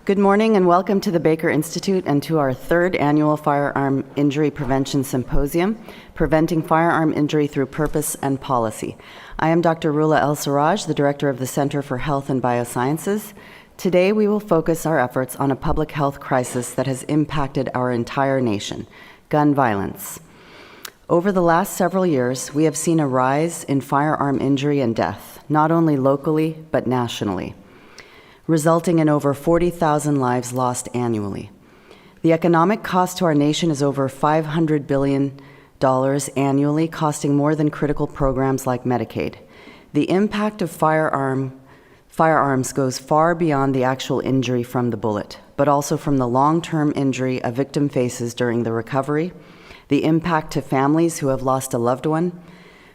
Good morning and welcome to the Baker Institute and to our third annual Firearm Injury Prevention Symposium, Preventing Firearm Injury Through Purpose and Policy. I am Dr. Rula El-Sarraj, the Director of the Center for Health and Biosciences. Today we will focus our efforts on a public health crisis that has impacted our entire nation, gun violence. Over the last several years, we have seen a rise in firearm injury and death, not only locally, but nationally, resulting in over 40,000 lives lost annually. The economic cost to our nation is over $500 billion annually, costing more than critical programs like Medicaid. The impact of firearms goes far beyond the actual injury from the bullet, but also from the long-term injury a victim faces during the recovery, the impact to families who have lost a loved one,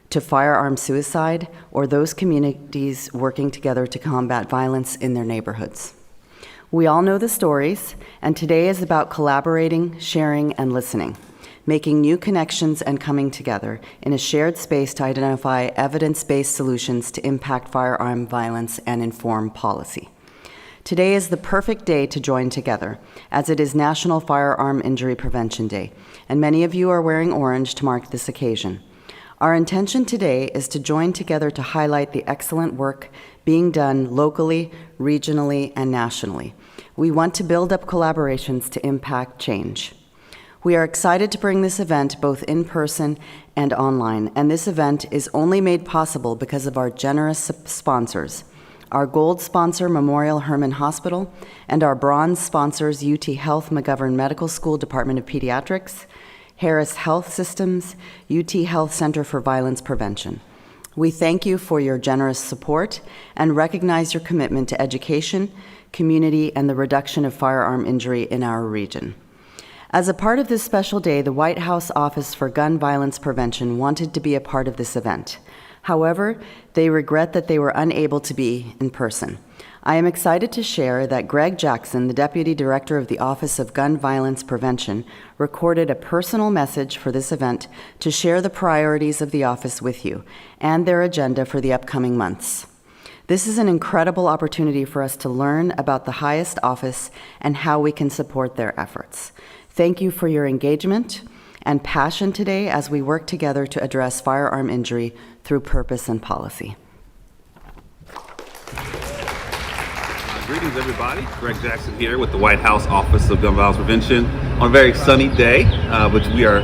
to firearm suicide, or those communities working together to combat violence in their neighborhoods. We all know the stories, and today is about collaborating, sharing, and listening, making new connections and coming together in a shared space to identify evidence-based solutions to impact firearm violence and inform policy. Today is the perfect day to join together, as it is National Firearm Injury Prevention Day, and many of you are wearing orange to mark this occasion. Our intention today is to join together to highlight the excellent work being done locally, regionally, and nationally. We want to build up collaborations to impact change. We are excited to bring this event both in person and online, and this event is only made possible because of our generous sponsors. Our gold sponsor, Memorial Hermann Hospital, and our bronze sponsors, UT Health McGovern Medical School Department of Pediatrics, Harris Health Systems, UT Health Center for Violence Prevention. We thank you for your generous support and recognize your commitment to education, community, and the reduction of firearm injury in our region. As a part of this special day, the White House Office for Gun Violence Prevention wanted to be a part of this event. However, they regret that they were unable to be in person. I am excited to share that Greg Jackson, the Deputy Director of the Office of Gun Violence Prevention, recorded a personal message for this event to share the priorities of the office with you and their agenda for the upcoming months. This is an incredible opportunity for us to learn about the highest office and how we can support their efforts. Thank you for your engagement and passion today as we work together to address firearm injury through purpose and policy. Greetings, everybody. Greg Jackson here with the White House Office of Gun Violence Prevention on a very sunny day, which we are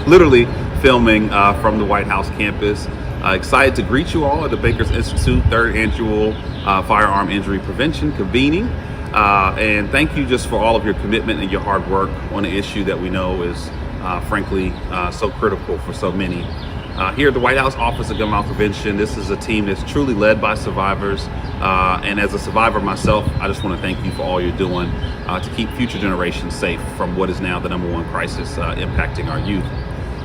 literally filming from the White House campus. Excited to greet you all at the Baker Institute third annual Firearm Injury Prevention convening. And thank you just for all of your commitment and your hard work on an issue that we know is frankly so critical for so many. Here at the White House Office of Gun Violence Prevention, this is a team that's truly led by survivors. And as a survivor myself, I just want to thank you for all you're doing to keep future generations safe from what is now the #1 crisis impacting our youth.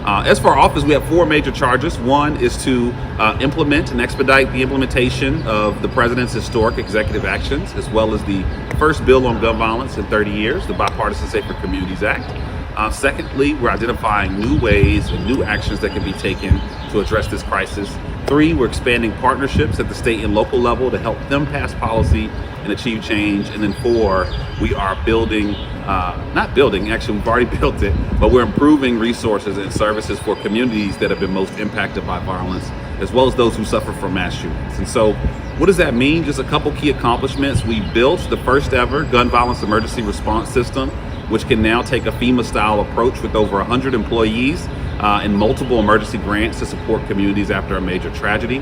As for our office, we have 4 major charges. One is to implement and expedite the implementation of the President's historic executive actions, as well as the first bill on gun violence in 30 years, the Bipartisan Safer Communities Act. Secondly, we're identifying new ways and new actions that can be taken to address this crisis. 3, we're expanding partnerships at the state and local level to help them pass policy and achieve change. And then 4, we are building, actually we've already built it, but we're improving resources and services for communities that have been most impacted by violence, as well as those who suffer from mass shootings. And so what does that mean? Just a couple key accomplishments. We built the first ever gun violence emergency response system, which can now take a FEMA-style approach with over 100 employees and multiple emergency grants to support communities after a major tragedy.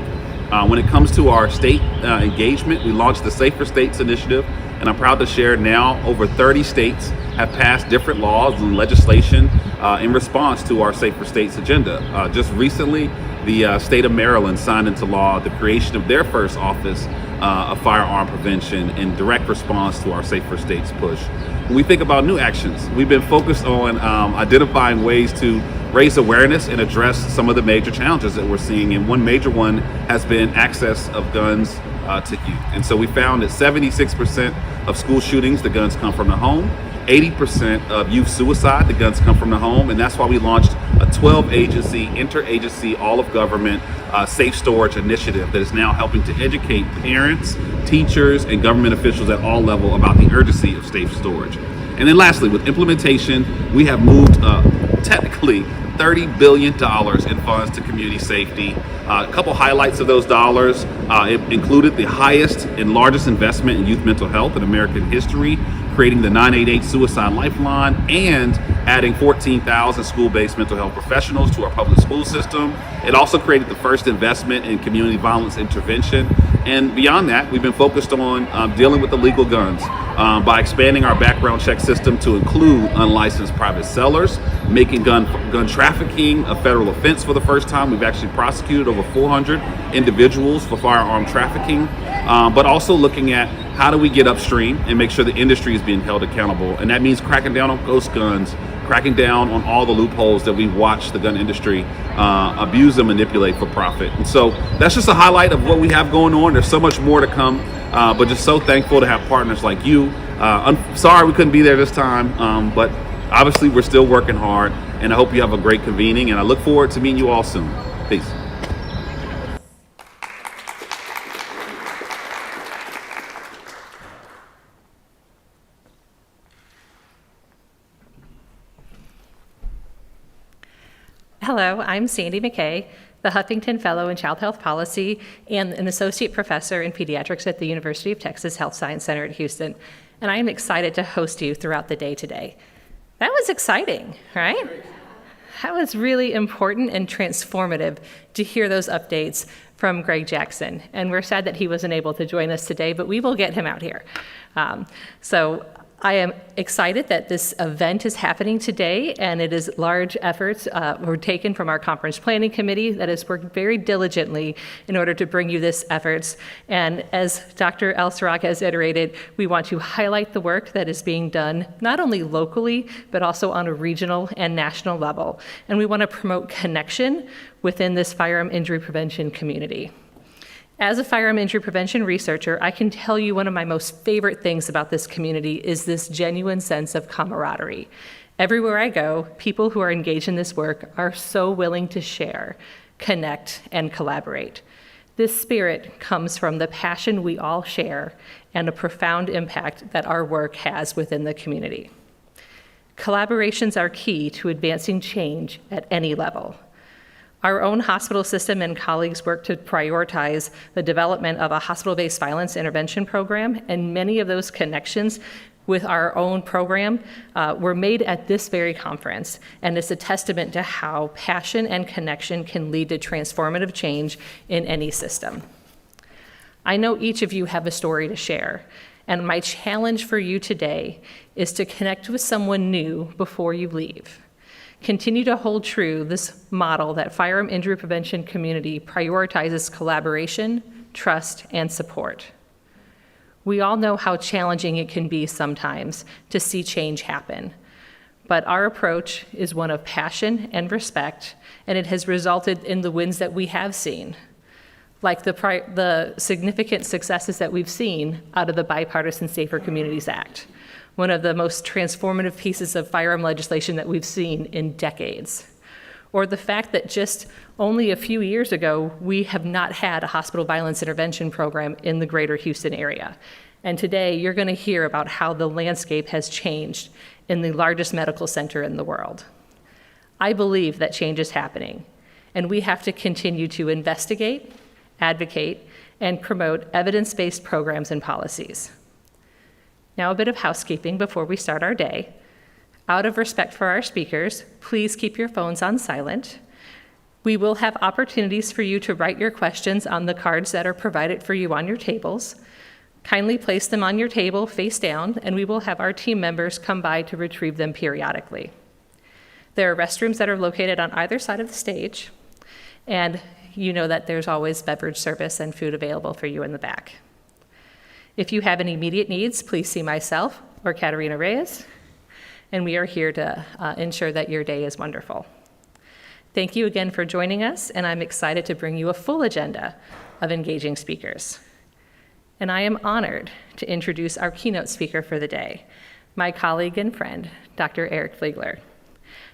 When it comes to our state engagement, we launched the Safer States Initiative, and I'm proud to share now over 30 states have passed different laws and legislation in response to our Safer States agenda. Just recently, the state of Maryland signed into law the creation of their first office of firearm prevention in direct response to our Safer States push. When we think about new actions, we've been focused on identifying ways to raise awareness and address some of the major challenges that we're seeing. And one major one has been access of guns to youth. And so we found that 76% of school shootings, the guns come from the home. 80% of youth suicide, the guns come from the home, and that's why we launched a 12-agency, interagency, all-of-government safe storage initiative that is now helping to educate parents, teachers, and government officials at all levels about the urgency of safe storage. And then lastly, with implementation, we have moved technically $30 billion in funds to community safety. A couple highlights of those dollars, it included the highest and largest investment in youth mental health in American history, creating the 988 Suicide Lifeline, and adding 14,000 school-based mental health professionals to our public school system. It also created the first investment in community violence intervention. And beyond that, we've been focused on dealing with illegal guns by expanding our background check system to include unlicensed private sellers, making gun trafficking a federal offense for the first time. We've actually prosecuted over 400 individuals for firearm trafficking, but also looking at how do we get upstream and make sure the industry is being held accountable. And that means cracking down on ghost guns, cracking down on all the loopholes that we watch the gun industry abuse and manipulate for profit. And so that's just a highlight of what we have going on. There's so much more to come, but just so thankful to have partners like you. I'm sorry we couldn't be there this time, but obviously we're still working hard, and I hope you have a great convening, and I look forward to meeting you all soon. Peace. Hello, I'm Sandy McKay, the Huffington Fellow in Child Health Policy and an Associate Professor in Pediatrics at the University of Texas Health Science Center at Houston, and I am excited to host you throughout the day today. That was exciting, right? That was really important and transformative to hear those updates from Greg Jackson, and we're sad that he wasn't able to join us today, but we will get him out here. So I am excited that this event is happening today, and it is large efforts were taken from our conference planning committee that has worked very diligently in order to bring you this efforts. And as Dr. El-Siraj has iterated, we want to highlight the work that is being done not only locally, but also on a regional and national level. And we want to promote connection within this firearm injury prevention community. As a firearm injury prevention researcher, I can tell you one of my most favorite things about this community is this genuine sense of camaraderie. Everywhere I go, people who are engaged in this work are so willing to share, connect, and collaborate. This spirit comes from the passion we all share and a profound impact that our work has within the community. Collaborations are key to advancing change at any level. Our own hospital system and colleagues work to prioritize the development of a hospital-based violence intervention program, and many of those connections with our own program were made at this very conference, and it's a testament to how passion and connection can lead to transformative change in any system. I know each of you have a story to share, and my challenge for you today is to connect with someone new before you leave. Continue to hold true this model that firearm injury prevention community prioritizes collaboration, trust, and support. We all know how challenging it can be sometimes to see change happen, but our approach is one of passion and respect, and it has resulted in the wins that we have seen, like the significant successes that we've seen out of the Bipartisan Safer Communities Act, one of the most transformative pieces of firearm legislation that we've seen in decades. Or the fact that just only a few years ago, we have not had a hospital violence intervention program in the greater Houston area. And today, you're gonna hear about how the landscape has changed in the largest medical center in the world. I believe that change is happening, and we have to continue to investigate, advocate, and promote evidence-based programs and policies. Now, a bit of housekeeping before we start our day. Out of respect for our speakers, please keep your phones on silent. We will have opportunities for you to write your questions on the cards that are provided for you on your tables. Kindly place them on your table face down, and we will have our team members come by to retrieve them periodically. There are restrooms that are located on either side of the stage, and you know that there's always beverage service and food available for you in the back. If you have any immediate needs, please see myself or Katerina Reyes, and we are here to ensure that your day is wonderful. Thank you again for joining us, and I'm excited to bring you a full agenda of engaging speakers. and I am honored to introduce our keynote speaker for the day, my colleague and friend, Dr. Eric Fliegler.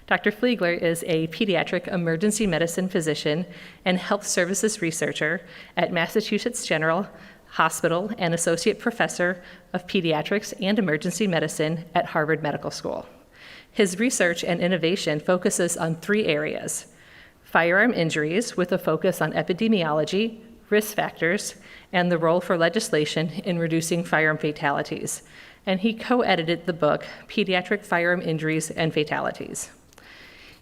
Dr. Fliegler is a pediatric emergency medicine physician and health services researcher at Massachusetts General Hospital and associate professor of pediatrics and emergency medicine at Harvard Medical School. His research and innovation focuses on 3 areas: firearm injuries with a focus on epidemiology, risk factors, and the role for legislation in reducing firearm fatalities. And he co-edited the book, Pediatric Firearm Injuries and Fatalities.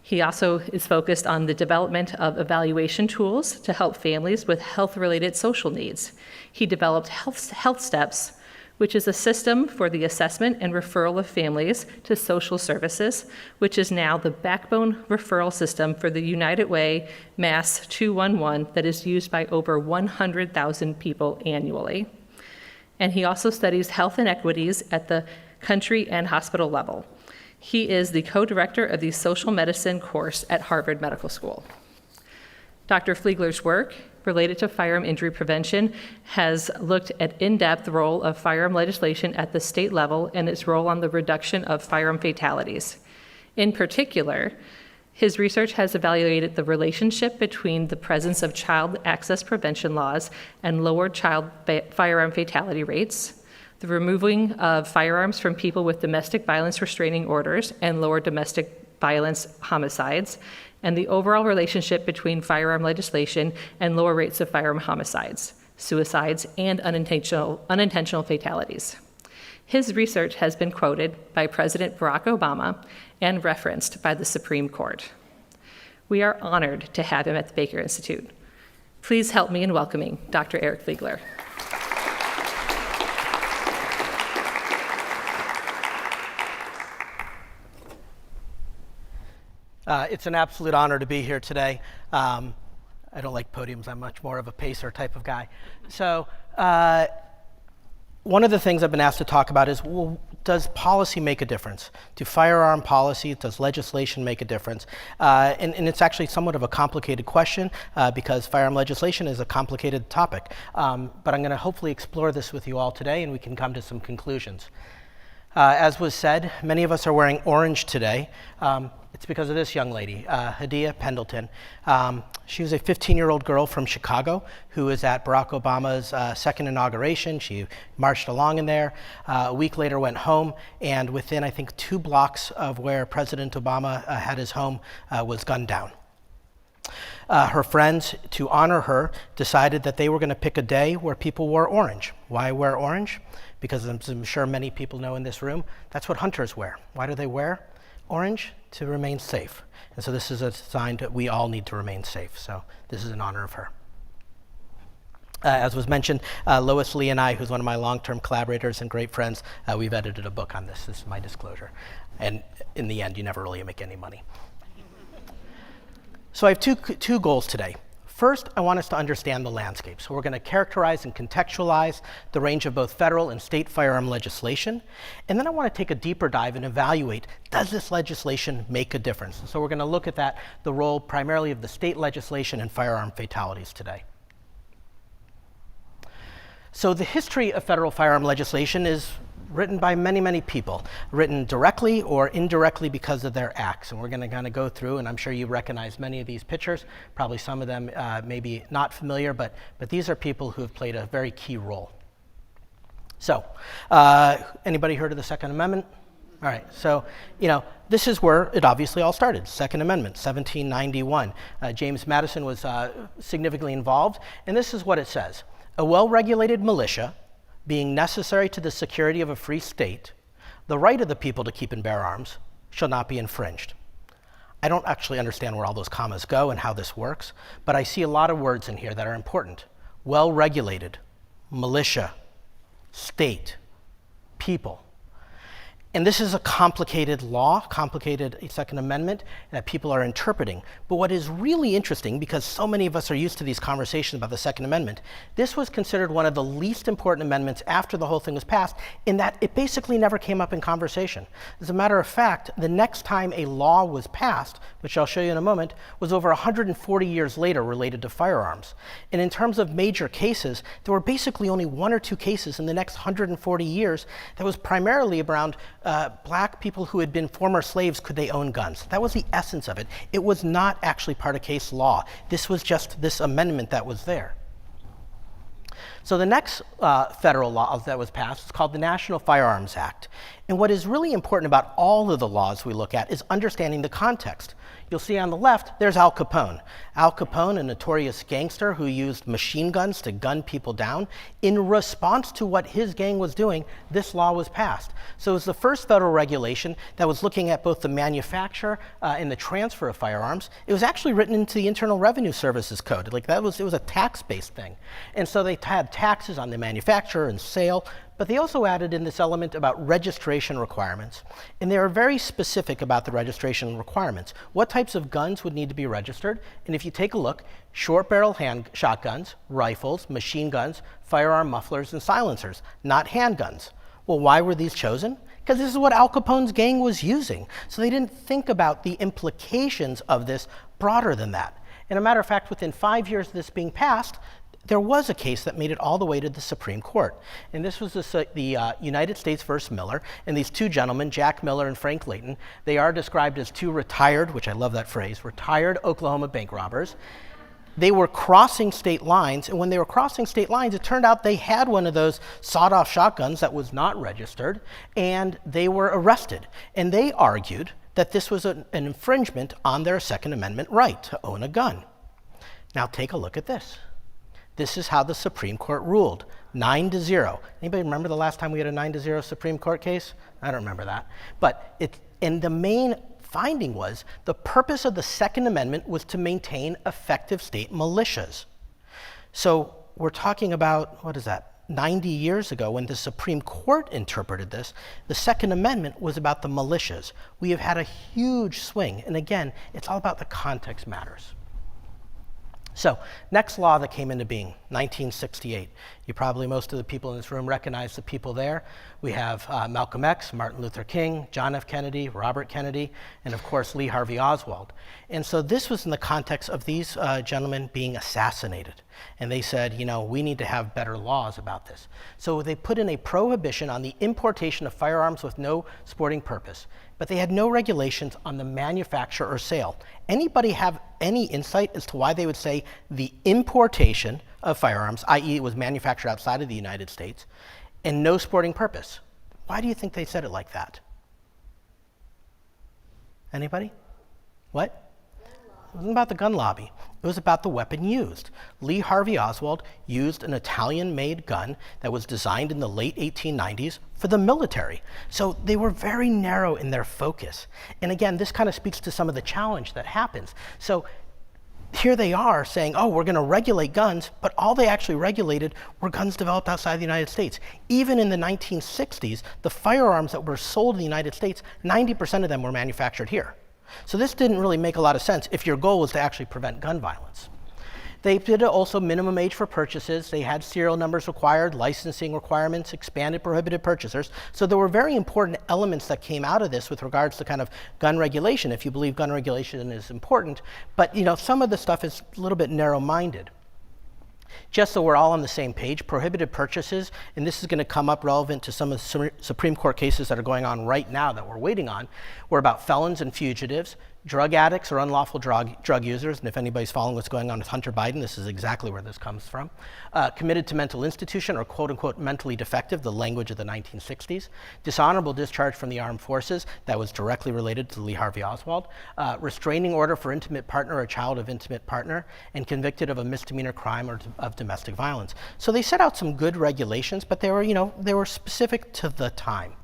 He also is focused on the development of evaluation tools to help families with health-related social needs. He developed Health Steps, which is a system for the assessment and referral of families to social services, which is now the backbone referral system for the United Way Mass 211 that is used by over 100,000 people annually. And he also studies health inequities at the country and hospital level. He is the co-director of the social medicine course at Harvard Medical School. Dr. Fliegler's work related to firearm injury prevention has looked at in-depth role of firearm legislation at the state level and its role on the reduction of firearm fatalities. In particular, his research has evaluated the relationship between the presence of child access prevention laws and lowered child firearm fatality rates, the removing of firearms from people with domestic violence restraining orders and lower domestic violence homicides, and the overall relationship between firearm legislation and lower rates of firearm homicides, suicides, and unintentional fatalities. His research has been quoted by President Barack Obama and referenced by the Supreme Court. We are honored to have him at the Baker Institute. Please help me in welcoming Dr. Eric Fliegler. It's an absolute honor to be here today. I don't like podiums. I'm much more of a pacer type of guy. So one of the things I've been asked to talk about is, well, does policy make a difference? Do firearm policy, does legislation make a difference? And it's actually somewhat of a complicated question because firearm legislation is a complicated topic. But I'm going to hopefully explore this with you all today, and we can come to some conclusions. As was said, many of us are wearing orange today. It's because of this young lady, Hadiya Pendleton. She was a 15-year-old girl from Chicago who was at Barack Obama's second inauguration. She marched along in there. A week later went home, and within, I think, 2 blocks of where President Obama had his home was gunned down. Her friends, to honor her, decided that they were going to pick a day where people wore orange. Why wear orange? Because I'm sure many people know in this room, that's what hunters wear. Why do they wear orange? To remain safe. And so this is a sign that we all need to remain safe. So this is in honor of her. As was mentioned, Lois Lee and I, who's one of my long-term collaborators and great friends, we've edited a book on this. This is my disclosure. And in the end, you never really make any money. So I have two goals today. First, I want us to understand the landscape. So we're going to characterize and contextualize the range of both federal and state firearm legislation. And then I want to take a deeper dive and evaluate, does this legislation make a difference? So we're going to look at that, the role primarily of the state legislation in firearm fatalities today. So the history of federal firearm legislation is written by many, many people, written directly or indirectly because of their acts. And we're going to kind of go through, and I'm sure you recognize many of these pictures. Probably some of them maybe not familiar, but these are people who have played a very key role. So, anybody heard of the Second Amendment? All right, so, this is where it obviously all started, Second Amendment, 1791. James Madison was significantly involved, and this is what it says. A well-regulated militia, being necessary to the security of a free state, the right of the people to keep and bear arms shall not be infringed. I don't actually understand where all those commas go and how this works, but I see a lot of words in here that are important. Well-regulated, militia, state, people. And this is a complicated law, complicated Second Amendment that people are interpreting. But what is really interesting, because so many of us are used to these conversations about the Second Amendment, this was considered one of the least important amendments after the whole thing was passed, in that it basically never came up in conversation. As a matter of fact, the next time a law was passed, which I'll show you in a moment, was over 140 years later related to firearms. And in terms of major cases, there were basically only 1 or 2 cases in the next 140 years that was primarily around black people who had been former slaves, could they own guns? That was the essence of it. It was not actually part of case law. This was just this amendment that was there. So the next federal law that was passed is called the National Firearms Act. And what is really important about all of the laws we look at is understanding the context. You'll see on the left, there's Al Capone. Al Capone, a notorious gangster who used machine guns to gun people down. In response to what his gang was doing, this law was passed. So it was the first federal regulation that was looking at both the manufacture and the transfer of firearms. It was actually written into the Internal Revenue Services Code. Like it was a tax-based thing. And so they had taxes on the manufacture and sale, but they also added in this element about registration requirements. And they were very specific about the registration requirements. What types of guns would need to be registered? And if you take a look, short barrel shotguns, rifles, machine guns, firearm mufflers, and silencers, not handguns. Well, why were these chosen? Because this is what Al Capone's gang was using. So they didn't think about the implications of this broader than that. And a matter of fact, within 5 years of this being passed, there was a case that made it all the way to the Supreme Court. And this was the United States versus Miller. And these two gentlemen, Jack Miller and Frank Layton, they are described as two retired, which I love that phrase, retired Oklahoma bank robbers. They were crossing state lines, and when they were crossing state lines, it turned out they had one of those sawed-off shotguns that was not registered, and they were arrested. And they argued that this was an infringement on their Second Amendment right to own a gun. Now take a look at this. This is how the Supreme Court ruled, 9-0. Anybody remember the last time we had a 9-0 Supreme Court case? I don't remember that. But the main finding was the purpose of the Second Amendment was to maintain effective state militias. So we're talking about, 90 years ago when the Supreme Court interpreted this, the Second Amendment was about the militias. We have had a huge swing. And again, it's all about the context matters. So, next law that came into being, 1968. Most of the people in this room recognize the people there. We have Malcolm X, Martin Luther King, John F. Kennedy, Robert Kennedy, and of course Lee Harvey Oswald. And so this was in the context of these gentlemen being assassinated. And they said, we need to have better laws about this. So they put in a prohibition on the importation of firearms with no sporting purpose. But they had no regulations on the manufacture or sale. Anybody have any insight as to why they would say the importation of firearms, i.e. it was manufactured outside of the United States, and no sporting purpose? Why do you think they said it like that? Anybody? What? It wasn't about the gun lobby. It was about the weapon used. Lee Harvey Oswald used an Italian-made gun that was designed in the late 1890s for the military. So they were very narrow in their focus. And again, this kind of speaks to some of the challenge that happens. So here they are saying, we're going to regulate guns, but all they actually regulated were guns developed outside the United States. Even in the 1960s, the firearms that were sold in the United States, 90% of them were manufactured here. So this didn't really make a lot of sense if your goal was to actually prevent gun violence. They did also minimum age for purchases. They had serial numbers required, licensing requirements, expanded prohibited purchasers. So there were very important elements that came out of this with regards to kind of gun regulation, if you believe gun regulation is important. But some of the stuff is a little bit narrow-minded. Just so we're all on the same page, prohibited purchases, and this is going to come up relevant to some of the Supreme Court cases that are going on right now that we're waiting on, were about felons and fugitives, drug addicts or unlawful drug users, and if anybody's following what's going on with Hunter Biden, this is exactly where this comes from. Committed to mental institution or quote-unquote mentally defective, the language of the 1960s. Dishonorable discharge from the armed forces, that was directly related to Lee Harvey Oswald. Restraining order for intimate partner or child of intimate partner, and convicted of a misdemeanor crime or of domestic violence. So they set out some good regulations, but they were specific to the time.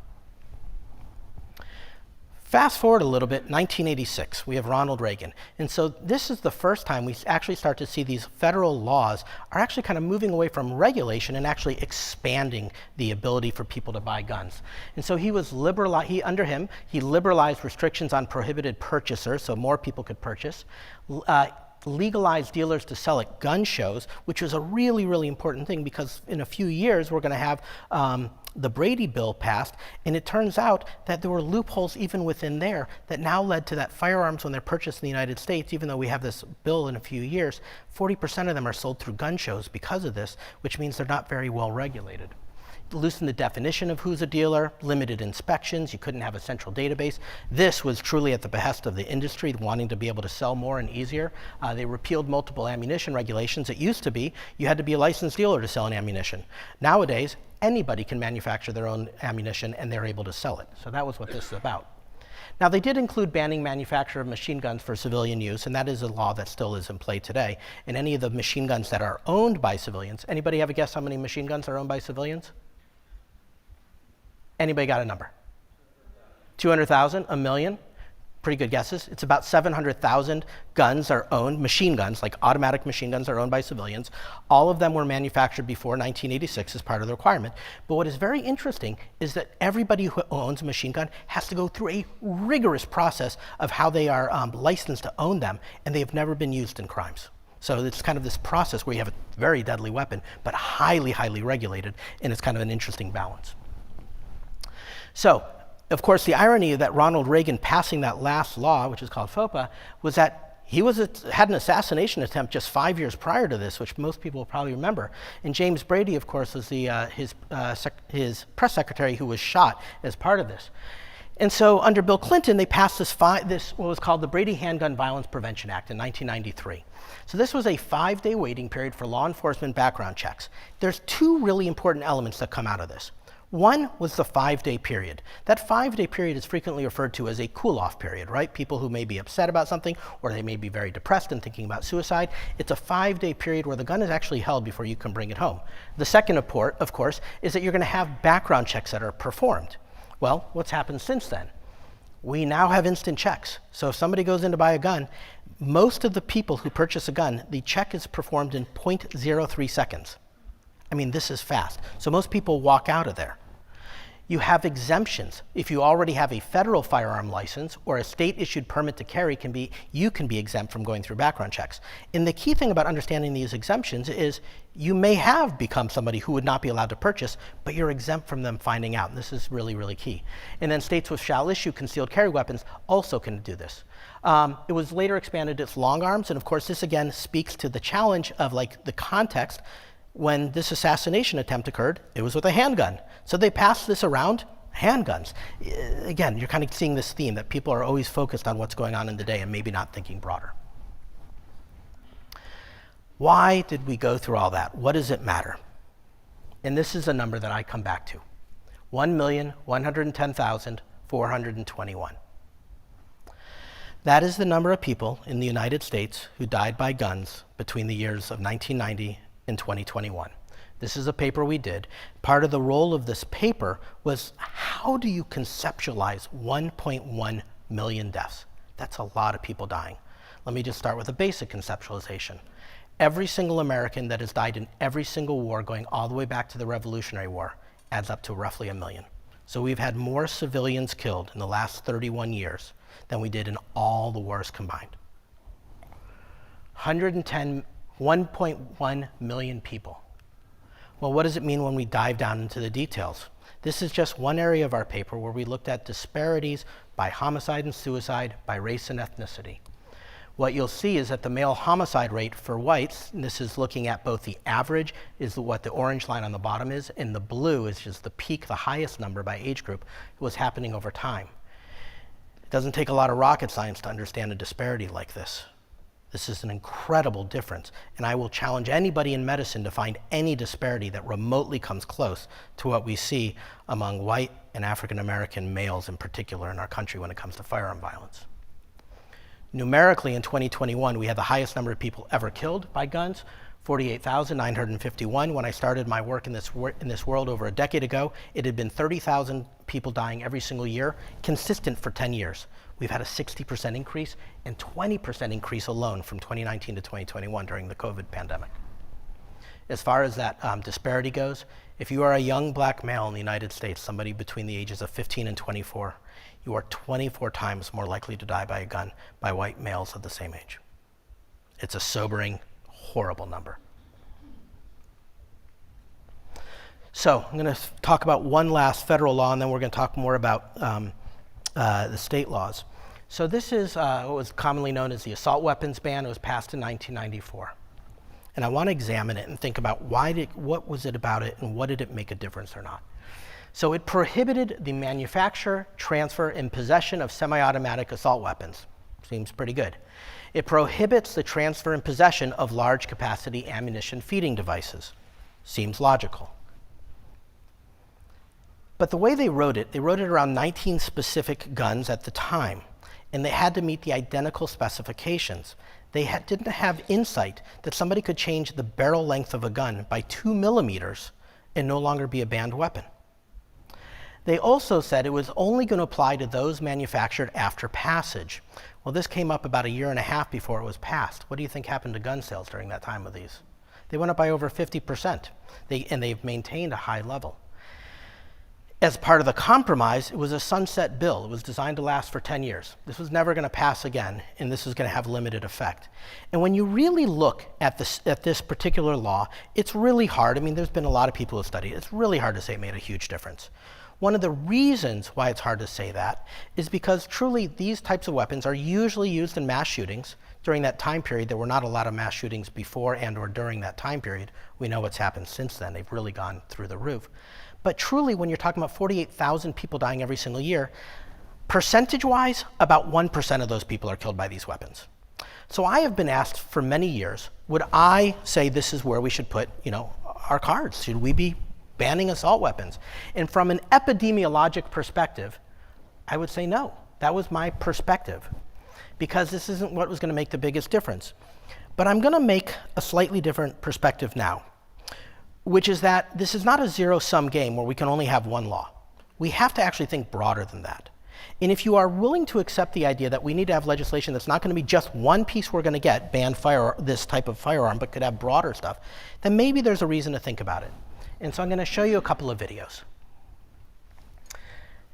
Fast forward a little bit, 1986, we have Ronald Reagan. And so this is the first time we actually start to see these federal laws are actually kind of moving away from regulation and actually expanding the ability for people to buy guns. And so he liberalized restrictions on prohibited purchasers, so more people could purchase. Legalized dealers to sell at gun shows, which was a really, really important thing because in a few years we're going to have the Brady bill passed, and it turns out that there were loopholes even within there that now led to that firearms when they're purchased in the United States, even though we have this bill in a few years, 40% of them are sold through gun shows because of this, which means they're not very well regulated. Loosened the definition of who's a dealer, limited inspections, you couldn't have a central database. This was truly at the behest of the industry wanting to be able to sell more and easier. They repealed multiple ammunition regulations. It used to be you had to be a licensed dealer to sell an ammunition. Nowadays, anybody can manufacture their own ammunition and they're able to sell it. So that was what this is about. Now, they did include banning manufacture of machine guns for civilian use, and that is a law that still is in play today. And any of the machine guns that are owned by civilians, anybody have a guess how many machine guns are owned by civilians? Anybody got a number? 200,000, a million? Pretty good guesses. It's about 700,000 guns are owned, machine guns, like automatic machine guns are owned by civilians. All of them were manufactured before 1986 as part of the requirement. But what is very interesting is that everybody who owns a machine gun has to go through a rigorous process of how they are licensed to own them, and they have never been used in crimes. So it's kind of this process where you have a very deadly weapon, but highly, highly regulated, and it's kind of an interesting balance. So, of course, the irony of that Ronald Reagan passing that last law, which is called FOPA, was that he had an assassination attempt just 5 years prior to this, which most people will probably remember. And James Brady, of course, was his press secretary who was shot as part of this. And so under Bill Clinton, they passed this what was called the Brady Handgun Violence Prevention Act in 1993. So this was a 5-day waiting period for law enforcement background checks. There's two really important elements that come out of this. One was the 5-day period. That 5-day period is frequently referred to as a cool-off period, right? People who may be upset about something, or they may be very depressed and thinking about suicide. It's a 5-day period where the gun is actually held before you can bring it home. The second, of course, is that you're going to have background checks that are performed. Well, what's happened since then? We now have instant checks. So if somebody goes in to buy a gun, most of the people who purchase a gun, the check is performed in 0.03 seconds. I mean, this is fast. So most people walk out of there. You have exemptions. If you already have a federal firearm license or a state-issued permit to carry, you can be exempt from going through background checks. And the key thing about understanding these exemptions is you may have become somebody who would not be allowed to purchase, but you're exempt from them finding out. And this is really, really key. And then states with shall issue concealed carry weapons also can do this. It was later expanded to long arms, and of course this again speaks to the challenge of the context. When this assassination attempt occurred, it was with a handgun. So they passed this around, handguns. Again, you're kind of seeing this theme that people are always focused on what's going on in the day and maybe not thinking broader. Why did we go through all that? What does it matter? And this is a number that I come back to. 1,110,421. That is the number of people in the United States who died by guns between the years of 1990 and 2021. This is a paper we did. Part of the role of this paper was how do you conceptualize 1.1 million deaths? That's a lot of people dying. Let me just start with a basic conceptualization. Every single American that has died in every single war going all the way back to the Revolutionary War adds up to roughly 1 million. So we've had more civilians killed in the last 31 years than we did in all the wars combined. 1.1 million people. Well, what does it mean when we dive down into the details? This is just one area of our paper where we looked at disparities by homicide and suicide, by race and ethnicity. What you'll see is that the male homicide rate for whites, and this is looking at both the average, is what the orange line on the bottom is, and the blue is just the peak, the highest number by age group, was happening over time. It doesn't take a lot of rocket science to understand a disparity like this. This is an incredible difference, and I will challenge anybody in medicine to find any disparity that remotely comes close to what we see among white and African American males in particular in our country when it comes to firearm violence. Numerically, in 2021, we had the highest number of people ever killed by guns. 48,951. When I started my work in this world over a decade ago, it had been 30,000 people dying every single year, consistent for 10 years. We've had a 60% increase and 20% increase alone from 2019 to 2021 during the COVID pandemic. As far as that disparity goes, if you are a young black male in the United States, somebody between the ages of 15 and 24, you are 24 times more likely to die by a gun by white males of the same age. It's a sobering, horrible number. So I'm going to talk about one last federal law, and then we're going to talk more about the state laws. So this is what was commonly known as the assault weapons ban. It was passed in 1994. And I want to examine it and think about what was it about it and what did it make a difference or not. So it prohibited the manufacture, transfer, and possession of semi-automatic assault weapons. Seems pretty good. It prohibits the transfer and possession of large capacity ammunition feeding devices. Seems logical. But the way they wrote it around 19 specific guns at the time, and they had to meet the identical specifications. They didn't have insight that somebody could change the barrel length of a gun by 2 millimeters and no longer be a banned weapon. They also said it was only going to apply to those manufactured after passage. Well, this came up about a year and a half before it was passed. What do you think happened to gun sales during that time of these? They went up by over 50%, and they've maintained a high level. As part of the compromise, it was a sunset bill. It was designed to last for 10 years. This was never going to pass again, and this was going to have limited effect. And when you really look at this particular law, it's really hard. I mean, there's been a lot of people who studied it. It's really hard to say it made a huge difference. One of the reasons why it's hard to say that is because truly these types of weapons are usually used in mass shootings. During that time period, there were not a lot of mass shootings before and or during that time period. We know what's happened since then. They've really gone through the roof. But truly, when you're talking about 48,000 people dying every single year, percentage-wise, about 1% of those people are killed by these weapons. So I have been asked for many years, would I say this is where we should put, our cards? Should we be banning assault weapons? And from an epidemiologic perspective, I would say no. That was my perspective, because this isn't what was going to make the biggest difference. But I'm going to make a slightly different perspective now, which is that this is not a zero-sum game where we can only have one law. We have to actually think broader than that. And if you are willing to accept the idea that we need to have legislation that's not going to be just one piece we're going to get, ban this type of firearm, but could have broader stuff, then maybe there's a reason to think about it. And so I'm going to show you a couple of videos.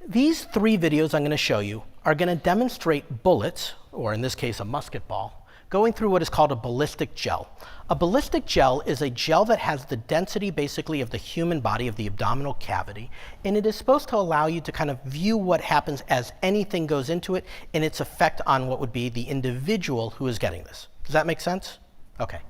These 3 videos I'm going to show you are going to demonstrate bullets, or in this case a musket ball, going through what is called a ballistic gel. A ballistic gel is a gel that has the density basically of the human body, of the abdominal cavity, and it is supposed to allow you to kind of view what happens as anything goes into it and its effect on what would be the individual who is getting this. Does that make sense? Okay.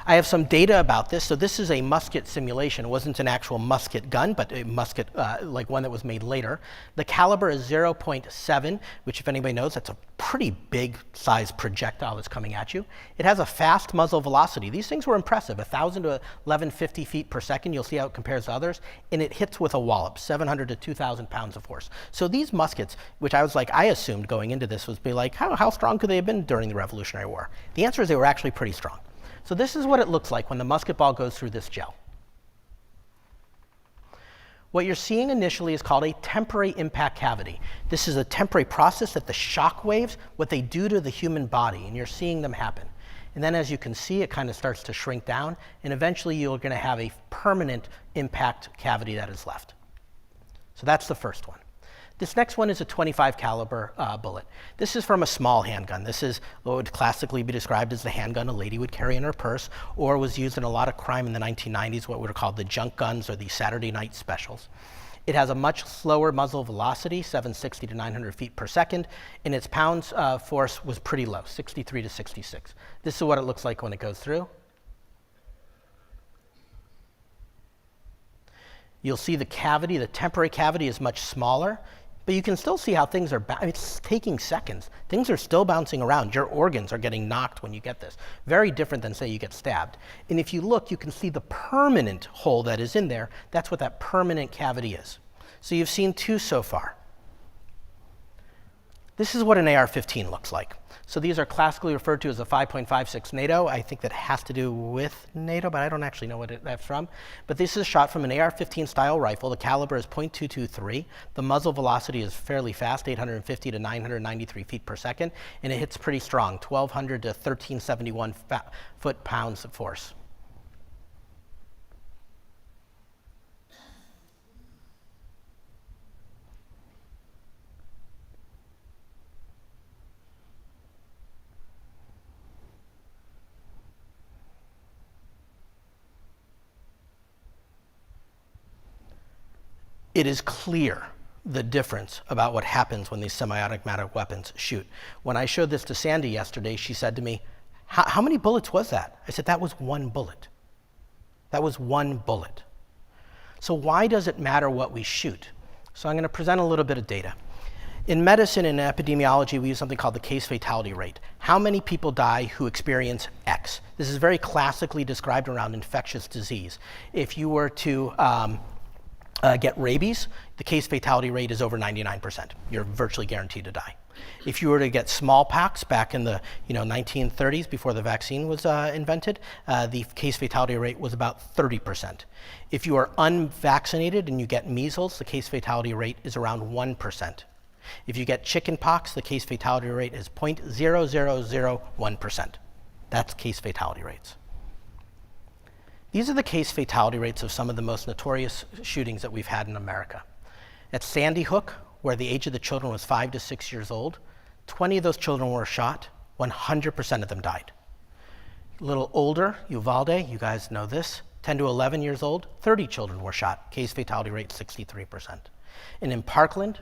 I have some data about this. So this is a musket simulation. It wasn't an actual musket gun, but a musket like one that was made later. The caliber is 0.7, which if anybody knows, that's a pretty big size projectile that's coming at you. It has a fast muzzle velocity. These things were impressive, 1,000 to 1,150 feet per second. You'll see how it compares to others. And it hits with a wallop, 700 to 2,000 pounds of force. So these muskets, which I assumed going into this was be like, how strong could they have been during the Revolutionary War? The answer is they were actually pretty strong. So this is what it looks like when the musket ball goes through this gel. What you're seeing initially is called a temporary impact cavity. This is a temporary process that the shock waves, what they do to the human body, and you're seeing them happen. And then as you can see, it kind of starts to shrink down, and eventually you're going to have a permanent impact cavity that is left. So that's the first one. This next one is a 25 caliber bullet. This is from a small handgun. This is what would classically be described as the handgun a lady would carry in her purse, or was used in a lot of crime in the 1990s, what were called the junk guns or the Saturday night specials. It has a much slower muzzle velocity, 760 to 900 feet per second, and its pounds force was pretty low, 63 to 66. This is what it looks like when it goes through. You'll see the cavity, the temporary cavity is much smaller. But you can still see how things are, it's taking seconds. Things are still bouncing around. Your organs are getting knocked when you get this. Very different than, say, you get stabbed. And if you look, you can see the permanent hole that is in there. That's what that permanent cavity is. So you've seen 2 so far. This is what an AR-15 looks like. So these are classically referred to as a 5.56 NATO. I think that has to do with NATO, but I don't actually know what that's from. But this is shot from an AR-15 style rifle. The caliber is .223. The muzzle velocity is fairly fast, 850 to 993 feet per second, and it hits pretty strong, 1,200 to 1,371 foot-pounds of force. It is clear the difference about what happens when these semi-automatic weapons shoot. When I showed this to Sandy yesterday, she said to me, how many bullets was that? I said, that was one bullet. That was one bullet. So why does it matter what we shoot? So I'm going to present a little bit of data. In medicine and epidemiology, we use something called the case fatality rate. How many people die who experience X? This is very classically described around infectious disease. If you were to get rabies, the case fatality rate is over 99%. You're virtually guaranteed to die. If you were to get smallpox back in the 1930s, before the vaccine was invented, the case fatality rate was about 30%. If you are unvaccinated and you get measles, the case fatality rate is around 1%. If you get chickenpox, the case fatality rate is 0.0001%. That's case fatality rates. These are the case fatality rates of some of the most notorious shootings that we've had in America. At Sandy Hook, where the age of the children was 5 to 6 years old, 20 of those children were shot, 100% of them died. A little older, Uvalde, you guys know this, 10 to 11 years old, 30 children were shot, case fatality rate 63%. And in Parkland,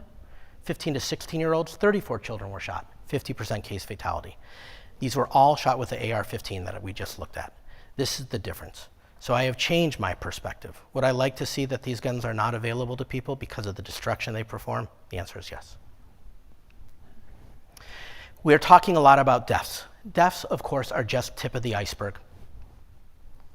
15 to 16-year-olds, 34 children were shot, 50% case fatality. These were all shot with the AR-15 that we just looked at. This is the difference. So I have changed my perspective. Would I like to see that these guns are not available to people because of the destruction they perform? The answer is yes. We're talking a lot about deaths. Deaths, of course, are just tip of the iceberg.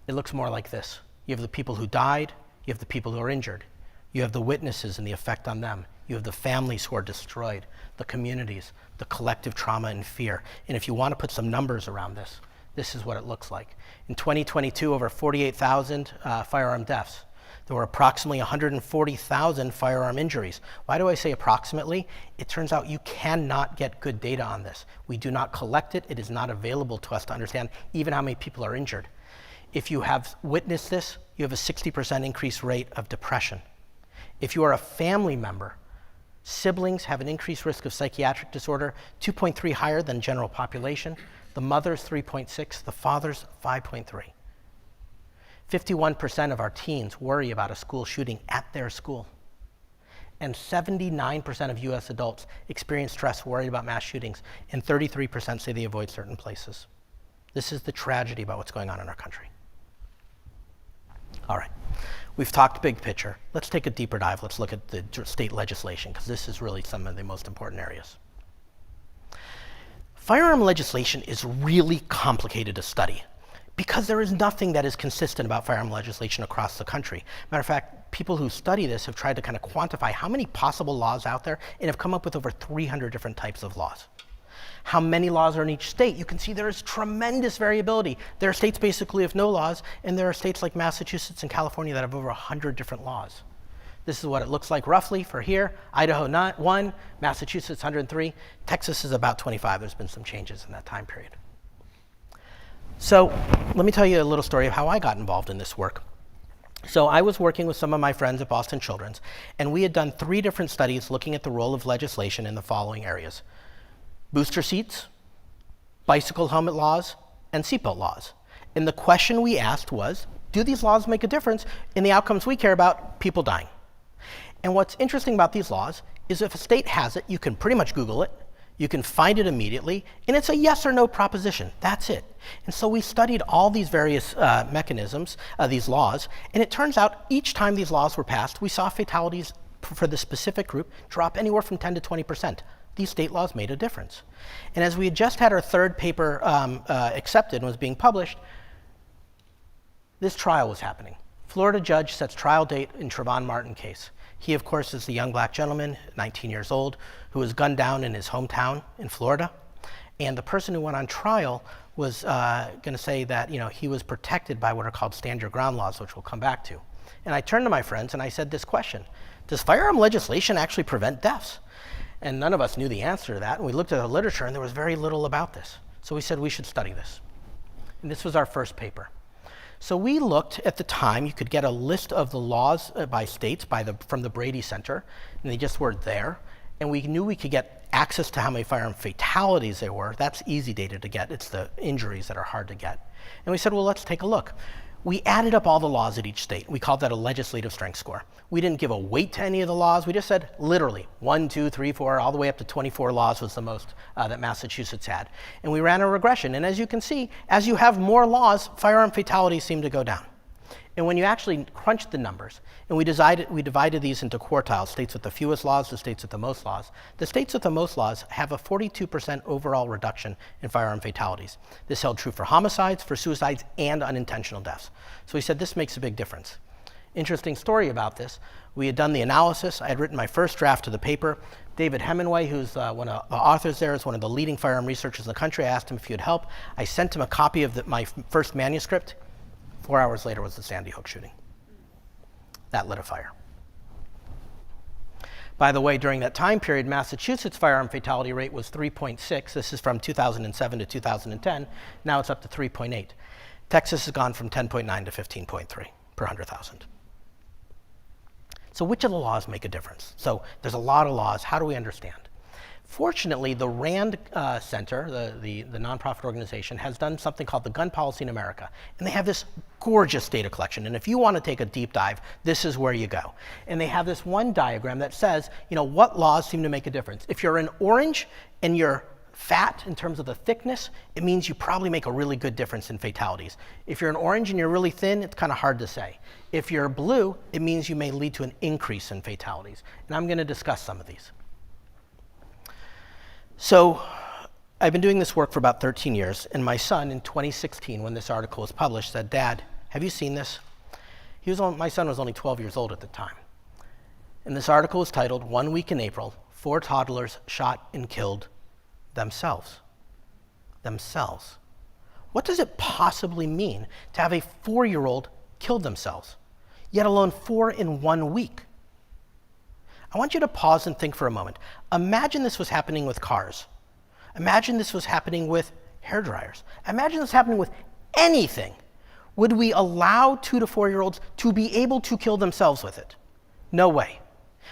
It looks more like this. You have the people who died, you have the people who are injured, you have the witnesses and the effect on them, you have the families who are destroyed, the communities, the collective trauma and fear. And if you want to put some numbers around this, this is what it looks like. In 2022, over 48,000 firearm deaths. There were approximately 140,000 firearm injuries. Why do I say approximately? It turns out you cannot get good data on this. We do not collect it. It is not available to us to understand even how many people are injured. If you have witnessed this, you have a 60% increased rate of depression. If you are a family member, siblings have an increased risk of psychiatric disorder, 2.3 higher than general population. The mother's 3.6, the father's 5.3. 51% of our teens worry about a school shooting at their school. And 79% of US adults experience stress worried about mass shootings, and 33% say they avoid certain places. This is the tragedy about what's going on in our country. All right, we've talked big picture. Let's take a deeper dive. Let's look at the state legislation, because this is really some of the most important areas. Firearm legislation is really complicated to study because there is nothing that is consistent about firearm legislation across the country. Matter of fact, people who study this have tried to kind of quantify how many possible laws out there and have come up with over 300 different types of laws. How many laws are in each state? You can see there is tremendous variability. There are states basically with no laws, and there are states like Massachusetts and California that have over 100 different laws. This is what it looks like roughly for here. Idaho 1, Massachusetts 103, Texas is about 25. There's been some changes in that time period. So let me tell you a little story of how I got involved in this work. So I was working with some of my friends at Boston Children's, and we had done 3 different studies looking at the role of legislation in the following areas: booster seats, bicycle helmet laws, and seatbelt laws. And the question we asked was, do these laws make a difference in the outcomes we care about, people dying? And what's interesting about these laws is if a state has it, you can pretty much Google it, you can find it immediately, and it's a yes or no proposition. That's it. And so we studied all these various mechanisms, these laws, and it turns out each time these laws were passed, we saw fatalities for the specific group drop anywhere from 10 to 20%. These state laws made a difference. And as we had just had our 3rd paper accepted and was being published, this trial was happening. Florida judge sets trial date in Trayvon Martin case. He, of course, is the young black gentleman, 19 years old, who was gunned down in his hometown in Florida. And the person who went on trial was going to say that he was protected by what are called stand your ground laws, which we'll come back to. And I turned to my friends and I said this question: does firearm legislation actually prevent deaths? And none of us knew the answer to that. And we looked at the literature and there was very little about this. So we said we should study this. And this was our first paper. So we looked at the time, you could get a list of the laws by states from the Brady Center, and they just were there. And we knew we could get access to how many firearm fatalities there were. That's easy data to get. It's the injuries that are hard to get. And we said, well, let's take a look. We added up all the laws at each state. We called that a legislative strength score. We didn't give a weight to any of the laws. We just said literally 1, 2, 3, 4, all the way up to 24 laws was the most that Massachusetts had. And we ran a regression. And as you can see, as you have more laws, firearm fatalities seem to go down. And when you actually crunched the numbers, and we divided these into quartiles, states with the fewest laws, the states with the most laws. The states with the most laws have a 42% overall reduction in firearm fatalities. This held true for homicides, for suicides, and unintentional deaths. So we said this makes a big difference. Interesting story about this. We had done the analysis. I had written my first draft of the paper. David Hemingway, who's one of the authors there, is one of the leading firearm researchers in the country. I asked him if he would help. I sent him a copy of my first manuscript. 4 hours later was the Sandy Hook shooting. That lit a fire. By the way, during that time period, Massachusetts' firearm fatality rate was 3.6. This is from 2007 to 2010. Now it's up to 3.8. Texas has gone from 10.9 to 15.3 per 100,000. So which of the laws make a difference? So there's a lot of laws. How do we understand? Fortunately, the RAND Center, the nonprofit organization, has done something called the Gun Policy in America. And they have this gorgeous data collection. And if you want to take a deep dive, this is where you go. And they have this one diagram that says, what laws seem to make a difference. If you're an orange and you're fat in terms of the thickness, it means you probably make a really good difference in fatalities. If you're an orange and you're really thin, it's kind of hard to say. If you're blue, it means you may lead to an increase in fatalities. And I'm going to discuss some of these. So I've been doing this work for about 13 years, and my son in 2016, when this article was published, said, "Dad, have you seen this?" My son was only 12 years old at the time. And this article was titled, "1 Week in April, 4 Toddlers Shot and Killed Themselves." Themselves. What does it possibly mean to have a 4-year-old kill themselves, yet alone 4 in 1 week? I want you to pause and think for a moment. Imagine this was happening with cars. Imagine this was happening with hair dryers. Imagine this happening with anything. Would we allow 2 to 4-year-olds to be able to kill themselves with it? No way.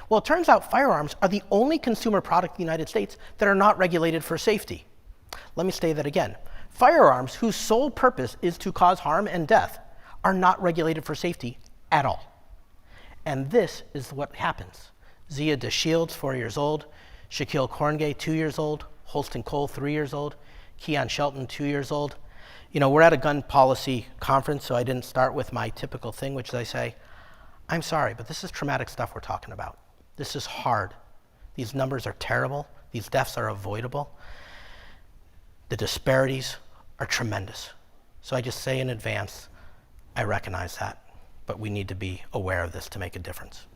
Well, it turns out firearms are the only consumer product in the United States that are not regulated for safety. Let me say that again. Firearms, whose sole purpose is to cause harm and death, are not regulated for safety at all. And this is what happens. Zia DeShields, 4 years old. Shaquille Corngay, 2 years old. Holston Cole, 3 years old. Keon Shelton, 2 years old. We're at a gun policy conference, so I didn't start with my typical thing, which is I say, I'm sorry, but this is traumatic stuff we're talking about. This is hard. These numbers are terrible. These deaths are avoidable. The disparities are tremendous. So I just say in advance, I recognize that, but we need to be aware of this to make a difference.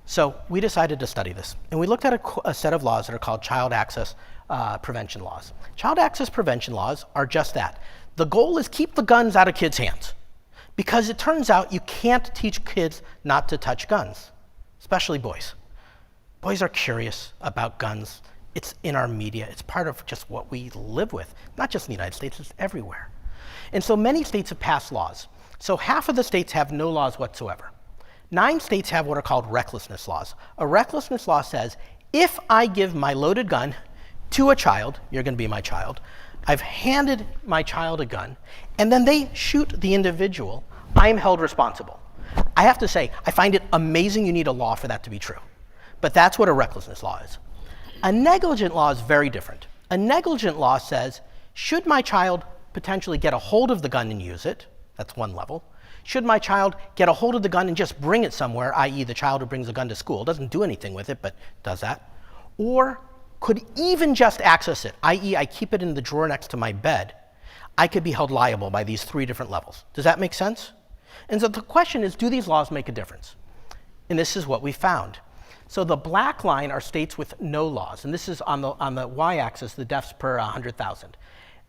So we decided to study this, and we looked at a set of laws that are called child access prevention laws. Child access prevention laws are just that. The goal is keep the guns out of kids' hands, because it turns out you can't teach kids not to touch guns, especially boys. Boys are curious about guns. It's in our media. It's part of just what we live with, not just in the United States, it's everywhere. And so many states have passed laws. So half of the states have no laws whatsoever. 9 states have what are called recklessness laws. A recklessness law says, if I give my loaded gun to a child, you're going to be my child, I've handed my child a gun, and then they shoot the individual, I am held responsible. I have to say, I find it amazing you need a law for that to be true. But that's what a recklessness law is. A negligent law is very different. A negligent law says, should my child potentially get a hold of the gun and use it? That's one level. Should my child get a hold of the gun and just bring it somewhere, i.e. the child who brings the gun to school, doesn't do anything with it, but does that? Or could even just access it, i.e. I keep it in the drawer next to my bed, I could be held liable by these 3 different levels. Does that make sense? And so the question is, do these laws make a difference? And this is what we found. So the black line are states with no laws, and this is on the y-axis, the deaths per 100,000.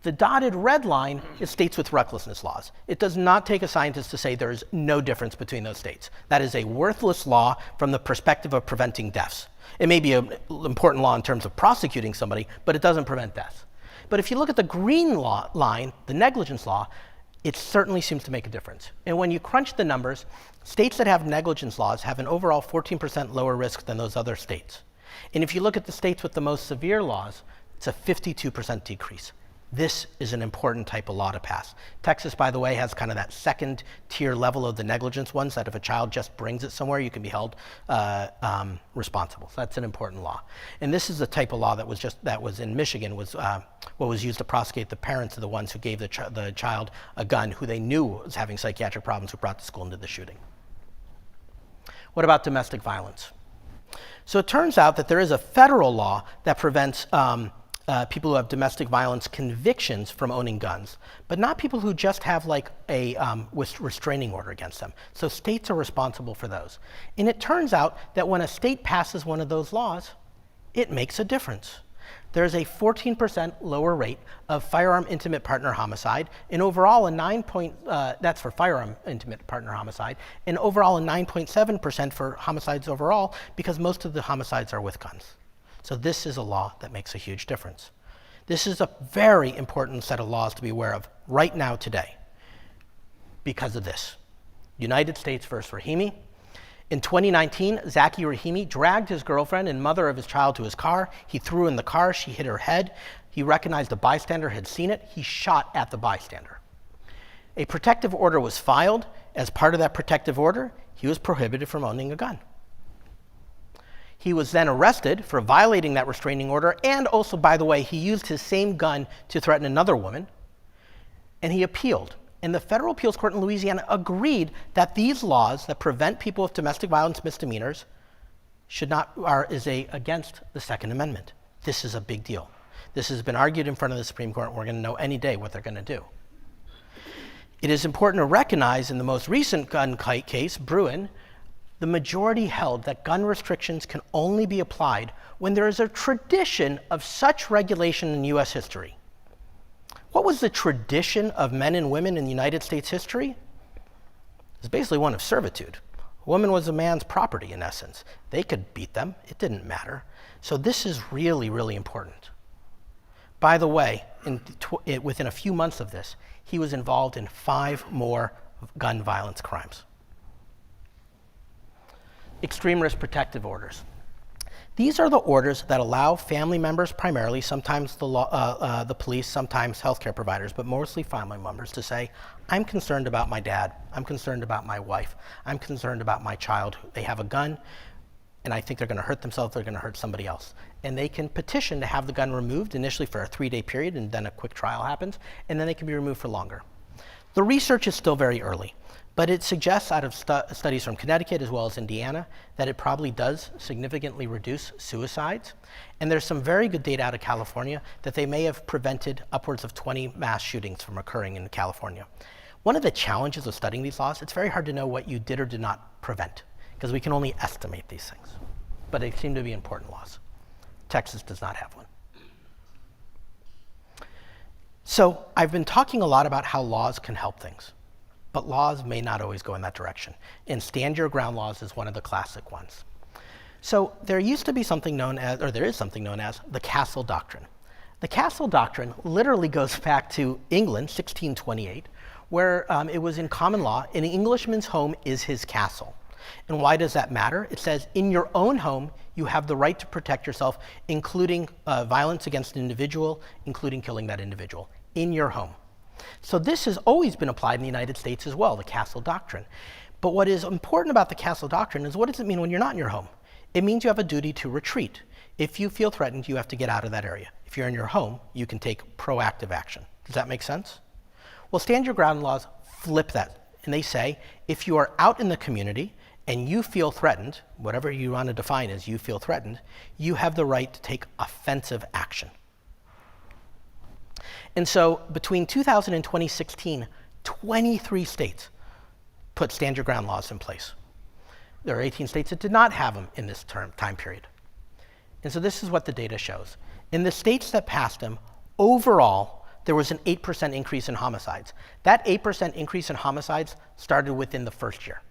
The dotted red line is states with recklessness laws. It does not take a scientist to say there is no difference between those states. That is a worthless law from the perspective of preventing deaths. It may be an important law in terms of prosecuting somebody, but it doesn't prevent deaths. But if you look at the green line, the negligence law, it certainly seems to make a difference. And when you crunch the numbers, states that have negligence laws have an overall 14% lower risk than those other states. And if you look at the states with the most severe laws, it's a 52% decrease. This is an important type of law to pass. Texas, by the way, has kind of that second tier level of the negligence ones, that if a child just brings it somewhere, you can be held responsible. So that's an important law. And this is the type of law that was in Michigan, was what was used to prosecute the parents of the ones who gave the child a gun who they knew was having psychiatric problems, who brought to school and did the shooting. What about domestic violence? So it turns out that there is a federal law that prevents people who have domestic violence convictions from owning guns, but not people who just have like a restraining order against them. So states are responsible for those. And it turns out that when a state passes one of those laws, it makes a difference. There's a 14% lower rate of firearm intimate partner homicide, and overall that's for firearm intimate partner homicide, and overall a 9.7% for homicides overall, because most of the homicides are with guns. So this is a law that makes a huge difference. This is a very important set of laws to be aware of right now today because of this. United States versus Rahimi. In 2019, Zaki Rahimi dragged his girlfriend and mother of his child to his car. He threw her in the car. She hit her head. He recognized a bystander had seen it. He shot at the bystander. A protective order was filed. As part of that protective order, he was prohibited from owning a gun. He was then arrested for violating that restraining order, and also, by the way, he used his same gun to threaten another woman, and he appealed. And the federal appeals court in Louisiana agreed that these laws that prevent people with domestic violence misdemeanors is against the Second Amendment. This is a big deal. This has been argued in front of the Supreme Court, and we're going to know any day what they're going to do. It is important to recognize in the most recent gun case, Bruin, the majority held that gun restrictions can only be applied when there is a tradition of such regulation in U.S. history. What was the tradition of men and women in United States history? It was basically one of servitude. A woman was a man's property, in essence. They could beat them. It didn't matter. So this is really, really important. By the way, within a few months of this, he was involved in 5 more gun violence crimes. Extreme risk protective orders. These are the orders that allow family members, primarily, sometimes the police, sometimes healthcare providers, but mostly family members, to say, I'm concerned about my dad, I'm concerned about my wife, I'm concerned about my child. They have a gun, and I think they're going to hurt themselves, they're going to hurt somebody else. And they can petition to have the gun removed initially for a 3-day period, and then a quick trial happens, and then they can be removed for longer. The research is still very early, but it suggests out of studies from Connecticut as well as Indiana that it probably does significantly reduce suicides. And there's some very good data out of California that they may have prevented upwards of 20 mass shootings from occurring in California. One of the challenges of studying these laws, it's very hard to know what you did or did not prevent, because we can only estimate these things. But they seem to be important laws. Texas does not have one. So I've been talking a lot about how laws can help things. But laws may not always go in that direction. And stand your ground laws is one of the classic ones. So there used to be something known as, or there is something known as, the Castle Doctrine. The Castle Doctrine literally goes back to England, 1628, where it was in common law, an Englishman's home is his castle. And why does that matter? It says, in your own home, you have the right to protect yourself, including violence against an individual, including killing that individual, in your home. So this has always been applied in the United States as well, the Castle Doctrine. But what is important about the Castle Doctrine is, what does it mean when you're not in your home? It means you have a duty to retreat. If you feel threatened, you have to get out of that area. If you're in your home, you can take proactive action. Does that make sense? Well, stand your ground laws flip that. And they say, if you are out in the community and you feel threatened, whatever you want to define as you feel threatened, you have the right to take offensive action. And so between 2000 and 2016, 23 states put stand your ground laws in place. There are 18 states that did not have them in this time period. And so this is what the data shows. In the states that passed them, overall, there was an 8% increase in homicides. That 8% increase in homicides started within the first year.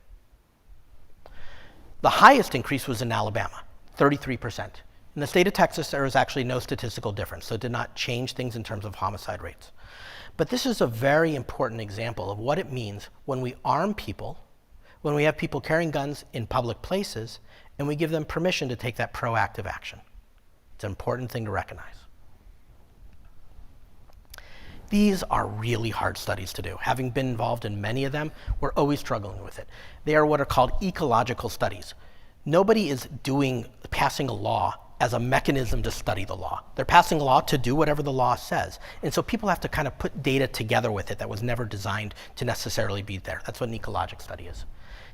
The highest increase was in Alabama, 33%. In the state of Texas, there was actually no statistical difference, so it did not change things in terms of homicide rates. But this is a very important example of what it means when we arm people, when we have people carrying guns in public places, and we give them permission to take that proactive action. It's an important thing to recognize. These are really hard studies to do. Having been involved in many of them, we're always struggling with it. They are what are called ecological studies. Nobody is passing a law as a mechanism to study the law. They're passing a law to do whatever the law says. And so people have to kind of put data together with it that was never designed to necessarily be there. That's what an ecologic study is.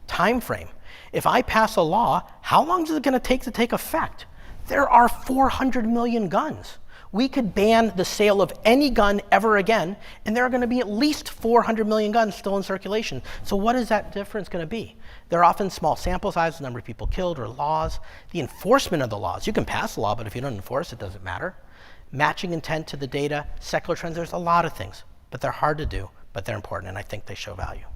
Time frame. If I pass a law, how long is it going to take effect? There are 400 million guns. We could ban the sale of any gun ever again, and there are going to be at least 400 million guns still in circulation. So what is that difference going to be? There are often small sample sizes, the number of people killed, or laws. The enforcement of the laws. You can pass a law, but if you don't enforce it, doesn't matter. Matching intent to the data, secular trends, there's a lot of things. But they're hard to do, but they're important, and I think they show value.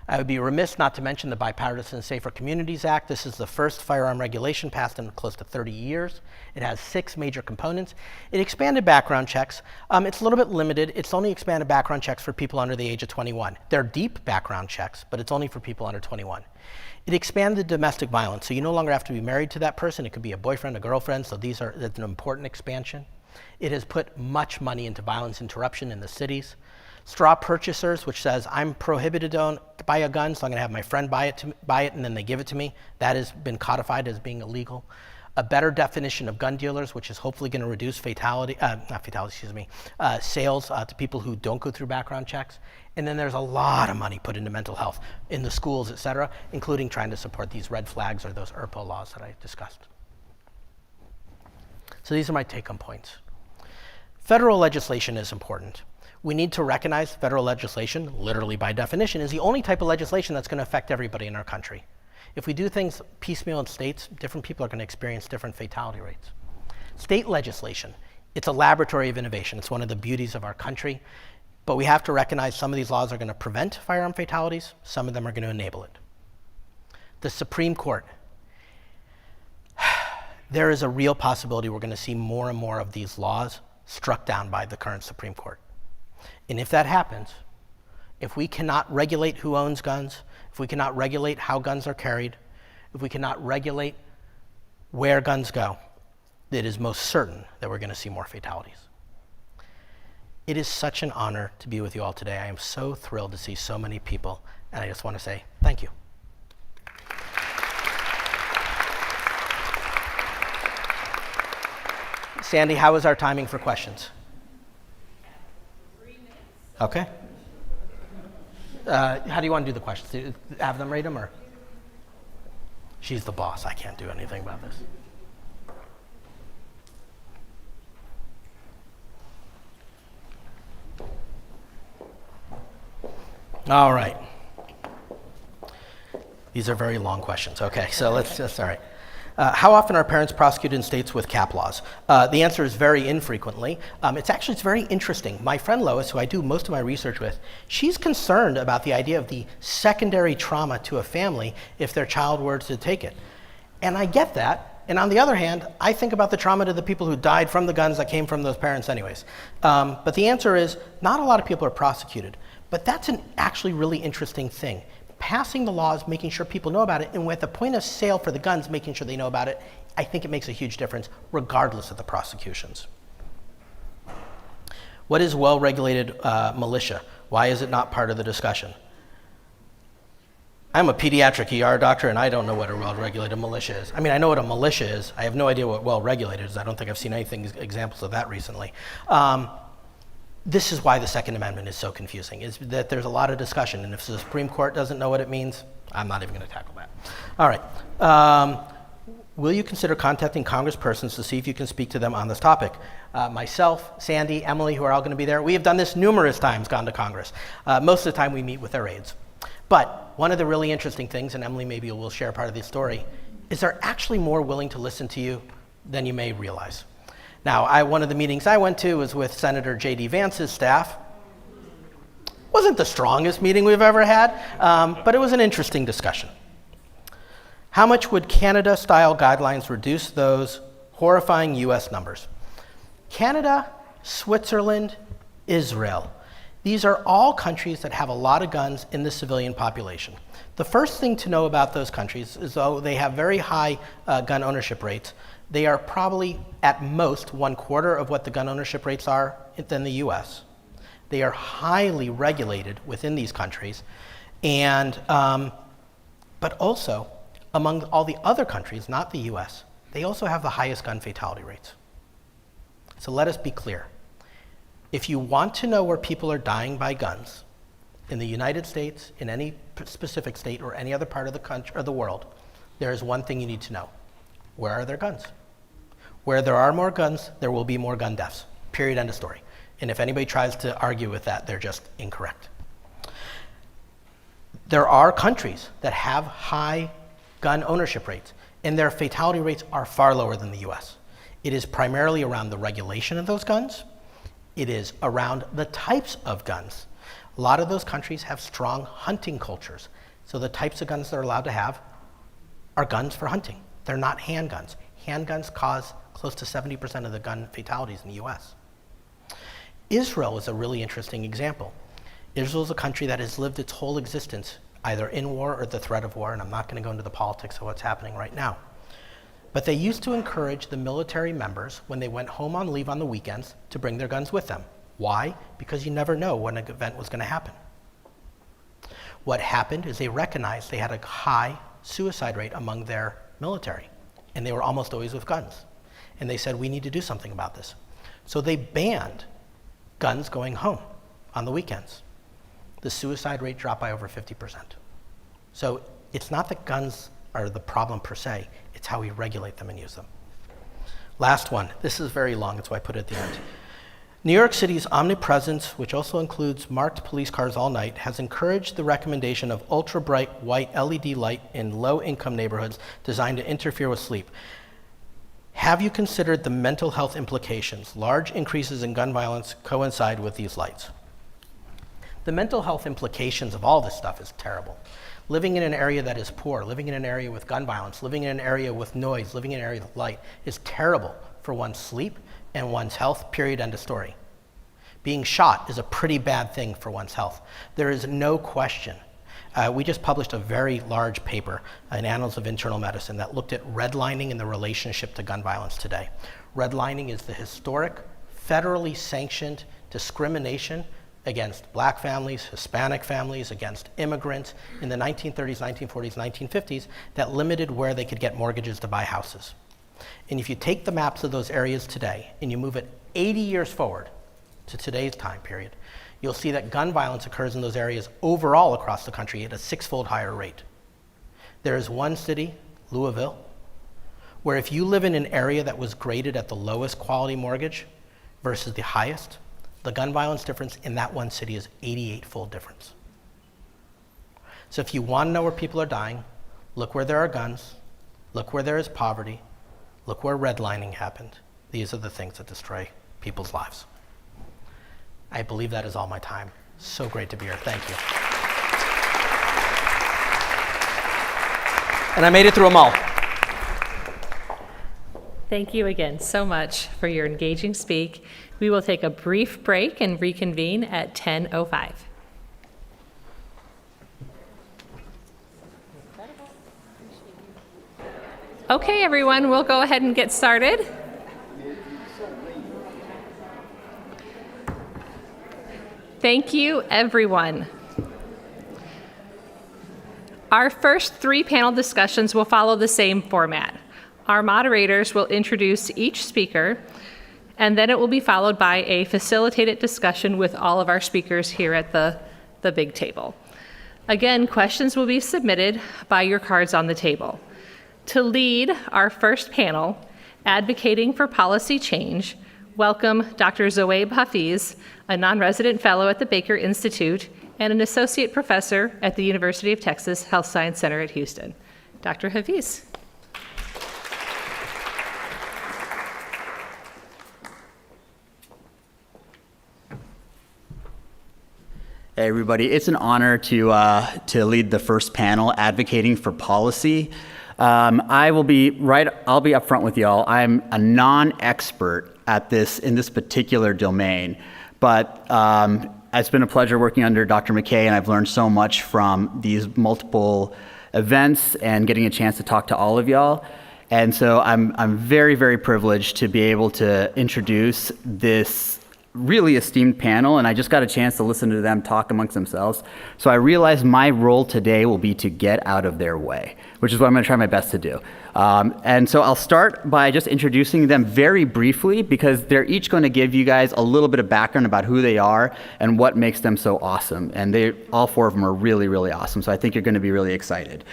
I would be remiss not to mention the Bipartisan Safer Communities Act. This is the first firearm regulation passed in close to 30 years. It has 6 major components. It expanded background checks. It's a little bit limited. It's only expanded background checks for people under the age of 21. They're deep background checks, but it's only for people under 21. It expanded domestic violence, so you no longer have to be married to that person. It could be a boyfriend, a girlfriend, so that's an important expansion. It has put much money into violence interruption in the cities. Straw purchasers, which says I'm prohibited to buy a gun, so I'm going to have my friend buy it, and then they give it to me. That has been codified as being illegal. A better definition of gun dealers, which is hopefully going to reduce sales to people who don't go through background checks. And then there's a lot of money put into mental health in the schools, et cetera, including trying to support these red flags or those ERPO laws that I discussed. So these are my take-home points. Federal legislation is important. We need to recognize federal legislation, literally by definition, is the only type of legislation that's going to affect everybody in our country. If we do things piecemeal in states, different people are going to experience different fatality rates. State legislation, it's a laboratory of innovation. It's one of the beauties of our country. But we have to recognize some of these laws are going to prevent firearm fatalities. Some of them are going to enable it. The Supreme Court. There is a real possibility we're going to see more and more of these laws struck down by the current Supreme Court. And if that happens, if we cannot regulate who owns guns, if we cannot regulate how guns are carried, if we cannot regulate where guns go, it is most certain that we're going to see more fatalities. It is such an honor to be with you all today. I am so thrilled to see so many people, and I just want to say thank you. Sandy, how is our timing for questions? 3 minutes. Okay. How do you want to do the questions? Do you have them read them, or? She's the boss. I can't do anything about this. All right. These are very long questions. Okay, so let's just, all right. How often are parents prosecuted in states with cap laws? The answer is very infrequently. It's very interesting. My friend Lois, who I do most of my research with, she's concerned about the idea of the secondary trauma to a family if their child were to take it. And I get that. And on the other hand, I think about the trauma to the people who died from the guns that came from those parents anyways. But the answer is not a lot of people are prosecuted. But that's an actually really interesting thing. Passing the laws, making sure people know about it, and with the point of sale for the guns, making sure they know about it, I think it makes a huge difference regardless of the prosecutions. What is well-regulated militia? Why is it not part of the discussion? I'm a pediatric ER doctor, and I don't know what a well-regulated militia is. I mean, I know what a militia is. I have no idea what well-regulated is. I don't think I've seen examples of that recently. This is why the Second Amendment is so confusing, is that there's a lot of discussion, and if the Supreme Court doesn't know what it means, I'm not even going to tackle that. All right. Will you consider contacting congresspersons to see if you can speak to them on this topic? Myself, Sandy, Emily, who are all going to be there, we have done this numerous times, gone to Congress. Most of the time we meet with their aides. But one of the really interesting things, and Emily maybe will share part of this story, is they're actually more willing to listen to you than you may realize. Now, one of the meetings I went to was with Senator J.D. Vance's staff. Wasn't the strongest meeting we've ever had, but it was an interesting discussion. How much would Canada-style guidelines reduce those horrifying US numbers? Canada, Switzerland, Israel. These are all countries that have a lot of guns in the civilian population. The first thing to know about those countries is though they have very high gun ownership rates, they are probably at most 1/4 of what the gun ownership rates are in the US. They are highly regulated within these countries, and but also among all the other countries, not the US, they also have the highest gun fatality rates. So let us be clear. If you want to know where people are dying by guns in the United States, in any specific state or any other part of the country or the world, there is one thing you need to know. Where are their guns? Where there are more guns, there will be more gun deaths. Period, end of story. And if anybody tries to argue with that, they're just incorrect. There are countries that have high gun ownership rates, and their fatality rates are far lower than the US. It is primarily around the regulation of those guns. It is around the types of guns. A lot of those countries have strong hunting cultures. So the types of guns they're allowed to have are guns for hunting. They're not handguns. Handguns cause close to 70% of the gun fatalities in the US. Israel is a really interesting example. Israel is a country that has lived its whole existence either in war or the threat of war, and I'm not going to go into the politics of what's happening right now. But they used to encourage the military members, when they went home on leave on the weekends, to bring their guns with them. Why? Because you never know when an event was going to happen. What happened is they recognized they had a high suicide rate among their military, and they were almost always with guns. And they said, we need to do something about this. So they banned guns going home on the weekends. The suicide rate dropped by over 50%. So it's not that guns are the problem per se, it's how we regulate them and use them. Last one, this is very long, that's why I put it at the end. New York City's omnipresence, which also includes marked police cars all night, has encouraged the recommendation of ultra-bright white LED light in low-income neighborhoods designed to interfere with sleep. Have you considered the mental health implications? Large increases in gun violence coincide with these lights. The mental health implications of all this stuff is terrible. Living in an area that is poor, living in an area with gun violence, living in an area with noise, living in an area with light is terrible for one's sleep and one's health, period, end of story. Being shot is a pretty bad thing for one's health. There is no question. We just published a very large paper in Annals of Internal Medicine that looked at redlining and the relationship to gun violence today. Redlining is the historic, federally sanctioned discrimination against black families, Hispanic families, against immigrants in the 1930s, 1940s, 1950s that limited where they could get mortgages to buy houses. And if you take the maps of those areas today and you move it 80 years forward to today's time period, you'll see that gun violence occurs in those areas overall across the country at a 6-fold higher rate. There is one city, Louisville, where if you live in an area that was graded at the lowest quality mortgage versus the highest, the gun violence difference in that one city is 88-fold difference. So if you want to know where people are dying, look where there are guns, look where there is poverty, look where redlining happened. These are the things that destroy people's lives. I believe that is all my time. So great to be here. Thank you. And I made it through them all. Thank you again so much for your engaging speak. We will take a brief break and reconvene at 10:05. Okay, everyone, we'll go ahead and get started. Thank you, everyone. Our first 3 panel discussions will follow the same format. Our moderators will introduce each speaker, and then it will be followed by a facilitated discussion with all of our speakers here at the big table. Again, questions will be submitted by your cards on the table. To lead our first panel, Advocating for Policy Change, welcome Dr. Zoaib Hafiz, a non-resident fellow at the Baker Institute and an associate professor at the University of Texas Health Science Center at Houston. Dr. Hafiz. Hey everybody, it's an honor to lead the first panel advocating for policy. I'll be upfront with y'all. I'm a non-expert at in this particular domain, but it's been a pleasure working under Dr. McKay, and I've learned so much from these multiple events and getting a chance to talk to all of y'all. And so I'm very, very privileged to be able to introduce this really esteemed panel, and I just got a chance to listen to them talk amongst themselves. So I realized my role today will be to get out of their way, which is what I'm going to try my best to do. And so I'll start by just introducing them very briefly, because they're each going to give you guys a little bit of background about who they are and what makes them so awesome. And all four of them are really, really awesome. So I think you're going to be really excited.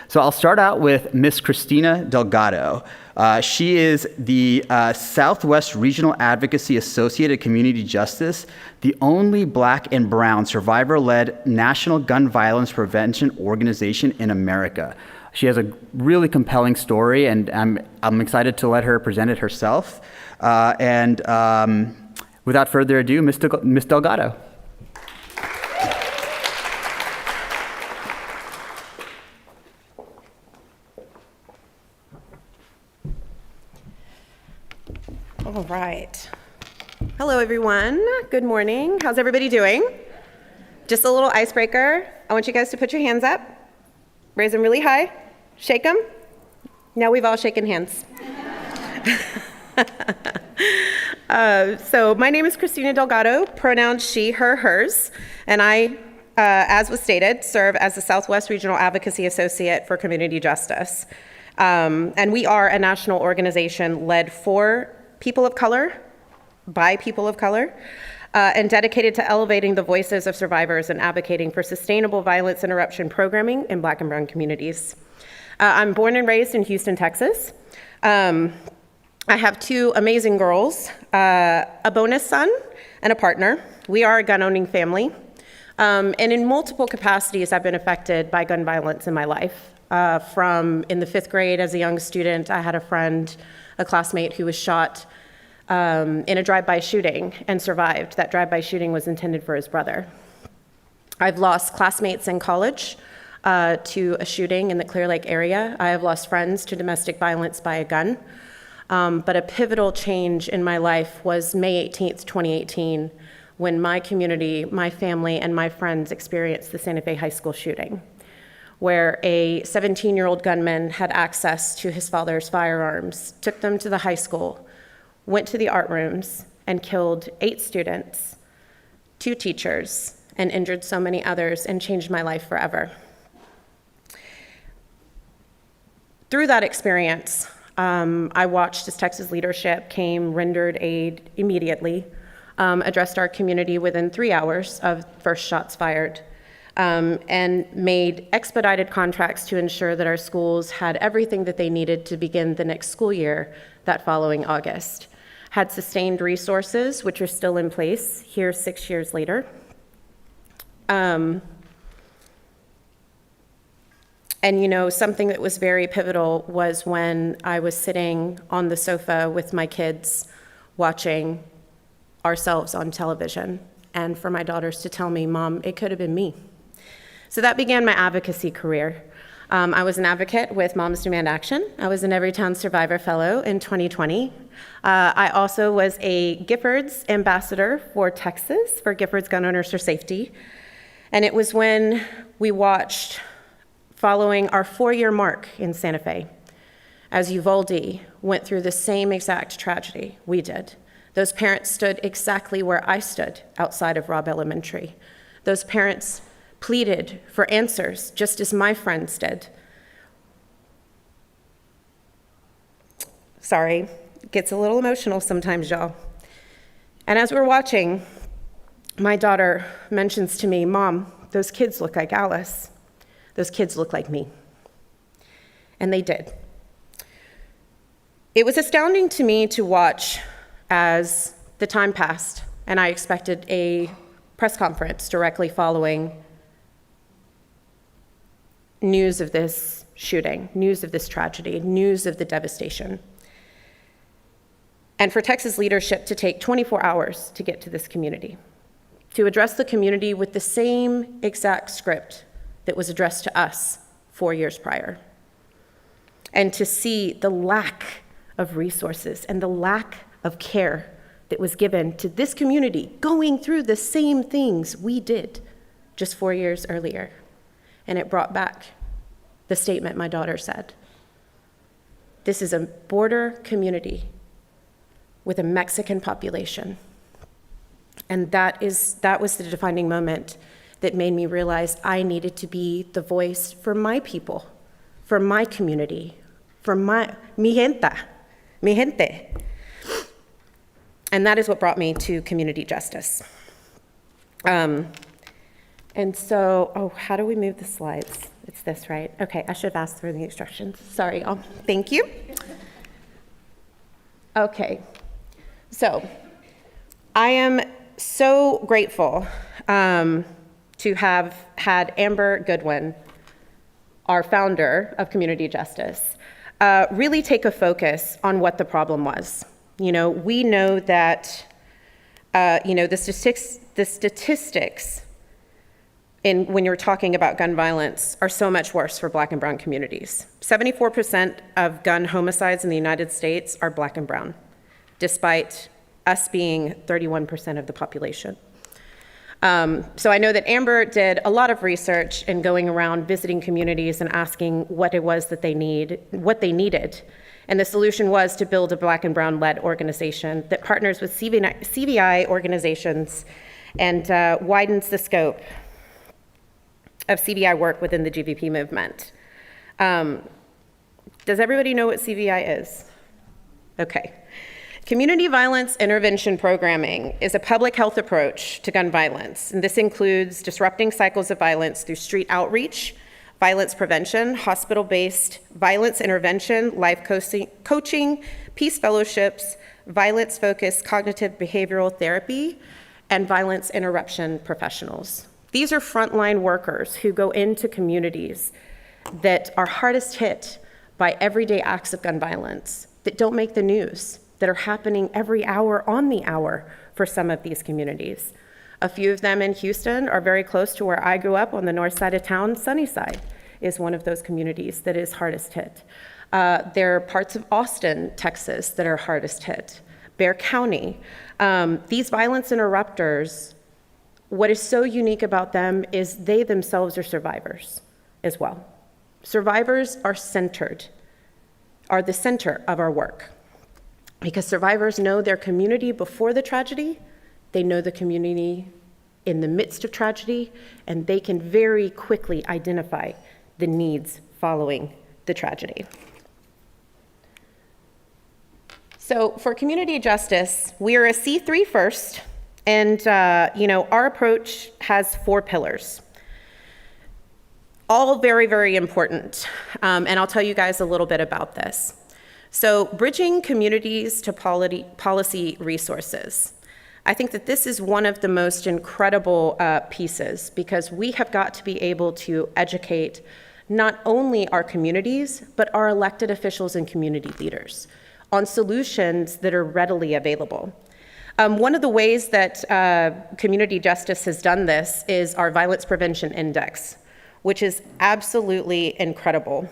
So I'll start out with Miss Cristina Delgado. She is the Southwest Regional Advocacy Associate at Community Justice, the only Black and brown survivor-led national gun violence prevention organization in America. She has a really compelling story, and I'm excited to let her present it herself. Without further ado, Miss Delgado. All right. Hello, everyone. Good morning. How's everybody doing? Just a little icebreaker. I want you guys to put your hands up, raise them really high, shake them. Now we've all shaken hands. So my name is Cristina Delgado, pronouns she, her, hers, and I, as was stated, serve as the Southwest Regional Advocacy Associate for Community Justice. And we are a national organization led for people of color, by people of color, and dedicated to elevating the voices of survivors and advocating for sustainable violence interruption programming in Black and brown communities. I'm born and raised in Houston, Texas. I have two amazing girls, a bonus son and a partner. We are a gun-owning family. And in multiple capacities, I've been affected by gun violence in my life. From in the 5th grade as a young student, I had a classmate who was shot in a drive-by shooting and survived. That drive-by shooting was intended for his brother. I've lost classmates in college to a shooting in the Clear Lake area. I have lost friends to domestic violence by a gun. But a pivotal change in my life was May 18th, 2018, when my community, my family, and my friends experienced the Santa Fe High School shooting, where a 17-year-old gunman had access to his father's firearms, took them to the high school, went to the art rooms, and killed 8 students, 2 teachers, and injured so many others, and changed my life forever. Through that experience, I watched as Texas leadership came, rendered aid immediately, addressed our community within 3 hours of first shots fired, and made expedited contracts to ensure that our schools had everything that they needed to begin the next school year that following August. Had sustained resources, which are still in place here 6 years later. And you know, something that was very pivotal was when I was sitting on the sofa with my kids watching ourselves on television, and for my daughters to tell me, "Mom, it could have been me." So that began my advocacy career. I was an advocate with Moms Demand Action. I was an Everytown Survivor Fellow in 2020. I also was a Giffords Ambassador for Texas, for Giffords Gun Owners for Safety. And it was when we watched, following our 4-year mark in Santa Fe, as Uvalde went through the same exact tragedy we did. Those parents stood exactly where I stood outside of Robb Elementary. Those parents pleaded for answers, just as my friends did. Sorry, it gets a little emotional sometimes, y'all. And as we're watching, my daughter mentions to me, "Mom, those kids look like Alice. Those kids look like me." And they did. It was astounding to me to watch as the time passed, and I expected a press conference directly following news of this shooting, news of this tragedy, news of the devastation. And for Texas leadership to take 24 hours to get to this community, to address the community with the same exact script that was addressed to us 4 years prior, and to see the lack of resources and the lack of care that was given to this community going through the same things we did just 4 years earlier. And it brought back the statement my daughter said. This is a border community with a Mexican population. And that was the defining moment that made me realize I needed to be the voice for my people, for my community, for mi gente. And that is what brought me to community justice. And so, how do we move the slides? It's this, right? Okay, I should have asked for the instructions. Sorry, y'all. Thank you. Okay, so I am so grateful to have had Amber Goodwin, our founder of Community Justice, really take a focus on what the problem was. You know, we know that, the statistics when you're talking about gun violence are so much worse for Black and brown communities. 74% of gun homicides in the United States are Black and brown, despite us being 31% of the population. So I know that Amber did a lot of research in going around visiting communities and asking what it was that they needed. And the solution was to build a Black and brown-led organization that partners with CVI organizations and widens the scope of CVI work within the GVP movement. Does everybody know what CVI is? Okay. Community violence intervention programming is a public health approach to gun violence, and this includes disrupting cycles of violence through street outreach, violence prevention, hospital-based violence intervention, life coaching, peace fellowships, violence-focused cognitive behavioral therapy, and violence interruption professionals. These are frontline workers who go into communities that are hardest hit by everyday acts of gun violence that don't make the news, that are happening every hour on the hour for some of these communities. A few of them in Houston are very close to where I grew up on the north side of town. Sunnyside is one of those communities that is hardest hit. There are parts of Austin, Texas that are hardest hit. Bexar County. These violence interrupters, what is so unique about them is they themselves are survivors as well. Survivors are the center of our work, because survivors know their community before the tragedy, they know the community in the midst of tragedy, and they can very quickly identify the needs following the tragedy. So for community justice, we are a C3 first, and our approach has 4 pillars. All very, very important, and I'll tell you guys a little bit about this. So bridging communities to policy resources. I think that this is one of the most incredible pieces, because we have got to be able to educate not only our communities, but our elected officials and community leaders on solutions that are readily available. One of the ways that community justice has done this is our Violence Prevention Index, which is absolutely incredible.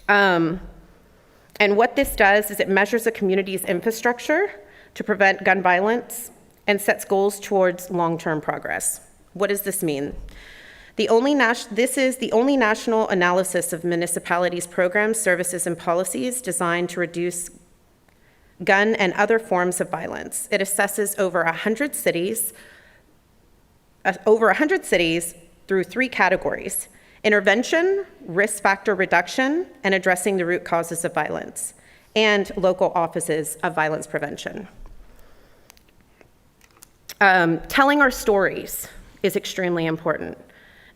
And what this does is it measures a community's infrastructure to prevent gun violence and sets goals towards long-term progress. What does this mean? This is the only national analysis of municipalities' programs, services, and policies designed to reduce gun and other forms of violence. It assesses over 100 cities through 3 categories: intervention, risk factor reduction, and addressing the root causes of violence, and local offices of violence prevention. Telling our stories is extremely important.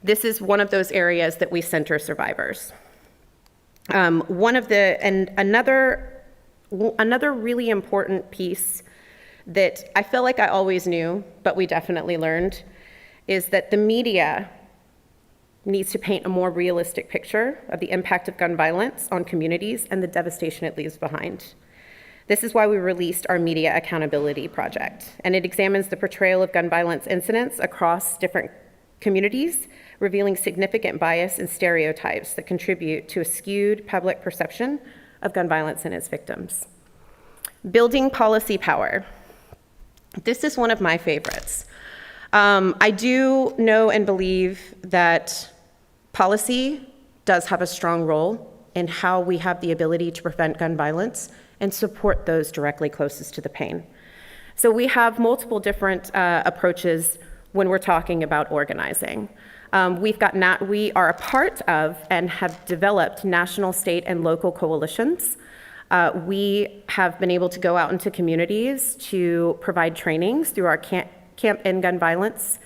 This is one of those areas that we center survivors. Another really important piece that I feel like I always knew, but we definitely learned, is that the media needs to paint a more realistic picture of the impact of gun violence on communities and the devastation it leaves behind. This is why we released our Media Accountability Project, and it examines the portrayal of gun violence incidents across different communities, revealing significant bias and stereotypes that contribute to a skewed public perception of gun violence and its victims. Building policy power. This is one of my favorites. I do know and believe that policy does have a strong role in how we have the ability to prevent gun violence and support those directly closest to the pain. So we have multiple different approaches when we're talking about organizing. We are a part of and have developed national, state, and local coalitions. We have been able to go out into communities to provide trainings through our Camp End Gun Violence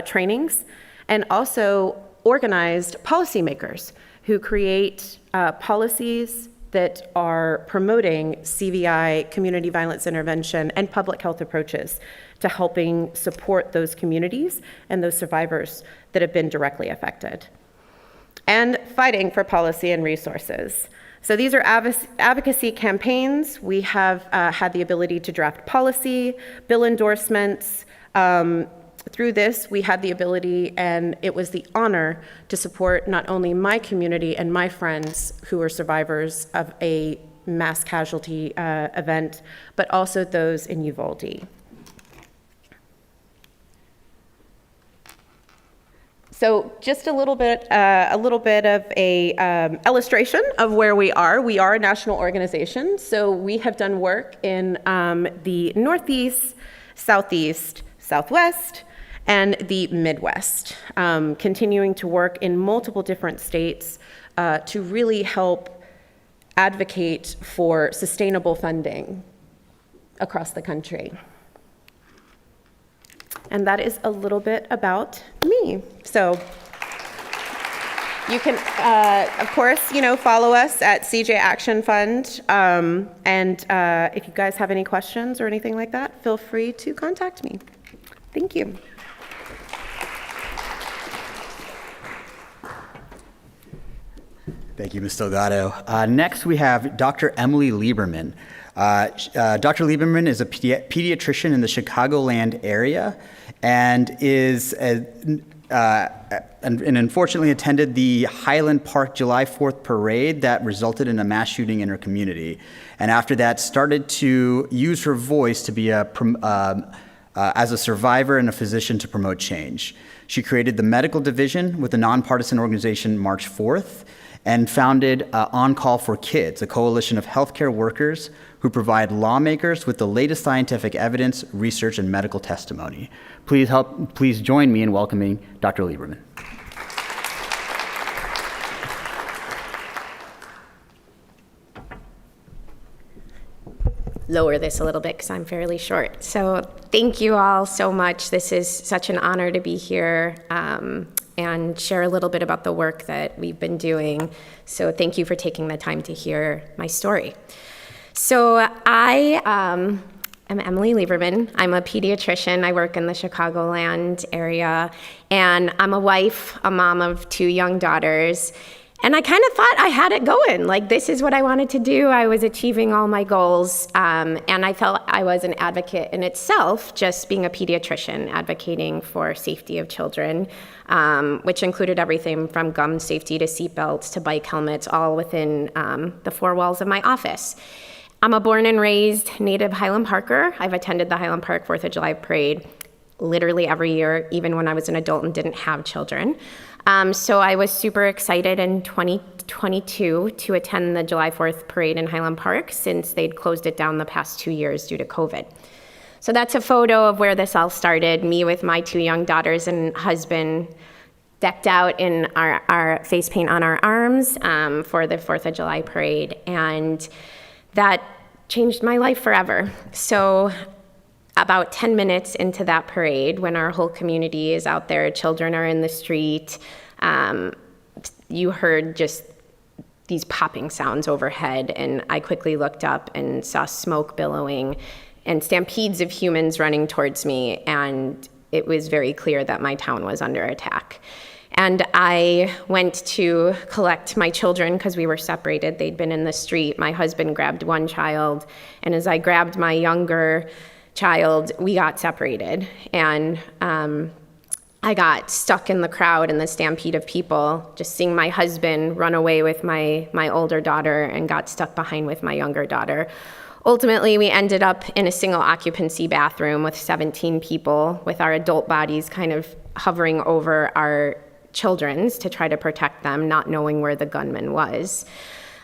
trainings, and also organized policymakers who create policies that are promoting CVI, community violence intervention, and public health approaches to helping support those communities and those survivors that have been directly affected. And fighting for policy and resources. So these are advocacy campaigns. We have had the ability to draft policy, bill endorsements. Through this, we had the ability, and it was the honor to support not only my community and my friends who were survivors of a mass casualty event, but also those in Uvalde. So just a little bit of a illustration of where we are. We are a national organization, so we have done work in the Northeast, Southeast, Southwest, and the Midwest, continuing to work in multiple different states to really help advocate for sustainable funding across the country. And that is a little bit about me. So you can, of course, follow us at CJ Action Fund. And if you guys have any questions or anything like that, feel free to contact me. Thank you. Thank you, Ms. Delgado. Next, we have Dr. Emily Lieberman. Dr. Lieberman is a pediatrician in the Chicagoland area and unfortunately attended the Highland Park July 4th parade that resulted in a mass shooting in her community. And after that, started to use her voice to be as a survivor and a physician to promote change. She created the medical division with the nonpartisan organization March 4th and founded On Call for Kids, a coalition of healthcare workers who provide lawmakers with the latest scientific evidence, research, and medical testimony. Please join me in welcoming Dr. Lieberman. Lower this a little bit because I'm fairly short. So thank you all so much. This is such an honor to be here and share a little bit about the work that we've been doing. So thank you for taking the time to hear my story. So I am Emily Lieberman. I'm a pediatrician. I work in the Chicagoland area, and I'm a wife, a mom of 2 young daughters. And I kind of thought I had it going. Like, this is what I wanted to do. I was achieving all my goals. And I felt I was an advocate in itself, just being a pediatrician, advocating for safety of children, which included everything from gun safety to seatbelts to bike helmets, all within the 4 walls of my office. I'm a born and raised native Highland Parker. I've attended the Highland Park 4th of July parade literally every year, even when I was an adult and didn't have children. So I was super excited in 2022 to attend the July 4th parade in Highland Park, since they'd closed it down the past 2 years due to COVID. So that's a photo of where this all started, me with my 2 young daughters and husband decked out in our face paint on our arms for the 4th of July parade. And that changed my life forever. So about 10 minutes into that parade, when our whole community is out there, children are in the street, you heard just these popping sounds overhead, and I quickly looked up and saw smoke billowing and stampedes of humans running towards me, and it was very clear that my town was under attack. And I went to collect my children because we were separated. They'd been in the street. My husband grabbed one child, and as I grabbed my younger child, we got separated. And I got stuck in the crowd in the stampede of people, just seeing my husband run away with my older daughter and got stuck behind with my younger daughter. Ultimately, we ended up in a single occupancy bathroom with 17 people, with our adult bodies kind of hovering over our children's to try to protect them, not knowing where the gunman was.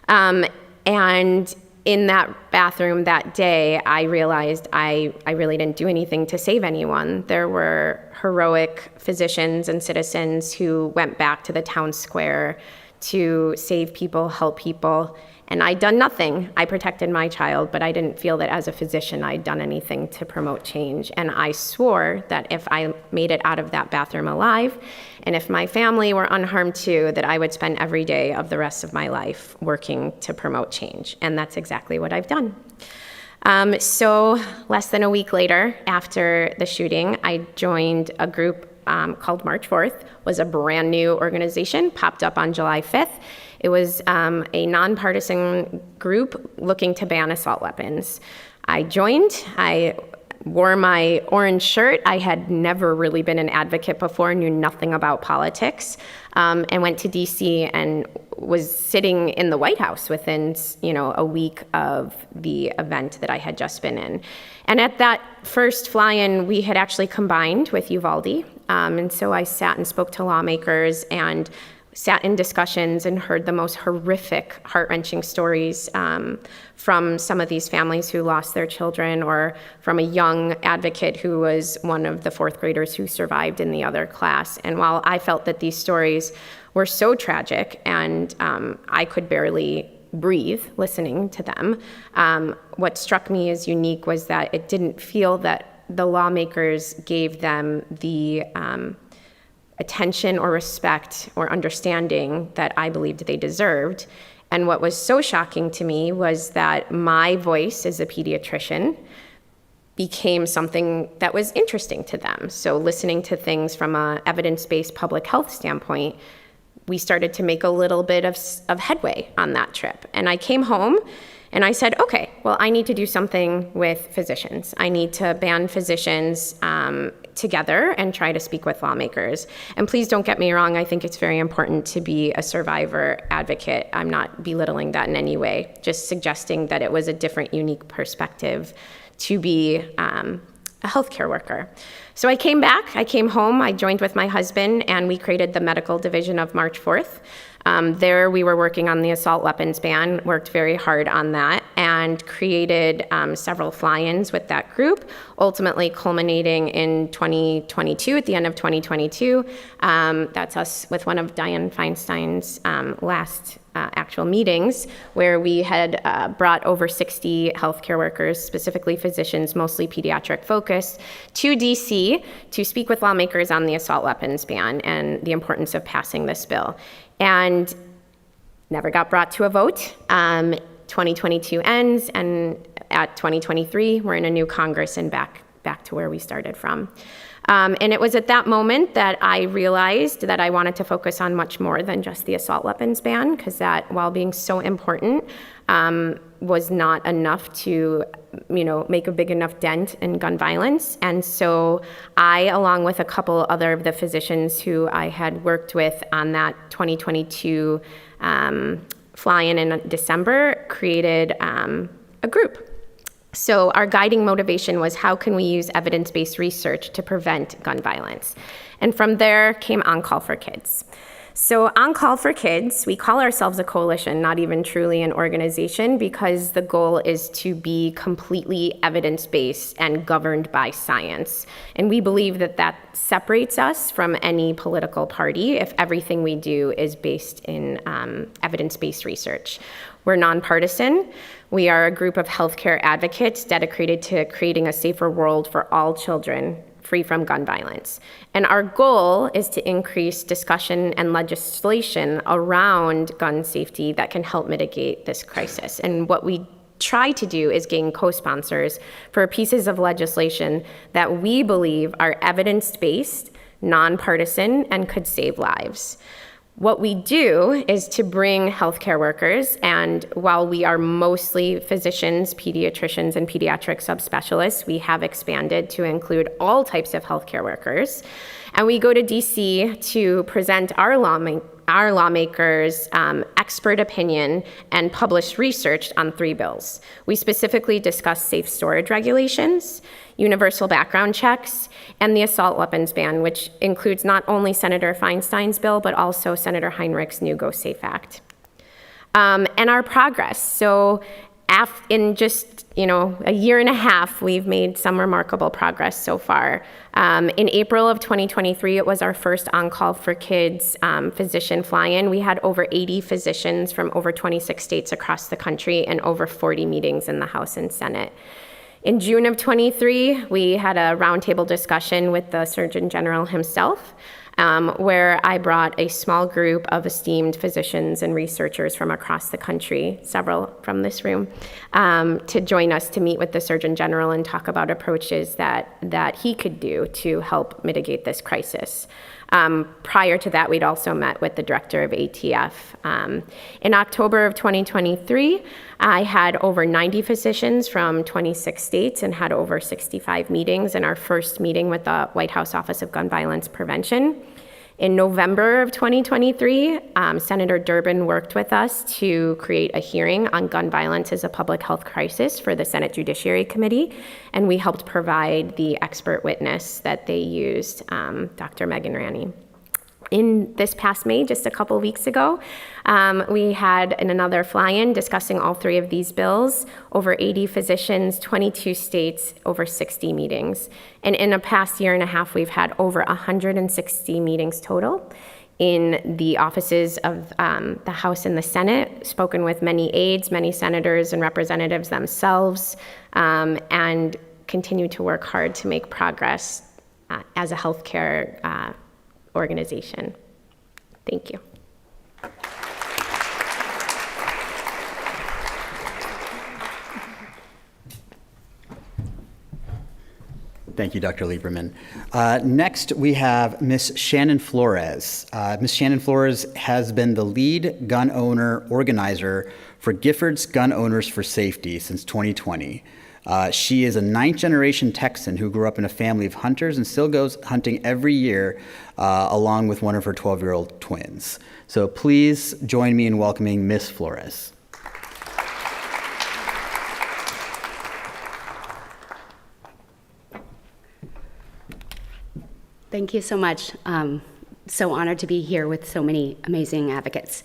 And in that bathroom that day, I realized I really didn't do anything to save anyone. There were heroic physicians and citizens who went back to the town square to save people, help people, and I'd done nothing. I protected my child, but I didn't feel that as a physician I'd done anything to promote change. And I swore that if I made it out of that bathroom alive, and if my family were unharmed too, that I would spend every day of the rest of my life working to promote change. And that's exactly what I've done. So less than a week later, after the shooting, I joined a group called March 4th. Was a brand new organization, popped up on July 5th. It was a nonpartisan group looking to ban assault weapons. I joined. I wore my orange shirt. I had never really been an advocate before, knew nothing about politics, and went to DC and was sitting in the White House within, a week of the event that I had just been in. And at that first fly-in, we had actually combined with Uvalde. And so I sat and spoke to lawmakers and sat in discussions and heard the most horrific, heart-wrenching stories from some of these families who lost their children, or from a young advocate who was one of the fourth graders who survived in the other class. And while I felt that these stories were so tragic and I could barely breathe listening to them, what struck me as unique was that it didn't feel that the lawmakers gave them the attention or respect or understanding that I believed they deserved. And what was so shocking to me was that my voice as a pediatrician became something that was interesting to them. So listening to things from an evidence-based public health standpoint, we started to make a little bit of headway on that trip. And I came home and I said, okay, well, I need to do something with physicians. I need to ban physicians together and try to speak with lawmakers. And please don't get me wrong, I think it's very important to be a survivor advocate. I'm not belittling that in any way, just suggesting that it was a different, unique perspective to be a healthcare worker. So I came back, I came home, I joined with my husband, and we created the medical division of March 4th. There we were working on the assault weapons ban, worked very hard on that, and created several fly-ins with that group, ultimately culminating in 2022, at the end of 2022. That's us with one of Dianne Feinstein's last actual meetings, where we had brought over 60 healthcare workers, specifically physicians, mostly pediatric focused, to DC to speak with lawmakers on the assault weapons ban and the importance of passing this bill. And never got brought to a vote. 2022 ends, and at 2023, we're in a new Congress and back to where we started from. And it was at that moment that I realized that I wanted to focus on much more than just the assault weapons ban, because that, while being so important, was not enough to make a big enough dent in gun violence. And so I, along with a couple other of the physicians who I had worked with on that 2022 fly-in in December, created a group. So our guiding motivation was, how can we use evidence-based research to prevent gun violence? And from there came On Call for Kids. So On Call for Kids, we call ourselves a coalition, not even truly an organization, because the goal is to be completely evidence-based and governed by science. And we believe that that separates us from any political party if everything we do is based in evidence-based research. We're nonpartisan. We are a group of healthcare advocates dedicated to creating a safer world for all children, free from gun violence. And our goal is to increase discussion and legislation around gun safety that can help mitigate this crisis. And what we try to do is gain co-sponsors for pieces of legislation that we believe are evidence-based, nonpartisan, and could save lives. What we do is to bring healthcare workers, and while we are mostly physicians, pediatricians, and pediatric subspecialists, we have expanded to include all types of healthcare workers. And we go to DC to present our lawmakers' expert opinion and published research on 3 bills. We specifically discuss safe storage regulations, universal background checks, and the assault weapons ban, which includes not only Senator Feinstein's bill, but also Senator Heinrich's new Go Safe Act. And our progress. So in just a year and a half, we've made some remarkable progress so far. In April of 2023, it was our first On Call for Kids physician fly-in. We had over 80 physicians from over 26 states across the country and over 40 meetings in the House and Senate. In June of 23, we had a roundtable discussion with the Surgeon General himself, where I brought a small group of esteemed physicians and researchers from across the country, several from this room, to join us to meet with the Surgeon General and talk about approaches that he could do to help mitigate this crisis. Prior to that, we'd also met with the director of ATF. In October of 2023, I had over 90 physicians from 26 states and had over 65 meetings in our first meeting with the White House Office of Gun Violence Prevention. In November of 2023, Senator Durbin worked with us to create a hearing on gun violence as a public health crisis for the Senate Judiciary Committee, and we helped provide the expert witness that they used, Dr. Megan Ranney. In this past May, just a couple weeks ago, we had another fly-in discussing all 3 of these bills, over 80 physicians, 22 states, over 60 meetings. And in the past year and a half, we've had over 160 meetings total in the offices of the House and the Senate, spoken with many aides, many senators and representatives themselves, and continue to work hard to make progress as a healthcare organization. Thank you. Thank you, Dr. Lieberman. Next, we have Ms. Shannon Flores. Ms. Shannon Flores has been the lead gun owner organizer for Gifford's Gun Owners for Safety since 2020. She is a 9th-generation Texan who grew up in a family of hunters and still goes hunting every year along with one of her 12-year-old twins. So please join me in welcoming Ms. Flores. Thank you so much. So honored to be here with so many amazing advocates.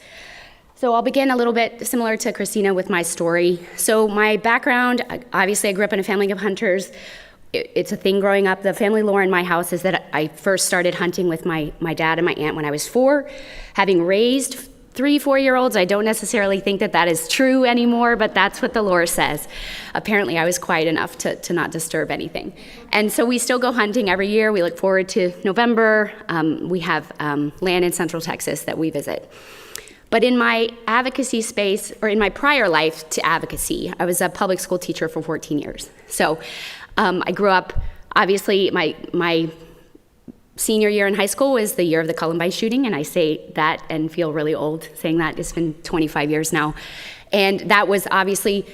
So I'll begin a little bit similar to Christina with my story. So my background, obviously I grew up in a family of hunters. It's a thing growing up. The family lore in my house is that I first started hunting with my dad and my aunt when I was 4. Having raised 3 4-year-olds, I don't necessarily think that is true anymore, but that's what the lore says. Apparently I was quiet enough to not disturb anything. And so we still go hunting every year. We look forward to November. We have land in Central Texas that we visit. But in my advocacy space, or in my prior life to advocacy, I was a public school teacher for 14 years. So I grew up, obviously, my senior year in high school was the year of the Columbine shooting, and I say that and feel really old saying that. It's been 25 years now. And that was obviously,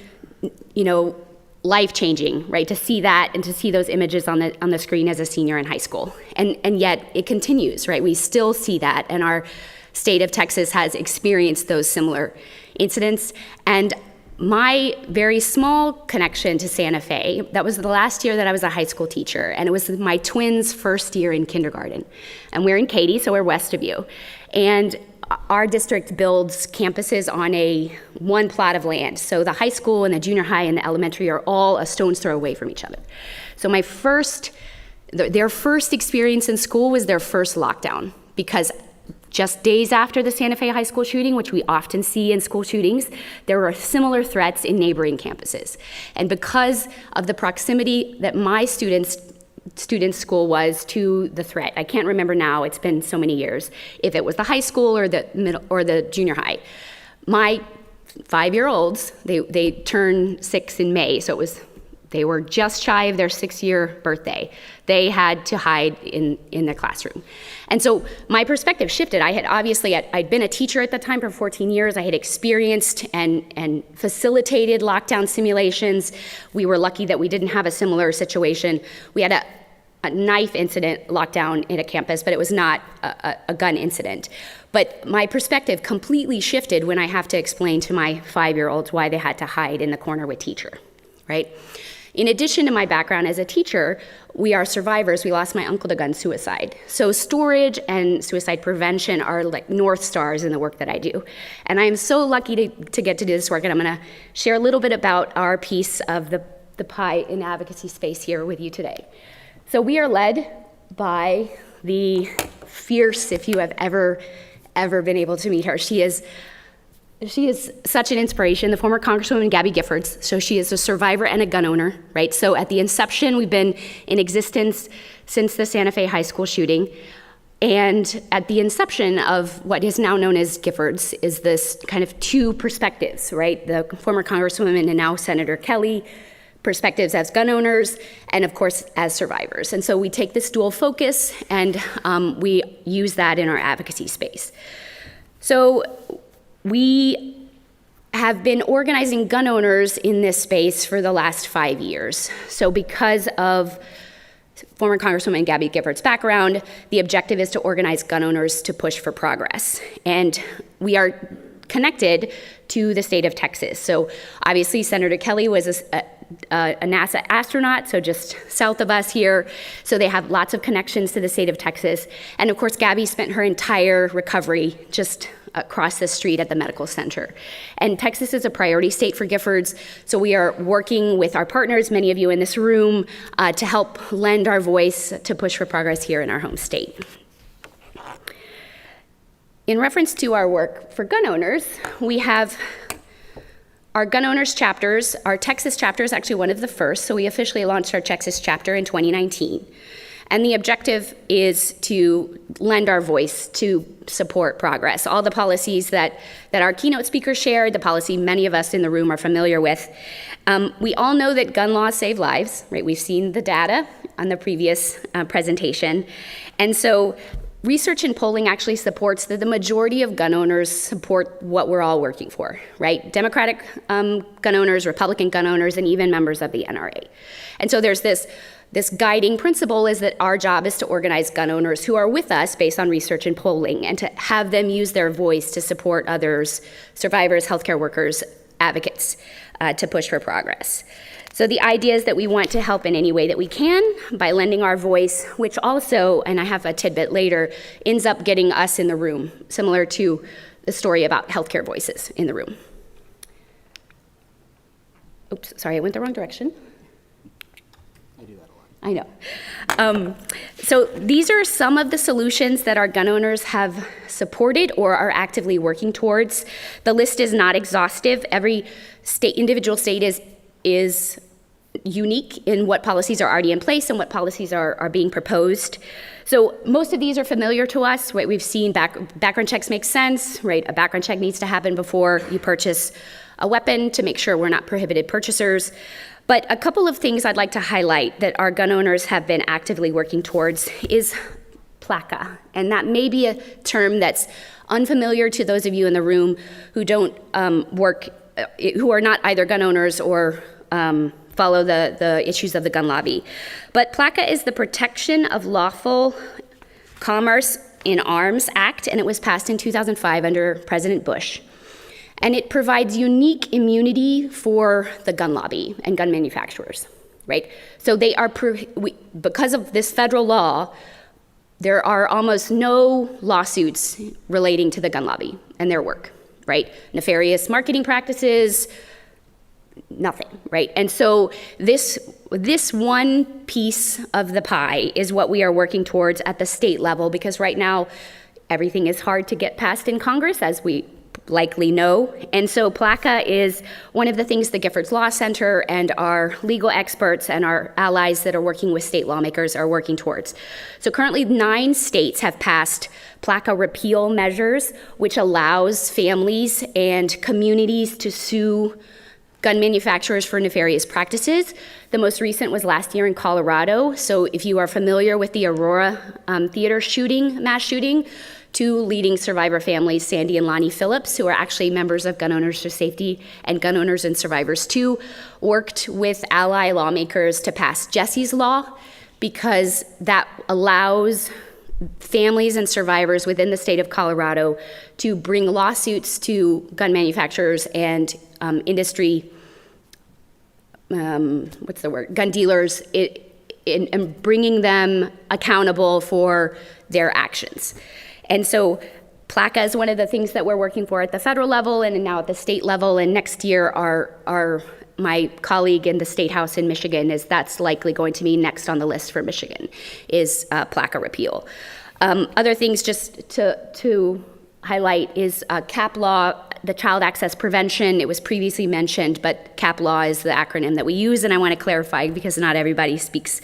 life-changing, right? To see that and to see those images on the screen as a senior in high school. And yet it continues, right? We still see that, and our state of Texas has experienced those similar incidents. And my very small connection to Santa Fe, that was the last year that I was a high school teacher, and it was my twins' first year in kindergarten. And we're in Katy, so we're west of you. And our district builds campuses on one plot of land. So the high school and the junior high and the elementary are all a stone's throw away from each other. So their first experience in school was their first lockdown, because just days after the Santa Fe High School shooting, which we often see in school shootings, there were similar threats in neighboring campuses. And because of the proximity that my students' school was to the threat, I can't remember now, it's been so many years, if it was the high school or the middle or the junior high. My 5-year-olds, they turn 6 in May, so They were just shy of their 6-year birthday. They had to hide in the classroom. And so my perspective shifted. I'd been a teacher at the time for 14 years. I had experienced and facilitated lockdown simulations. We were lucky that we didn't have a similar situation. We had a knife incident lockdown in a campus, but it was not a gun incident. But my perspective completely shifted when I have to explain to my 5-year-olds why they had to hide in the corner with teacher, right? In addition to my background as a teacher, we are survivors. We lost my uncle to gun suicide. So storage and suicide prevention are like North Stars in the work that I do. And I am so lucky to get to do this work, and I'm gonna share a little bit about our piece of the pie in advocacy space here with you today. So we are led by the fierce, if you have ever been able to meet her. She is such an inspiration, the former Congresswoman Gabby Giffords. So she is a survivor and a gun owner, right? So at the inception, we've been in existence since the Santa Fe High School shooting. And at the inception of what is now known as Giffords is this kind of two perspectives, right? The former Congresswoman and now Senator Kelly perspectives as gun owners and of course as survivors. And so we take this dual focus and we use that in our advocacy space. So we have been organizing gun owners in this space for the last 5 years. So because of former Congresswoman Gabby Giffords' background, the objective is to organize gun owners to push for progress. And we are connected to the state of Texas. So obviously Senator Kelly was a NASA astronaut, so just south of us here. So they have lots of connections to the state of Texas. And of course, Gabby spent her entire recovery just across the street at the medical center. And Texas is a priority state for Giffords, so we are working with our partners, many of you in this room, to help lend our voice to push for progress here in our home state. In reference to our work for gun owners, we have our gun owners chapters. Our Texas chapter is actually one of the first, so we officially launched our Texas chapter in 2019. And the objective is to lend our voice to support progress. All the policies that our keynote speaker shared, the policy many of us in the room are familiar with. We all know that gun laws save lives, right? We've seen the data on the previous presentation. And so research and polling actually supports that the majority of gun owners support what we're all working for, right? Democratic gun owners, Republican gun owners, and even members of the NRA. And so there's this guiding principle is that our job is to organize gun owners who are with us based on research and polling and to have them use their voice to support others, survivors, healthcare workers, advocates, to push for progress. So the idea is that we want to help in any way that we can by lending our voice, which also, and I have a tidbit later, ends up getting us in the room, similar to the story about healthcare voices in the room. Oops, sorry, I went the wrong direction. I know. So these are some of the solutions that our gun owners have supported or are actively working towards. The list is not exhaustive. Every individual state is unique in what policies are already in place and what policies are being proposed. So most of these are familiar to us, right? We've seen background checks make sense, right? A background check needs to happen before you purchase a weapon to make sure we're not prohibited purchasers. But a couple of things I'd like to highlight that our gun owners have been actively working towards is PLACA. And that may be a term that's unfamiliar to those of you in the room who don't who are not either gun owners or follow the issues of the gun lobby. But PLACA is the Protection of Lawful Commerce in Arms Act, and it was passed in 2005 under President Bush. And it provides unique immunity for the gun lobby and gun manufacturers, right? So they are, because of this federal law, there are almost no lawsuits relating to the gun lobby and their work, right? Nefarious marketing practices, nothing, right? And so this one piece of the pie is what we are working towards at the state level, because right now everything is hard to get passed in Congress, as we likely know. And so PLACA is one of the things the Giffords Law Center and our legal experts and our allies that are working with state lawmakers are working towards. So currently 9 states have passed PLACA repeal measures, which allows families and communities to sue gun manufacturers for nefarious practices. The most recent was last year in Colorado. So if you are familiar with the Aurora theater mass shooting, 2 leading survivor families, Sandy and Lonnie Phillips, who are actually members of Gun Owners for Safety and Gun Owners and Survivors too, worked with ally lawmakers to pass Jesse's Law, because that allows families and survivors within the state of Colorado to bring lawsuits to gun manufacturers and industry, gun dealers, and bringing them accountable for their actions. And so PLACA is one of the things that we're working for at the federal level and now at the state level. And next year, my colleague in the State House in Michigan that's likely going to be next on the list for Michigan, is PLACA repeal. Other things just to highlight is CAP law, the Child Access Prevention. It was previously mentioned, but CAP law is the acronym that we use, and I want to clarify because not everybody speaks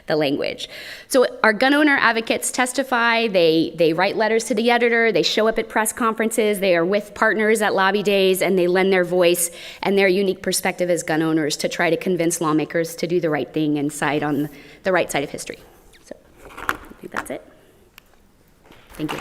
the language. So our gun owner advocates testify, they write letters to the editor, they show up at press conferences, they are with partners at lobby days, and they lend their voice and their unique perspective as gun owners to try to convince lawmakers to do the right thing and side on the right side of history. So I think that's it. Thank you.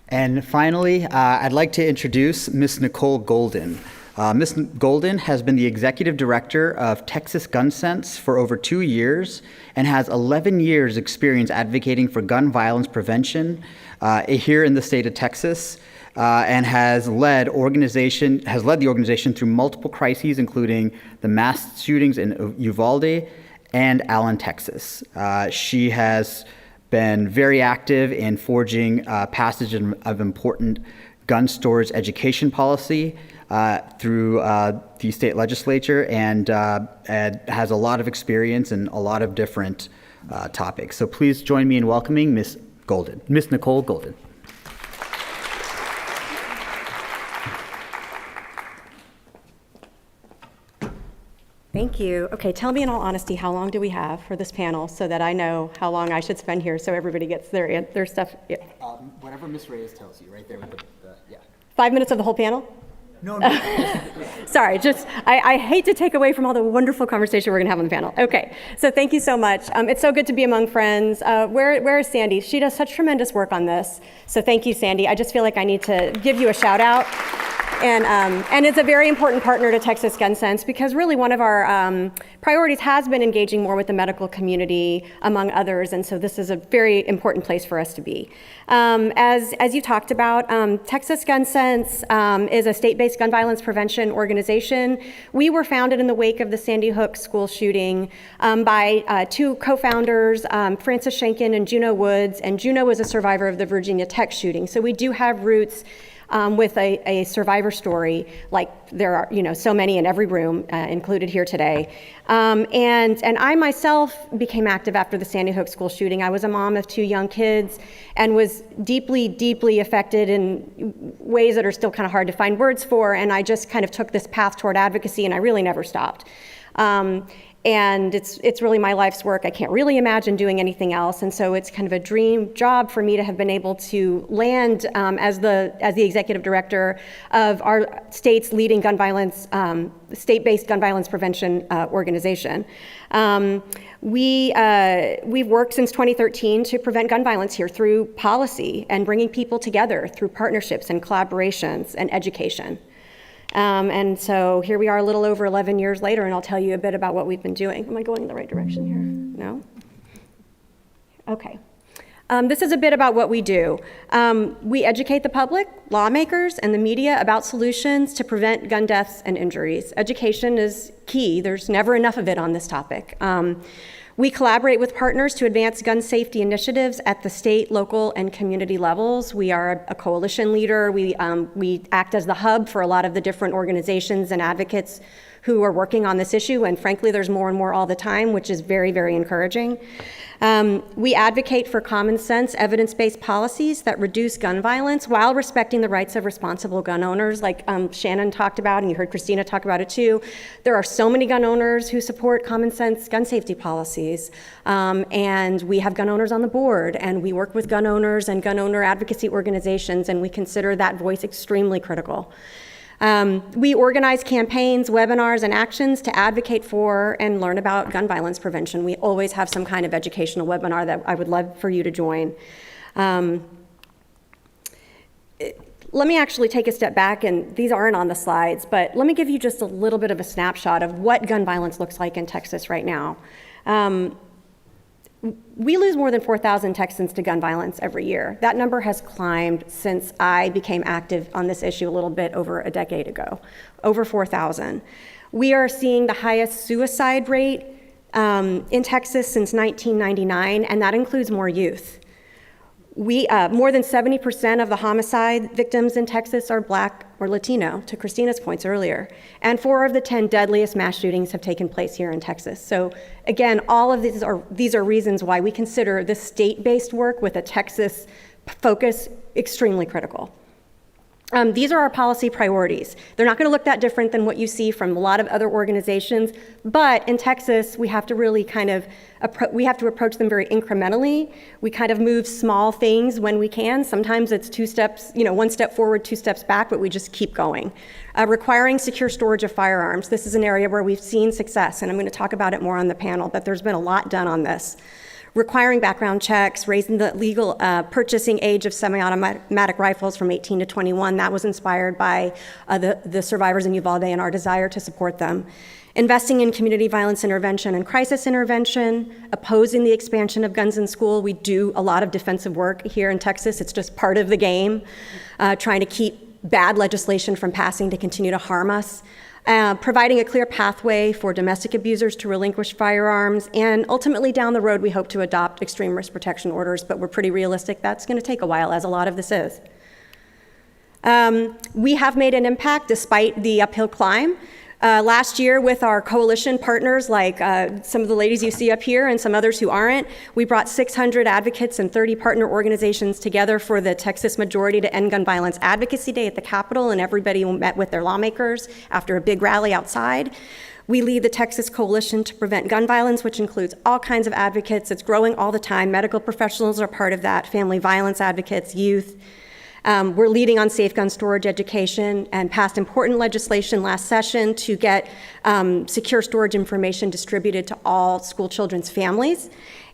And finally, I'd like to introduce Ms. Nicole Golden. Ms. Golden has been the executive director of Texas Gun Sense for over 2 years and has 11 years experience advocating for gun violence prevention here in the state of Texas, and has led the organization through multiple crises, including the mass shootings in Uvalde and Allen, Texas. She has been very active in forging passage of important gun storage education policy through the state legislature, and has a lot of experience in a lot of different topics. So please join me in welcoming Ms. Nicole Golden. Thank you. Okay, tell me in all honesty, how long do we have for this panel so that I know how long I should spend here so everybody gets their stuff? Yeah. Whatever Ms. Reyes tells you, right there with yeah. 5 minutes of the whole panel? No. Sorry, I hate to take away from all the wonderful conversation we're gonna have on the panel. Okay, so thank you so much. It's so good to be among friends. Where is Sandy? She does such tremendous work on this. So thank you, Sandy. I just feel like I need to give you a shout out. And it's a very important partner to Texas Gun Sense, because really one of our priorities has been engaging more with the medical community, among others, and so this is a very important place for us to be. As you talked about, Texas Gun Sense is a state-based gun violence prevention organization. We were founded in the wake of the Sandy Hook school shooting by 2 co-founders, Francis Shankin and Juno Woods, and Juno was a survivor of the Virginia Tech shooting, so we do have roots with a survivor story, like there are, so many in every room, included here today. And I myself became active after the Sandy Hook school shooting. I was a mom of 2 young kids and was deeply, deeply affected in ways that are still kind of hard to find words for. And I just kind of took this path toward advocacy, and I really never stopped. And it's really my life's work. I can't really imagine doing anything else. And so it's kind of a dream job for me to have been able to land as the executive director of our state's leading gun violence, state-based gun violence prevention organization. We've worked since 2013 to prevent gun violence here through policy and bringing people together through partnerships and collaborations and education. And so here we are a little over 11 years later, and I'll tell you a bit about what we've been doing. Am I going in the right direction here? No? Okay. This is a bit about what we do. We educate the public, lawmakers, and the media about solutions to prevent gun deaths and injuries. Education is key. There's never enough of it on this topic. We collaborate with partners to advance gun safety initiatives at the state, local, and community levels. We are a coalition leader. We act as the hub for a lot of the different organizations and advocates who are working on this issue, and frankly, there's more and more all the time, which is very, very encouraging. We advocate for common sense, evidence-based policies that reduce gun violence while respecting the rights of responsible gun owners, like Shannon talked about, and you heard Christina talk about it too. There are so many gun owners who support common sense gun safety policies. And we have gun owners on the board, and we work with gun owners and gun owner advocacy organizations, and we consider that voice extremely critical. We organize campaigns, webinars, and actions to advocate for and learn about gun violence prevention. We always have some kind of educational webinar that I would love for you to join. Let me actually take a step back, and these aren't on the slides, but let me give you just a little bit of a snapshot of what gun violence looks like in Texas right now. We lose more than 4,000 Texans to gun violence every year. That number has climbed since I became active on this issue a little bit over a decade ago, over 4,000. We are seeing the highest suicide rate in Texas since 1999, and that includes more youth. More than 70% of the homicide victims in Texas are Black or Latino, to Christina's points earlier. And 4 of the 10 deadliest mass shootings have taken place here in Texas. So again, all of these are reasons why we consider this state-based work with a Texas focus extremely critical. These are our policy priorities. They're not going to look that different than what you see from a lot of other organizations, but in Texas, we have to really we have to approach them very incrementally. We kind of move small things when we can. Sometimes it's 2 steps, 1 step forward, 2 steps back, but we just keep going. Requiring secure storage of firearms. This is an area where we've seen success, and I'm going to talk about it more on the panel, but there's been a lot done on this. Requiring background checks, raising the legal purchasing age of semi-automatic rifles from 18 to 21. That was inspired by the survivors in Uvalde and our desire to support them. Investing in community violence intervention and crisis intervention, opposing the expansion of guns in school. We do a lot of defensive work here in Texas. It's just part of the game, trying to keep bad legislation from passing to continue to harm us. Providing a clear pathway for domestic abusers to relinquish firearms, and ultimately down the road we hope to adopt extreme risk protection orders, but we're pretty realistic that's going to take a while, as a lot of this is. We have made an impact despite the uphill climb. Last year, with our coalition partners, like some of the ladies you see up here and some others who aren't, we brought 600 advocates and 30 partner organizations together for the Texas Majority to End Gun Violence Advocacy Day at the Capitol, and everybody met with their lawmakers after a big rally outside. We lead the Texas Coalition to Prevent Gun Violence, which includes all kinds of advocates. It's growing all the time. Medical professionals are part of that, family violence advocates, youth. We're leading on safe gun storage education and passed important legislation last session to get secure storage information distributed to all school children's families.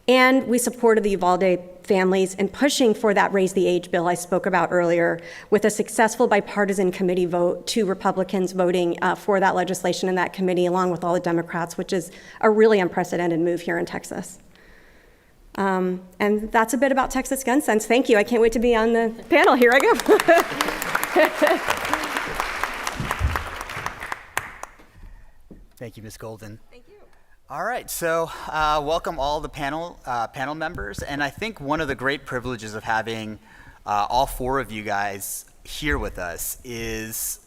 And we supported the Uvalde families in pushing for that Raise the Age bill I spoke about earlier, with a successful bipartisan committee vote, 2 Republicans voting for that legislation in that committee, along with all the Democrats, which is a really unprecedented move here in Texas. And that's a bit about Texas gun sense. Thank you. I can't wait to be on the panel. Here I go. Thank you, Ms. Golden. Thank you. All right, so welcome all the panel members. And I think one of the great privileges of having all 4 of you guys here with us is,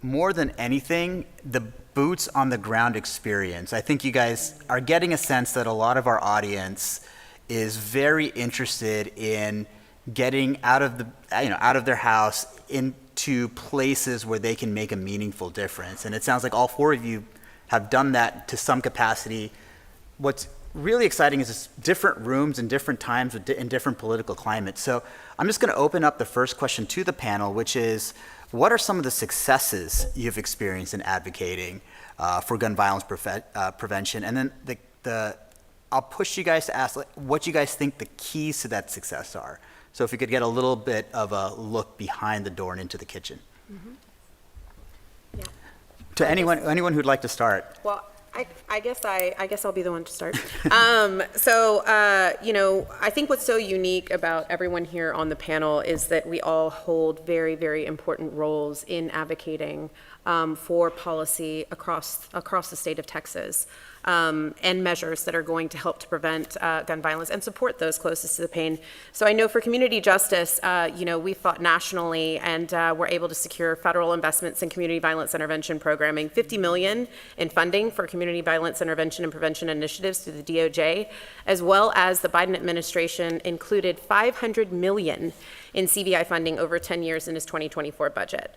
more than anything, the boots on the ground experience. I think you guys are getting a sense that a lot of our audience is very interested in getting out of their house into places where they can make a meaningful difference. And it sounds like all 4 of you have done that to some capacity. What's really exciting is it's different rooms and different times in different political climates. So I'm just going to open up the first question to the panel, which is, what are some of the successes you've experienced in advocating for gun violence prevention? And then I'll push you guys to ask what you guys think the keys to that success are. So if we could get a little bit of a look behind the door and into the kitchen. Mm-hmm. Yeah. To anyone who'd like to start. Well, I guess I'll be the one to start. I think what's so unique about everyone here on the panel is that we all hold very, very important roles in advocating for policy across the state of Texas. and measures that are going to help to prevent gun violence and support those closest to the pain. So I know for community justice, we fought nationally and were able to secure federal investments in community violence intervention programming, $50 million in funding for community violence intervention and prevention initiatives through the DOJ, as well as the Biden administration included $500 million in CVI funding over 10 years in his 2024 budget.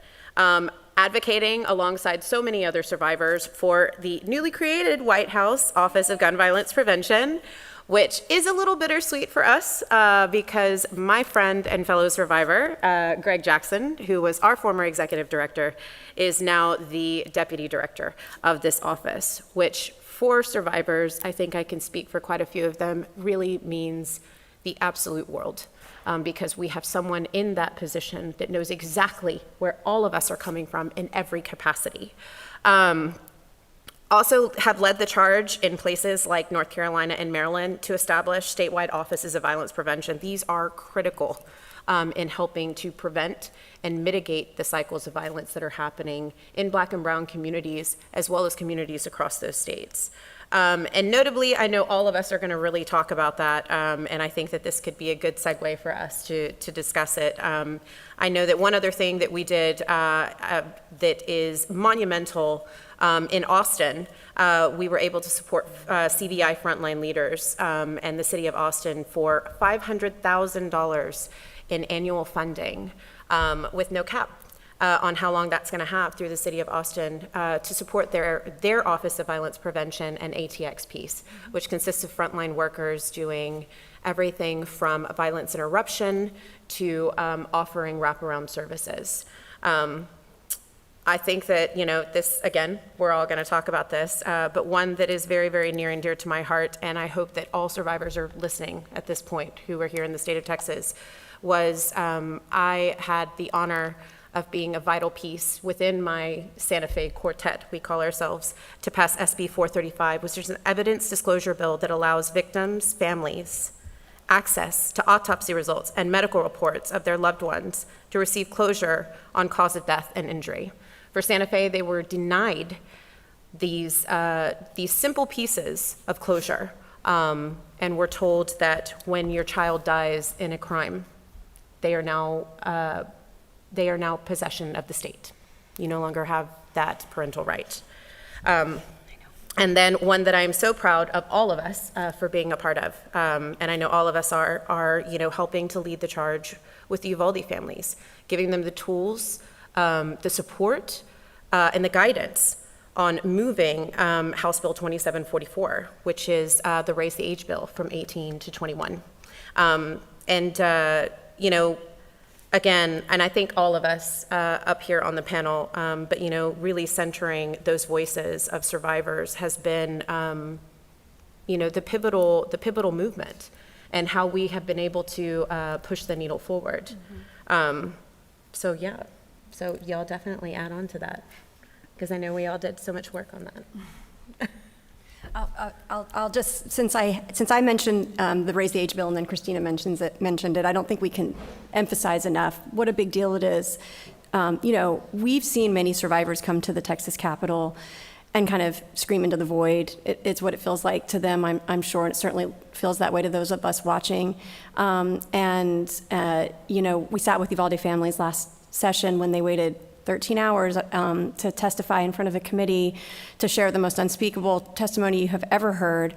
Advocating alongside so many other survivors for the newly created White House Office of Gun Violence Prevention, which is a little bittersweet for us because my friend and fellow survivor, Greg Jackson, who was our former executive director, is now the deputy director of this office, which for survivors, I think I can speak for quite a few of them, really means the absolute world. Because we have someone in that position that knows exactly where all of us are coming from in every capacity. Also have led the charge in places like North Carolina and Maryland to establish statewide offices of violence prevention. These are critical in helping to prevent and mitigate the cycles of violence that are happening in Black and Brown communities, as well as communities across those states. And notably, I know all of us are going to really talk about that, and I think that this could be a good segue for us to discuss it. I know that one other thing that we did that is monumental in Austin, we were able to support CVI frontline leaders and the city of Austin for $500,000 in annual funding with no cap. On how long that's going to have through the city of Austin to support their Office of Violence Prevention and ATX piece, which consists of frontline workers doing everything from violence interruption to offering wraparound services. I think that, this, again, we're all going to talk about this, but one that is very, very near and dear to my heart, and I hope that all survivors are listening at this point who are here in the state of Texas, was I had the honor of being a vital piece within my Santa Fe quartet, we call ourselves, to pass SB 435, which is an evidence disclosure bill that allows victims' families access to autopsy results and medical reports of their loved ones to receive closure on cause of death and injury. For Santa Fe, they were denied these simple pieces of closure and were told that when your child dies in a crime, they are now possession of the state. You no longer have that parental right. And then one that I'm so proud of all of us for being a part of, and I know all of us are helping to lead the charge with the Uvalde families, giving them the tools, the support, and the guidance on moving House Bill 2744, which is the Raise the Age Bill from 18 to 21. Again, and I think all of us up here on the panel, but really centering those voices of survivors has been, the pivotal movement, and how we have been able to push the needle forward. Mm-hmm. So y'all definitely add on to that, because I know we all did so much work on that. I'll just, since I mentioned the Raise the Age Bill and then Christina mentioned it, I don't think we can emphasize enough what a big deal it is. We've seen many survivors come to the Texas Capitol and kind of scream into the void. It's what it feels like to them, I'm sure, and it certainly feels that way to those of us watching. We sat with Uvalde families last session when they waited 13 hours to testify in front of a committee to share the most unspeakable testimony you have ever heard.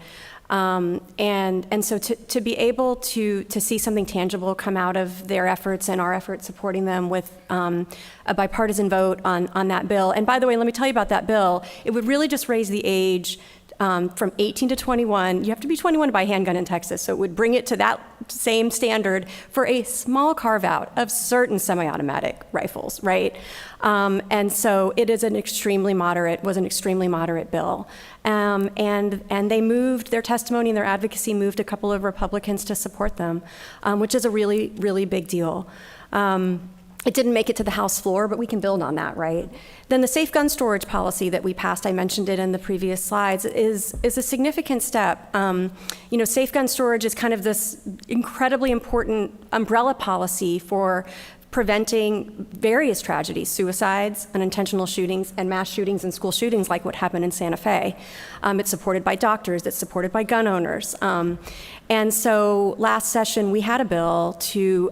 And so to be able to see something tangible come out of their efforts and our efforts supporting them with a bipartisan vote on that bill. And by the way, let me tell you about that bill. It would really just raise the age from 18 to 21. You have to be 21 to buy a handgun in Texas, so it would bring it to that same standard for a small carve-out of certain semi-automatic rifles, right? And so it is was an extremely moderate bill. And they moved, their testimony and their advocacy moved a couple of Republicans to support them, which is a really, really big deal. It didn't make it to the House floor, but we can build on that, right? Then the safe gun storage policy that we passed, I mentioned it in the previous slides, is a significant step. Safe gun storage is kind of this incredibly important umbrella policy for preventing various tragedies, suicides, unintentional shootings, and mass shootings and school shootings like what happened in Santa Fe. It's supported by doctors, it's supported by gun owners. And so last session, we had a bill to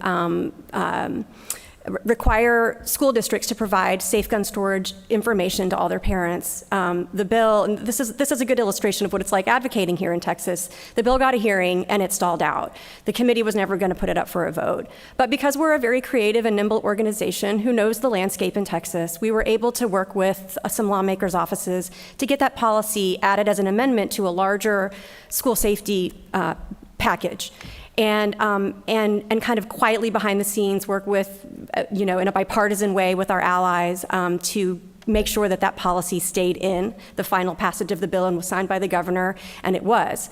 require school districts to provide safe gun storage information to all their parents. The bill, and this is a good illustration of what it's like advocating here in Texas. The bill got a hearing and it stalled out. The committee was never going to put it up for a vote. But because we're a very creative and nimble organization who knows the landscape in Texas, we were able to work with some lawmakers' offices to get that policy added as an amendment to a larger school safety package. And kind of quietly behind the scenes work with, in a bipartisan way with our allies to make sure that that policy stayed in the final passage of the bill and was signed by the governor, and it was.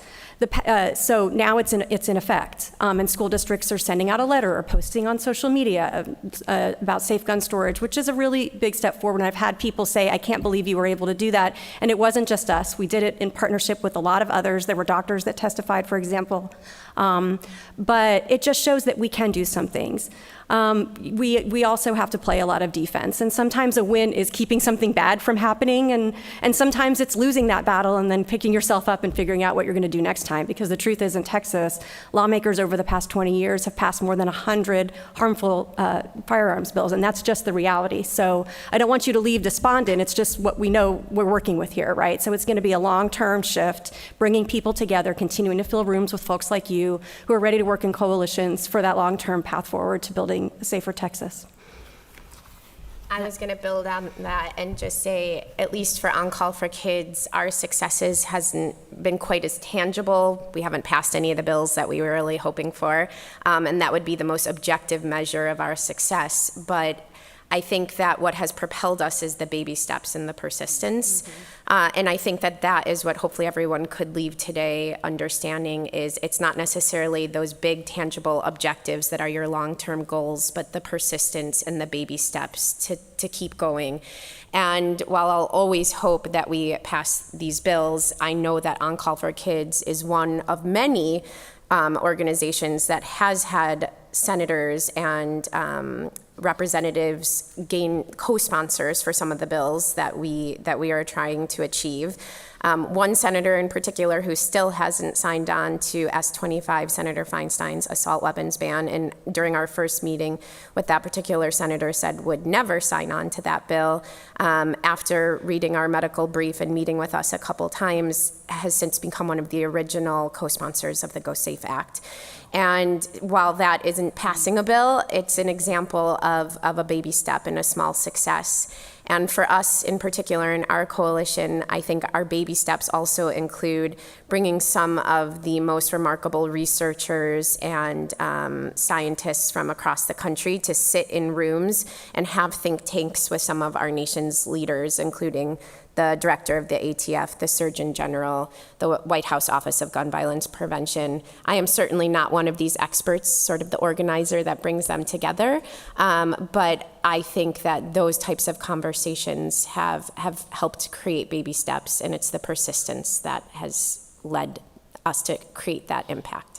So now it's in effect, and school districts are sending out a letter or posting on social media about safe gun storage, which is a really big step forward. And I've had people say, I can't believe you were able to do that. And it wasn't just us. We did it in partnership with a lot of others. There were doctors that testified, for example. But it just shows that we can do some things. We also have to play a lot of defense, and sometimes a win is keeping something bad from happening, and sometimes it's losing that battle and then picking yourself up and figuring out what you're going to do next time. Because the truth is, in Texas, lawmakers over the past 20 years have passed more than 100 harmful firearms bills, and that's just the reality. So I don't want you to leave despondent. It's just what we know we're working with here, right? So it's going to be a long-term shift, bringing people together, continuing to fill rooms with folks like you who are ready to work in coalitions for that long-term path forward to building a safer Texas. I was going to build on that and just say, at least for On Call for Kids, our successes hasn't been quite as tangible. We haven't passed any of the bills that we were really hoping for, and that would be the most objective measure of our success. But I think that what has propelled us is the baby steps and the persistence. And I think that that is what hopefully everyone could leave today understanding is it's not necessarily those big tangible objectives that are your long-term goals, but the persistence and the baby steps to keep going. And while I'll always hope that we pass these bills, I know that On Call for Kids is one of many organizations that has had senators and representatives gain co-sponsors for some of the bills that we are trying to achieve. One senator in particular who still hasn't signed on to S25, Senator Feinstein's assault weapons ban, and during our first meeting with that particular senator said would never sign on to that bill. After reading our medical brief and meeting with us a couple times, has since become one of the original co-sponsors of the Go Safe Act. And while that isn't passing a bill, it's an example of a baby step and a small success. And for us in particular in our coalition, I think our baby steps also include bringing some of the most remarkable researchers and scientists from across the country to sit in rooms and have think tanks with some of our nation's leaders, including the director of the ATF, the Surgeon General, the White House Office of Gun Violence Prevention. I am certainly not one of these experts, sort of the organizer that brings them together, but I think that those types of conversations have helped create baby steps, and it's the persistence that has led us to create that impact.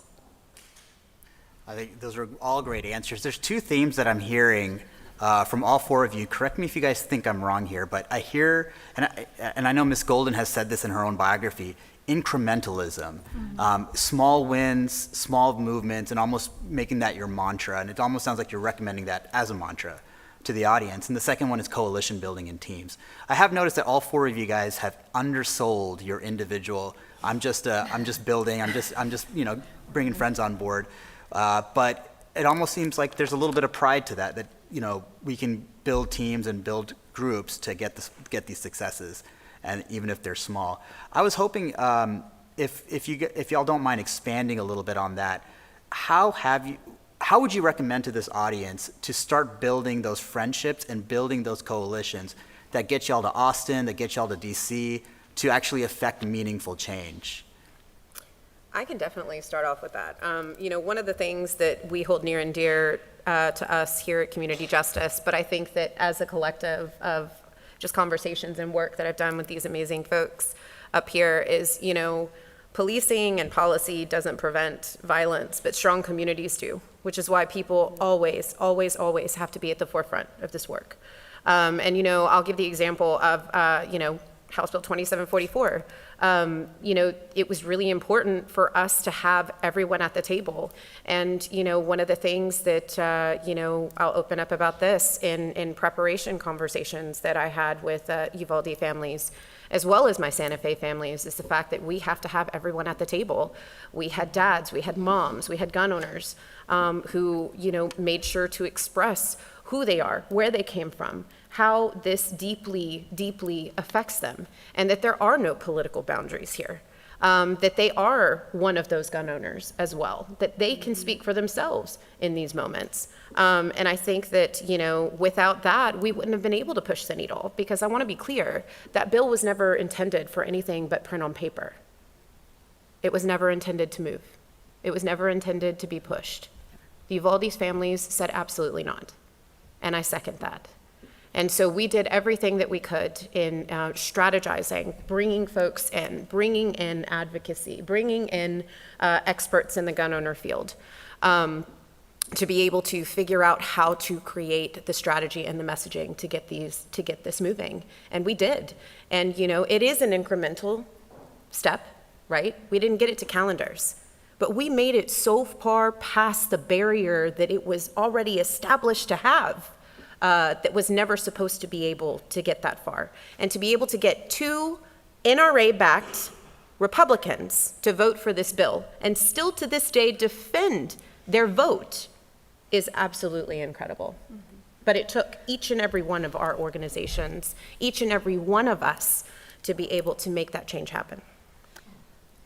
I think those are all great answers. There's two themes that I'm hearing from all four of you. Correct me if you guys think I'm wrong here, but I hear, and I know Ms. Golden has said this in her own biography, incrementalism, small wins, small movements, and almost making that your mantra. And it almost sounds like you're recommending that as a mantra to the audience. And the second one is coalition building in teams. I have noticed that all four of you guys have undersold your individual. I'm just building. I'm just bringing friends on board. But it almost seems like there's a little bit of pride to that we can build teams and build groups to get these successes, and even if they're small. I was hoping if y'all don't mind expanding a little bit on that, how would you recommend to this audience to start building those friendships and building those coalitions that get y'all to Austin, that get y'all to DC, to actually affect meaningful change? I can definitely start off with that. One of the things that we hold near and dear to us here at Community Justice, but I think that as a collective of just conversations and work that I've done with these amazing folks up here is, policing and policy doesn't prevent violence, but strong communities do. which is why people always, always, always have to be at the forefront of this work. And, you know, I'll give the example of, you know, House Bill 2744. You know, it was really important for us to have everyone at the table. And, you know, one of the things that, you know, I'll open up about this in preparation conversations that I had with Uvalde families, as well as my Santa Fe families, is the fact that we have to have everyone at the table. We had dads, we had moms, we had gun owners who, you know, made sure to express who they are, where they came from, how this deeply, deeply affects them, and that there are no political boundaries here, that they are one of those gun owners as well, that they can speak for themselves in these moments. And I think that, you know, without that, we wouldn't have been able to push the needle, because I want to be clear, that bill was never intended for anything but print on paper. It was never intended to move. It was never intended to be pushed. The Uvalde's families said absolutely not, and I second that. And so we did everything that we could in strategizing, bringing folks in, bringing in advocacy, bringing in experts in the gun owner field to be able to figure out how to create the strategy and the messaging to get this moving. And we did. And, you know, it is an incremental step, right? We didn't get it to calendars, but we made it so far past the barrier that it was already established to have. That was never supposed to be able to get that far. And to be able to get 2 NRA-backed Republicans to vote for this bill and still to this day defend their vote is absolutely incredible. Mm-hmm. But it took each and every one of our organizations, each and every one of us, to be able to make that change happen.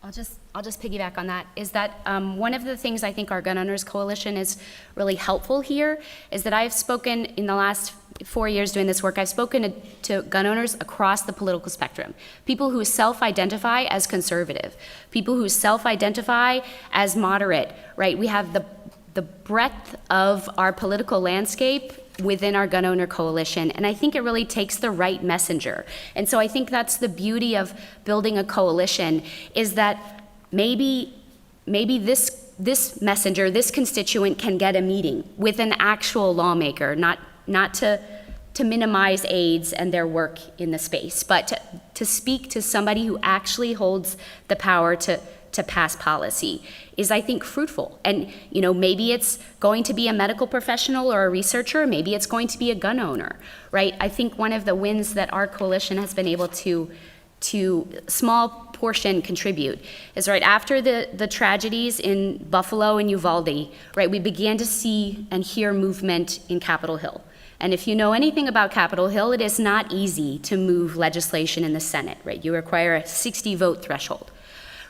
I'll just piggyback on that, is that one of the things I think our Gun Owners Coalition is really helpful here is that I've spoken in the last 4 years doing this work, I've spoken to gun owners across the political spectrum, people who self-identify as conservative, people who self-identify as moderate, right? We have the breadth of our political landscape within our gun owner coalition, and I think it really takes the right messenger. And so I think that's the beauty of building a coalition, is that maybe this messenger, this constituent can get a meeting with an actual lawmaker, not to minimize aides and their work in the space, but to speak to somebody who actually holds the power to pass policy is, I think, fruitful. And, you know, maybe it's going to be a medical professional or a researcher, maybe it's going to be a gun owner, right? I think one of the wins that our coalition has been able to small portion contribute is right after the tragedies in Buffalo and Uvalde, right, we began to see and hear movement in Capitol Hill. And if you know anything about Capitol Hill, it is not easy to move legislation in the Senate, right? You require a 60 vote threshold.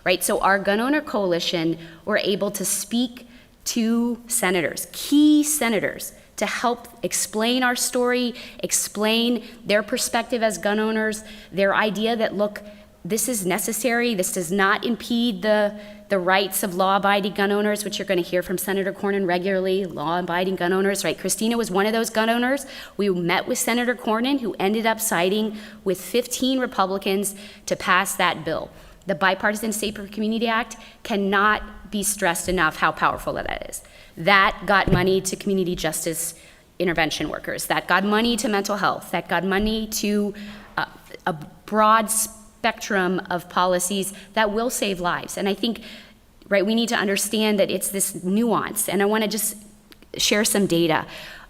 Right, so our gun owner coalition were able to speak to senators, key senators, to help explain our story, explain their perspective as gun owners, their idea that, look, this is necessary, this does not impede the rights of law-abiding gun owners, which you're going to hear from Senator Cornyn regularly, law-abiding gun owners, right? Christina was one of those gun owners. We met with Senator Cornyn, who ended up siding with 15 Republicans to pass that bill. The Bipartisan Safer Community Act cannot be stressed enough how powerful that is. That got money to community justice intervention workers. That got money to mental health. That got money to a broad spectrum of policies that will save lives. And I think, right, we need to understand that it's this nuance. And I want to just share some data.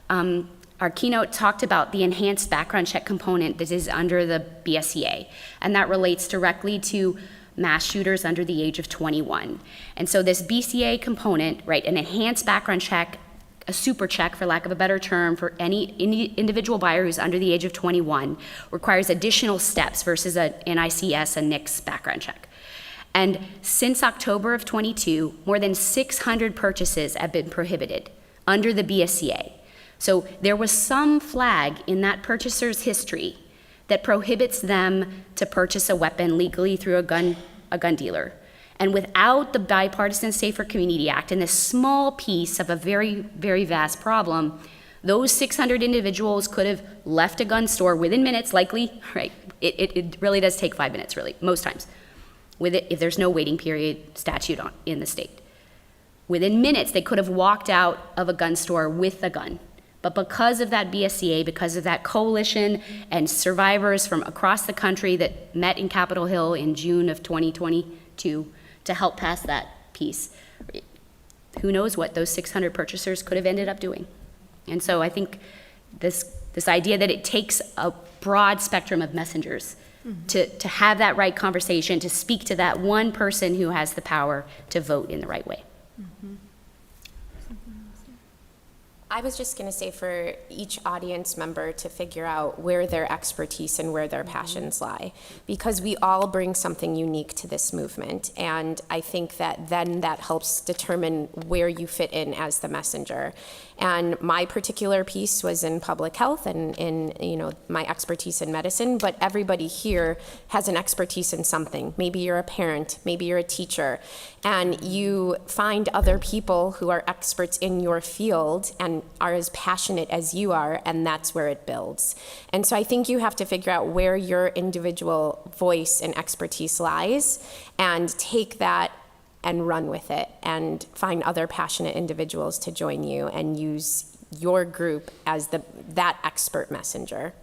Our keynote talked about the enhanced background check component that is under the BSEA, and that relates directly to mass shooters under the age of 21. And so this BCA component, right, an enhanced background check, a super check, for lack of a better term, for any individual buyer who's under the age of 21, requires additional steps versus an NICS, a NICS background check. And since October of 22, more than 600 purchases have been prohibited under the BSEA. So there was some flag in that purchaser's history that prohibits them to purchase a weapon legally through a gun dealer. And without the Bipartisan Safer Community Act and this small piece of a very, very vast problem, those 600 individuals could have left a gun store within minutes, likely, right? It really does take 5 minutes, really, most times, with it, if there's no waiting period statute in the state. Within minutes, they could have walked out of a gun store with a gun. But because of that BSCA, because of that coalition and survivors from across the country that met in Capitol Hill in June of 2022 to help pass that piece, who knows what those 600 purchasers could have ended up doing. And so I think this idea that it takes a broad spectrum of messengers to have that right conversation, to speak to that one person who has the power to vote in the right way. I was just going to say for each audience member to figure out where their expertise and where their passions lie, because we all bring something unique to this movement. And I think that then that helps determine where you fit in as the messenger. And my particular piece was in public health and in, my expertise in medicine, but everybody here has an expertise in something. Maybe you're a parent, maybe you're a teacher, and you find other people who are experts in your field and are as passionate as you are, and that's where it builds. And so I think you have to figure out where your individual voice and expertise lies and take that and run with it and find other passionate individuals to join you and use your group as that expert messenger.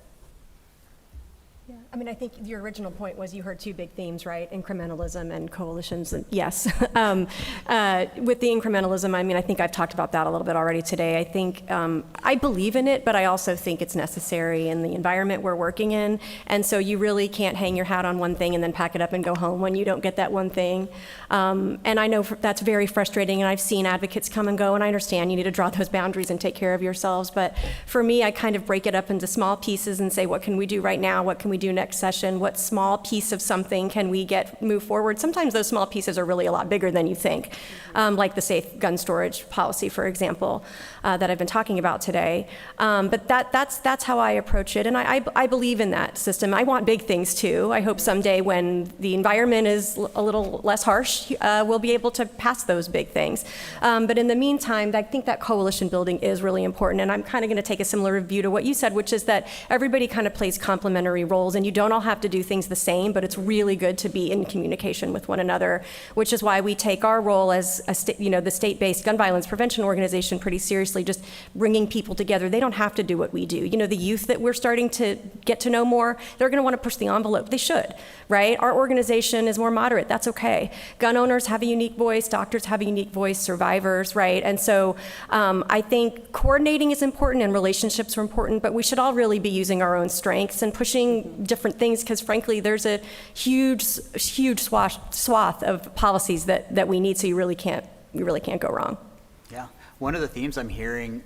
Yeah, I mean, I think your original point was you heard two big themes, right? Incrementalism and coalitions. And yes, with the incrementalism, I mean, I think I've talked about that a little bit already today. I think I believe in it, but I also think it's necessary in the environment we're working in. And so you really can't hang your hat on one thing and then pack it up and go home when you don't get that one thing. And I know that's very frustrating, and I've seen advocates come and go, and I understand you need to draw those boundaries and take care of yourselves. But for me, I kind of break it up into small pieces and say, what can we do right now? What can we do next session? What small piece of something can we move forward? Sometimes those small pieces are really a lot bigger than you think, like the safe gun storage policy, for example, that I've been talking about today. But that's how I approach it, and I believe in that system. I want big things too. I hope someday when the environment is a little less harsh, we'll be able to pass those big things. But in the meantime, I think that coalition building is really important, and I'm kind of going to take a similar view to what you said, which is that everybody kind of plays complementary roles, and you don't all have to do things the same, but it's really good to be in communication with one another, which is why we take our role as the state-based gun violence prevention organization pretty seriously, just bringing people together. They don't have to do what we do. The youth that we're starting to get to know more, they're going to want to push the envelope. They should, right? Our organization is more moderate. That's okay. Gun owners have a unique voice. Doctors have a unique voice. Survivors, right? And so I think coordinating is important and relationships are important, but we should all really be using our own strengths and pushing different things, because frankly, there's a huge swath of policies that we need, so you really can't go wrong. Yeah, one of the themes I'm hearing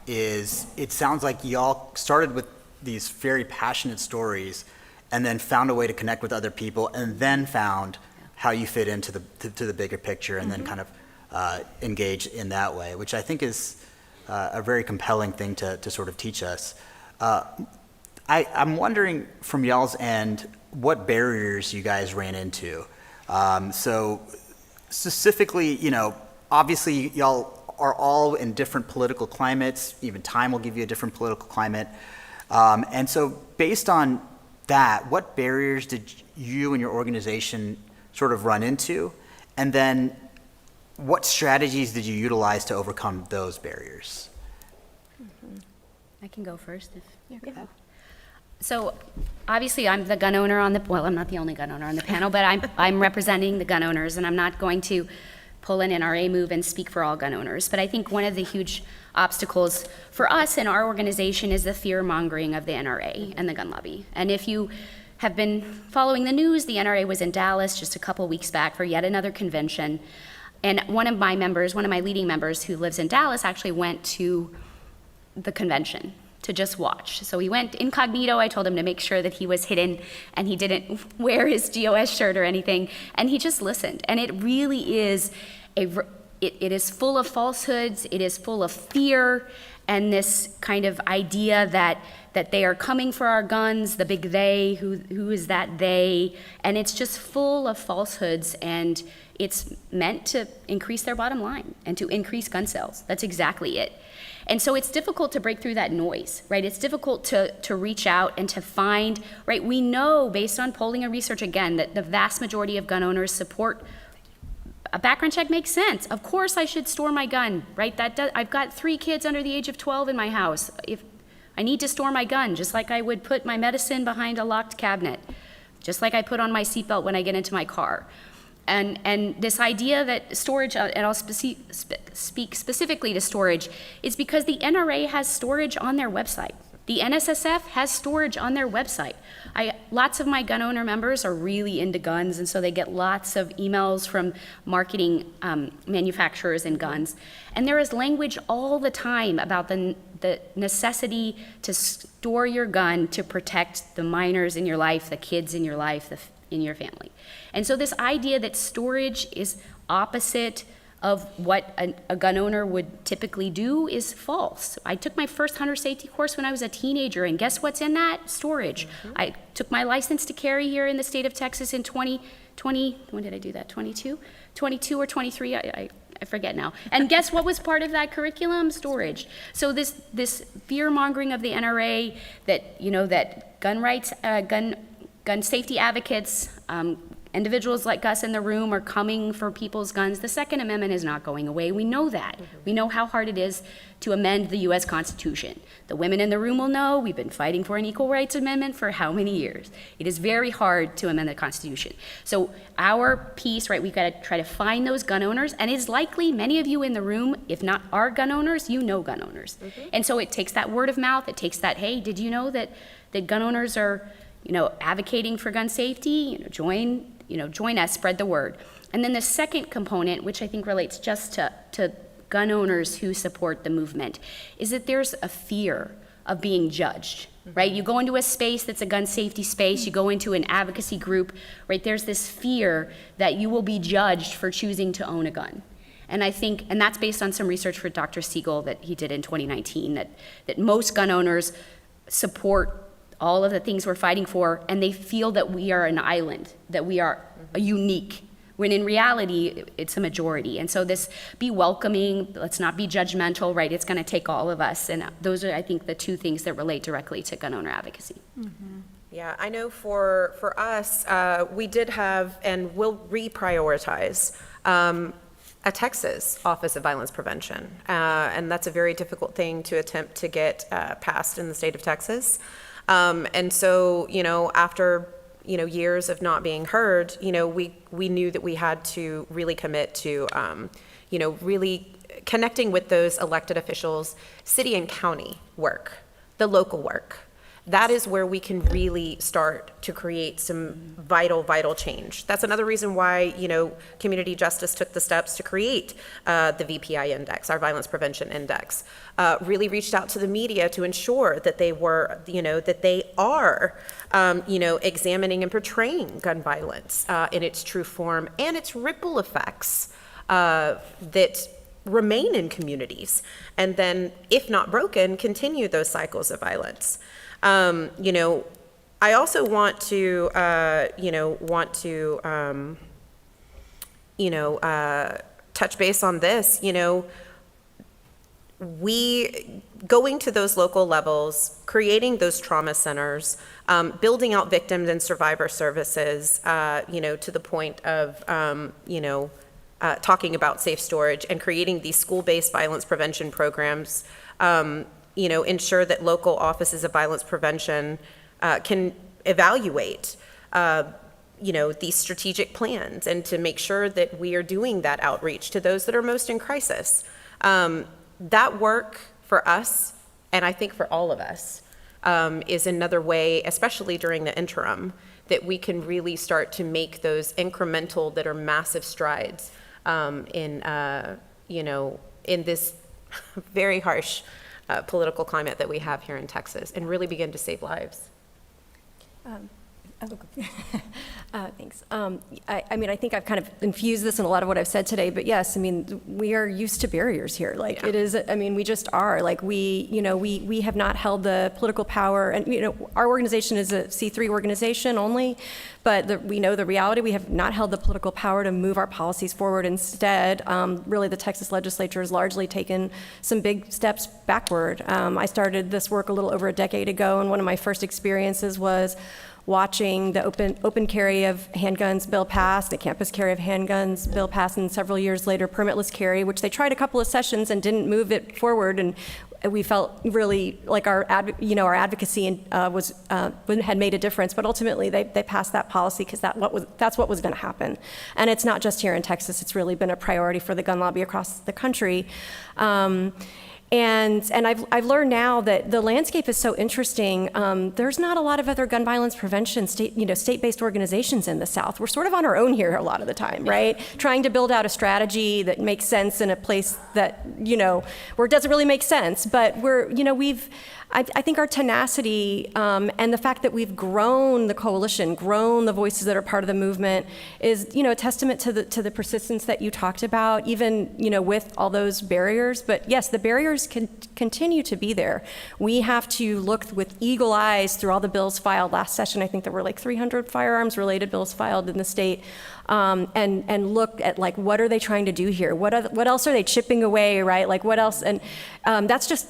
is it sounds like y'all started with these very passionate stories and then found a way to connect with other people and then found how you fit into the bigger picture and then kind of engage in that way, which I think is a very compelling thing to sort of teach us. I'm wondering from y'all's end what barriers you guys ran into. So specifically, obviously y'all are all in different political climates. Even time will give you a different political climate. And so based on that, what barriers did you and your organization sort of run into? And then what strategies did you utilize to overcome those barriers? I can go first if you're good. So obviously I'm the gun owner I'm not the only gun owner on the panel, but I'm representing the gun owners, and I'm not going to pull an NRA move and speak for all gun owners. But I think one of the huge obstacles for us in our organization is the fear mongering of the NRA and the gun lobby. And if you have been following the news, the NRA was in Dallas just a couple weeks back for yet another convention. And one of my leading members who lives in Dallas actually went to the convention to just watch. So he went incognito. I told him to make sure that he was hidden and he didn't wear his GOS shirt or anything, and he just listened. And it really is it is full of falsehoods, it is full of fear, and this kind of idea that they are coming for our guns, the big they, who is that they, and it's just full of falsehoods, and it's meant to increase their bottom line and to increase gun sales. That's exactly it. And so it's difficult to break through that noise, right? It's difficult to reach out and to find, right? We know based on polling and research, again, that the vast majority of gun owners support a background check makes sense. Of course I should store my gun, right? I've got 3 kids under the age of 12 in my house. If I need to store my gun, just like I would put my medicine behind a locked cabinet, just like I put on my seatbelt when I get into my car. And this idea that storage, and I'll speak specifically to storage, is because the NRA has storage on their website. The NSSF has storage on their website. Lots of my gun owner members are really into guns, and so they get lots of emails from marketing manufacturers and guns. And there is language all the time about the necessity to store your gun to protect the minors in your life, the kids in your life, in your family. And so this idea that storage is opposite of what a gun owner would typically do is false. I took my first hunter safety course when I was a teenager, and guess what's in that? Storage. I took my license to carry here in the state of Texas in 2020, when did I do that, 22 or 23, I forget now. And guess what was part of that curriculum? Storage. So this fear-mongering of the NRA that, that gun rights, gun safety advocates, individuals like us in the room are coming for people's guns. The Second Amendment is not going away. We know that. We know how hard it is to amend the U.S. Constitution. The women in the room will know we've been fighting for an equal rights amendment for how many years? It is very hard to amend the Constitution. So our piece, right, we've got to try to find those gun owners, and it's likely many of you in the room, if not are gun owners, you know gun owners. And so it takes that word of mouth, it takes that, hey, did you know that gun owners are advocating for gun safety? Join us, spread the word. And then the second component, which I think relates just to gun owners who support the movement, is that there's a fear of being judged, right? You go into a space that's a gun safety space, you go into an advocacy group, right? There's this fear that you will be judged for choosing to own a gun. And I think, and that's based on some research for Dr. Siegel that he did in 2019, that most gun owners support all of the things we're fighting for, and they feel that we are an island, that we are unique, when in reality, it's a majority. And so this, be welcoming, let's not be judgmental, right? It's gonna take all of us. And those are, I think, the two things that relate directly to gun owner advocacy. Yeah, I know for us, we did have, and will reprioritize, a Texas Office of Violence Prevention. And that's a very difficult thing to attempt to get passed in the state of Texas. And so, after, years of not being heard, we knew that we had to really commit to, really connecting with those elected officials, city and county work, the local work. That is where we can really start to create some vital change. That's another reason why, Community Justice took the steps to create the VPI index, our Violence Prevention Index. Really reached out to the media to ensure that they were, that they are, examining and portraying gun violence in its true form and its ripple effects that remain in communities. And then, if not broken, continue those cycles of violence. I also want to, touch base on this. We going to those local levels, creating those trauma centers, building out victim and survivor services, to the point of, talking about safe storage and creating these school-based violence prevention programs. Ensure that local offices of violence prevention can evaluate, these strategic plans, and to make sure that we are doing that outreach to those that are most in crisis. That work for us, and I think for all of us, is another way, especially during the interim, that we can really start to make those incremental that are massive strides in this very harsh political climate that we have here in Texas, and really begin to save lives. Thanks. I think I've kind of infused this in a lot of what I've said today, but yes, we are used to barriers here. It is, we just are. We have not held the political power, and, our organization is a C3 organization only, but we know the reality. We have not held the political power to move our policies forward. Instead, really the Texas legislature has largely taken some big steps backward. I started this work a little over a decade ago, and one of my first experiences was watching the open carry of handguns bill pass, the campus carry of handguns bill pass, and several years later, permitless carry, which they tried a couple of sessions and didn't move it forward. And we felt really like our advocacy had made a difference, but ultimately they passed that policy because that's what was going to happen. And it's not just here in Texas; it's really been a priority for the gun lobby across the country. And I've learned now that the landscape is so interesting. There's not a lot of other gun violence prevention state-based organizations in the South. We're sort of on our own here a lot of the time, right? Trying to build out a strategy that makes sense in a place that where it doesn't really make sense. But I think our tenacity and the fact that we've grown the coalition, grown the voices that are part of the movement, is a testament to the persistence that you talked about, even with all those barriers. But yes, the barriers can continue to be there. We have to look with eagle eyes through all the bills filed. Last session, I think there were like 300 firearms-related bills filed in the state, and look at what are they trying to do here? What else are they chipping away, right? Like what else? And that's just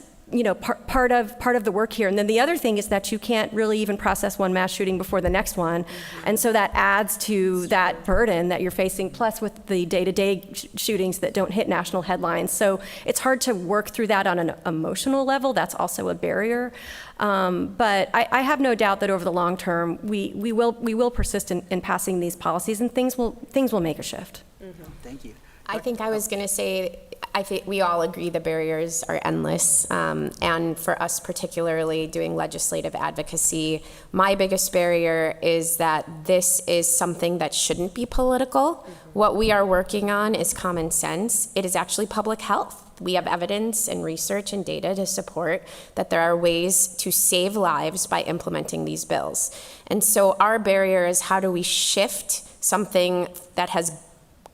part of the work here. And then the other thing is that you can't really even process one mass shooting before the next one. And so that adds to that burden that you're facing, plus with the day-to-day shootings that don't hit national headlines. So it's hard to work through that on an emotional level. That's also a barrier. But I have no doubt that over the long term, we will persist in passing these policies, and things will make a shift. Mm-hmm. Thank you. I think I was going to say, I think we all agree the barriers are endless. And for us particularly doing legislative advocacy, my biggest barrier is that this is something that shouldn't be political. Mm-hmm. What we are working on is common sense. It is actually public health. We have evidence and research and data to support that there are ways to save lives by implementing these bills. And so our barrier is, how do we shift something that has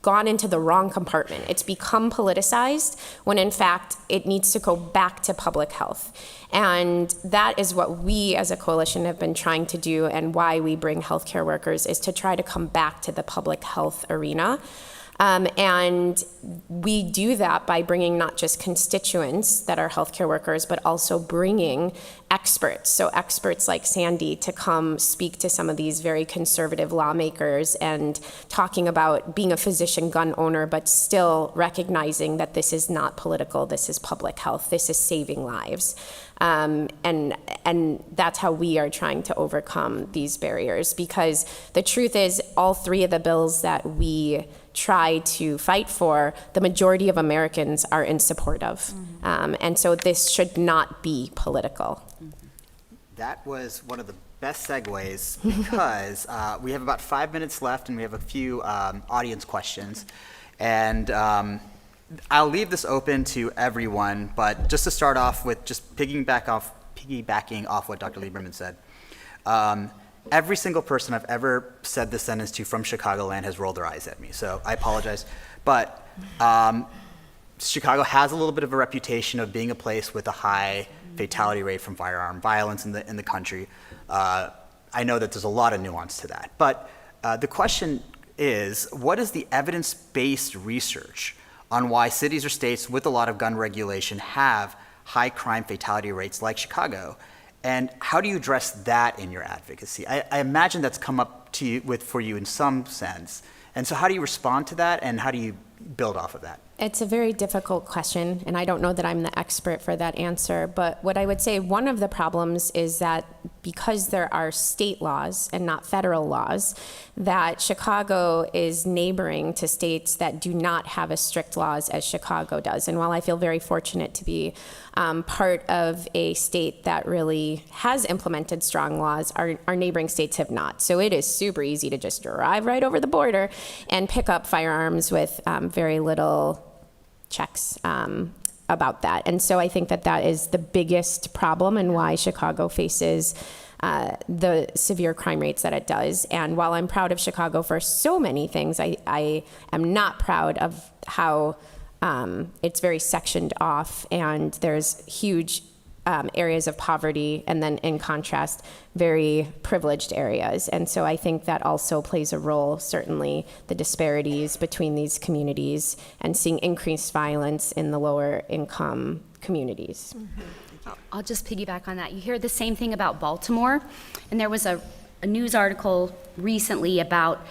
gone into the wrong compartment? It's become politicized when in fact it needs to go back to public health. And that is what we as a coalition have been trying to do, and why we bring healthcare workers is to try to come back to the public health arena. And we do that by bringing not just constituents that are healthcare workers, but also bringing experts. So experts like Sandy to come speak to some of these very conservative lawmakers and talking about being a physician gun owner, but still recognizing that this is not political, this is public health, this is saving lives. And that's how we are trying to overcome these barriers, because the truth is all three of the bills that we try to fight for, the majority of Americans are in support of. Mm-hmm. And so this should not be political. That was one of the best segues, because we have about 5 minutes left and we have a few audience questions. And I'll leave this open to everyone, but just to start off with, just piggybacking off what Dr. Lieberman said. Every single person I've ever said this sentence to from Chicagoland has rolled their eyes at me, so I apologize. But Chicago has a little bit of a reputation of being a place with a high fatality rate from firearm violence in the country. I know that there's a lot of nuance to that. But the question is, what is the evidence-based research on why cities or states with a lot of gun regulation have high crime fatality rates like Chicago? And how do you address that in your advocacy? I imagine that's come up to you for you in some sense. And so how do you respond to that, and how do you build off of that? It's a very difficult question, and I don't know that I'm the expert for that answer. But what I would say, one of the problems is that because there are state laws and not federal laws, that Chicago is neighboring to states that do not have as strict laws as Chicago does. And while I feel very fortunate to be part of a state that really has implemented strong laws, our neighboring states have not. So it is super easy to just drive right over the border and pick up firearms with very little checks about that. And so I think that is the biggest problem, and why Chicago faces the severe crime rates that it does. And while I'm proud of Chicago for so many things, I am not proud of how it's very sectioned off, and there's huge areas of poverty, and then in contrast, very privileged areas. And so I think that also plays a role, certainly the disparities between these communities, and seeing increased violence in the lower income communities. Mm-hmm. I'll just piggyback on that. You hear the same thing about Baltimore, and there was a a news article recently about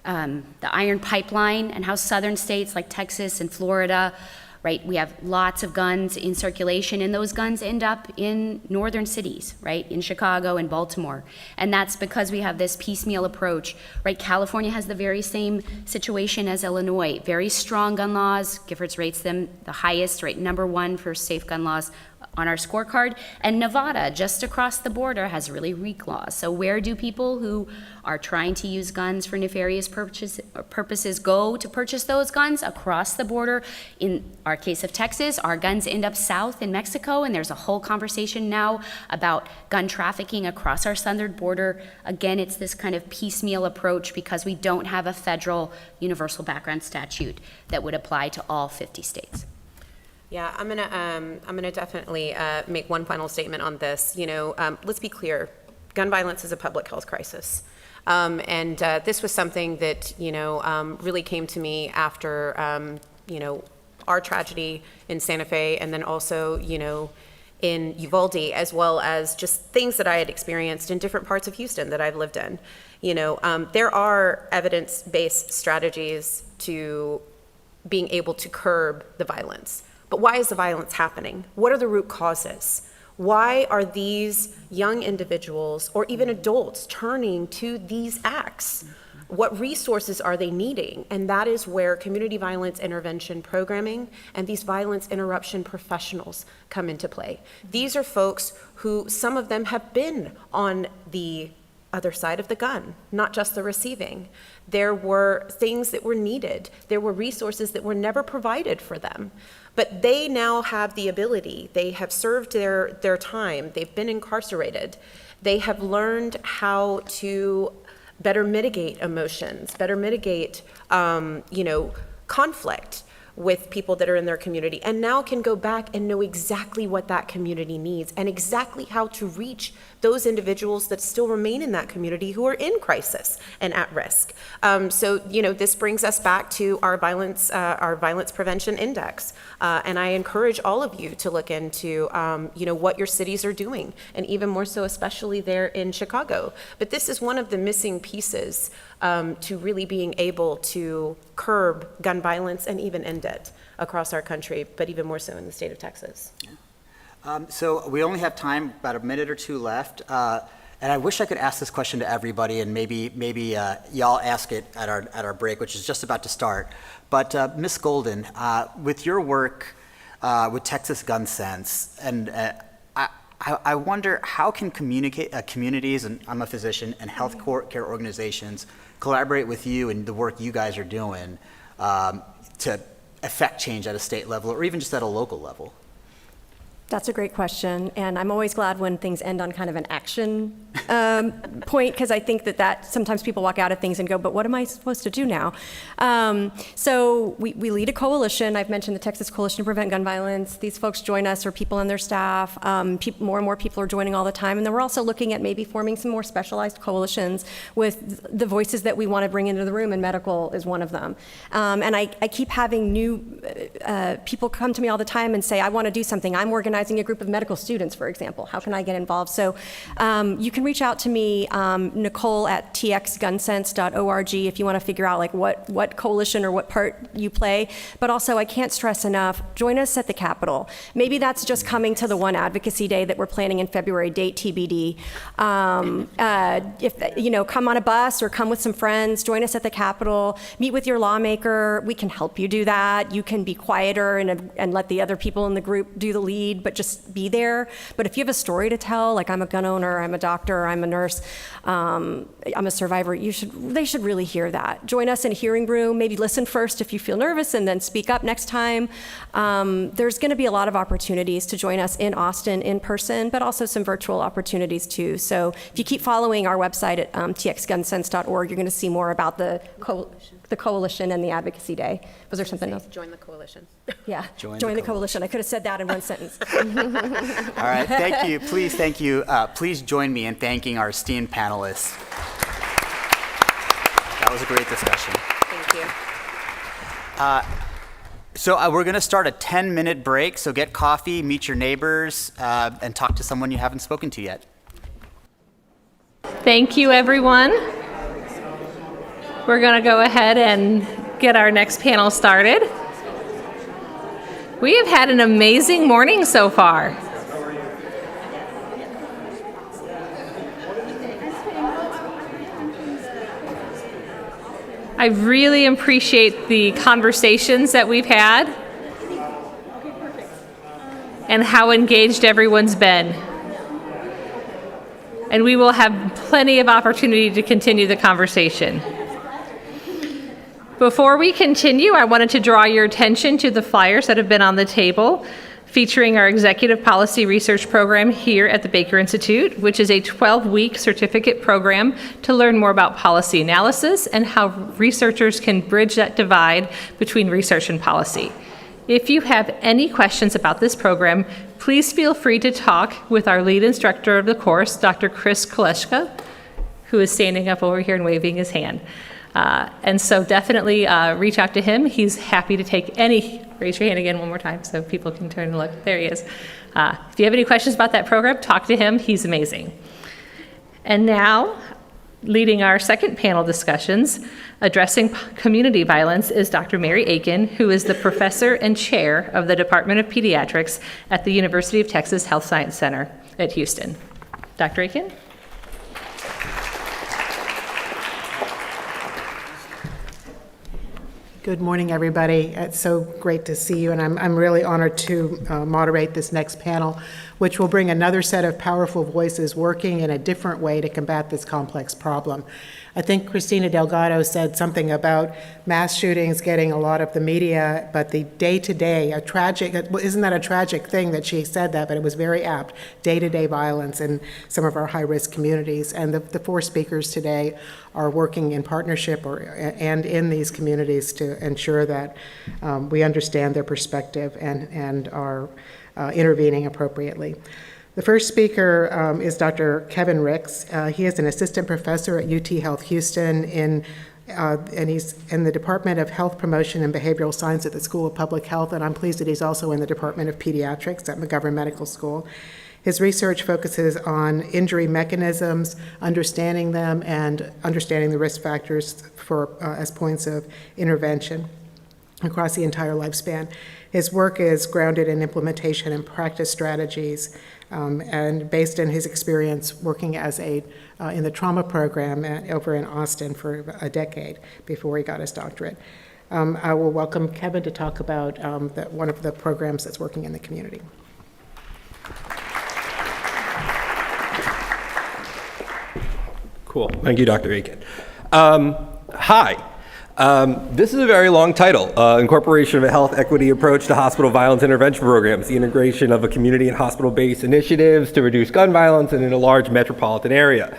the iron pipeline and how southern states like Texas and Florida, right, we have lots of guns in circulation, and those guns end up in northern cities, right, in Chicago and Baltimore. And that's because we have this piecemeal approach, right? California has the very same situation as Illinois. Very strong gun laws. Giffords rates them the highest, right, #1 for safe gun laws on our scorecard. And Nevada, just across the border, has really weak laws. So where do people who are trying to use guns for nefarious purposes go to purchase those guns? Across the border. In our case of Texas, our guns end up south in Mexico, and there's a whole conversation now about gun trafficking across our southern border. Again, it's this kind of piecemeal approach because we don't have a federal universal background statute that would apply to all 50 states. Yeah, I'm gonna definitely make one final statement on this. Let's be clear, gun violence is a public health crisis. And this was something that, really came to me after, our tragedy in Santa Fe, and then also, in Uvalde, as well as just things that I had experienced in different parts of Houston that I've lived in. There are evidence-based strategies to being able to curb the violence. But why is the violence happening? What are the root causes? Why are these young individuals or even adults turning to these acts? What resources are they needing? And that is where community violence intervention programming and these violence interruption professionals come into play. These are folks who, some of them have been on the other side of the gun, not just the receiving. There were things that were needed. There were resources that were never provided for them. But they now have the ability. They have served their time. They've been incarcerated. They have learned how to better mitigate emotions, better mitigate, conflict with people that are in their community, and now can go back and know exactly what that community needs and exactly how to reach those individuals that still remain in that community who are in crisis and at risk. So this brings us back to our violence prevention index, and I encourage all of you to look into what your cities are doing, and even more so, especially there in Chicago. But this is one of the missing pieces to really being able to curb gun violence and even end it across our country, but even more so in the state of Texas. So we only have time, about a minute or two left. And I wish I could ask this question to everybody, and maybe y'all ask it at our break, which is just about to start. But Ms. Golden, with your work with Texas Gun Sense, and I wonder how can communities, and I'm a physician, and health care organizations collaborate with you and the work you guys are doing to affect change at a state level or even just at a local level? That's a great question, and I'm always glad when things end on kind of an action point, because I think that sometimes people walk out of things and go, but what am I supposed to do now? So we lead a coalition. I've mentioned the Texas Coalition to Prevent Gun Violence. These folks join us, or people and their staff. More and more people are joining all the time, and then we're also looking at maybe forming some more specialized coalitions with the voices that we want to bring into the room, and medical is one of them. And I keep having new people come to me all the time and say, I want to do something. I'm organizing a group of medical students, for example. How can I get involved? So you can reach out to me, Nicole at txgunsense.org, if you want to figure out like what coalition or what part you play. But also, I can't stress enough, join us at the Capitol. Maybe that's just coming to the one Advocacy Day that we're planning in February, date TBD. If come on a bus or come with some friends, join us at the Capitol, meet with your lawmaker. We can help you do that. You can be quieter and let the other people in the group do the lead, but just be there. But if you have a story to tell, like I'm a gun owner, I'm a doctor, I'm a nurse, I'm a survivor, they should really hear that. Join us in a hearing room, maybe listen first if you feel nervous, and then speak up next time. There's gonna be a lot of opportunities to join us in Austin in person, but also some virtual opportunities too. So if you keep following our website at txgunsense.org, you're gonna see more about the coalition and the Advocacy Day. Was there something else? Join the coalition. Yeah, join the coalition. I could have said that in one sentence. All right, thank you. Please, thank you. Please join me in thanking our esteemed panelists. That was a great discussion. Thank you. So we're going to start a 10-minute break, so get coffee, meet your neighbors, and talk to someone you haven't spoken to yet. Thank you, everyone. We're going to go ahead and get our next panel started. We have had an amazing morning so far. I really appreciate the conversations that we've had and how engaged everyone's been. And we will have plenty of opportunity to continue the conversation. Before we continue, I wanted to draw your attention to the flyers that have been on the table featuring our Executive Policy Research Program here at the Baker Institute, which is a 12-week certificate program to learn more about policy analysis and how researchers can bridge that divide between research and policy. If you have any questions about this program, please feel free to talk with our lead instructor of the course, Dr. Chris Koleshka, who is standing up over here and waving his hand. And so definitely reach out to him. He's happy to take any, raise your hand again one more time so people can turn and look. There he is. If you have any questions about that program, talk to him. He's amazing. And now, leading our second panel discussions, addressing community violence, is Dr. Mary Aiken, who is the professor and chair of the Department of Pediatrics at the University of Texas Health Science Center at Houston. Dr. Aiken? Good morning, everybody. It's so great to see you, and I'm really honored to moderate this next panel, which will bring another set of powerful voices working in a different way to combat this complex problem. I think Christina Delgado said something about mass shootings getting a lot of the media, but the day-to-day, isn't that a tragic thing that she said that, but it was very apt, day-to-day violence in some of our high-risk communities. And the four speakers today are working in partnership and in these communities to ensure that we understand their perspective and are intervening appropriately. The first speaker is Dr. Kevin Ricks. He is an assistant professor at UT Health Houston and he's in the Department of Health Promotion and Behavioral Science at the School of Public Health, and I'm pleased that he's also in the Department of Pediatrics at McGovern Medical School. His research focuses on injury mechanisms, understanding them, and understanding the risk factors as points of intervention across the entire lifespan. His work is grounded in implementation and practice strategies, and based on his experience working as in the trauma program over in Austin for a decade before he got his doctorate. I will welcome Kevin to talk about one of the programs that's working in the community. Cool. Thank you, Dr. Aiken. Hi. This is a very long title, Incorporation of a Health Equity Approach to Hospital Violence Intervention Programs, the integration of a community and hospital-based initiatives to reduce gun violence in a large metropolitan area.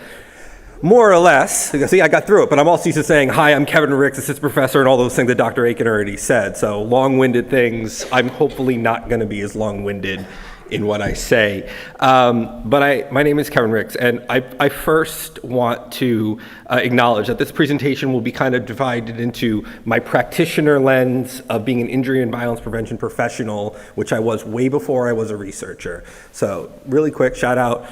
More or less, see, I got through it, but I'm also used to saying, hi, I'm Kevin Ricks, assistant professor, and all those things that Dr. Aiken already said. So long-winded things, I'm hopefully not going to be as long-winded in what I say. But my name is Kevin Ricks, and I first want to acknowledge that this presentation will be kind of divided into my practitioner lens of being an injury and violence prevention professional, which I was way before I was a researcher. So really quick, shout out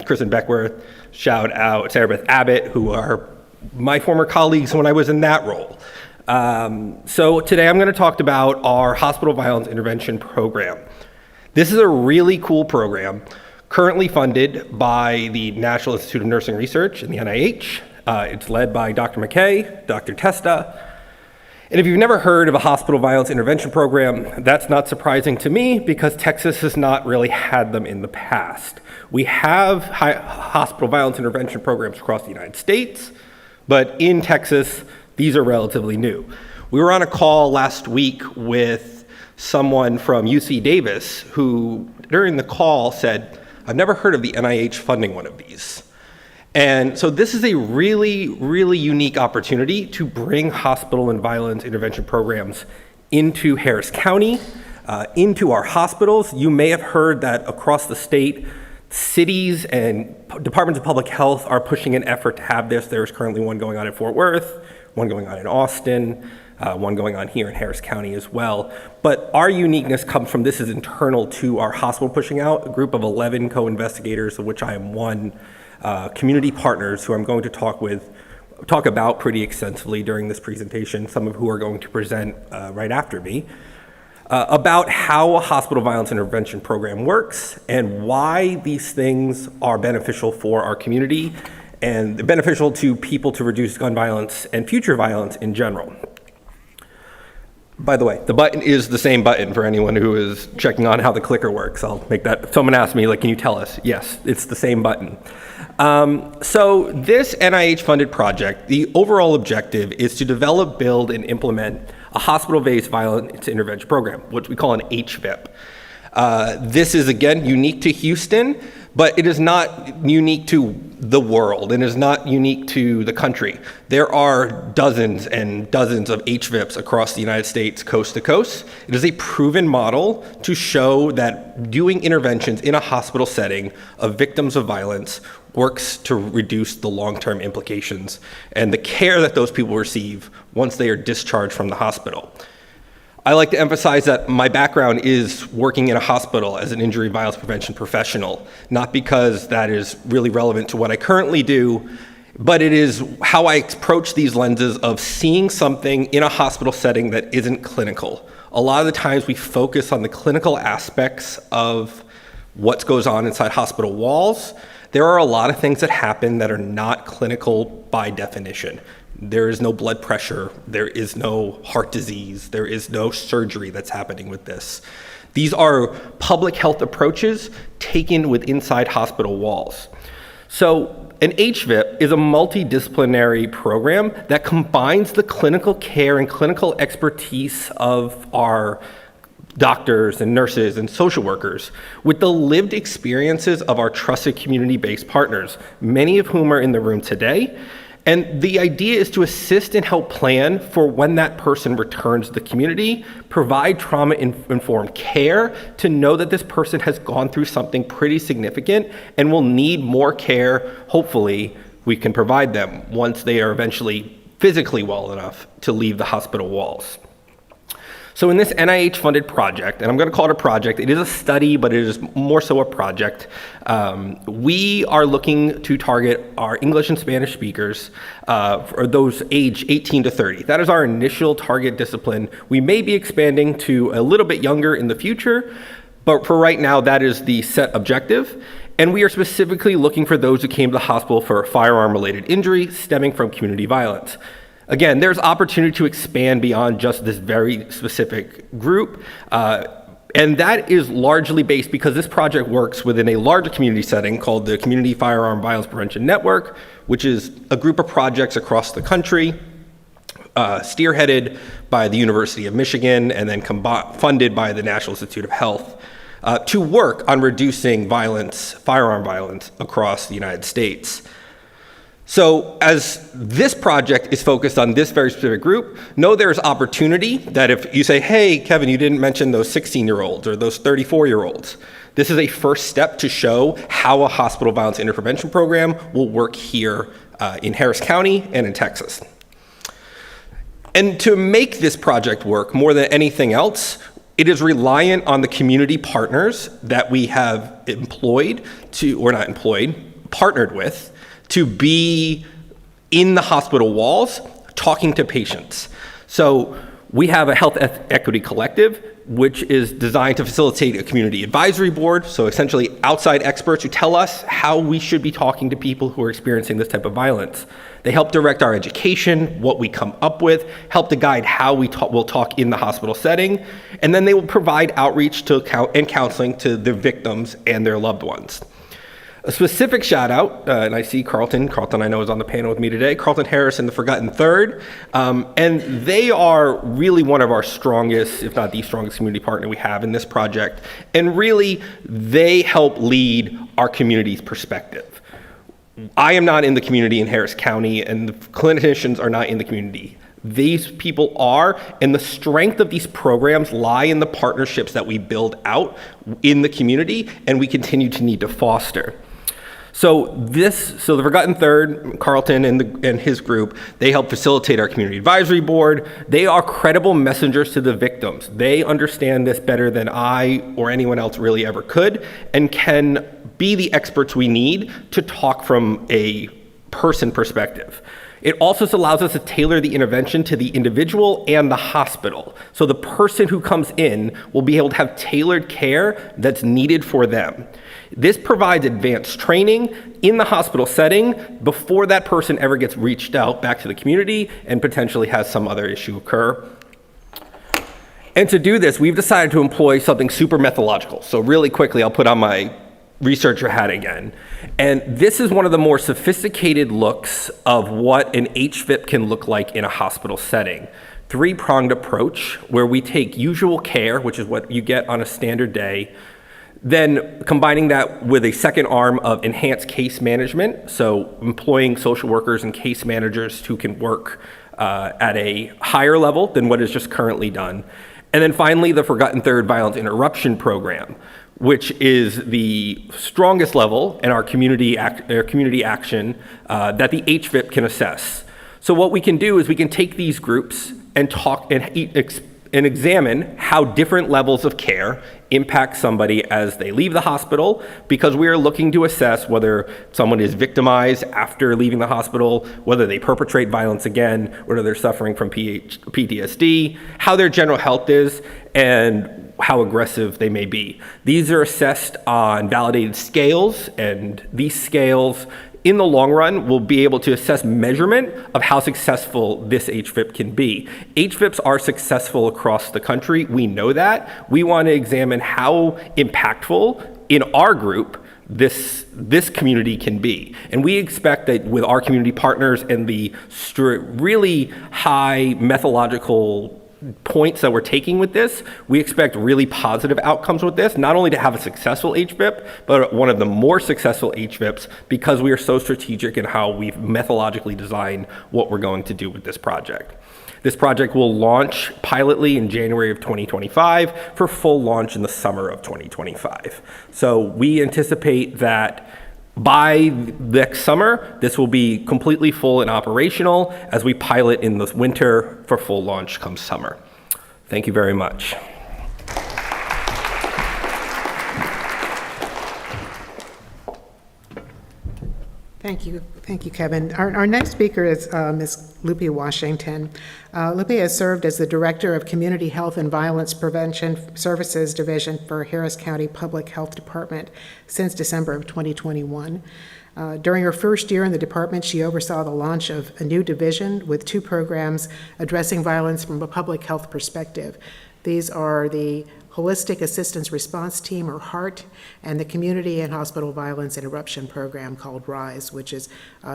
Kristen Beckworth, shout out Sarah Beth Abbott, who are my former colleagues when I was in that role. So today I'm going to talk about our hospital violence intervention program. This is a really cool program currently funded by the National Institute of Nursing Research and the NIH. It's led by Dr. McKay, Dr. Testa. And if you've never heard of a hospital violence intervention program, that's not surprising to me because Texas has not really had them in the past. We have hospital violence intervention programs across the United States, but in Texas, these are relatively new. We were on a call last week with someone from UC Davis who, during the call, said, I've never heard of the NIH funding one of these. And so this is a really, really unique opportunity to bring hospital and violence intervention programs into Harris County, into our hospitals. You may have heard that across the state, cities and departments of public health are pushing an effort to have this. There's currently one going on in Fort Worth, one going on in Austin, one going on here in Harris County as well. But our uniqueness comes from this is internal to our hospital pushing out, a group of 11 co-investigators, of which I am one, community partners who I'm going to talk about pretty extensively during this presentation, some of who are going to present right after me, about how a hospital violence intervention program works and why these things are beneficial for our community and beneficial to people to reduce gun violence and future violence in general. By the way, the button is the same button for anyone who is checking on how the clicker works. I'll make that, if someone asks me, like, can you tell us? Yes, it's the same button. So this NIH-funded project, the overall objective is to develop, build, and implement a hospital-based violence intervention program, which we call an HVIP. This is, again, unique to Houston, but it is not unique to the world and is not unique to the country. There are dozens and dozens of HVIPs across the United States, coast to coast. It is a proven model to show that doing interventions in a hospital setting of victims of violence works to reduce the long-term implications and the care that those people receive once they are discharged from the hospital. I like to emphasize that my background is working in a hospital as an injury violence prevention professional, not because that is really relevant to what I currently do, but it is how I approach these lenses of seeing something in a hospital setting that isn't clinical. A lot of the times we focus on the clinical aspects of what goes on inside hospital walls. There are a lot of things that happen that are not clinical by definition. There is no blood pressure, there is no heart disease, there is no surgery that's happening with this. These are public health approaches taken with inside hospital walls. So an HVIP is a multidisciplinary program that combines the clinical care and clinical expertise of our doctors and nurses and social workers with the lived experiences of our trusted community-based partners, many of whom are in the room today. And the idea is to assist and help plan for when that person returns to the community, provide trauma-informed care to know that this person has gone through something pretty significant and will need more care. Hopefully, we can provide them once they are eventually physically well enough to leave the hospital walls. So in this NIH-funded project, and I'm going to call it a project, it is a study, but it is more so a project. We are looking to target our English and Spanish speakers, for those age 18 to 30. That is our initial target discipline. We may be expanding to a little bit younger in the future, but for right now, that is the set objective. And we are specifically looking for those who came to the hospital for a firearm-related injury stemming from community violence. Again, there's opportunity to expand beyond just this very specific group, and that is largely based because this project works within a larger community setting called the Community Firearm Violence Prevention Network, which is a group of projects across the country, spearheaded by the University of Michigan and then funded by the National Institute of Health, to work on reducing violence, firearm violence across the United States. So as this project is focused on this very specific group, know there's opportunity that if you say, hey, Kevin, you didn't mention those 16-year-olds or those 34-year-olds. This is a first step to show how a hospital violence intervention program will work here in Harris County and in Texas. And to make this project work more than anything else, it is reliant on the community partners that we have partnered with, to be in the hospital walls talking to patients. So we have a health equity collective, which is designed to facilitate a community advisory board, so essentially outside experts who tell us how we should be talking to people who are experiencing this type of violence. They help direct our education, what we come up with, help to guide how we will talk in the hospital setting, and then they will provide outreach and counseling to the victims and their loved ones. A specific shout out, and I see Carlton I know is on the panel with me today, Carlton Harris and the Forgotten Third, and they are really one of our strongest, if not the strongest community partner we have in this project, and really they help lead our community's perspective. I am not in the community in Harris County, and the clinicians are not in the community. These people are, and the strength of these programs lie in the partnerships that we build out in the community, and we continue to need to foster. So the Forgotten Third, Carlton and his group, they help facilitate our community advisory board. They are credible messengers to the victims. They understand this better than I or anyone else really ever could, and can be the experts we need to talk from a person perspective. It also allows us to tailor the intervention to the individual and the hospital. So the person who comes in will be able to have tailored care that's needed for them. This provides advanced training in the hospital setting before that person ever gets reached out back to the community and potentially has some other issue occur. And to do this, we've decided to employ something super methodological. So really quickly, I'll put on my researcher hat again. And this is one of the more sophisticated looks of what an HVIP can look like in a hospital setting. Three-pronged approach where we take usual care, which is what you get on a standard day, then combining that with a second arm of enhanced case management, so employing social workers and case managers who can work at a higher level than what is just currently done. And then finally, the Forgotten Third Violence Interruption Program, which is the strongest level in our community action that the HVIP can assess. So what we can do is we can take these groups and talk and examine how different levels of care impact somebody as they leave the hospital, because we are looking to assess whether someone is victimized after leaving the hospital, whether they perpetrate violence again, whether they're suffering from PTSD, how their general health is, and how aggressive they may be. These are assessed on validated scales, and these scales in the long run, we'll be able to assess measurement of how successful this HVIP can be. HVIPs are successful across the country. We know that. We want to examine how impactful in our group this community can be. And we expect that with our community partners and the really high methodological points that we're taking with this, we expect really positive outcomes with this, not only to have a successful HVIP, but one of the more successful HVIPs because we are so strategic in how we've methodologically designed what we're going to do with this project. This project will launch pilotly in January of 2025 for full launch in the summer of 2025. So we anticipate that by next summer, this will be completely full and operational as we pilot in the winter for full launch come summer. Thank you very much. Thank you, Kevin. Our next speaker is Ms. Lupe Washington. Lupe has served as the Director of Community Health and Violence Prevention Services Division for Harris County Public Health Department since December of 2021. During her first year in the department, she oversaw the launch of a new division with 2 programs addressing violence from a public health perspective. These are the Holistic Assistance Response Team, or HART, and the Community and Hospital Violence Interruption Program called RISE, which is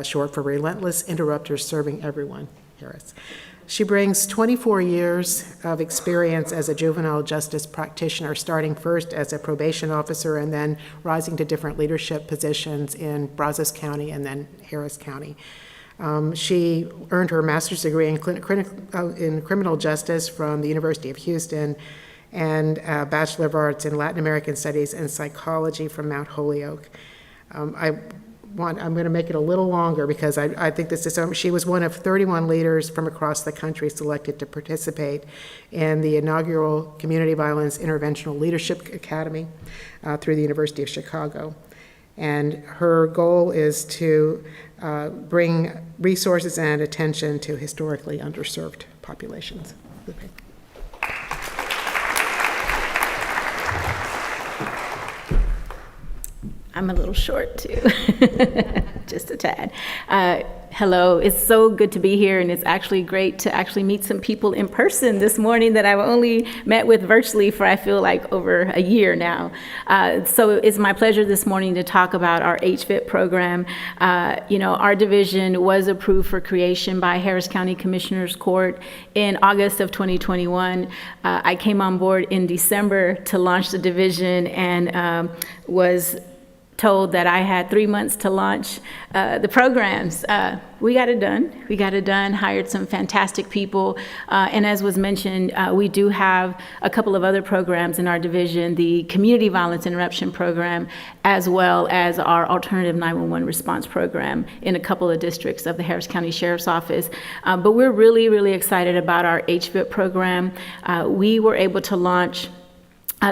short for Relentless Interrupters Serving Everyone, Harris. She brings 24 years of experience as a juvenile justice practitioner, starting first as a probation officer and then rising to different leadership positions in Brazos County and then Harris County. She earned her master's degree in criminal justice from the University of Houston and a Bachelor of Arts in Latin American Studies and Psychology from Mount Holyoke. I'm going to make it a little longer because I think this is, she was one of 31 leaders from across the country selected to participate in the inaugural Community Violence Interventional Leadership Academy through the University of Chicago. And her goal is to bring resources and attention to historically underserved populations. Okay. I'm a little short too, just a tad. Hello, it's so good to be here, and it's actually great to actually meet some people in person this morning that I've only met with virtually for I feel like over a year now. So it's my pleasure this morning to talk about our HVIP program. Our division was approved for creation by Harris County Commissioners Court in August of 2021. I came on board in December to launch the division and was told that I had 3 months to launch the programs. We got it done, hired some fantastic people. And as was mentioned, we do have a couple of other programs in our division, the Community Violence Interruption Program, as well as our Alternative 911 Response Program in a couple of districts of the Harris County Sheriff's Office. But we're really, really excited about our HVIP program. We were able to launch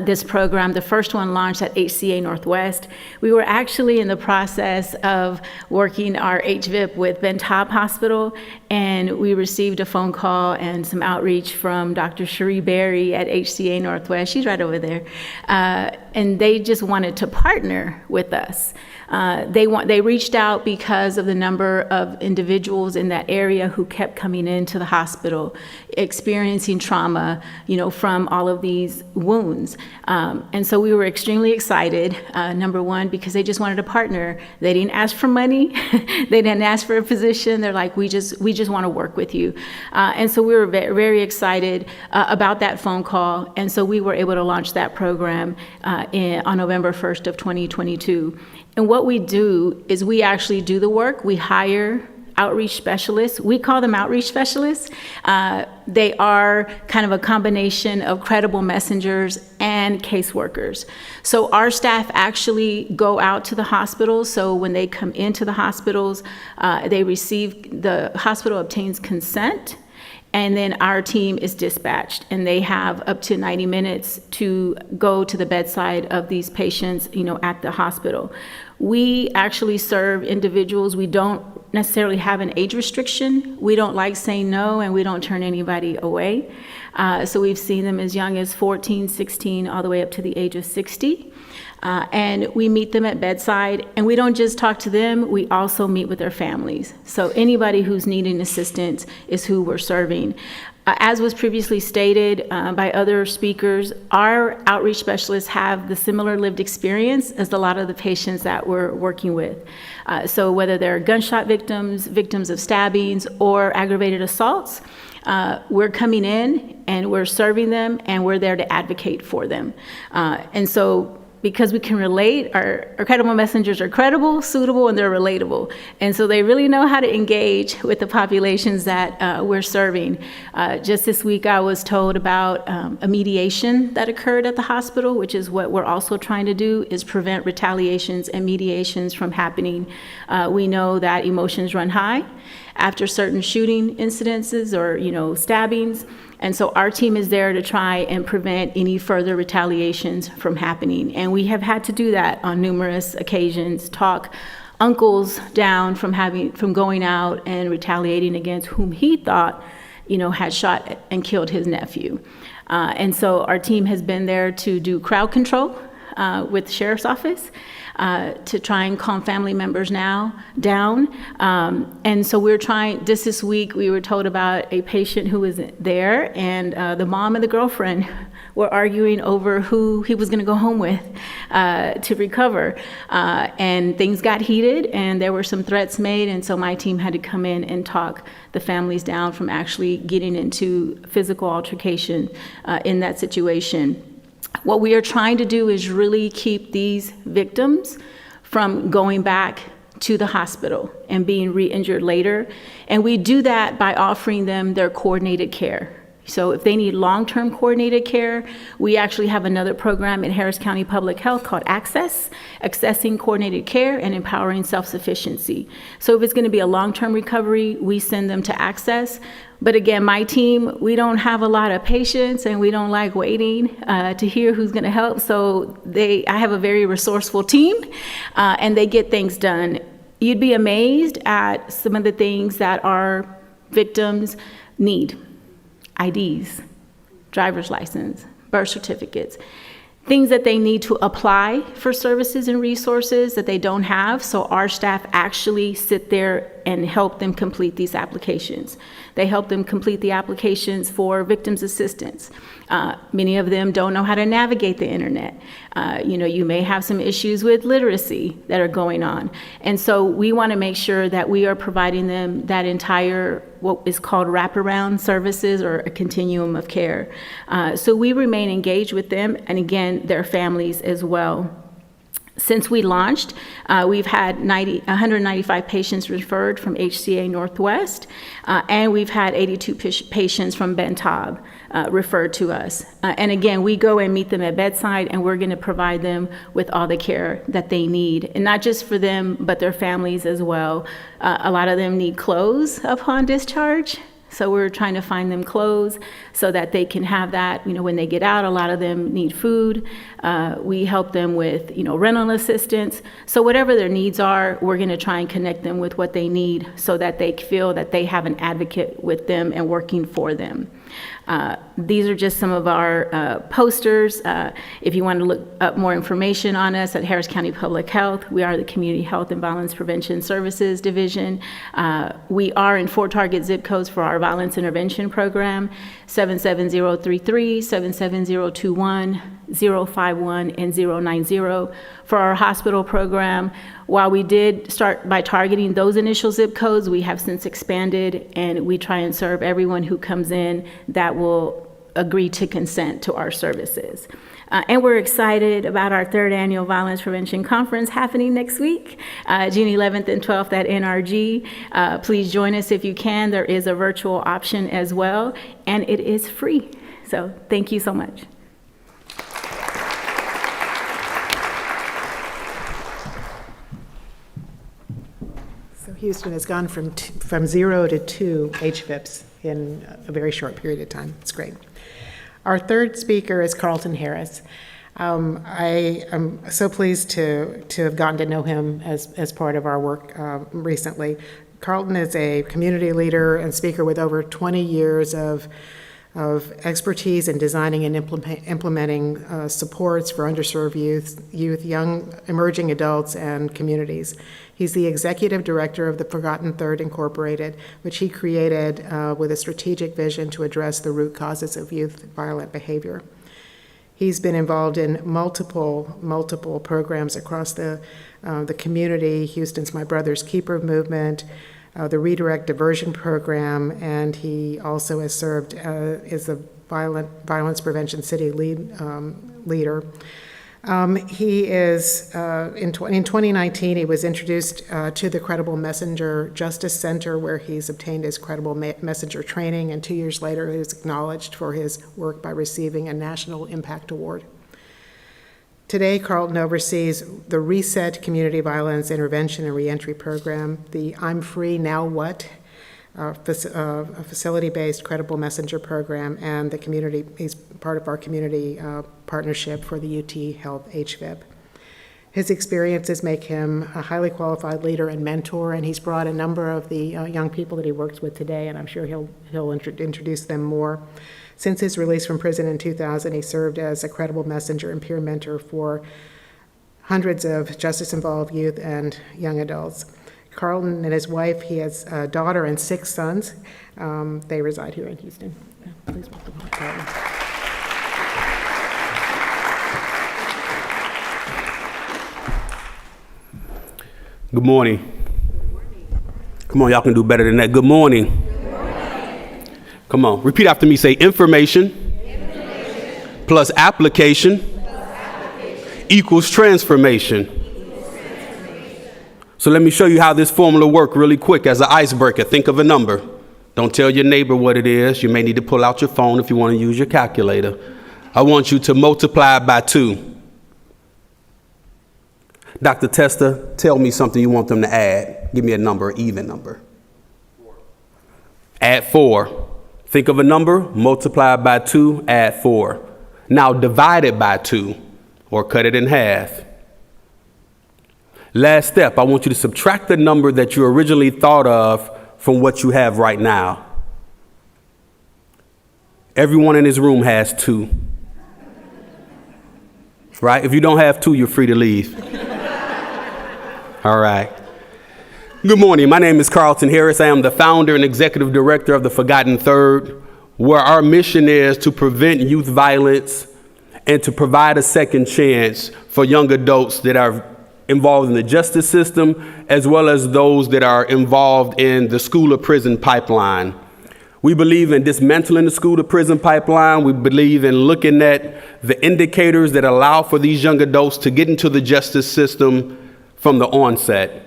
this program. The first one launched at HCA Northwest. We were actually in the process of working our HVIP with Ben Taub Hospital, and we received a phone call and some outreach from Dr. Cherie Berry at HCA Northwest. She's right over there. And they just wanted to partner with us. They reached out because of the number of individuals in that area who kept coming into the hospital, experiencing trauma, from all of these wounds. And so we were extremely excited, number one, because they just wanted to partner. They didn't ask for money. They didn't ask for a position. They're like, we just want to work with you. And so we were very excited about that phone call. And so we were able to launch that program on November 1st of 2022. And what we do is we actually do the work. We hire outreach specialists. We call them outreach specialists. They are kind of a combination of credible messengers and caseworkers. So our staff actually go out to the hospitals. So when they come into the hospitals, the hospital obtains consent, and then our team is dispatched, and they have up to 90 minutes to go to the bedside of these patients, at the hospital. We actually serve individuals. We don't necessarily have an age restriction. We don't like saying no, and we don't turn anybody away. So we've seen them as young as 14, 16, all the way up to the age of 60. And we meet them at bedside, and we don't just talk to them, we also meet with their families. So anybody who's needing assistance is who we're serving. As was previously stated by other speakers, our outreach specialists have the similar lived experience as a lot of the patients that we're working with. So whether they're gunshot victims, victims of stabbings, or aggravated assaults, we're coming in and we're serving them, and we're there to advocate for them. And so because we can relate, our credible messengers are credible, suitable, and they're relatable. And so they really know how to engage with the populations that we're serving. Just this week, I was told about a mediation that occurred at the hospital, which is what we're also trying to do, is prevent retaliations and mediations from happening. We know that emotions run high after certain shooting incidences or, stabbings. And so our team is there to try and prevent any further retaliations from happening. And we have had to do that on numerous occasions, talk uncles down from going out and retaliating against whom he thought, had shot and killed his nephew. And so our team has been there to do crowd control with the sheriff's office, to try and calm family members down. And so we're trying, this week we were told about a patient who was there, and the mom and the girlfriend were arguing over who he was gonna go home with to recover. And things got heated, and there were some threats made, and so my team had to come in and talk the families down from actually getting into physical altercation in that situation. What we are trying to do is really keep these victims from going back to the hospital and being re-injured later. And we do that by offering them their coordinated care. So if they need long-term coordinated care, we actually have another program in Harris County Public Health called Accessing Coordinated Care and Empowering Self-Sufficiency. So if it's going to be a long-term recovery, we send them to Access. But again, my team, we don't have a lot of patience, and we don't like waiting to hear who's going to help. So I have a very resourceful team, and they get things done. You'd be amazed at some of the things that our victims need. IDs, driver's license, birth certificates, things that they need to apply for services and resources that they don't have. So our staff actually sit there and help them complete these applications. They help them complete the applications for victims assistance. Many of them don't know how to navigate the internet. You may have some issues with literacy that are going on. And so we want to make sure that we are providing them that entire, what is called wraparound services, or a continuum of care. So we remain engaged with them, and again, their families as well. Since we launched, we've had 195 patients referred from HCA Northwest, and we've had 82 patients from Ben Taub referred to us. And again, we go and meet them at bedside, and we're going to provide them with all the care that they need, and not just for them, but their families as well. A lot of them need clothes upon discharge. So we're trying to find them clothes so that they can have that, when they get out. A lot of them need food. We help them with, rental assistance. So whatever their needs are, we're going to try and connect them with what they need so that they feel that they have an advocate with them and working for them. These are just some of our posters. If you want to look up more information on us at Harris County Public Health, we are the Community Health and Violence Prevention Services Division. We are in 4 target zip codes for our violence intervention program: 77033, 77021, 051, and 090. For our hospital program, while we did start by targeting those initial zip codes, we have since expanded, and we try and serve everyone who comes in that will agree to consent to our services. And we're excited about our 3rd annual Violence Prevention Conference happening next week, June 11th and 12th at NRG. Please join us if you can. There is a virtual option as well, and it is free. So thank you so much. So Houston has gone from 0 to 2 HVIPs in a very short period of time. It's great. Our 3rd speaker is Carlton Harris. I am so pleased to have gotten to know him as part of our work recently. Carlton is a community leader and speaker with over 20 years of expertise in designing and implementing supports for underserved youth, young emerging adults, and communities. He's the executive director of the Forgotten Third Incorporated, which he created with a strategic vision to address the root causes of youth violent behavior. He's been involved in multiple programs across the community: Houston's My Brother's Keeper movement, the Redirect Diversion Program, and he also has served as a violence prevention city leader. He is, in 2019, he was introduced to the Credible Messenger Justice Center, where he's obtained his Credible Messenger training, and 2 years later he was acknowledged for his work by receiving a National Impact Award. Today, Carlton oversees the Reset Community Violence Intervention and Reentry Program, the I'm Free Now What, a facility-based Credible Messenger program, and he's part of our community partnership for the UT Health HVIP. His experiences make him a highly qualified leader and mentor, and he's brought a number of the young people that he works with today, and I'm sure he'll introduce them more. Since his release from prison in 2000, he served as a Credible Messenger and peer mentor for hundreds of justice-involved youth and young adults. Carlton and his wife, he has a daughter and 6 sons. They reside here in Houston. Please welcome Carlton. Good morning. Come on, y'all can do better than that. Good morning. Good morning. Come on, repeat after me. Say information plus application equals transformation. So let me show you how this formula works really quick as an icebreaker. Think of a number. Don't tell your neighbor what it is. You may need to pull out your phone if you want to use your calculator. I want you to multiply by 2. Dr. Testa, tell me something you want them to add. Give me a number, an even number. 4. Add 4. Think of a number, multiply by 2, add 4. Now divide it by 2 or cut it in half. Last step, I want you to subtract the number that you originally thought of from what you have right now. Everyone in this room has 2. Right? If you don't have 2, you're free to leave. All right. Good morning. My name is Carlton Harris. I am the founder and executive director of the Forgotten Third, where our mission is to prevent youth violence and to provide a second chance for young adults that are involved in the justice system, as well as those that are involved in the school to prison pipeline. We believe in dismantling the school to prison pipeline. We believe in looking at the indicators that allow for these young adults to get into the justice system from the onset.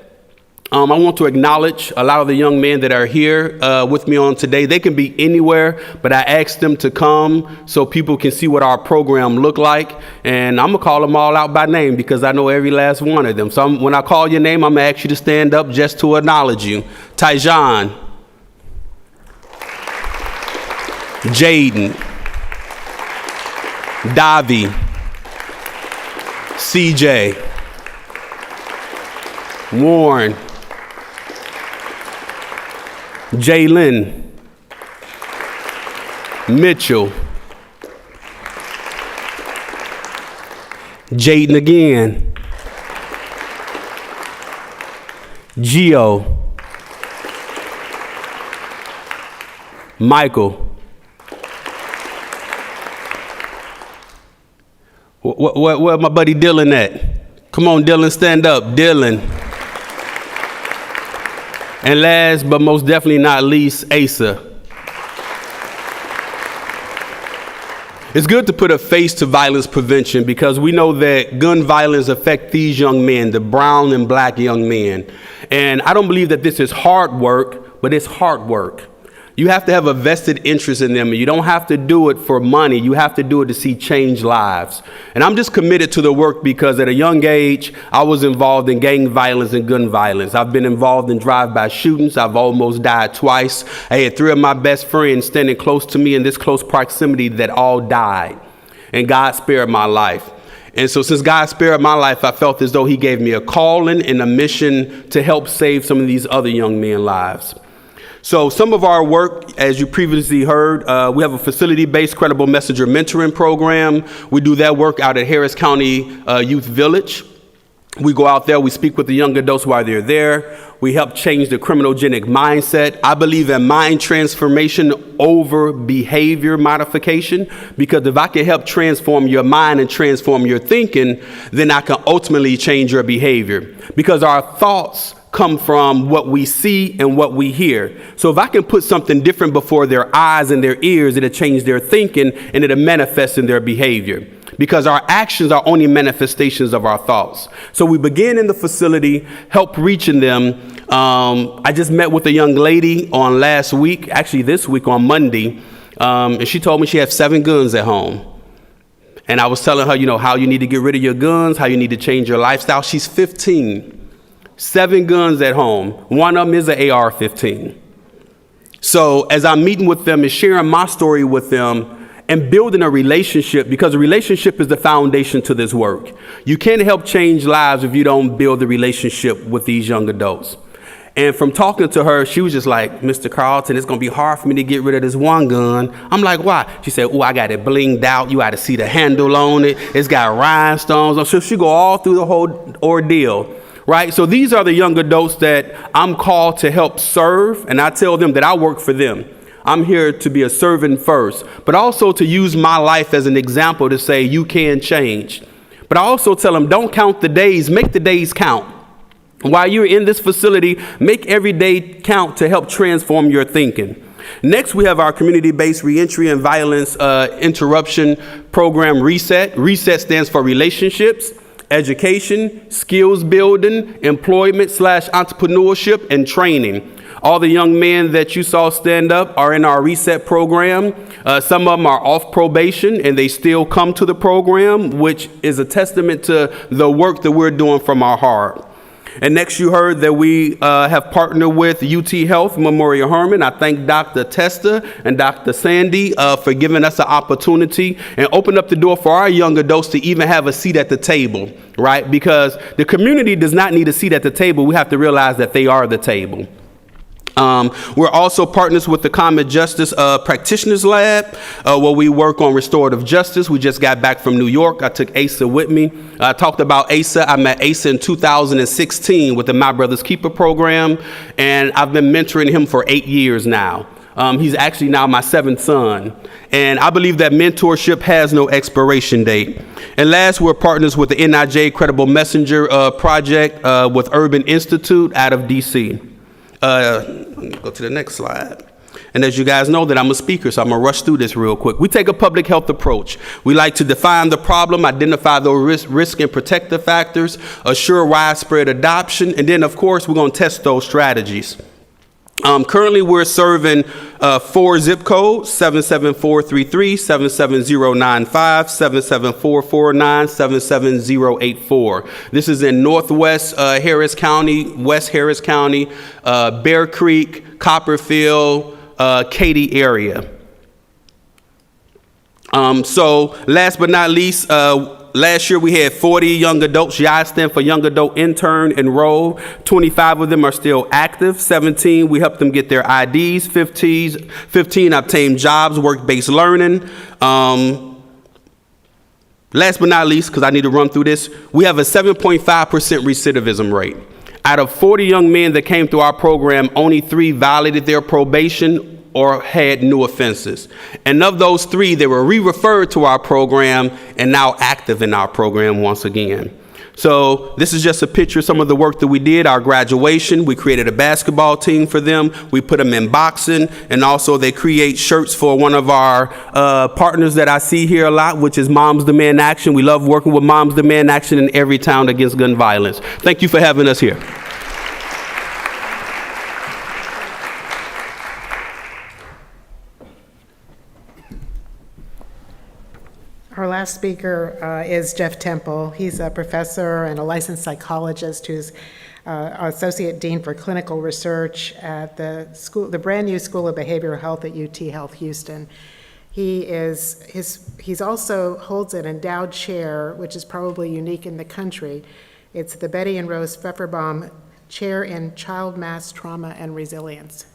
I want to acknowledge a lot of the young men that are here with me on today. They can be anywhere, but I asked them to come so people can see what our program look like. And I'm gonna call them all out by name because I know every last one of them. So when I call your name, I'm gonna ask you to stand up just to acknowledge you. Tyjon. Jaden, Davi, CJ, Warren, Jalen, Mitchell, Jaden again, Gio, Michael. Where my buddy Dylan at? Come on, Dylan, stand up. Dylan. And last but most definitely not least, Asa. It's good to put a face to violence prevention because we know that gun violence affects these young men, the brown and black young men. And I don't believe that this is hard work, but it's hard work. You have to have a vested interest in them. You don't have to do it for money. You have to do it to see change lives. And I'm just committed to the work because at a young age, I was involved in gang violence and gun violence. I've been involved in drive-by shootings. I've almost died twice. I had 3 of my best friends standing close to me in this close proximity that all died. And God spared my life. And so since God spared my life, I felt as though he gave me a calling and a mission to help save some of these other young men's lives. So some of our work, as you previously heard, we have a facility-based credible messenger mentoring program. We do that work out at Harris County Youth Village. We go out there, we speak with the young adults while they're there. We help change the criminogenic mindset. I believe in mind transformation over behavior modification, because if I can help transform your mind and transform your thinking, then I can ultimately change your behavior, because our thoughts come from what we see and what we hear. So if I can put something different before their eyes and their ears, it'll change their thinking and it'll manifest in their behavior, because our actions are only manifestations of our thoughts. So we begin in the facility, help reaching them. I just met with a young lady on last week, actually this week on Monday, and she told me she has 7 guns at home. And I was telling her, you know, how you need to get rid of your guns, how you need to change your lifestyle. She's 15. 7 guns at home. One of them is an AR-15. So as I'm meeting with them and sharing my story with them and building a relationship, because a relationship is the foundation to this work. You can't help change lives if you don't build a relationship with these young adults. And from talking to her, she was just like, Mr. Carlton, it's going to be hard for me to get rid of this one gun. I'm like, why? She said, oh, I got it blinged out. You got to see the handle on it. It's got rhinestones. So she go all through the whole ordeal. Right? So these are the young adults that I'm called to help serve. And I tell them that I work for them. I'm here to be a servant first, but also to use my life as an example to say you can change. But I also tell them, don't count the days, make the days count. While you're in this facility, make every day count to help transform your thinking. Next, we have our community-based reentry and violence interruption program, RESET. RESET stands for relationships, education, skills building, employment/entrepreneurship, and training. All the young men that you saw stand up are in our RESET program. Some of them are off probation and they still come to the program, which is a testament to the work that we're doing from our heart. And next, you heard that we have partnered with UT Health Memorial Hermann. I thank Dr. Testa and Dr. Sandy for giving us an opportunity and open up the door for our young adults to even have a seat at the table, right? Because the community does not need a seat at the table. We have to realize that they are the table. We're also partners with the Common Justice Practitioners Lab, where we work on restorative justice. We just got back from New York. I took Asa with me. I talked about Asa. I met Asa in 2016 with the My Brother's Keeper program, and I've been mentoring him for 8 years now. He's actually now my 7th son. And I believe that mentorship has no expiration date. And last, we're partners with the NIJ Credible Messenger Project with Urban Institute out of DC. Let me go to the next slide. And as you guys know that I'm a speaker, so I'm going to rush through this real quick. We take a public health approach. We like to define the problem, identify those risk and protective factors, assure widespread adoption, and then, of course, we're going to test those strategies. Currently, we're serving 4 zip codes, 77433, 77095, 77449, 77084. This is in Northwest Harris County, West Harris County, Bear Creek, Copperfield, Katy area. So last but not least, last year we had 40 young adults, YI stand for Young Adult Intern, enrolled. 25 of them are still active. 17, we helped them get their IDs. 15 obtained jobs, work-based learning. Last but not least, because I need to run through this, we have a 7.5% recidivism rate. Out of 40 young men that came through our program, only 3 violated their probation or had new offenses. And of those 3, they were re-referred to our program and now active in our program once again. So this is just a picture of some of the work that we did. Our graduation, we created a basketball team for them. We put them in boxing, and also they create shirts for one of our partners that I see here a lot, which is Moms Demand Action. We love working with Moms Demand Action in every town against gun violence. Thank you for having us here. Our last speaker is Jeff Temple. He's a professor and a licensed psychologist who's Associate Dean for Clinical Research at the brand new School of Behavioral Health at UT Health Houston. He's also holds an endowed chair, which is probably unique in the country. It's the Betty and Rose Pfefferbaum Chair in Child Mass Trauma and Resilience.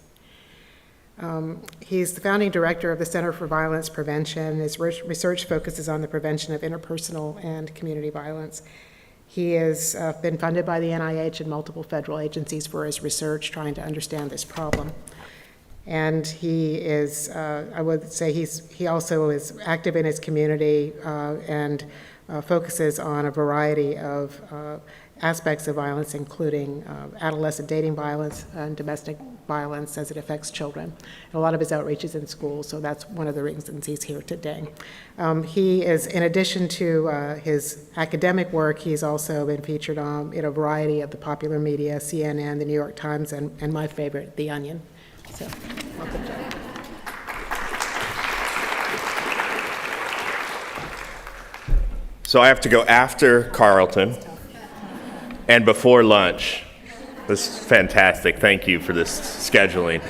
He's the founding director of the Center for Violence Prevention. His research focuses on the prevention of interpersonal and community violence. He has been funded by the NIH and multiple federal agencies for his research trying to understand this problem. And he is, I would say he also is active in his community and focuses on a variety of aspects of violence, including adolescent dating violence and domestic violence as it affects children. And a lot of his outreach is in schools, so that's one of the reasons he's here today. He is, in addition to his academic work, he's also been featured in a variety of the popular media, CNN, the New York Times, and my favorite, The Onion. So, welcome, Jeff. So I have to go after Carlton and before lunch. This is fantastic. Thank you for this scheduling.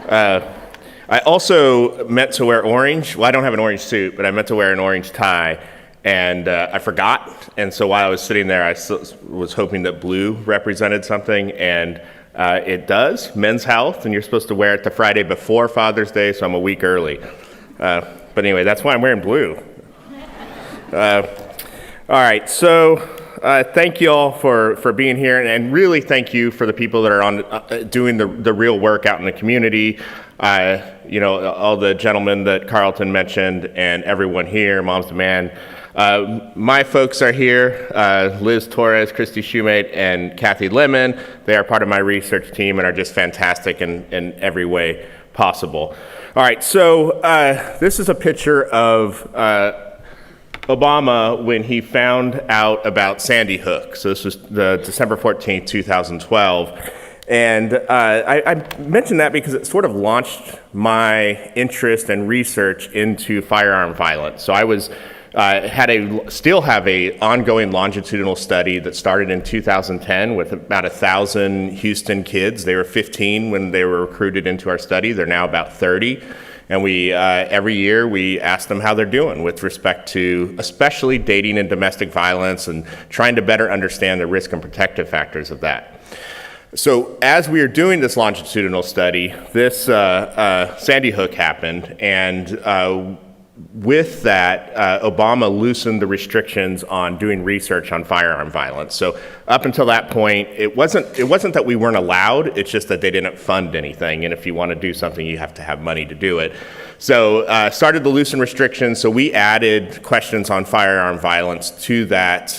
I also meant to wear orange. Well, I don't have an orange suit, but I meant to wear an orange tie, and I forgot. And so while I was sitting there, I was hoping that blue represented something, and it does, Men's Health, and you're supposed to wear it the Friday before Father's Day, so I'm a week early. But anyway, that's why I'm wearing blue. All right, so thank you all for being here, and really thank you for the people that are on doing the real work out in the community. You know, all the gentlemen that Carlton mentioned and everyone here, Moms Demand. My folks are here, Liz Torres, Christy Shoemate, and Kathy Lemon. They are part of my research team and are just fantastic in every way possible. All right, so this is a picture of Obama when he found out about Sandy Hook. So this was December 14th, 2012. And I mention that because it sort of launched my interest and research into firearm violence. So I was still have a ongoing longitudinal study that started in 2010 with about 1,000 Houston kids. They were 15 when they were recruited into our study. They're now about 30. And we every year we ask them how they're doing with respect to especially dating and domestic violence and trying to better understand the risk and protective factors of that. So as we were doing this longitudinal study, this Sandy Hook happened, and with that, Obama loosened the restrictions on doing research on firearm violence. So up until that point, it wasn't that we weren't allowed, it's just that they didn't fund anything, and if you want to do something, you have to have money to do it. So started to loosen restrictions, so we added questions on firearm violence to that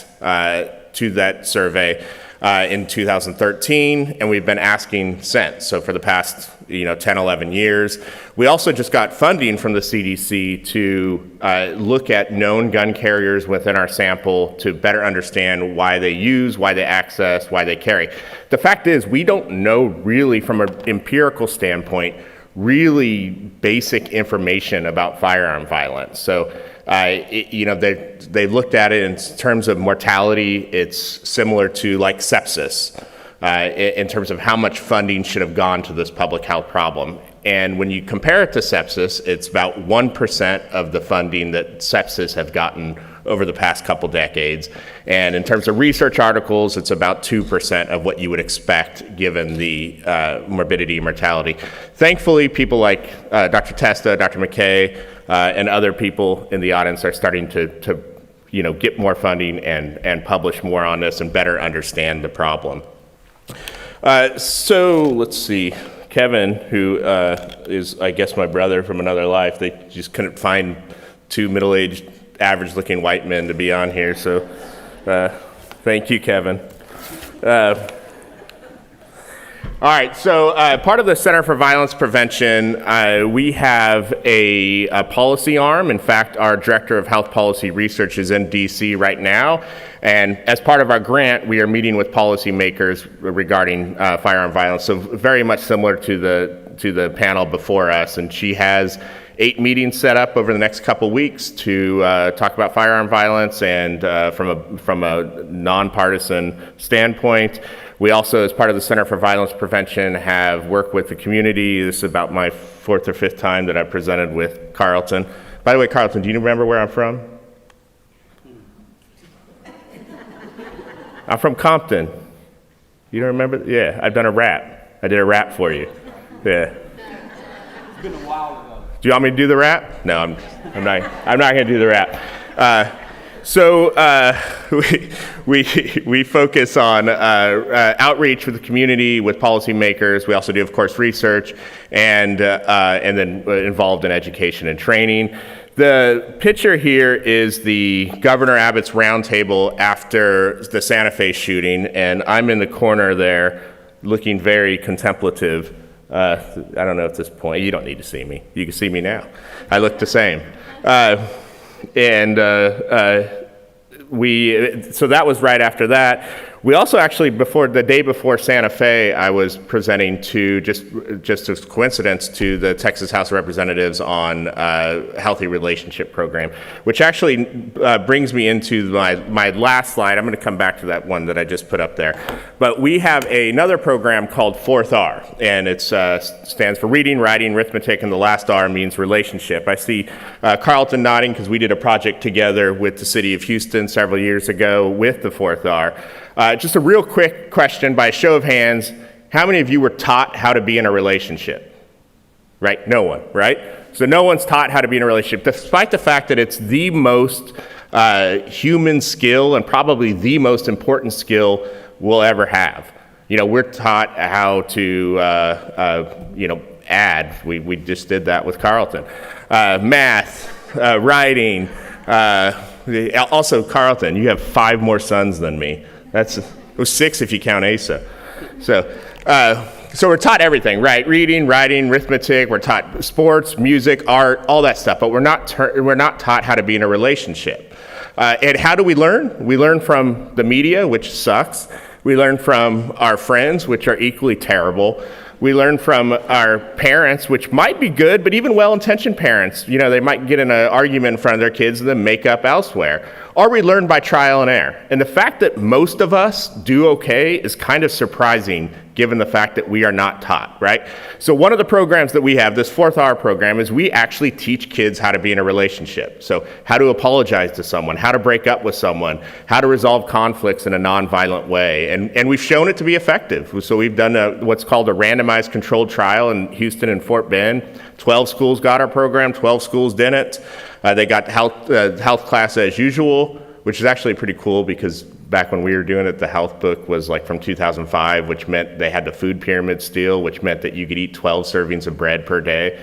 survey in 2013, and we've been asking since. So for the past 10, 11 years. We also just got funding from the CDC to look at known gun carriers within our sample to better understand why they use, why they access, why they carry. The fact is, we don't know really from an empirical standpoint really basic information about firearm violence. So they looked at it in terms of mortality. It's similar to like sepsis in terms of how much funding should have gone to this public health problem. And when you compare it to sepsis, it's about 1% of the funding that sepsis have gotten over the past couple decades. And in terms of research articles, it's about 2% of what you would expect given the morbidity and mortality. Thankfully, people like Dr. Testa, Dr. McKay, and other people in the audience are starting to get more funding and publish more on this and better understand the problem. So let's see. Kevin, who is, I guess, my brother from another life, they just couldn't find two middle-aged, average-looking white men to be on here, so thank you, Kevin. All right, so part of the Center for Violence Prevention, we have a policy arm. In fact, our Director of Health Policy Research is in DC right now, and as part of our grant, we are meeting with policymakers regarding firearm violence, so very much similar to the panel before us, and she has 8 meetings set up over the next couple weeks to talk about firearm violence and from a nonpartisan standpoint. We also, as part of the Center for Violence Prevention, have worked with the community. This is about my 4th or 5th time that I've presented with Carlton. By the way, Carlton, do you remember where I'm from? I'm from Compton. You don't remember? Yeah, I've done a rap. I did a rap for you. Yeah. It's been a while ago. Do you want me to do the rap? No, I'm not going to do the rap. So we focus on outreach with the community, with policymakers. We also do, of course, research and then involved in education and training. The picture here is the Governor Abbott's roundtable after the Santa Fe shooting, and I'm in the corner there looking very contemplative. I don't know at this point. You don't need to see me. You can see me now. I look the same. So that was right after that. We also actually, the day before Santa Fe, I was presenting to, just as coincidence, to the Texas House of Representatives on Healthy Relationship Program, which actually brings me into my last slide. I'm going to come back to that one that I just put up there. But we have another program called 4th R, and it stands for reading, writing, arithmetic, and the last R means relationship. I see Carlton nodding because we did a project together with the city of Houston several years ago with the 4th R. Just a real quick question by a show of hands. How many of you were taught how to be in a relationship? Right? No one, right? So no one's taught how to be in a relationship, despite the fact that it's the most human skill and probably the most important skill we'll ever have. We're taught how to, add. We just did that with Carlton. Math, writing. Also, Carlton, you have 5 more sons than me. It was 6 if you count Asa. So we're taught everything, right? Reading, writing, arithmetic. We're taught sports, music, art, all that stuff. But we're not taught how to be in a relationship. And how do we learn? We learn from the media, which sucks. We learn from our friends, which are equally terrible. We learn from our parents, which might be good, but even well-intentioned parents, they might get in an argument in front of their kids and then make up elsewhere. Or we learn by trial and error. And the fact that most of us do okay is kind of surprising given the fact that we are not taught, right? So one of the programs that we have, this 4th R program, is we actually teach kids how to be in a relationship. So how to apologize to someone, how to break up with someone, how to resolve conflicts in a nonviolent way. And we've shown it to be effective. So we've done what's called a randomized controlled trial in Houston and Fort Bend. 12 schools got our program, 12 schools didn't. They got health class as usual, which is actually pretty cool because back when we were doing it, the health book was like from 2005, which meant they had the food pyramid still, which meant that you could eat 12 servings of bread per day,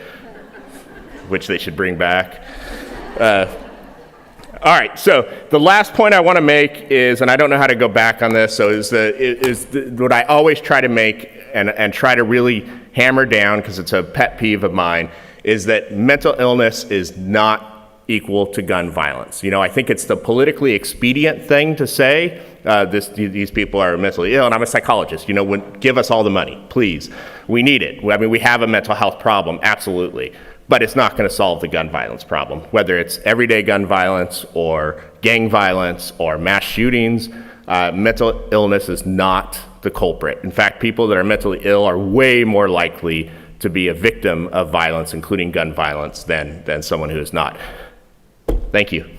which they should bring back. All right, so the last point I want to make is, and I don't know how to go back on this, so what I always try to make and try to really hammer down, because it's a pet peeve of mine, is that mental illness is not equal to gun violence. I think it's the politically expedient thing to say, these people are mentally ill, and I'm a psychologist, give us all the money, please. We need it. We have a mental health problem, absolutely. But it's not going to solve the gun violence problem, whether it's everyday gun violence or gang violence or mass shootings. Mental illness is not the culprit. In fact, people that are mentally ill are way more likely to be a victim of violence, including gun violence, than someone who is not. Thank you.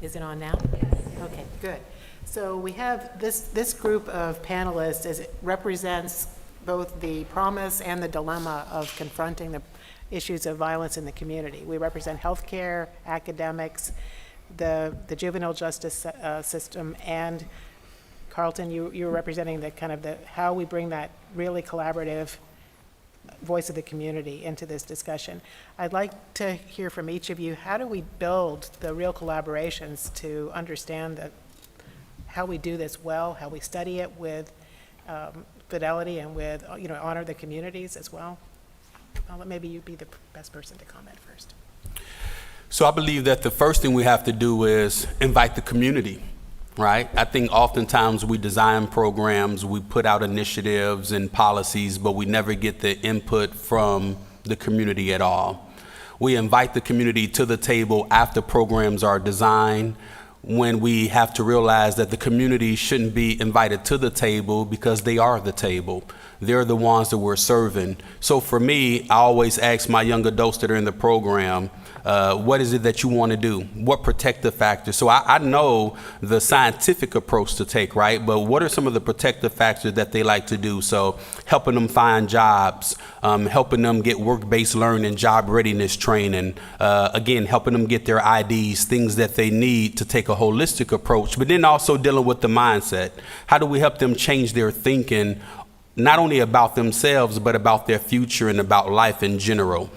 Is it on now? Yes. Okay, good. So we have this group of panelists as it represents both the promise and the dilemma of confronting the issues of violence in the community. We represent healthcare, academics, the juvenile justice system, and Carlton, you're representing the kind of the how we bring that really collaborative voice of the community into this discussion. I'd like to hear from each of you. How do we build the real collaborations to understand how we do this well, how we study it with fidelity and with, honor the communities as well? Maybe you'd be the best person to comment first. So I believe that the first thing we have to do is invite the community, right? I think oftentimes we design programs, we put out initiatives and policies, but we never get the input from the community at all. We invite the community to the table after programs are designed, when we have to realize that the community shouldn't be invited to the table because they are the table. They're the ones that we're serving. So for me, I always ask my young adults that are in the program, what is it that you want to do? What protective factors? So I know the scientific approach to take, right? But what are some of the protective factors that they like to do? So helping them find jobs, helping them get work-based learning, job readiness training, again, helping them get their IDs, things that they need to take a holistic approach, but then also dealing with the mindset. How do we help them change their thinking, not only about themselves, but about their future and about life in general?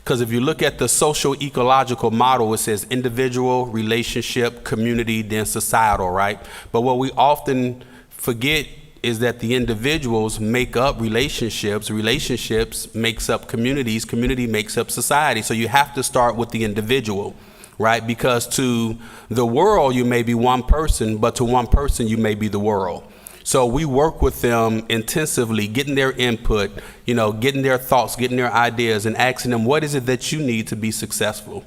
Because if you look at the social ecological model, it says individual, relationship, community, then societal, right? But what we often forget is that the individuals make up relationships, relationships makes up communities, community makes up society. So you have to start with the individual, right? Because to the world, you may be one person, but to one person, you may be the world. So we work with them intensively, getting their input, getting their thoughts, getting their ideas, and asking them, what is it that you need to be successful?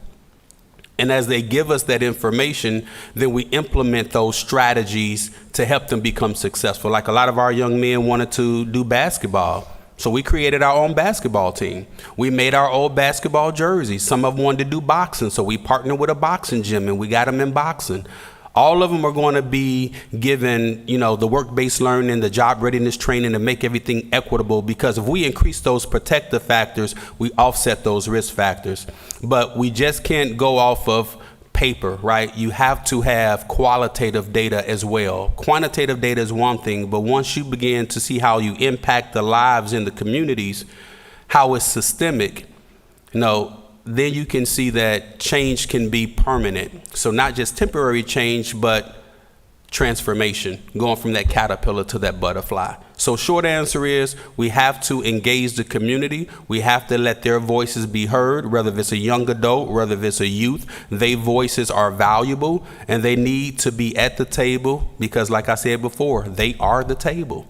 And as they give us that information, then we implement those strategies to help them become successful. Like a lot of our young men wanted to do basketball. So we created our own basketball team. We made our own basketball jerseys. Some of them wanted to do boxing, so we partnered with a boxing gym and we got them in boxing. All of them are going to be given, the work-based learning, the job readiness training to make everything equitable, because if we increase those protective factors, we offset those risk factors. But we just can't go off of paper, right? You have to have qualitative data as well. Quantitative data is one thing, but once you begin to see how you impact the lives in the communities, how it's systemic, then you can see that change can be permanent. So not just temporary change, but transformation, going from that caterpillar to that butterfly. So short answer is we have to engage the community. We have to let their voices be heard, whether it's a young adult, whether it's a youth. Their voices are valuable and they need to be at the table because, like I said before, they are the table.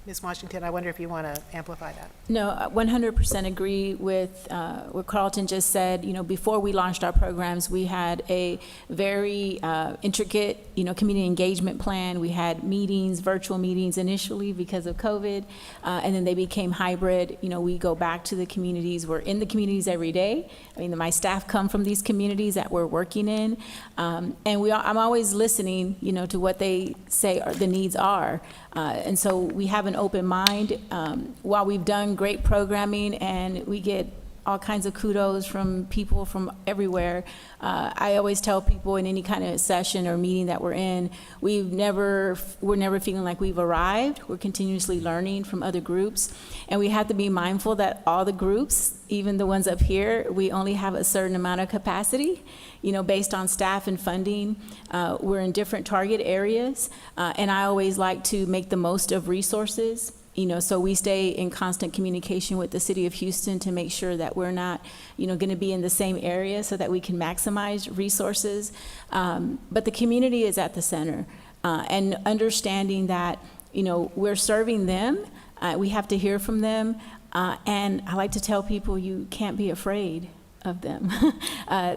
Ms. Washington, I wonder if you want to amplify that. No, I 100% agree with what Carlton just said. Before we launched our programs, we had a very intricate, community engagement plan. We had meetings, virtual meetings initially because of COVID, and then they became hybrid. We go back to the communities. We're in the communities every day. My staff come from these communities that we're working in, and I'm always listening, to what they say the needs are. And so we have an open mind. While we've done great programming and we get all kinds of kudos from people from everywhere, I always tell people in any kind of session or meeting that we're in, we're never feeling like we've arrived. We're continuously learning from other groups. And we have to be mindful that all the groups, even the ones up here, we only have a certain amount of capacity, based on staff and funding. We're in different target areas. And I always like to make the most of resources. So we stay in constant communication with the city of Houston to make sure that we're not, going to be in the same area so that we can maximize resources. But the community is at the center, and understanding that, we're serving them. We have to hear from them. And I like to tell people you can't be afraid of them.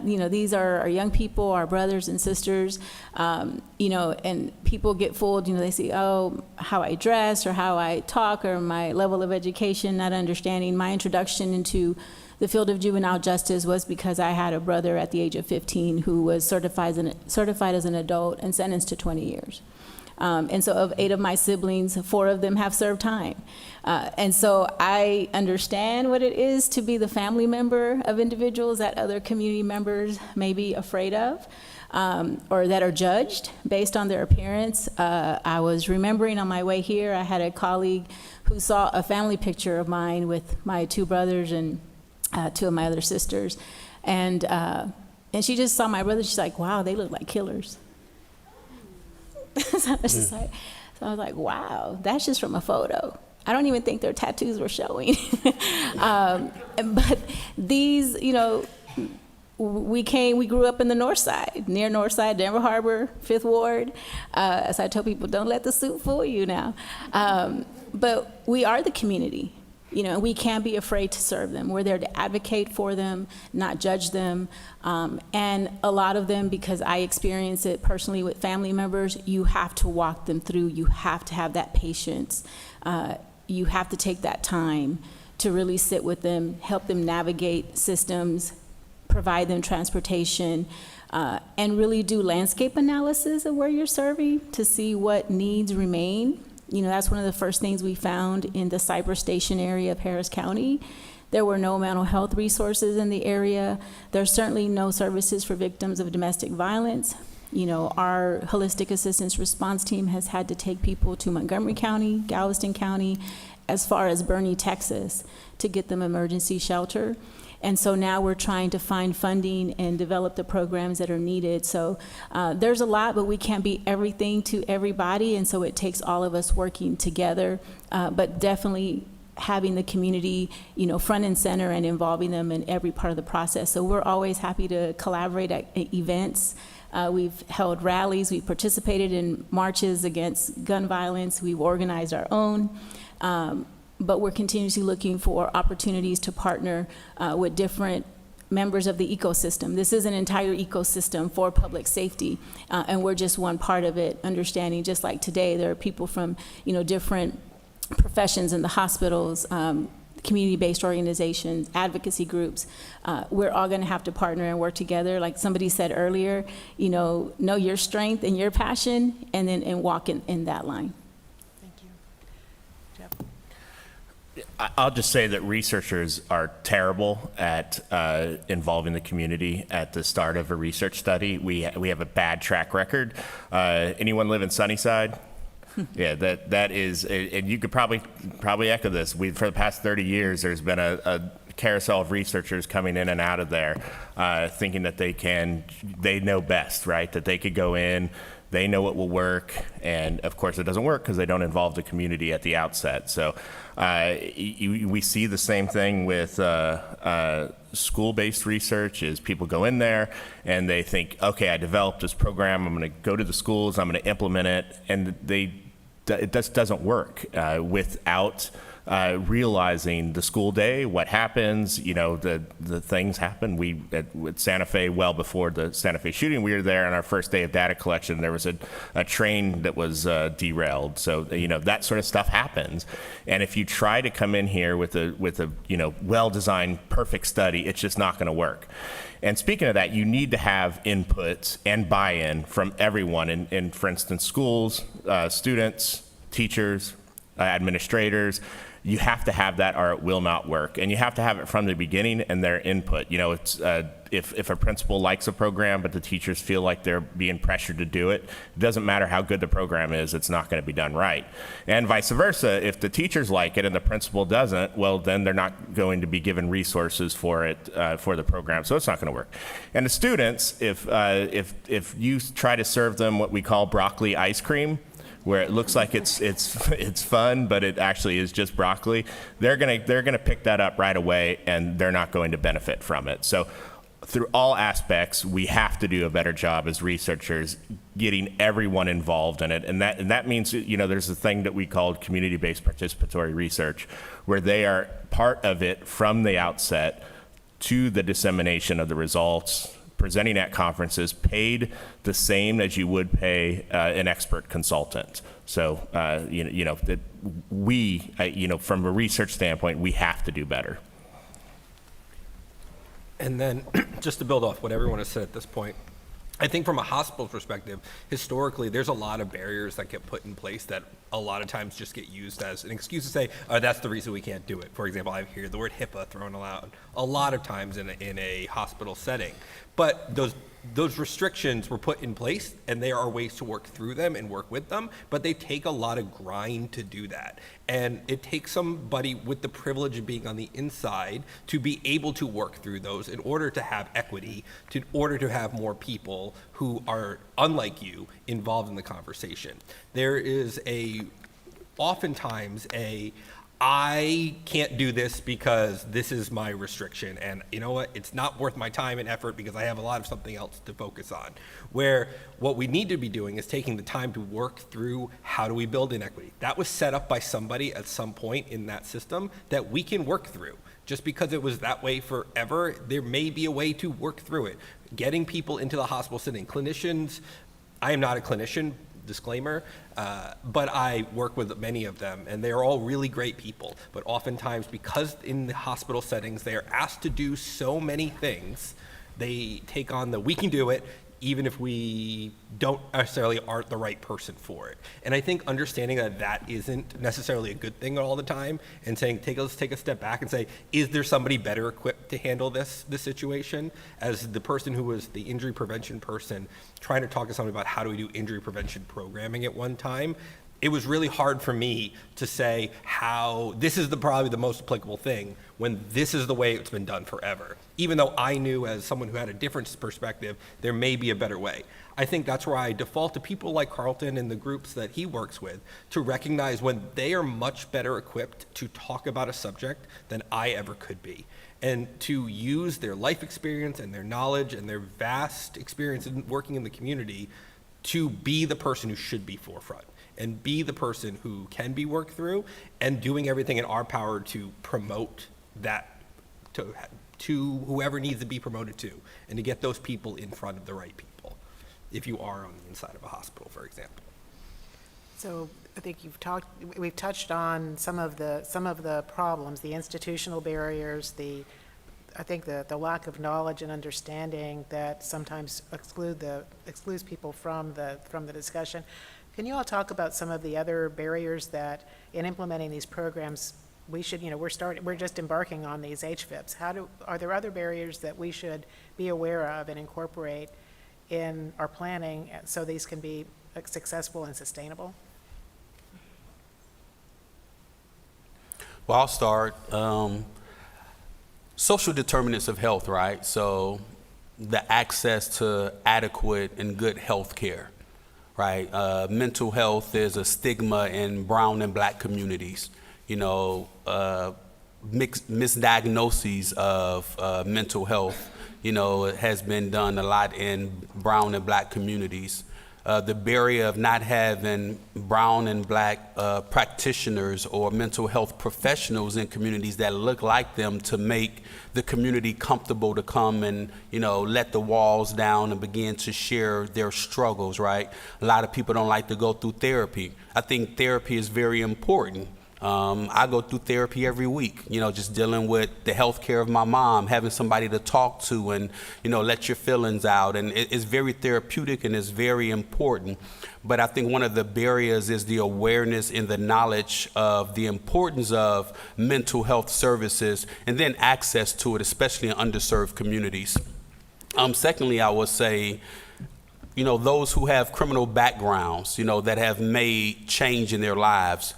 These are our young people, our brothers and sisters, and people get fooled, they see, oh, how I dress or how I talk or my level of education, not understanding. My introduction into the field of juvenile justice was because I had a brother at the age of 15 who was certified as an adult and sentenced to 20 years. And so of 8 of my siblings, 4 of them have served time. And so I understand what it is to be the family member of individuals that other community members may be afraid of, or that are judged based on their appearance. I was remembering on my way here, I had a colleague who saw a family picture of mine with my 2 brothers and 2 of my other sisters. And she just saw my brothers, she's like, wow, they look like killers. So I was like, wow, that's just from a photo. I don't even think their tattoos were showing. But these, we grew up in the North Side, near North Side, Denver Harbor, 5th Ward. As I tell people, don't let the suit fool you now. But we are the community. We can't be afraid to serve them. We're there to advocate for them, not judge them. And a lot of them, because I experience it personally with family members, you have to walk them through. You have to have that patience. You have to take that time to really sit with them, help them navigate systems, provide them transportation, and really do landscape analysis of where you're serving to see what needs remain. That's one of the first things we found in the cyber station area of Harris County. There were no mental health resources in the area. There's certainly no services for victims of domestic violence. Our holistic assistance response team has had to take people to Montgomery County, Galveston County, as far as Bernie, Texas, to get them emergency shelter. And so now we're trying to find funding and develop the programs that are needed. So there's a lot, but we can't be everything to everybody. And so it takes all of us working together, but definitely having the community, front and center and involving them in every part of the process. So we're always happy to collaborate at events. We've held rallies, we've participated in marches against gun violence, we've organized our own. But we're continuously looking for opportunities to partner with different members of the ecosystem. This is an entire ecosystem for public safety, and we're just one part of it, understanding just like today, there are people from different professions in the hospitals, community-based organizations, advocacy groups. We're all gonna have to partner and work together. Like somebody said earlier, know your strength and your passion, and walk in that line. I'll just say that researchers are terrible at involving the community at the start of a research study. We have a bad track record. Anyone live in Sunnyside? Yeah, that is, and you could probably echo this. For the past 30 years, there's been a carousel of researchers coming in and out of there, thinking that they know best, right? That they could go in, they know what will work, and of course it doesn't work because they don't involve the community at the outset. So we see the same thing with school-based research. Is people go in there and they think, okay, I developed this program, I'm going to go to the schools, I'm going to implement it, and it just doesn't work without realizing the school day, what happens, the things happen. We at Santa Fe, well before the Santa Fe shooting, we were there on our first day of data collection. There was a train that was derailed. So that sort of stuff happens. And if you try to come in here with a well-designed, perfect study, it's just not going to work. And speaking of that, you need to have inputs and buy-in from everyone in for instance, schools, students, teachers, administrators. You have to have that or it will not work. And you have to have it from the beginning and their input. It's if a principal likes a program but the teachers feel like they're being pressured to do it, it doesn't matter how good the program is, it's not going to be done right. And vice versa, if the teachers like it and the principal doesn't, well, then they're not going to be given resources for it, for the program, so it's not going to work. And the students, if you try to serve them what we call broccoli ice cream, where it looks like it's fun, but it actually is just broccoli, they're gonna pick that up right away, and they're not going to benefit from it. So through all aspects, we have to do a better job as researchers getting everyone involved in it, and that means there's a thing that we called community-based participatory research, where they are part of it from the outset, to the dissemination of the results, presenting at conferences, paid the same as you would pay an expert consultant. So, from a research standpoint, we have to do better. And then, just to build off what everyone has said at this point, I think from a hospital perspective, historically, there's a lot of barriers that get put in place that a lot of times just get used as an excuse to say, oh, that's the reason we can't do it. For example, I hear the word HIPAA thrown aloud a lot of times in a hospital setting. But those restrictions were put in place, and there are ways to work through them and work with them, but they take a lot of grind to do that. And it takes somebody with the privilege of being on the inside to be able to work through those in order to have equity, in order to have more people who are unlike you involved in the conversation. There is oftentimes I can't do this because this is my restriction, and you know what, it's not worth my time and effort because I have a lot of something else to focus on. Where what we need to be doing is taking the time to work through how do we build inequity. That was set up by somebody at some point in that system that we can work through. Just because it was that way forever, there may be a way to work through it. Getting people into the hospital setting, clinicians, I am not a clinician, disclaimer, but I work with many of them, and they're all really great people. But oftentimes, because in the hospital settings, they are asked to do so many things, they take on we can do it, even if we don't necessarily aren't the right person for it. And I think understanding that isn't necessarily a good thing all the time, and saying, let's take a step back and say, is there somebody better equipped to handle this situation? As the person who was the injury prevention person trying to talk to somebody about how do we do injury prevention programming at one time, it was really hard for me to say how this is probably the most applicable thing when this is the way it's been done forever. Even though I knew, as someone who had a different perspective, there may be a better way. I think that's where I default to people like Carlton and the groups that he works with to recognize when they are much better equipped to talk about a subject than I ever could be. And to use their life experience and their knowledge and their vast experience in working in the community to be the person who should be forefront and be the person who can be worked through, and doing everything in our power to promote that to whoever needs to be promoted to, and to get those people in front of the right people, if you are on the inside of a hospital, for example. So I think we've touched on some of the problems, the institutional barriers, I think the lack of knowledge and understanding that sometimes excludes people from the discussion. Can you all talk about some of the other barriers that in implementing these programs we should, we're just embarking on these HFIPs. Are there other barriers that we should be aware of and incorporate in our planning so these can be successful and sustainable? Well, I'll start. Social determinants of health, right? So the access to adequate and good health care, right? Mental health is a stigma in brown and black communities. Misdiagnoses of mental health, has been done a lot in brown and black communities. The barrier of not having brown and black practitioners or mental health professionals in communities that look like them to make the community comfortable to come and, let the walls down and begin to share their struggles, right? A lot of people don't like to go through therapy. I think therapy is very important. I go through therapy every week, just dealing with the health care of my mom, having somebody to talk to and, let your feelings out. And it's very therapeutic and it's very important. But I think one of the barriers is the awareness and the knowledge of the importance of mental health services and then access to it, especially in underserved communities. Secondly, I would say, those who have criminal backgrounds, that have made change in their lives,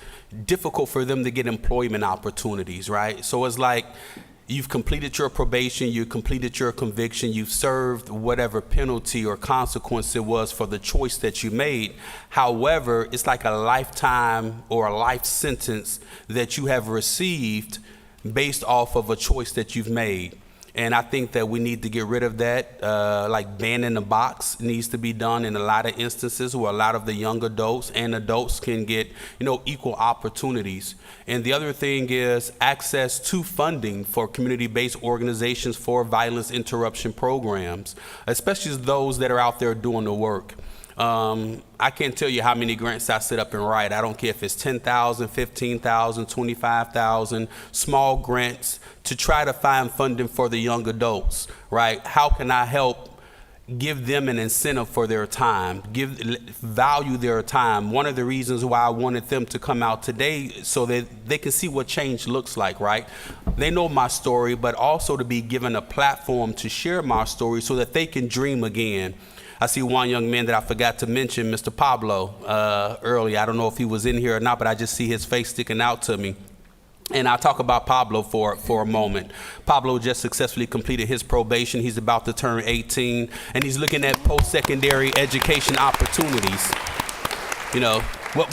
difficult for them to get employment opportunities, right? So it's like you've completed your probation, you completed your conviction, you've served whatever penalty or consequence it was for the choice that you made. However, it's like a lifetime or a life sentence that you have received based off of a choice that you've made. And I think that we need to get rid of that, like banning the box needs to be done in a lot of instances where a lot of the young adults and adults can get, equal opportunities. And the other thing is access to funding for community-based organizations for violence interruption programs, especially those that are out there doing the work. I can't tell you how many grants I sit up and write. I don't care if it's 10,000, 15,000, 25,000, small grants to try to find funding for the young adults, right? How can I help give them an incentive for their time, value their time? One of the reasons why I wanted them to come out today so that they can see what change looks like, right? They know my story, but also to be given a platform to share my story so that they can dream again. I see one young man that I forgot to mention, Mr. Pablo, earlier. I don't know if he was in here or not, but I just see his face sticking out to me. And I'll talk about Pablo for a moment. Pablo just successfully completed his probation. He's about to turn 18, and he's looking at post-secondary education opportunities.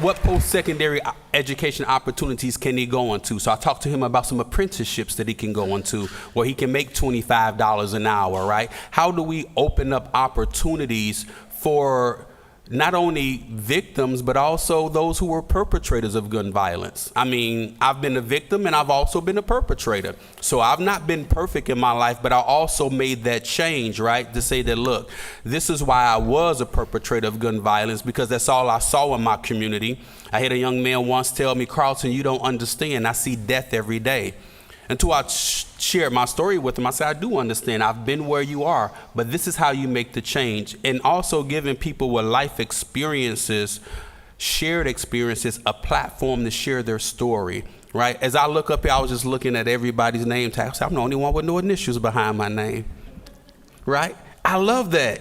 What post-secondary education opportunities can he go into? So I talked to him about some apprenticeships that he can go into where he can make $25 an hour, right? How do we open up opportunities for not only victims, but also those who were perpetrators of gun violence? I mean, I've been a victim and I've also been a perpetrator. So I've not been perfect in my life, but I also made that change, right? To say that, look, this is why I was a perpetrator of gun violence, because that's all I saw in my community. I had a young man once tell me, Carlton, you don't understand. I see death every day. Until I shared my story with him, I said, I do understand. I've been where you are, but this is how you make the change. And also giving people with life experiences, shared experiences, a platform to share their story, right? As I look up here, I was just looking at everybody's name tags. I'm the only one with no initials behind my name, right? I love that,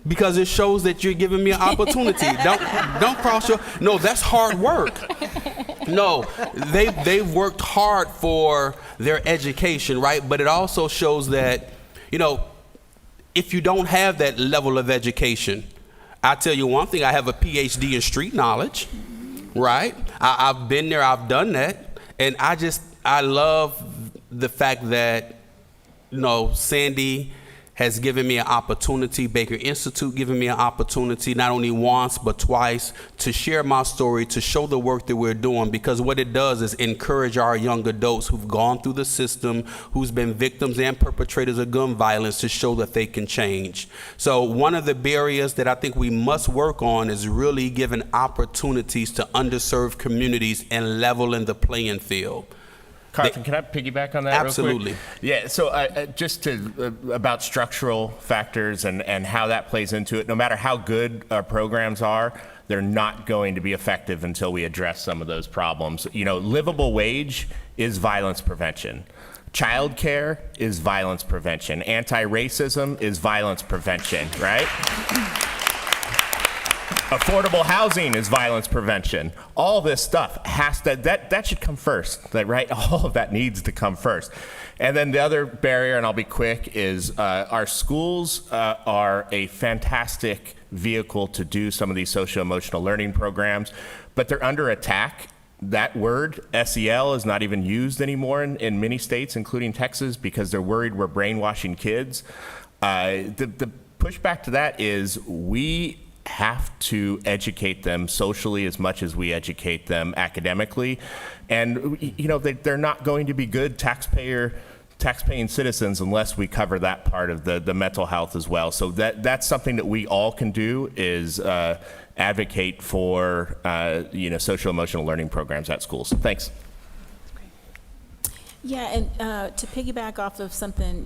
because it shows that you're giving me an opportunity. Don't cross your, no, that's hard work. No, they've worked hard for their education, right? But it also shows that, if you don't have that level of education, I tell you one thing, I have a PhD in street knowledge, right? I've been there, I've done that. And I love the fact that, Sandy has given me an opportunity, Baker Institute given me an opportunity, not only once, but twice, to share my story, to show the work that we're doing, because what it does is encourage our young adults who've gone through the system, who's been victims and perpetrators of gun violence, to show that they can change. So one of the barriers that I think we must work on is really giving opportunities to underserved communities and leveling the playing field. Carlton, can I piggyback on that Absolutely. real quick? Yeah, so just about structural factors and how that plays into it. No matter how good our programs are, they're not going to be effective until we address some of those problems. Livable wage is violence prevention. Childcare is violence prevention. Anti-racism is violence prevention, right? Affordable housing is violence prevention. All this stuff that should come first, right? All of that needs to come first. And then the other barrier, and I'll be quick, is our schools are a fantastic vehicle to do some of these socio-emotional learning programs, but they're under attack. That word, SEL, is not even used anymore in many states, including Texas, because they're worried we're brainwashing kids. The pushback to that is we have to educate them socially as much as we educate them academically. And they're not going to be good taxpaying citizens unless we cover that part of the mental health as well. So that's something that we all can do, is advocate for social emotional learning programs at schools. Thanks. Yeah, and to piggyback off of something,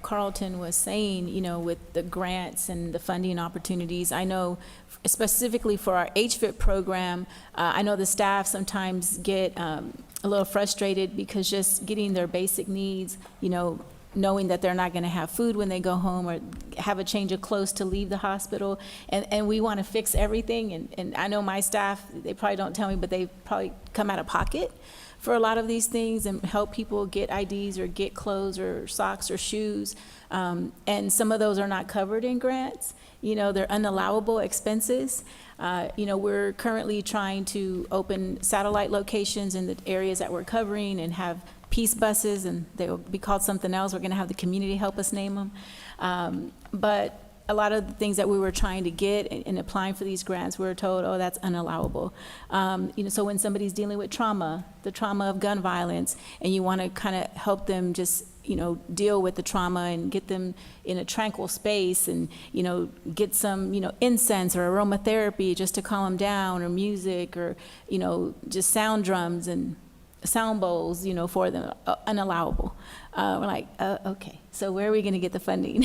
Carlton was saying, with the grants and the funding opportunities, I know specifically for our HFIT program, I know the staff sometimes get a little frustrated because just getting their basic needs, knowing that they're not going to have food when they go home or have a change of clothes to leave the hospital, and we want to fix everything, and I know my staff, they probably don't tell me, but they probably come out of pocket for a lot of these things and help people get IDs or get clothes or socks or shoes. And some of those are not covered in grants. They're unallowable expenses. We're currently trying to open satellite locations in the areas that we're covering and have peace buses, and they'll be called something else. We're going to have the community help us name them. But a lot of the things that we were trying to get in applying for these grants, we were told, oh, that's unallowable. So when somebody's dealing with trauma, the trauma of gun violence, and you want to kind of help them just, deal with the trauma and get them in a tranquil space and, get some, incense or aromatherapy just to calm them down, or music, or, just sound drums and sound bowls, for them, unallowable. We're like, okay, so where are we going to get the funding,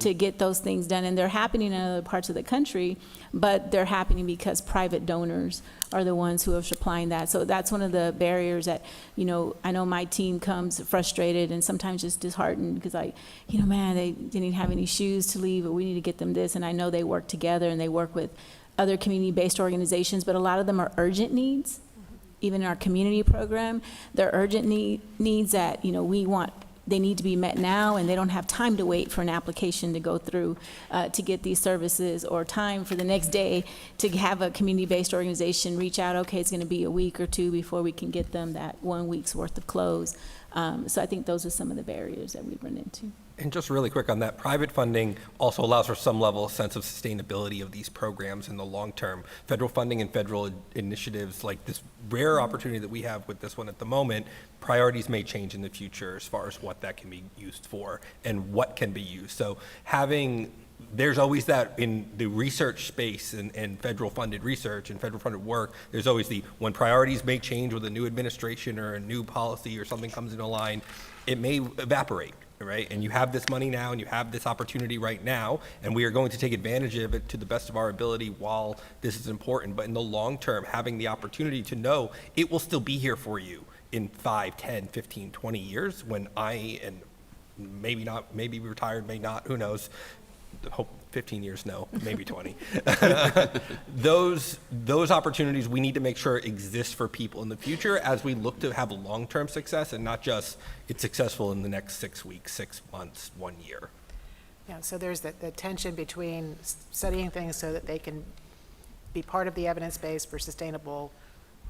to get those things done? And they're happening in other parts of the country, but they're happening because private donors are the ones who are supplying that. So that's one of the barriers that, I know my team comes frustrated and sometimes just disheartened because man, they didn't have any shoes to leave, but we need to get them this. And I know they work together and they work with other community-based organizations, but a lot of them are urgent needs. Even in our community program, they're urgent needs that, they need to be met now, and they don't have time to wait for an application to go through to get these services, or time for the next day to have a community-based organization reach out, okay, it's gonna be a week or two before we can get them that 1 week's worth of clothes. So I think those are some of the barriers that we run into. And just really quick on that, private funding also allows for some level of sense of sustainability of these programs in the long term. Federal funding and federal initiatives like this rare opportunity that we have with this one at the moment, priorities may change in the future as far as what that can be used for and what can be used. So there's always that in the research space and federal funded research and federal funded work, there's always when priorities may change with a new administration or a new policy or something comes into line, it may evaporate. Right? And you have this money now and you have this opportunity right now, and we are going to take advantage of it to the best of our ability while this is important. But in the long term, having the opportunity to know it will still be here for you in 5, 10, 15, 20 years when and maybe not, maybe retired, may not, who knows, hope 15 years, no, maybe 20. Those opportunities we need to make sure exist for people in the future as we look to have long-term success and not just it's successful in the next 6 weeks, 6 months, 1 year. Yeah, so there's the tension between studying things so that they can be part of the evidence base for sustainable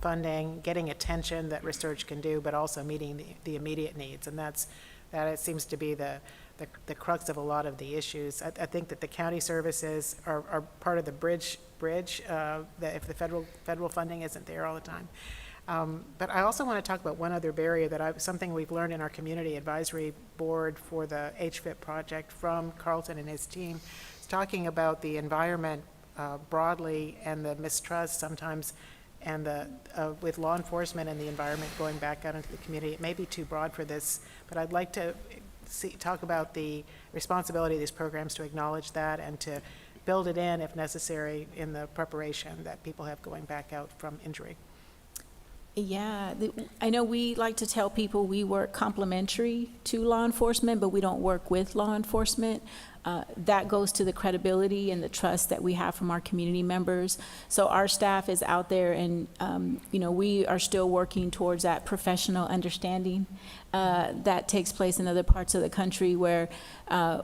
funding, getting attention that research can do, but also meeting the immediate needs. And that it seems to be the crux of a lot of the issues. I think that the county services are part of the bridge that if the federal funding isn't there all the time. But I also want to talk about one other barrier something we've learned in our community advisory board for the HFIP project from Carlton and his team. It's talking about the environment broadly and the mistrust sometimes, and with law enforcement and the environment going back out into the community. It may be too broad for this, but I'd like to talk about the responsibility of these programs to acknowledge that and to build it in, if necessary, in the preparation that people have going back out from injury. Yeah, I know we like to tell people we work complementary to law enforcement, but we don't work with law enforcement. That goes to the credibility and the trust that we have from our community members. So our staff is out there, and we are still working towards that professional understanding that takes place in other parts of the country where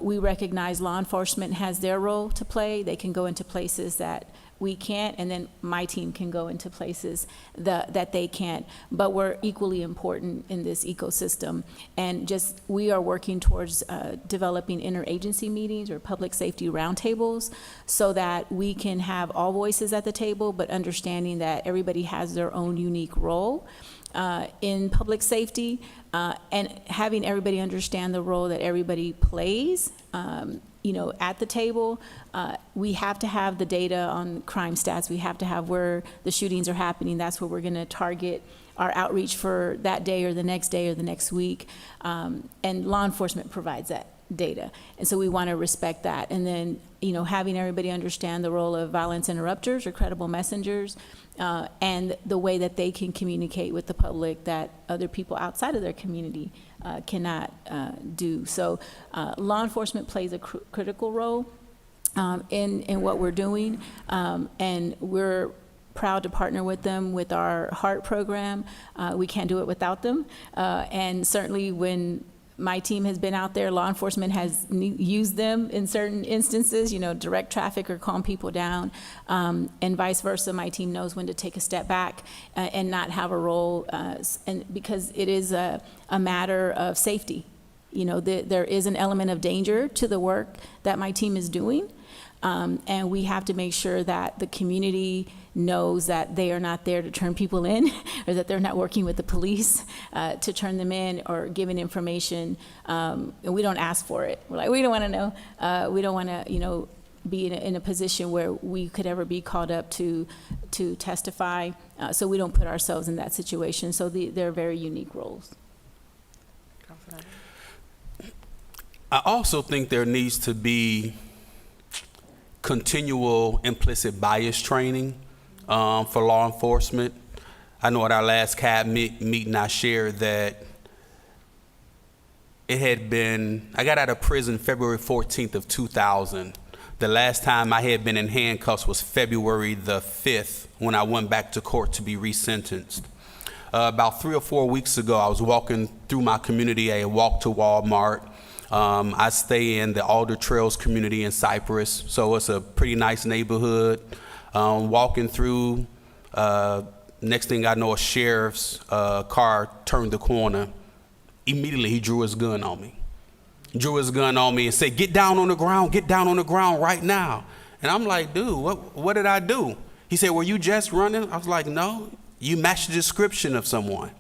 we recognize law enforcement has their role to play. They can go into places that we can't, and then my team can go into places that they can't. But we're equally important in this ecosystem. And we are working towards developing interagency meetings or public safety roundtables so that we can have all voices at the table, but understanding that everybody has their own unique role in public safety, and having everybody understand the role that everybody plays. At the table, we have to have the data on crime stats. We have to have where the shootings are happening. That's where we're going to target our outreach for that day or the next day or the next week. And law enforcement provides that data. And so we want to respect that. And then, having everybody understand the role of violence interrupters or credible messengers, and the way that they can communicate with the public that other people outside of their community cannot do. So law enforcement plays a critical role in what we're doing, and we're proud to partner with them with our HEART program. We can't do it without them, and certainly when My team has been out there, law enforcement has used them in certain instances, direct traffic or calm people down, and vice versa. My team knows when to take a step back and not have a role, and because it is a matter of safety. There is an element of danger to the work that my team is doing, and we have to make sure that the community knows that they are not there to turn people in, or that they're not working with the police to turn them in or giving information, and we don't ask for it. We're like, we don't want to know. We don't want to, be in a position where we could ever be called up to testify, so we don't put ourselves in that situation. So they're very unique roles. I also think there needs to be continual implicit bias training for law enforcement. I know at our last CAB meeting I shared that it had been, I got out of prison February 14th of 2000. The last time I had been in handcuffs was February the 5th when I went back to court to be resentenced. About 3 or 4 weeks ago, I was walking through my community. I walked to Walmart. I stay in the Alder Trails community in Cypress, so it's a pretty nice neighborhood. Walking through, next thing I know, a sheriff's car turned the corner. Immediately, he drew his gun on me. And said, get down on the ground right now. And I'm like, dude, what did I do? He said, were you just running? I was like, no, you matched the description of someone.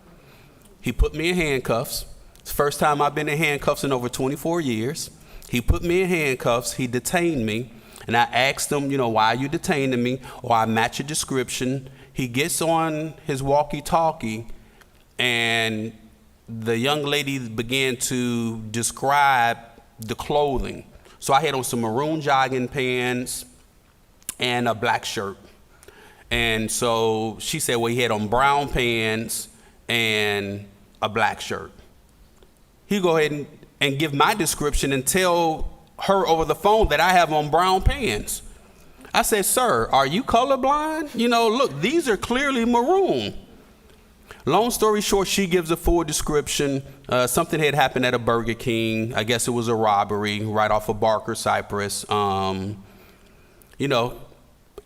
He put me in handcuffs. It's the first time I've been in handcuffs in over 24 years. He put me in handcuffs, he detained me, and I asked him, why are you detaining me? Or I match a description. He gets on his walkie-talkie, and the young lady began to describe the clothing. So I had on some maroon jogging pants and a black shirt. And so she said, well, he had on brown pants and a black shirt. He go ahead and give my description and tell her over the phone that I have on brown pants. I said, sir, are you colorblind? Look, these are clearly maroon. Long story short, she gives a full description. Something had happened at a Burger King. I guess it was a robbery right off of Barker, Cypress.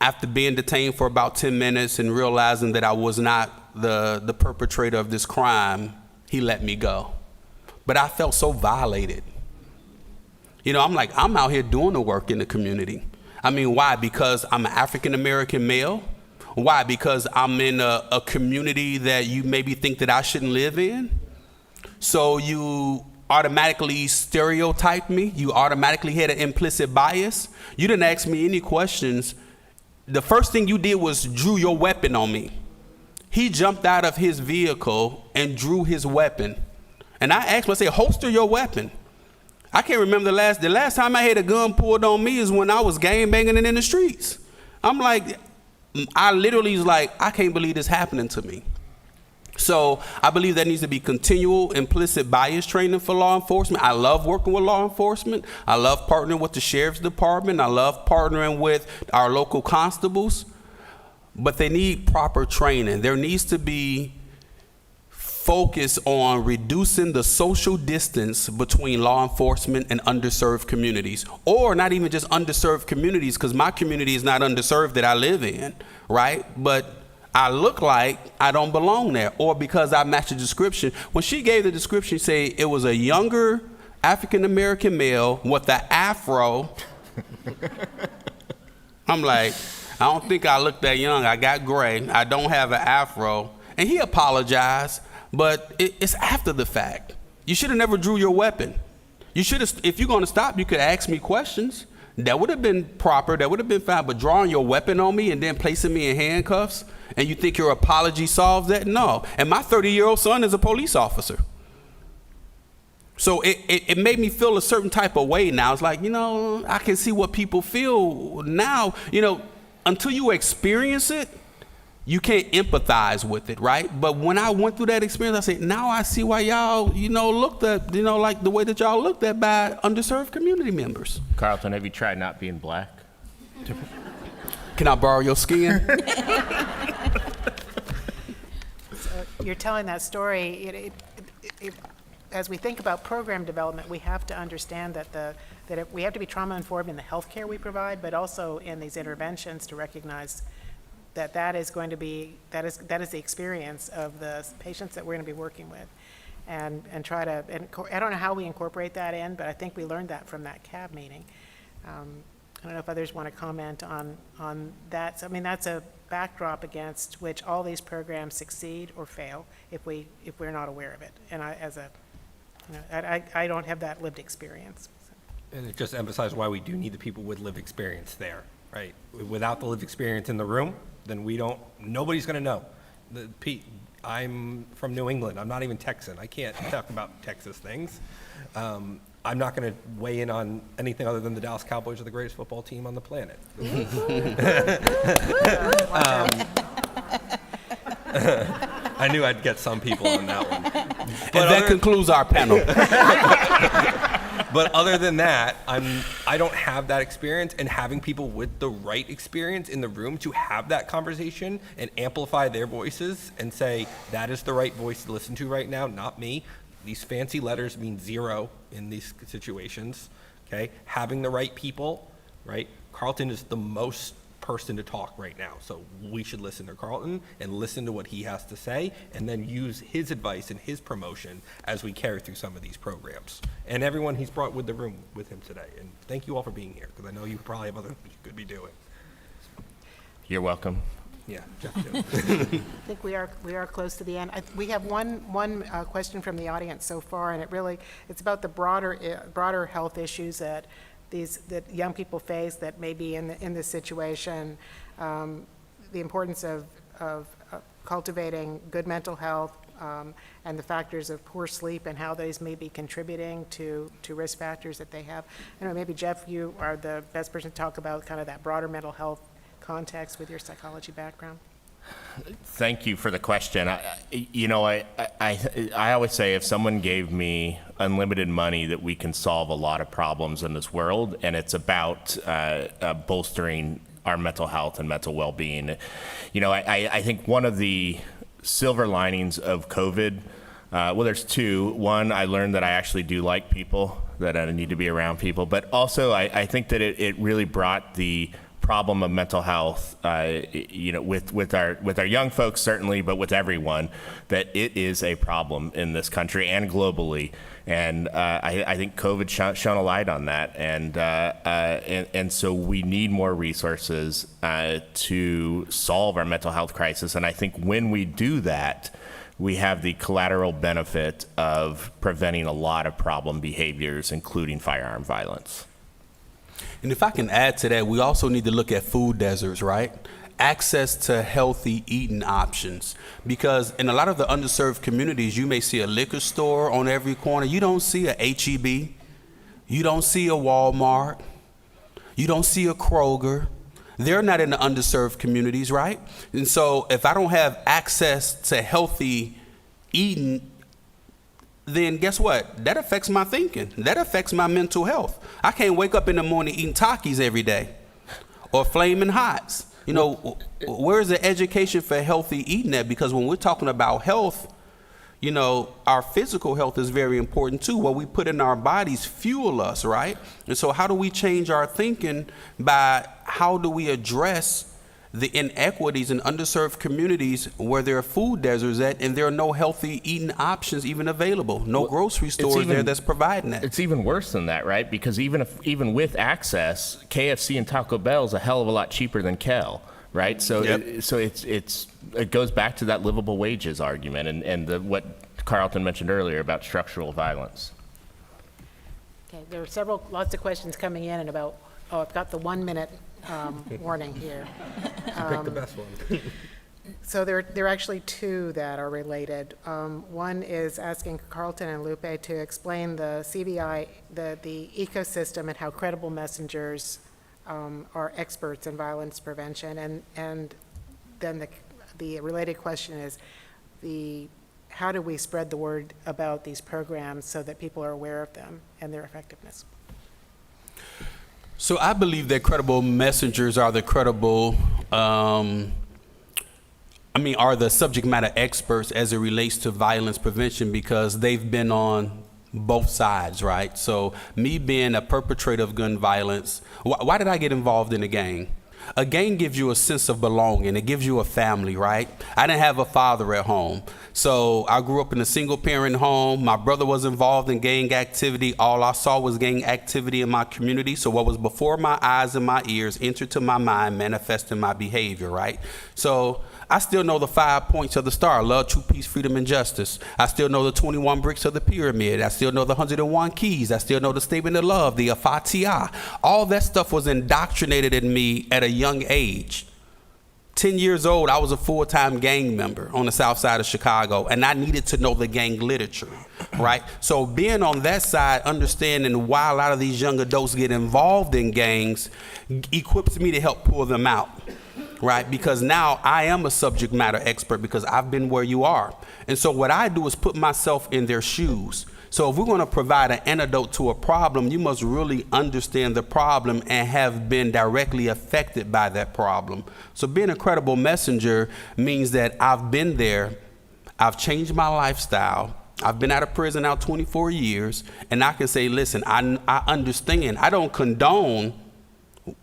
After being detained for about 10 minutes and realizing that I was not the perpetrator of this crime, he let me go. But I felt so violated. I'm like, I'm out here doing the work in the community. I mean, why? Because I'm an African-American male? Why? Because I'm in a community that you maybe think that I shouldn't live in? So you automatically stereotype me? You automatically had an implicit bias? You didn't ask me any questions. The first thing you did was drew your weapon on me. He jumped out of his vehicle and drew his weapon. And I asked him, I said, holster your weapon. I can't remember the last time I had a gun pulled on me is when I was gang banging in the streets. I'm like, I literally was like, I can't believe this happening to me. So I believe there needs to be continual implicit bias training for law enforcement. I love working with law enforcement. I love partnering with the sheriff's department. I love partnering with our local constables. But they need proper training. There needs to be focus on reducing the social distance between law enforcement and underserved communities, or not even just underserved communities, because my community is not underserved that I live in, right? But I look like I don't belong there, or because I match the description. When she gave the description, say it was a younger African-American male with an afro. I'm like, I don't think I look that young. I got gray. I don't have an afro. And he apologized. But it's after the fact. You should have never drew your weapon. You should have, if you're going to stop, you could ask me questions. That would have been proper. That would have been fine. But drawing your weapon on me and then placing me in handcuffs, and you think your apology solves that? No. And my 30-year-old son is a police officer. So it made me feel a certain type of way now. It's like, I can see what people feel now. Until you experience it, you can't empathize with it, right? But when I went through that experience, I said, now I see why y'all, looked at, like the way that y'all looked at by underserved community members. Carlton, have you tried not being black? Can I borrow your skin? So you're telling that story. as we think about program development, we have to understand that we have to be trauma informed in the healthcare we provide, but also in these interventions to recognize that is going to be, that is the experience of the patients that we're going to be working with. And try to, and I don't know how we incorporate that in, but I think we learned that from that CAB meeting. I don't know if others want to comment on that. So, I mean, that's a backdrop against which all these programs succeed or fail if we're not aware of it. And I don't have that lived experience. So. And it just emphasizes why we do need the people with lived experience there, right? Without the lived experience in the room, then nobody's going to know. I'm from New England. I'm not even Texan. I can't talk about Texas things. I'm not going to weigh in on anything other than the Dallas Cowboys are the greatest football team on the planet. I knew I'd get some people on that one. And that concludes our panel. But other than that, I don't have that experience, and having people with the right experience in the room to have that conversation and amplify their voices and say, that is the right voice to listen to right now, not me. These fancy letters mean zero in these situations, okay? Having the right people, right? Carlton is the most person to talk right now, so we should listen to Carlton and listen to what he has to say, and then use his advice and his promotion as we carry through some of these programs. And everyone he's brought with the room with him today. And thank you all for being here, because I know you probably have other things you could be doing. You're welcome. Yeah, Jeff too. I think we are close to the end. We have one question from the audience so far, and it's about the broader health issues that young people face that may be in this situation, the importance of cultivating good mental health, and the factors of poor sleep and how those may be contributing to risk factors that they have. I know maybe Jeff, you are the best person to talk about kind of that broader mental health context with your psychology background. Thank you for the question. I always say if someone gave me unlimited money that we can solve a lot of problems in this world, and it's about bolstering our mental health and mental well-being. I think one of the silver linings of COVID, well, there's two. One, I learned that I actually do like people, that I need to be around people, but also I think that it really brought the problem of mental health, with our young folks certainly, but with everyone, that it is a problem in this country and globally. And I think COVID shone a light on that, and so we need more resources to solve our mental health crisis. And I think when we do that, we have the collateral benefit of preventing a lot of problem behaviors, including firearm violence. And if I can add to that, we also need to look at food deserts, right? Access to healthy eating options. Because in a lot of the underserved communities, you may see a liquor store on every corner. You don't see a H-E-B. You don't see a Walmart. You don't see a Kroger. They're not in the underserved communities, right? And so if I don't have access to healthy eating, then guess what? That affects my thinking. That affects my mental health. I can't wake up in the morning eating Takis every day or Flamin' Hots. Where's the education for healthy eating at? Because when we're talking about health, our physical health is very important too. What we put in our bodies fuel us, right? And so how do we change our thinking by how do we address the inequities in underserved communities where there are food deserts at and there are no healthy eating options even available, no grocery stores there that's providing that. It's even worse than that, right? Because even with access, KFC and Taco Bell is a hell of a lot cheaper than Kel, right? So it goes back to that livable wages argument and what Carlton mentioned earlier about structural violence. Okay, there are lots of questions coming in, and I've got the 1 minute warning here. Pick the best one. So there are actually two that are related. One is asking Carlton and Lupe to explain the CVI, the ecosystem, and how credible messengers are experts in violence prevention. And then the related question is how do we spread the word about these programs so that people are aware of them and their effectiveness? So I believe that credible messengers are the credible, are the subject matter experts as it relates to violence prevention, because they've been on both sides, right? So me being a perpetrator of gun violence, why did I get involved in a gang? A gang gives you a sense of belonging. It gives you a family, right? I didn't have a father at home. So I grew up in a single parent home. My brother was involved in gang activity. All I saw was gang activity in my community. So what was before my eyes and my ears entered to my mind, manifesting my behavior, right? So I still know the 5 points of the star: love, truth, peace, freedom, and justice. I still know the 21 bricks of the pyramid. I still know the 101 keys. I still know the statement of love, the Fatiha. All that stuff was indoctrinated in me at a young age. 10 years old, I was a full-time gang member on the south side of Chicago, and I needed to know the gang literature, right? So being on that side, understanding why a lot of these young adults get involved in gangs equips me to help pull them out, right? Because now I am a subject matter expert because I've been where you are. And so what I do is put myself in their shoes. So if we're going to provide an antidote to a problem, you must really understand the problem and have been directly affected by that problem. So being a credible messenger means that I've been there, I've changed my lifestyle, I've been out of prison now 24 years, and I can say, listen, I understand. I don't condone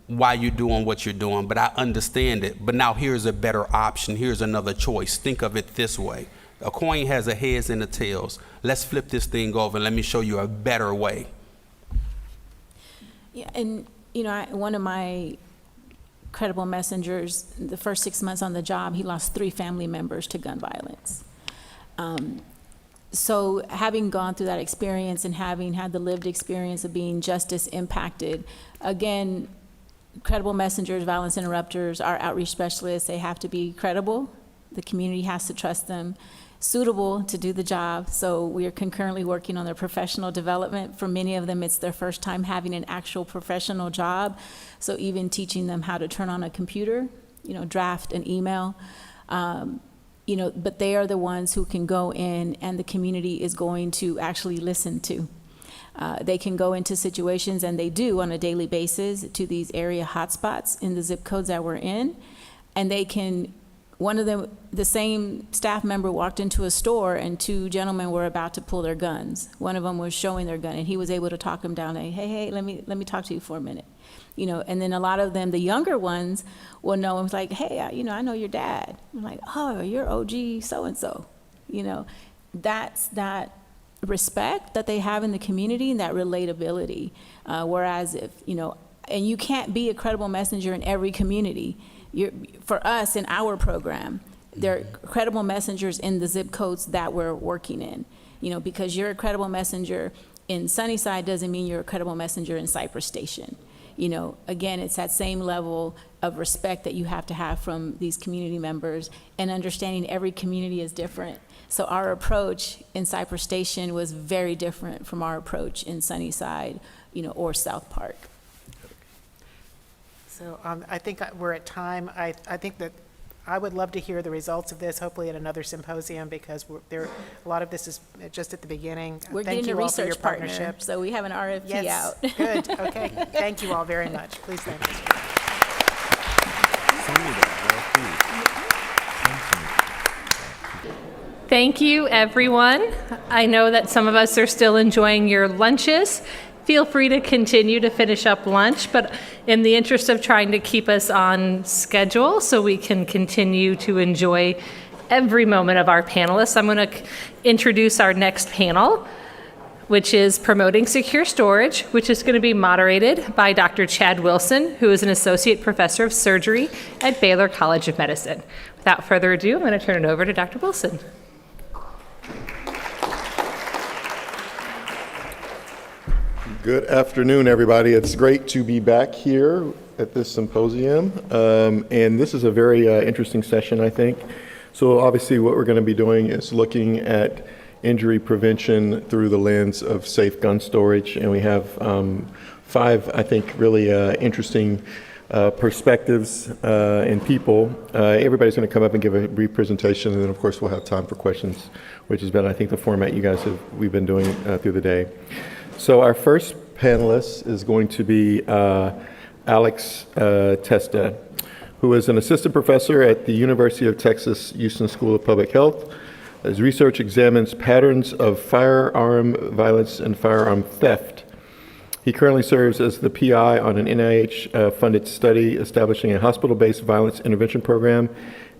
why you're doing what you're doing, but I understand it. But now here's a better option. Here's another choice. Think of it this way. A coin has a heads and a tails. Let's flip this thing over and let me show you a better way. Yeah, and one of my credible messengers, the first 6 months on the job, he lost 3 family members to gun violence. So having gone through that experience and having had the lived experience of being justice impacted, again, credible messengers, violence interrupters, our outreach specialists, they have to be credible. The community has to trust them, suitable to do the job. So we are concurrently working on their professional development. For many of them, it's their first time having an actual professional job. So even teaching them how to turn on a computer, draft an email, but they are the ones who can go in and the community is going to actually listen to. They can go into situations, and they do on a daily basis, to these area hotspots in the zip codes that we're in, and they can. One of them, the same staff member walked into a store and 2 gentlemen were about to pull their guns. One of them was showing their gun, and he was able to talk them down. And, hey, let me talk to you for a minute. And then a lot of them, the younger ones, will know and was like, hey, I know your dad. I'm like, oh, you're OG so-and-so. That's that respect that they have in the community and that relatability. Whereas and you can't be a credible messenger in every community. For us in our program, there are credible messengers in the zip codes that we're working in. Because you're a credible messenger in Sunnyside doesn't mean you're a credible messenger in Cypress Station. Again, it's that same level of respect that you have to have from these community members and understanding every community is different. So our approach in Cypress Station was very different from our approach in Sunnyside, or South Park. So I think we're at time. I think that I would love to hear the results of this, hopefully at another symposium, because a lot of this is just at the beginning. We're Thank getting you a all for your research partner, partnership. so we have an RFP out. Good. Okay. Thank you all very much. Please thank us. Thank you, everyone. I know that some of us are still enjoying your lunches. Feel free to continue to finish up lunch, but in the interest of trying to keep us on schedule so we can continue to enjoy every moment of our panelists, I'm going to introduce our next panel, which is Promoting Secure Storage, which is going to be moderated by Dr. Chad Wilson, who is an associate professor of surgery at Baylor College of Medicine. Without further ado, I'm going to turn it over to Dr. Wilson. Good afternoon, everybody. It's great to be back here at this symposium. And this is a very interesting session, I think. So obviously what we're going to be doing is looking at injury prevention through the lens of safe gun storage. And we have 5, I think, really interesting perspectives and people. Everybody's going to come up and give a brief presentation, and then of course we'll have time for questions, which has been, I think, the format we've been doing through the day. So our first panelist is going to be Alex Testa, who is an assistant professor at the University of Texas Houston School of Public Health. His research examines patterns of firearm violence and firearm theft. He currently serves as the PI on an NIH-funded study establishing a hospital-based violence intervention program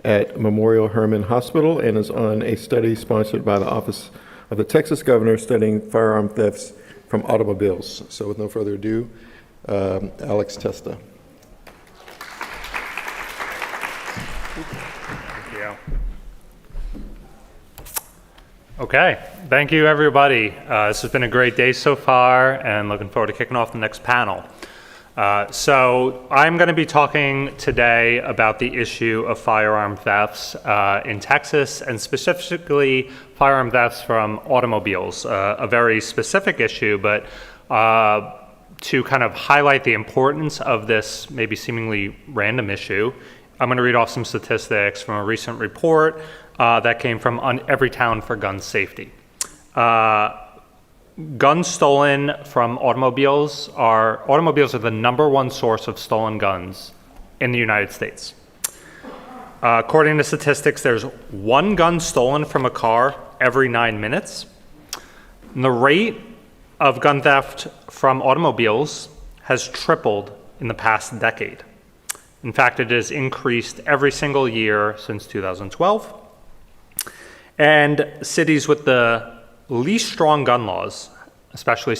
at Memorial Hermann Hospital, and is on a study sponsored by the Office of the Texas Governor studying firearm thefts from automobiles. So with no further ado, Alex Testa. Thank you. Okay, thank you everybody. This has been a great day so far, and looking forward to kicking off the next panel. So I'm going to be talking today about the issue of firearm thefts in Texas, and specifically firearm thefts from automobiles, a very specific issue, but to kind of highlight the importance of this maybe seemingly random issue, I'm going to read off some statistics from a recent report that came from Everytown for Gun Safety. Guns stolen from automobiles are the #1 source of stolen guns in the United States. According to statistics, there's 1 gun stolen from a car every 9 minutes. And the rate of gun theft from automobiles has tripled in the past decade. In fact, it has increased every single year since 2012. And cities with the least strong gun laws, especially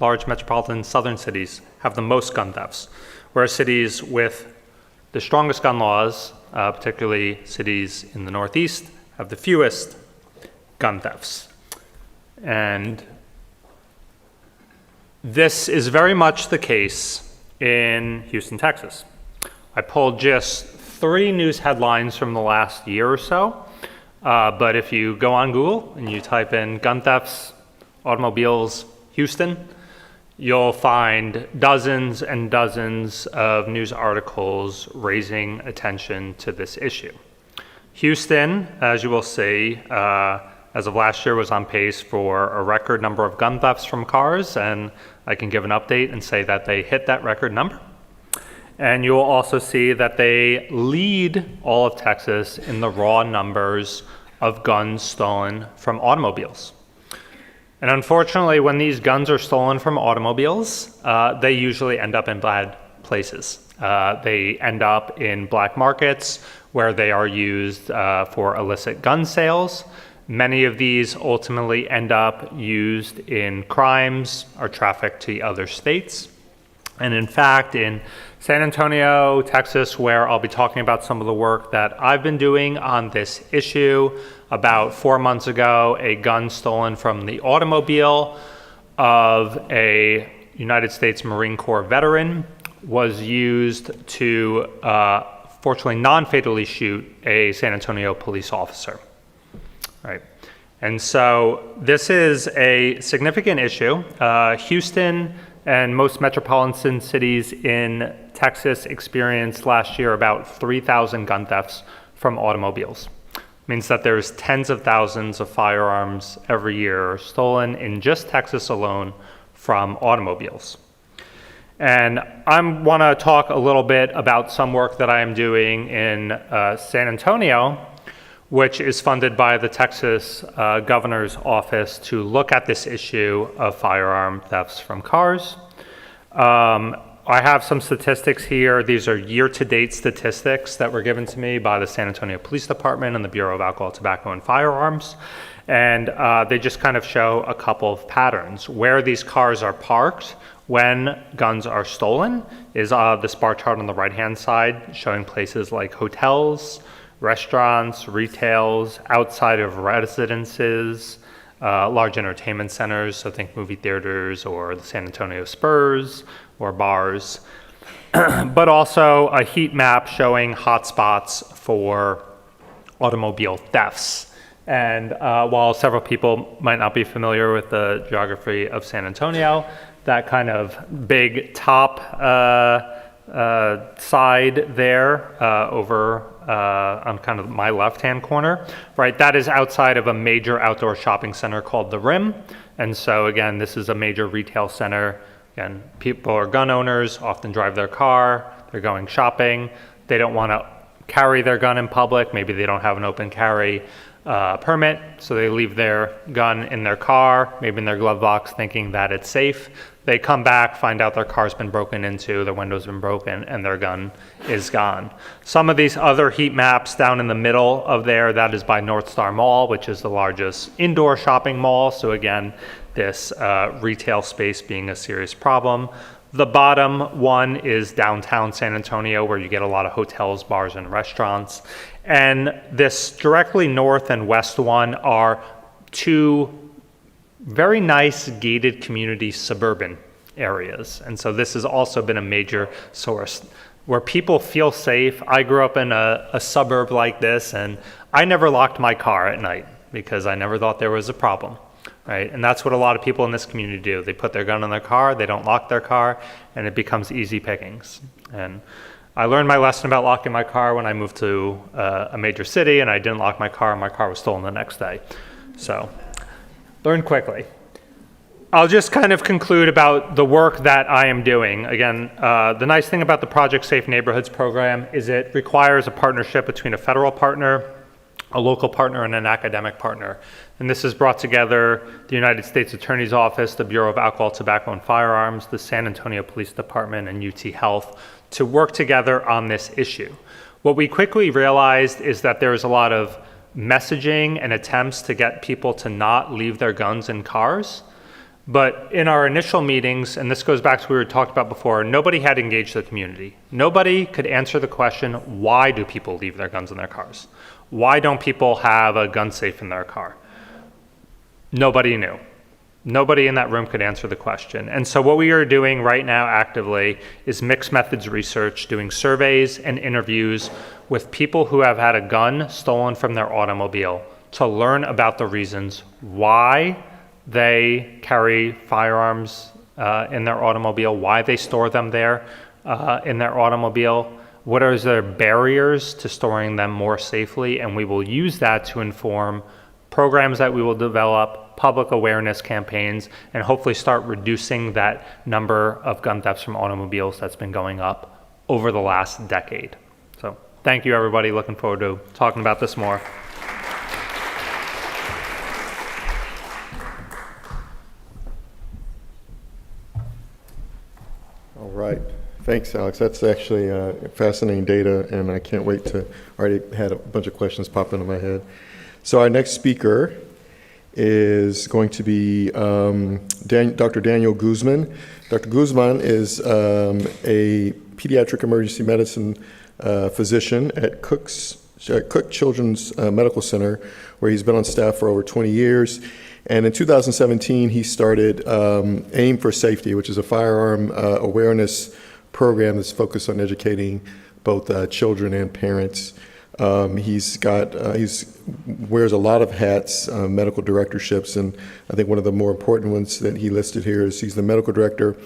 large metropolitan southern cities, have the most gun thefts, whereas cities with the strongest gun laws, particularly cities in the Northeast, have the fewest gun thefts. And this is very much the case in Houston, Texas. I pulled just 3 news headlines from the last year or so. But if you go on Google and you type in gun thefts, automobiles, Houston, you'll find dozens and dozens of news articles raising attention to this issue. Houston, as you will see, as of last year was on pace for a record number of gun thefts from cars, and I can give an update and say that they hit that record number. And you will also see that they lead all of Texas in the raw numbers of guns stolen from automobiles. And unfortunately, when these guns are stolen from automobiles, they usually end up in bad places. They end up in black markets where they are used for illicit gun sales. Many of these ultimately end up used in crimes or trafficked to other states. And in fact, in San Antonio, Texas, where I'll be talking about some of the work that I've been doing on this issue, about 4 months ago, a gun stolen from the automobile of a United States Marine Corps veteran was used to, fortunately, non-fatally shoot a San Antonio police officer. Right. And so this is a significant issue. Houston and most metropolitan cities in Texas experienced last year about 3,000 gun thefts from automobiles. It means that there's tens of thousands of firearms every year stolen in just Texas alone from automobiles. And I want to talk a little bit about some work that I am doing in San Antonio, which is funded by the Texas Governor's Office to look at this issue of firearm thefts from cars. I have some statistics here. These are year-to-date statistics that were given to me by the San Antonio Police Department and the Bureau of Alcohol, Tobacco, and Firearms. And they just kind of show a couple of patterns. Where these cars are parked when guns are stolen is this bar chart on the right-hand side showing places like hotels, restaurants, retails, outside of residences, large entertainment centers, so think movie theaters or the San Antonio Spurs or bars, but also a heat map showing hotspots for automobile thefts. And while several people might not be familiar with the geography of San Antonio, that kind of big top side there over on kind of my left-hand corner, right? That is outside of a major outdoor shopping center called The Rim. And so again, this is a major retail center. Again, people are gun owners, often drive their car, they're going shopping. They don't want to carry their gun in public. Maybe they don't have an open carry permit, so they leave their gun in their car, maybe in their glove box, thinking that it's safe. They come back, find out their car's been broken into, their window's been broken, and their gun is gone. Some of these other heat maps down in the middle of there, that is by North Star Mall, which is the largest indoor shopping mall. So again, this retail space being a serious problem. The bottom one is downtown San Antonio, where you get a lot of hotels, bars, and restaurants. And this directly north and west one are two very nice gated community suburban areas. And so this has also been a major source where people feel safe. I grew up in a suburb like this, and I never locked my car at night because I never thought there was a problem, right? And that's what a lot of people in this community do. They put their gun in their car, they don't lock their car, and it becomes easy pickings. And I learned my lesson about locking my car when I moved to a major city, and I didn't lock my car, and my car was stolen the next day. So learn quickly. I'll just kind of conclude about the work that I am doing. Again, the nice thing about the Project Safe Neighborhoods program is it requires a partnership between a federal partner, a local partner, and an academic partner. And this has brought together the United States Attorney's Office, the Bureau of Alcohol, Tobacco, and Firearms, the San Antonio Police Department, and UT Health to work together on this issue. What we quickly realized is that there is a lot of messaging and attempts to get people to not leave their guns in cars. But in our initial meetings, and this goes back to what we were talked about before, nobody had engaged the community. Nobody could answer the question, why do people leave their guns in their cars? Why don't people have a gun safe in their car? Nobody knew. Nobody in that room could answer the question. And so what we are doing right now actively is mixed methods research, doing surveys and interviews with people who have had a gun stolen from their automobile to learn about the reasons why they carry firearms in their automobile, why they store them there in their automobile, what are their barriers to storing them more safely, and we will use that to inform programs that we will develop, public awareness campaigns, and hopefully start reducing that number of gun thefts from automobiles that's been going up over the last decade. So thank you, everybody. Looking forward to talking about this more. All right. Thanks, Alex. That's actually fascinating data, and I can't wait to, already had a bunch of questions pop into my head. So our next speaker is going to be Dr. Daniel Guzman. Dr. Guzman is a pediatric emergency medicine physician at Cook Children's Medical Center, where he's been on staff for over 20 years. And in 2017, he started AIM for Safety, which is a firearm awareness program that's focused on educating both children and parents. He wears a lot of hats, medical directorships, and I think one of the more important ones that he listed here is he's the medical director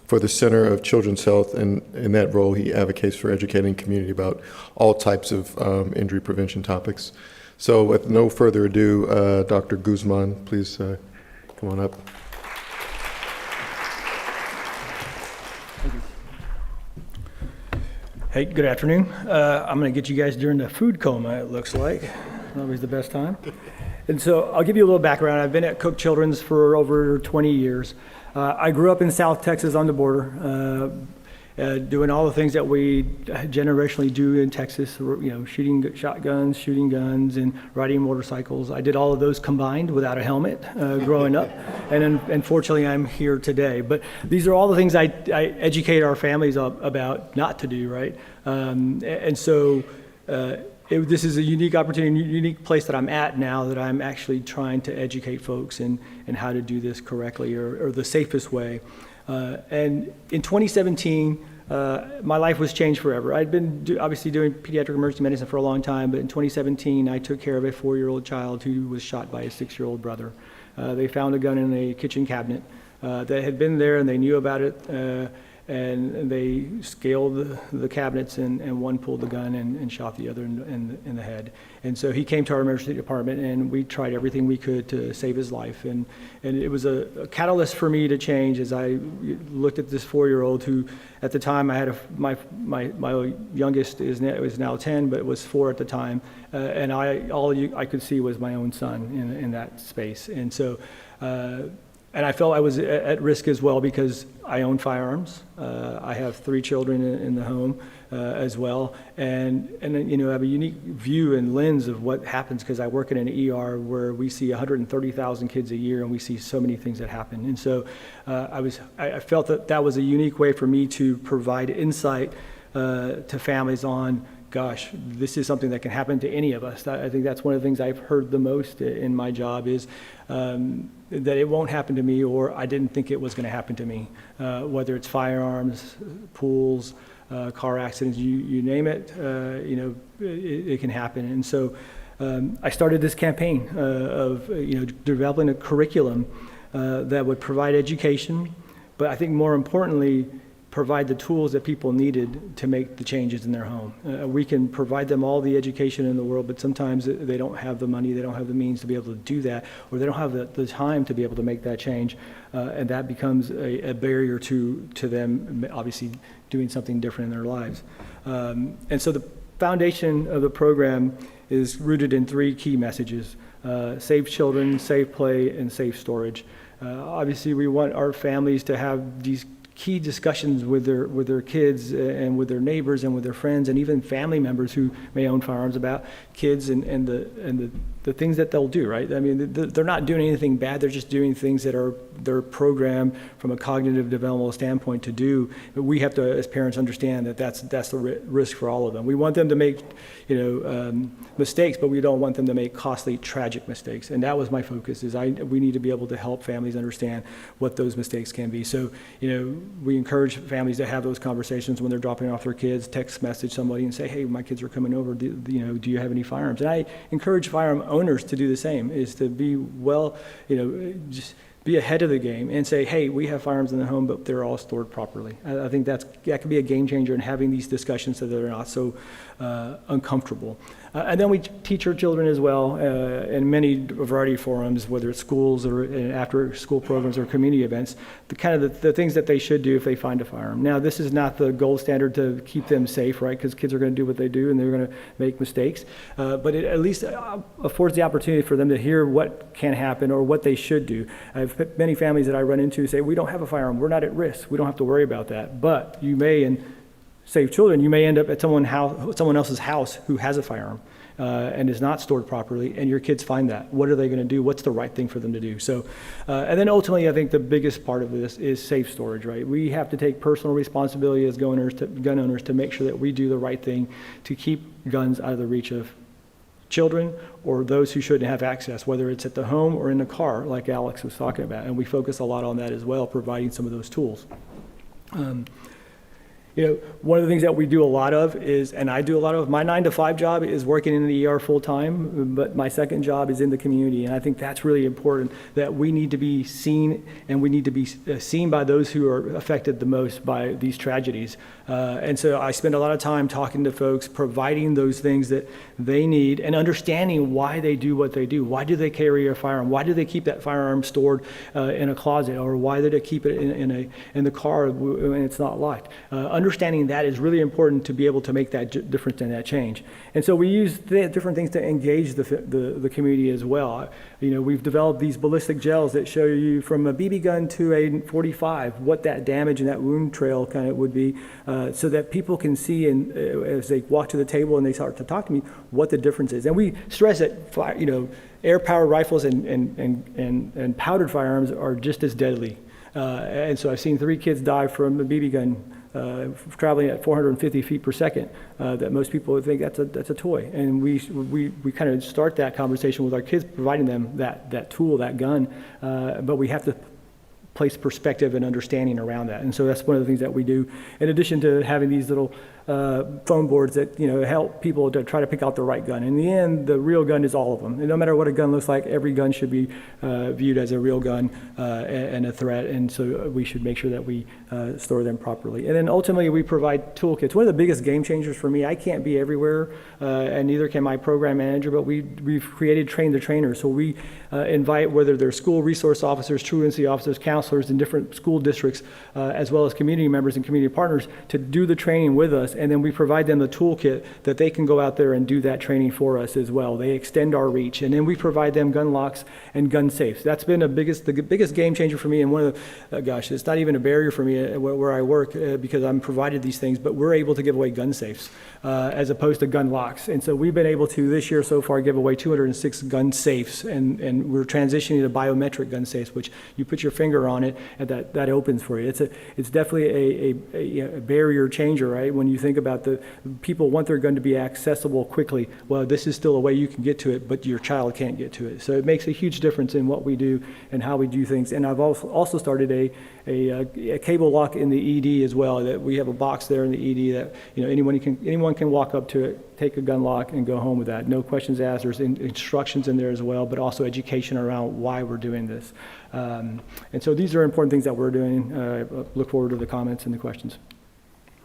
for the Center of Children's Health, and in that role, he advocates for educating community about all types of injury prevention topics. So with no further ado, Dr. Guzman, please come on up. Hey, good afternoon. I'm going to get you guys during the food coma, it looks like. Always the best time. And so I'll give you a little background. I've been at Cook Children's for over 20 years. I grew up in South Texas on the border, doing all the things that we generationally do in Texas, shooting shotguns, shooting guns, and riding motorcycles. I did all of those combined without a helmet growing up, and unfortunately I'm here today. But these are all the things I educate our families about not to do, right? This is a unique opportunity, unique place that I'm at now, that I'm actually trying to educate folks in how to do this correctly or the safest way. And in 2017, my life was changed forever. I'd been obviously doing pediatric emergency medicine for a long time, but in 2017, I took care of a 4-year-old child who was shot by a 6-year-old brother. They found a gun in a kitchen cabinet that had been there, and they knew about it. And they scaled the cabinets, and one pulled the gun and shot the other in the head. And so he came to our emergency department, and we tried everything we could to save his life. And it was a catalyst for me to change as I looked at this 4-year-old who, at the time, I had my youngest is now 10, but it was 4 at the time, and all I could see was my own son in that space. And so. And I felt I was at risk as well because I own firearms. I have 3 children in the home as well, and I have a unique view and lens of what happens because I work in an ER where we see 130,000 kids a year, and we see so many things that happen. And so I felt that was a unique way for me to provide insight to families on, gosh, this is something that can happen to any of us. I think that's one of the things I've heard the most in my job is that it won't happen to me, or I didn't think it was going to happen to me. Whether it's firearms, pools, car accidents, you name it, it can happen. And so I started this campaign of developing a curriculum that would provide education, but I think more importantly, provide the tools that people needed to make the changes in their home. We can provide them all the education in the world, but sometimes they don't have the money, they don't have the means to be able to do that, or they don't have the time to be able to make that change, and that becomes a barrier to them obviously doing something different in their lives. And so the foundation of the program is rooted in 3 key messages: safe children, safe play, and safe storage. Obviously, we want our families to have these key discussions with their kids and with their neighbors and with their friends and even family members who may own firearms about kids and the things that they'll do, right? I mean, they're not doing anything bad. They're just doing things that they're programmed from a cognitive developmental standpoint to do. But we have to, as parents, understand that that's the risk for all of them. We want them to make, mistakes, but we don't want them to make costly, tragic mistakes. And that was my focus. We need to be able to help families understand what those mistakes can be. So, we encourage families to have those conversations when they're dropping off their kids. Text message somebody and say, "Hey, my kids are coming over. Do you have any firearms?" And I encourage firearm owners to do the same, is to be just be ahead of the game and say, hey, we have firearms in the home, but they're all stored properly. I think that can be a game changer in having these discussions so that they're not so uncomfortable. And then we teach our children as well in many variety of forums, whether it's schools or after school programs or community events, the things that they should do if they find a firearm. Now, this is not the gold standard to keep them safe, right? Because kids are going to do what they do and they're going to make mistakes. But it at least affords the opportunity for them to hear what can happen or what they should do. I have many families that I run into say, we don't have a firearm, we're not at risk, we don't have to worry about that. But you may, and save children, you may end up at someone else's house who has a firearm and is not stored properly, and your kids find that. What are they going to do? What's the right thing for them to do? So, and then ultimately, I think the biggest part of this is safe storage, right? We have to take personal responsibility as gun owners to make sure that we do the right thing to keep guns out of the reach of children or those who shouldn't have access, whether it's at the home or in the car, like Alex was talking about. And we focus a lot on that as well, providing some of those tools. One of the things that we do a lot of is, and I do a lot of, my 9-to-5 job is working in the ER full time, but my second job is in the community. And I think that's really important, that we need to be seen, and we need to be seen by those who are affected the most by these tragedies. And so I spend a lot of time talking to folks, providing those things that they need and understanding why they do what they do. Why do they carry a firearm? Why do they keep that firearm stored in a closet? Or why do they keep it in the car when it's not locked? Understanding that is really important to be able to make that difference and that change. And so we use different things to engage the community as well. We've developed these ballistic gels that show you from a BB gun to a .45 what that damage and that wound trail kind of would be, so that people can see, and as they walk to the table and they start to talk to me, what the difference is. And we stress that air-powered rifles and powdered firearms are just as deadly. And so I've seen 3 kids die from a BB gun traveling at 450 feet per second, that most people would think that's a toy. And we kind of start that conversation with our kids, providing them that tool, that gun, but we have to place perspective and understanding around that. And so that's one of the things that we do. In addition to having these little phone boards that help people to try to pick out the right gun. In the end, the real gun is all of them. And no matter what a gun looks like, every gun should be viewed as a real gun and a threat. And so we should make sure that we store them properly. And then ultimately, we provide toolkits. One of the biggest game changers for me, I can't be everywhere, and neither can my program manager, but we've created Train the Trainer. So we invite, whether they're school resource officers, truancy officers, counselors in different school districts, as well as community members and community partners, to do the training with us, and then we provide them the toolkit that they can go out there and do that training for us as well. They extend our reach, and then we provide them gun locks and gun safes. That's been the biggest game changer for me, and one of the, it's not even a barrier for me where I work because I'm provided these things, but we're able to give away gun safes as opposed to gun locks. And so we've been able to, this year so far, give away 206 gun safes, and we're transitioning to biometric gun safes, which you put your finger on it and that opens for you. It's definitely a barrier changer, right? When you think about the people want their gun to be accessible quickly. Well, this is still a way you can get to it, but your child can't get to it. So it makes a huge difference in what we do and how we do things. And I've also started a cable lock in the ED as well. That we have a box there in the ED that anyone can walk up to it, take a gun lock, and go home with that. No questions asked. There's instructions in there as well, but also education around why we're doing this. And so these are important things that we're doing. Look forward to the comments and the questions.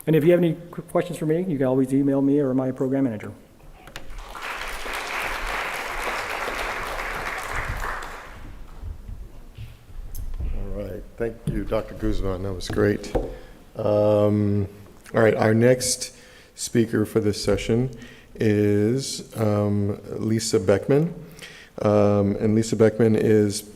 And if you have any questions for me, you can always email me or my program manager. All right, thank you, Dr. Guzman. That was great. All right, our next speaker for this session is Lisa Beckman. And Lisa Beckman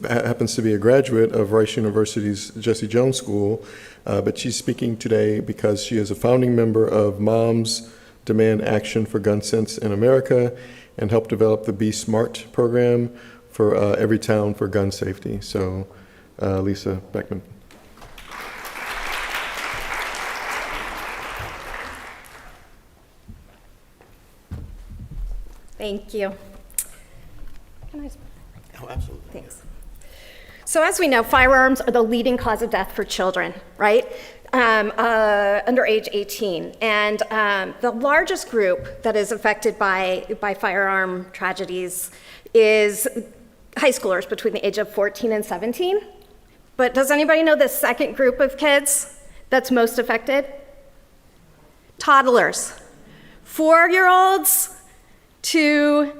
happens to be a graduate of Rice University's Jesse Jones School, but she's speaking today because she is a founding member of Moms Demand Action for Gun Sense in America and helped develop the Be Smart program for every town for gun safety. So, Lisa Beckman. Thank you. Oh, absolutely. Thanks. So as we know, firearms are the leading cause of death for children, right? Under age 18. And the largest group that is affected by firearm tragedies is high schoolers between the age of 14 and 17. But does anybody know the second group of kids that's most affected? Toddlers. 4-year-olds to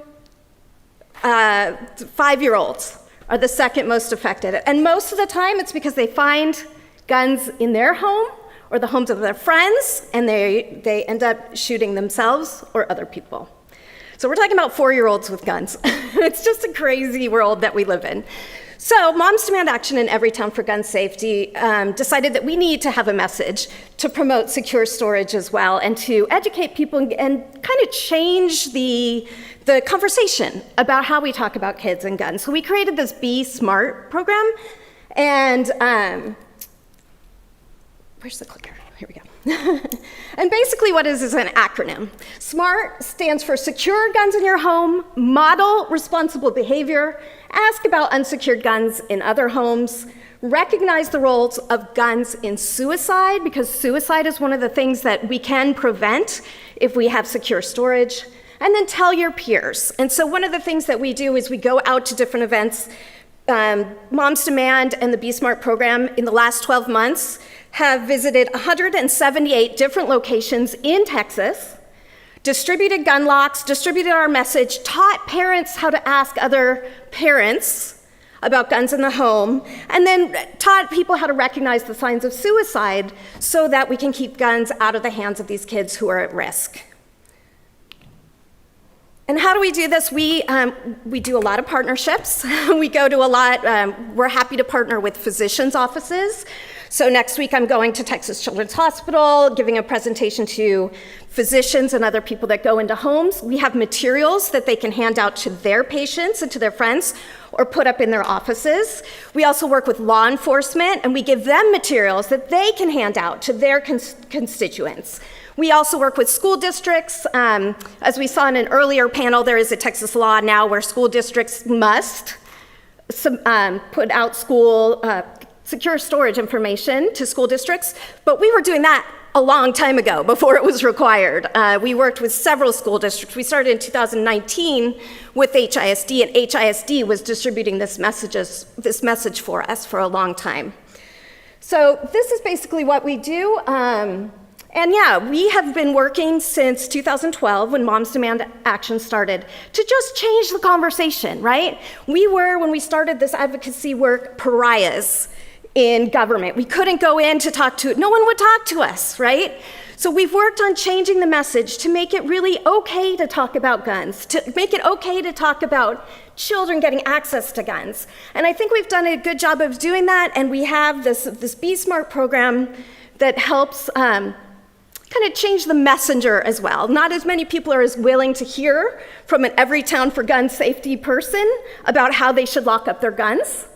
5-year-olds are the second most affected. And most of the time it's because they find guns in their home or the homes of their friends, and they end up shooting themselves or other people. So we're talking about 4-year-olds with guns. It's just a crazy world that we live in. So Moms Demand Action in Every Town for Gun Safety decided that we need to have a message to promote secure storage as well, and to educate people and kind of change the conversation about how we talk about kids and guns. So we created this Be Smart program, and where's the clicker? Here we go. And basically what it is an acronym. SMART stands for Secure Guns in Your Home, Model Responsible Behavior, Ask About Unsecured Guns in Other Homes, Recognize the roles of guns in suicide, because suicide is one of the things that we can prevent if we have secure storage, and then tell your peers. And so one of the things that we do is we go out to different events. Moms Demand and the Be Smart program in the last 12 months have visited 178 different locations in Texas, distributed gun locks, distributed our message, taught parents how to ask other parents about guns in the home, and then taught people how to recognize the signs of suicide so that we can keep guns out of the hands of these kids who are at risk. And how do we do this? We do a lot of partnerships. We go to a lot, we're happy to partner with physicians' offices. So next week I'm going to Texas Children's Hospital, giving a presentation to physicians and other people that go into homes. We have materials that they can hand out to their patients and to their friends or put up in their offices. We also work with law enforcement, and we give them materials that they can hand out to their constituents. We also work with school districts. As we saw in an earlier panel, there is a Texas law now where school districts must put out school secure storage information to school districts, but we were doing that a long time ago, before it was required. We worked with several school districts. We started in 2019 with HISD, and HISD was distributing this message for us for a long time. So this is basically what we do. And yeah, we have been working since 2012 when Moms Demand Action started to just change the conversation, right? We were, when we started this advocacy work, pariahs in government. We couldn't go in to talk to, no one would talk to us, right? So we've worked on changing the message to make it really okay to talk about guns, to make it okay to talk about children getting access to guns. And I think we've done a good job of doing that, and we have this Be Smart program that helps kind of change the messenger as well. Not as many people are as willing to hear from an Everytown for Gun Safety person about how they should lock up their guns.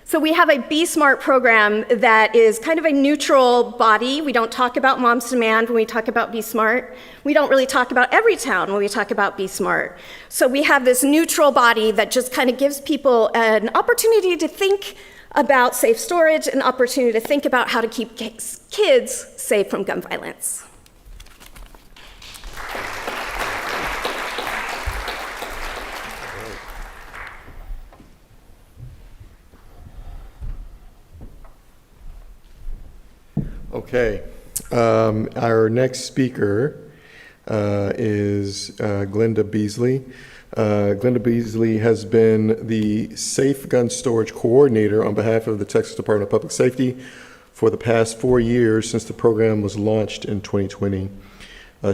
So we have a Be Smart program that is kind of a neutral body. We don't talk about Moms Demand when we talk about Be Smart. We don't really talk about Everytown when we talk about Be Smart. So we have this neutral body that just kind of gives people an opportunity to think about safe storage, an opportunity to think about how to keep kids safe from gun violence. Okay, our next speaker is Glenda Beasley. Glenda Beasley has been the Safe Gun Storage Coordinator on behalf of the Texas Department of Public Safety for the past 4 years since the program was launched in 2020.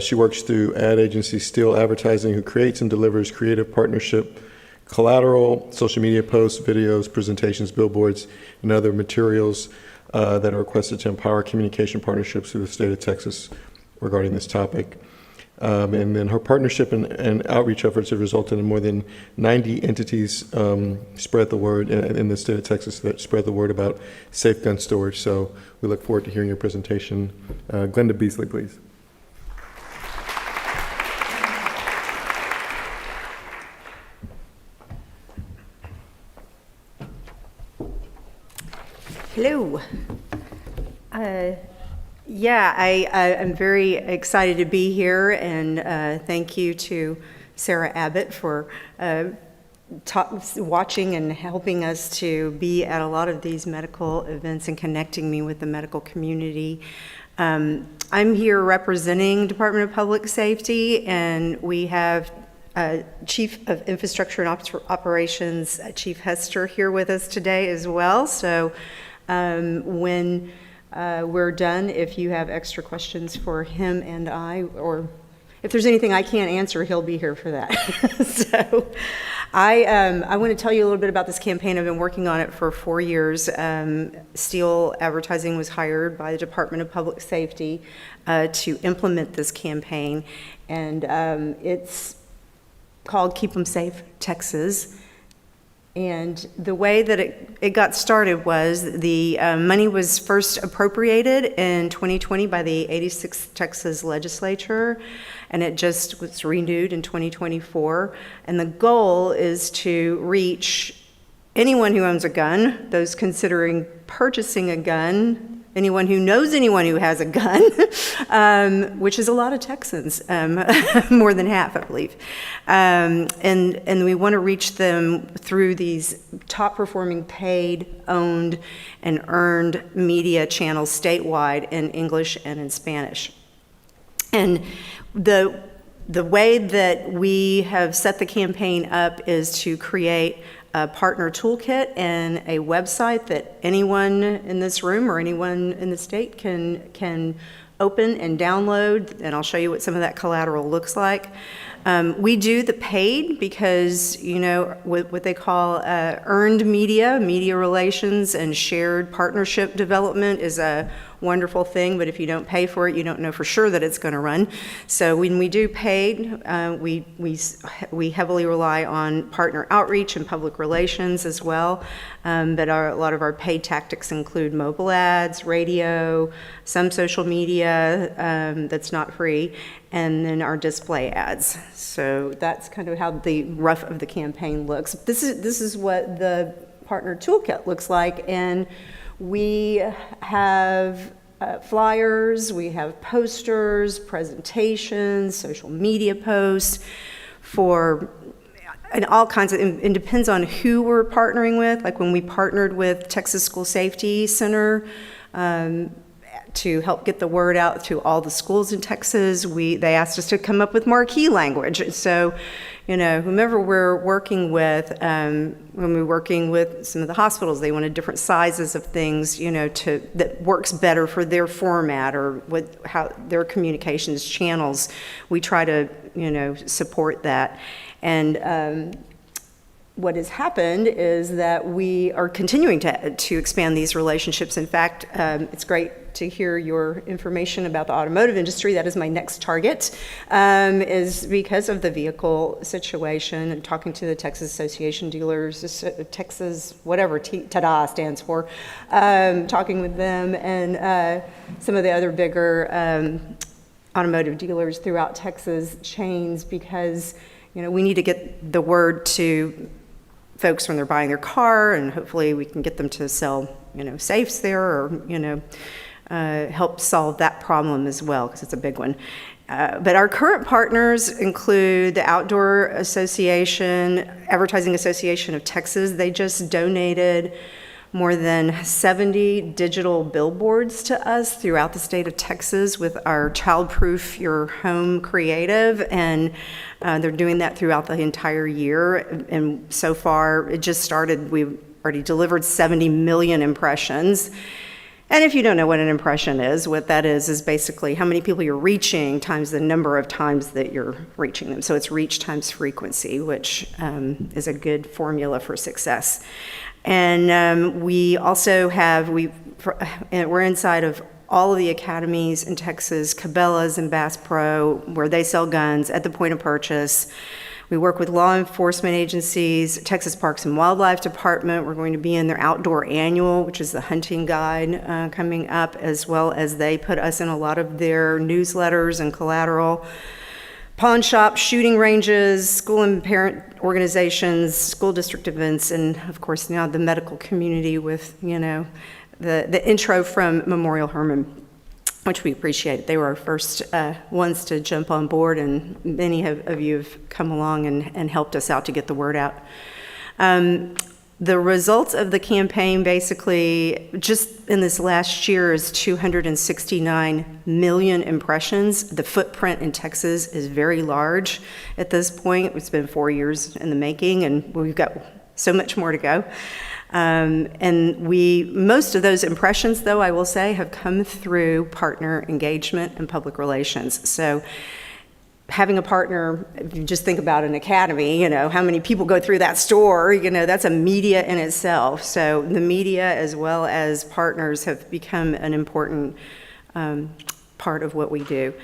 She works through ad agency Steele Advertising, who creates and delivers creative partnership collateral, social media posts, videos, presentations, billboards, and other materials that are requested to empower communication partnerships through the state of Texas regarding this topic. And then her partnership and outreach efforts have resulted in more than 90 entities spread the word in the state of Texas that spread the word about safe gun storage. So we look forward to hearing your presentation. Glenda Beasley, please. Hello. I'm very excited to be here, and thank you to Sarah Abbott for watching and helping us to be at a lot of these medical events and connecting me with the medical community. I'm here representing Department of Public Safety, and we have Chief of Infrastructure and Operations, Chief Hester, here with us today as well. So when we're done, if you have extra questions for him and I, or if there's anything I can't answer, he'll be here for that. So I want to tell you a little bit about this campaign. I've been working on it for 4 years. Steele Advertising was hired by the Department of Public Safety to implement this campaign, and it's called Keep 'Em Safe Texas. And the way that it got started was the money was first appropriated in 2020 by the 86th Texas legislature, and it just was renewed in 2024. And the goal is to reach anyone who owns a gun, those considering purchasing a gun, anyone who knows anyone who has a gun, which is a lot of Texans, more than half, I believe. And we want to reach them through these top-performing paid, owned, and earned media channels statewide in English and in Spanish. And the way that we have set the campaign up is to create a partner toolkit and a website that anyone in this room or anyone in the state can open and download, and I'll show you what some of that collateral looks like. We do the paid because, you know, what they call earned media relations and shared partnership development is a wonderful thing, but if you don't pay for it, you don't know for sure that it's going to run. So when we do paid, we heavily rely on partner outreach and public relations as well. But a lot of our paid tactics include mobile ads, radio, some social media that's not free, and then our display ads. So that's kind of how the rough of the campaign looks. This is what the partner toolkit looks like, and we have flyers, we have posters, presentations, social media posts and all kinds of, it depends on who we're partnering with. Like when we partnered with Texas School Safety Center to help get the word out to all the schools in Texas, they asked us to come up with marquee language. So, whomever we're working with, when we're working with some of the hospitals, they wanted different sizes of things, that works better for their format or how their communications channels. We try to, support that. And what has happened is that we are continuing to expand these relationships. In fact, it's great to hear your information about the automotive industry. That is my next target, is because of the vehicle situation and talking to the Texas Association Dealers, Texas, whatever TADA stands for, talking with them and some of the other bigger automotive dealers throughout Texas chains, because we need to get the word to folks when they're buying their car, and hopefully we can get them to sell safes there, or help solve that problem as well, because it's a big one. But our current partners include the Outdoor Association, Advertising Association of Texas. They just donated more than 70 digital billboards to us throughout the state of Texas with our Childproof Your Home creative, and they're doing that throughout the entire year. And so far, it just started, we've already delivered 70 million impressions. And if you don't know what an impression is, what that is basically how many people you're reaching times the number of times that you're reaching them. So it's reach times frequency, which is a good formula for success. And we also have, we're inside of all of the academies in Texas, Cabela's and Bass Pro, where they sell guns at the point of purchase. We work with law enforcement agencies, Texas Parks and Wildlife Department. We're going to be in their outdoor annual, which is the hunting guide coming up, as well as they put us in a lot of their newsletters and collateral. Pawn shops, shooting ranges, school and parent organizations, school district events, and of course now the medical community with, the intro from Memorial Hermann, which we appreciate. They were our first ones to jump on board, and many of you have come along and helped us out to get the word out. The results of the campaign basically just in this last year is 269 million impressions. The footprint in Texas is very large at this point. It's been 4 years in the making, and we've got so much more to go. And most of those impressions, though, I will say, have come through partner engagement and public relations. So having a partner, if you just think about an academy, how many people go through that store, that's a media in itself. So the media as well as partners have become an important part of what we do.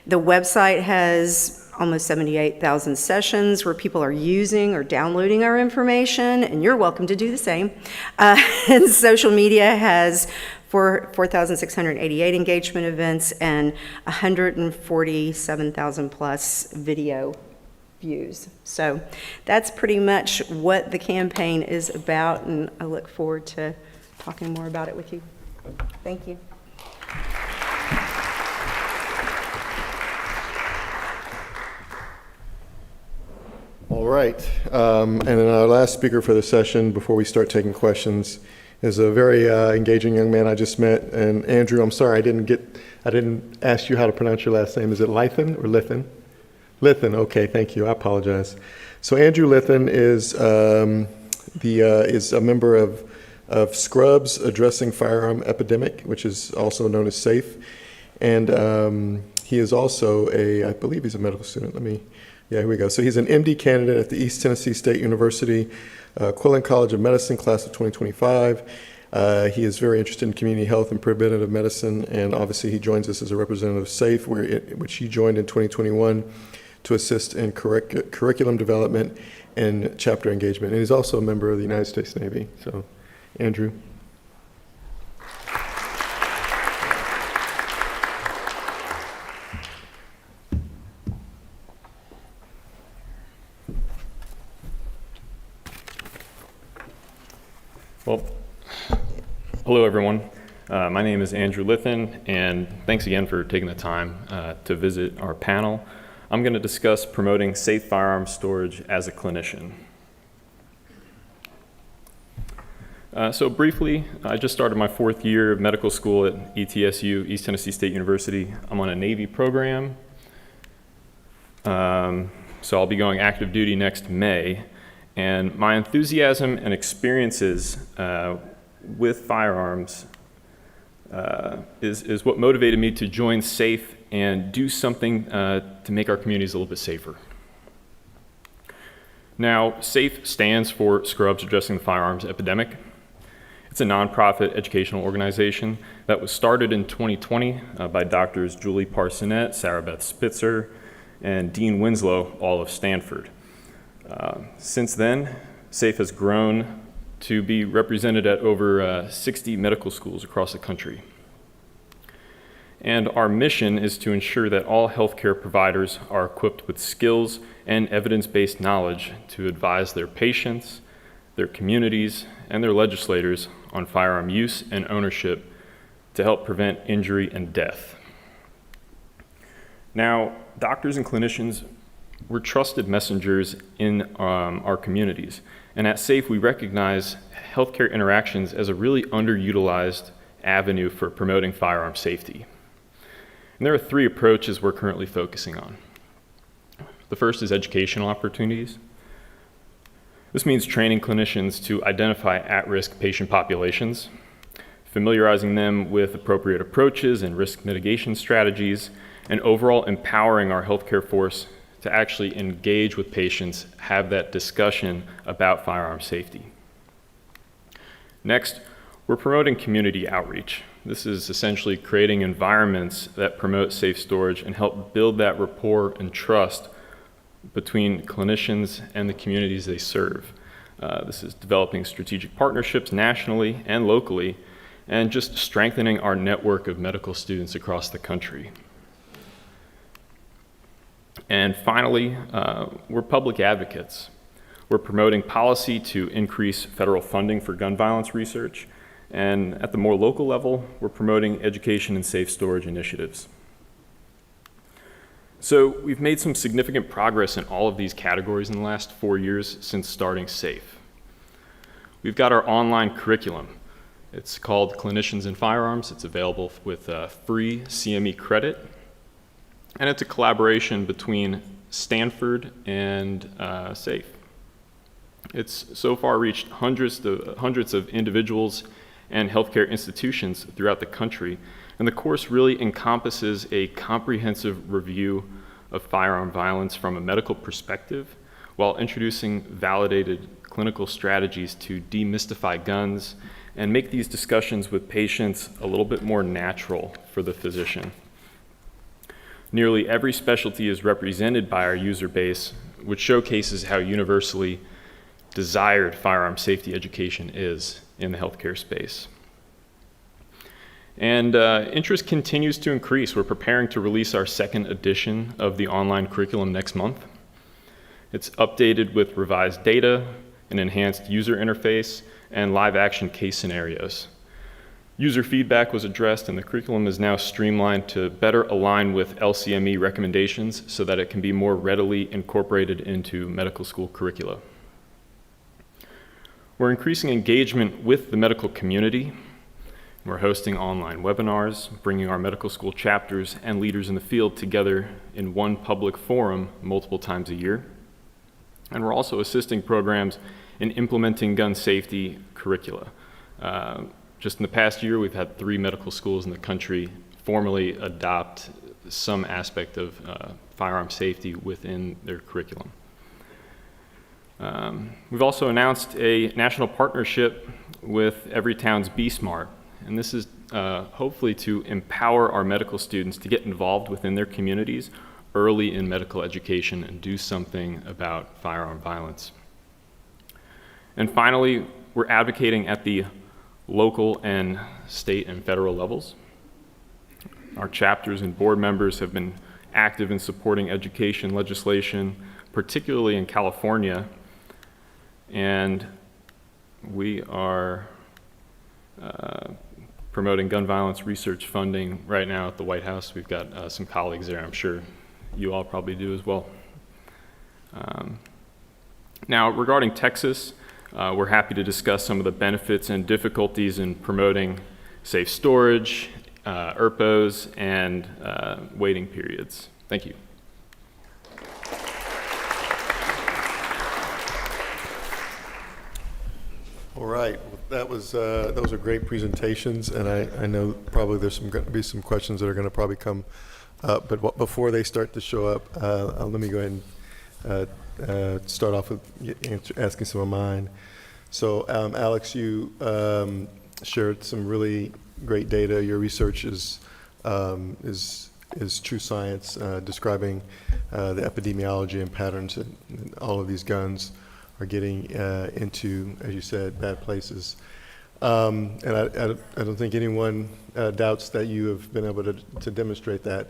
The website has almost 78,000 sessions where people are using or downloading our information, and you're welcome to do the same. And social media has 4,688 engagement events and 147,000 plus video views. So that's pretty much what the campaign is about, and I look forward to talking more about it with you. Thank you. All right, and then our last speaker for the session before we start taking questions is a very engaging young man I just met. And Andrew, I'm sorry, I didn't ask you how to pronounce your last name. Is it Lithen or Lithen? Lithen, okay, thank you, I apologize. So Andrew Lithen is a member of Scrubs Addressing Firearm Epidemic, which is also known as SAFE. And he is also I believe he's a medical student. Here we go. So he's an MD candidate at the East Tennessee State University, Quillen College of Medicine, class of 2025. He is very interested in community health and preventative medicine, and obviously he joins us as a representative of SAFE, which he joined in 2021 to assist in curriculum development and chapter engagement. And he's also a member of the United States Navy. So, Andrew. Well, hello everyone. My name is Andrew Lithin, and thanks again for taking the time to visit our panel. I'm going to discuss promoting safe firearm storage as a clinician. So briefly, I just started my 4th year of medical school at ETSU, East Tennessee State University. I'm on a Navy program, so I'll be going active duty next May. And my enthusiasm and experiences with firearms is what motivated me to join SAFE and do something to make our communities a little bit safer. Now, SAFE stands for Scrubs Addressing the Firearms Epidemic. It's a nonprofit educational organization that was started in 2020 by doctors Julie Parsonet, Sarah Beth Spitzer, and Dean Winslow, all of Stanford. Since then, SAFE has grown to be represented at over 60 medical schools across the country. And our mission is to ensure that all healthcare providers are equipped with skills and evidence-based knowledge to advise their patients, their communities, and their legislators on firearm use and ownership to help prevent injury and death. Now, doctors and clinicians, we're trusted messengers in our communities. And at SAFE, we recognize healthcare interactions as a really underutilized avenue for promoting firearm safety. And there are 3 approaches we're currently focusing on. The first is educational opportunities. This means training clinicians to identify at-risk patient populations, familiarizing them with appropriate approaches and risk mitigation strategies, and overall empowering our healthcare force to actually engage with patients, have that discussion about firearm safety. Next, we're promoting community outreach. This is essentially creating environments that promote safe storage and help build that rapport and trust between clinicians and the communities they serve. This is developing strategic partnerships nationally and locally, and just strengthening our network of medical students across the country. And finally, we're public advocates. We're promoting policy to increase federal funding for gun violence research, and at the more local level, we're promoting education and safe storage initiatives. So we've made some significant progress in all of these categories in the last 4 years since starting SAFE. We've got our online curriculum. It's called Clinicians in Firearms. It's available with free CME credit. And it's a collaboration between Stanford and SAFE. It's so far reached hundreds of individuals and healthcare institutions throughout the country. And the course really encompasses a comprehensive review of firearm violence from a medical perspective, while introducing validated clinical strategies to demystify guns and make these discussions with patients a little bit more natural for the physician. Nearly every specialty is represented by our user base, which showcases how universally desired firearm safety education is in the healthcare space. And interest continues to increase. We're preparing to release our 2nd edition of the online curriculum next month. It's updated with revised data, an enhanced user interface, and live action case scenarios. User feedback was addressed, and the curriculum is now streamlined to better align with LCME recommendations so that it can be more readily incorporated into medical school curricula. We're increasing engagement with the medical community. We're hosting online webinars, bringing our medical school chapters and leaders in the field together in one public forum multiple times a year. And we're also assisting programs in implementing gun safety curricula. Just in the past year, we've had 3 medical schools in the country formally adopt some aspect of firearm safety within their curriculum. We've also announced a national partnership with Everytown's Be Smart, and this is hopefully to empower our medical students to get involved within their communities early in medical education and do something about firearm violence. And finally, we're advocating at the local and state and federal levels. Our chapters and board members have been active in supporting education legislation, particularly in California, and we are promoting gun violence research funding right now at the White House. We've got some colleagues there. I'm sure you all probably do as well. Now, regarding Texas, we're happy to discuss some of the benefits and difficulties in promoting safe storage, ERPOs, and waiting periods. Thank you. All right, well, those are great presentations, and I know probably there's going to be some questions that are going to probably come up, but before they start to show up, let me go ahead and start off with asking some of mine. So, Alex, you shared some really great data. Your research is true science, describing the epidemiology and patterns that all of these guns are getting into, as you said, bad places. And I don't think anyone doubts that you have been able to demonstrate that.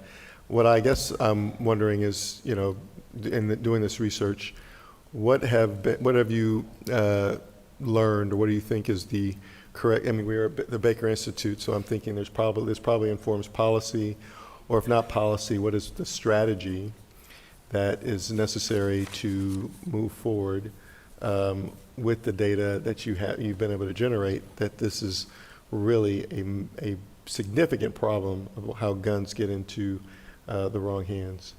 What I guess I'm wondering is, you know, in doing this research, what have you learned, or what do you think is the correct? I mean, we are at the Baker Institute, so I'm thinking this probably informs policy, or if not policy, what is the strategy that is necessary to move forward with the data that you've been able to generate, that this is really a significant problem of how guns get into the wrong hands?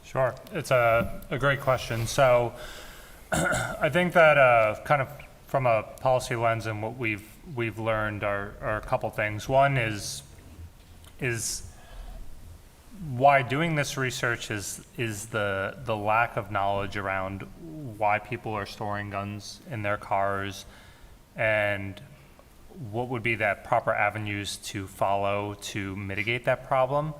Sure, it's a great question. So I think that kind of from a policy lens, and what we've learned are a couple things. One is why doing this research is the lack of knowledge around why people are storing guns in their cars, and what would be the proper avenues to follow to mitigate that problem.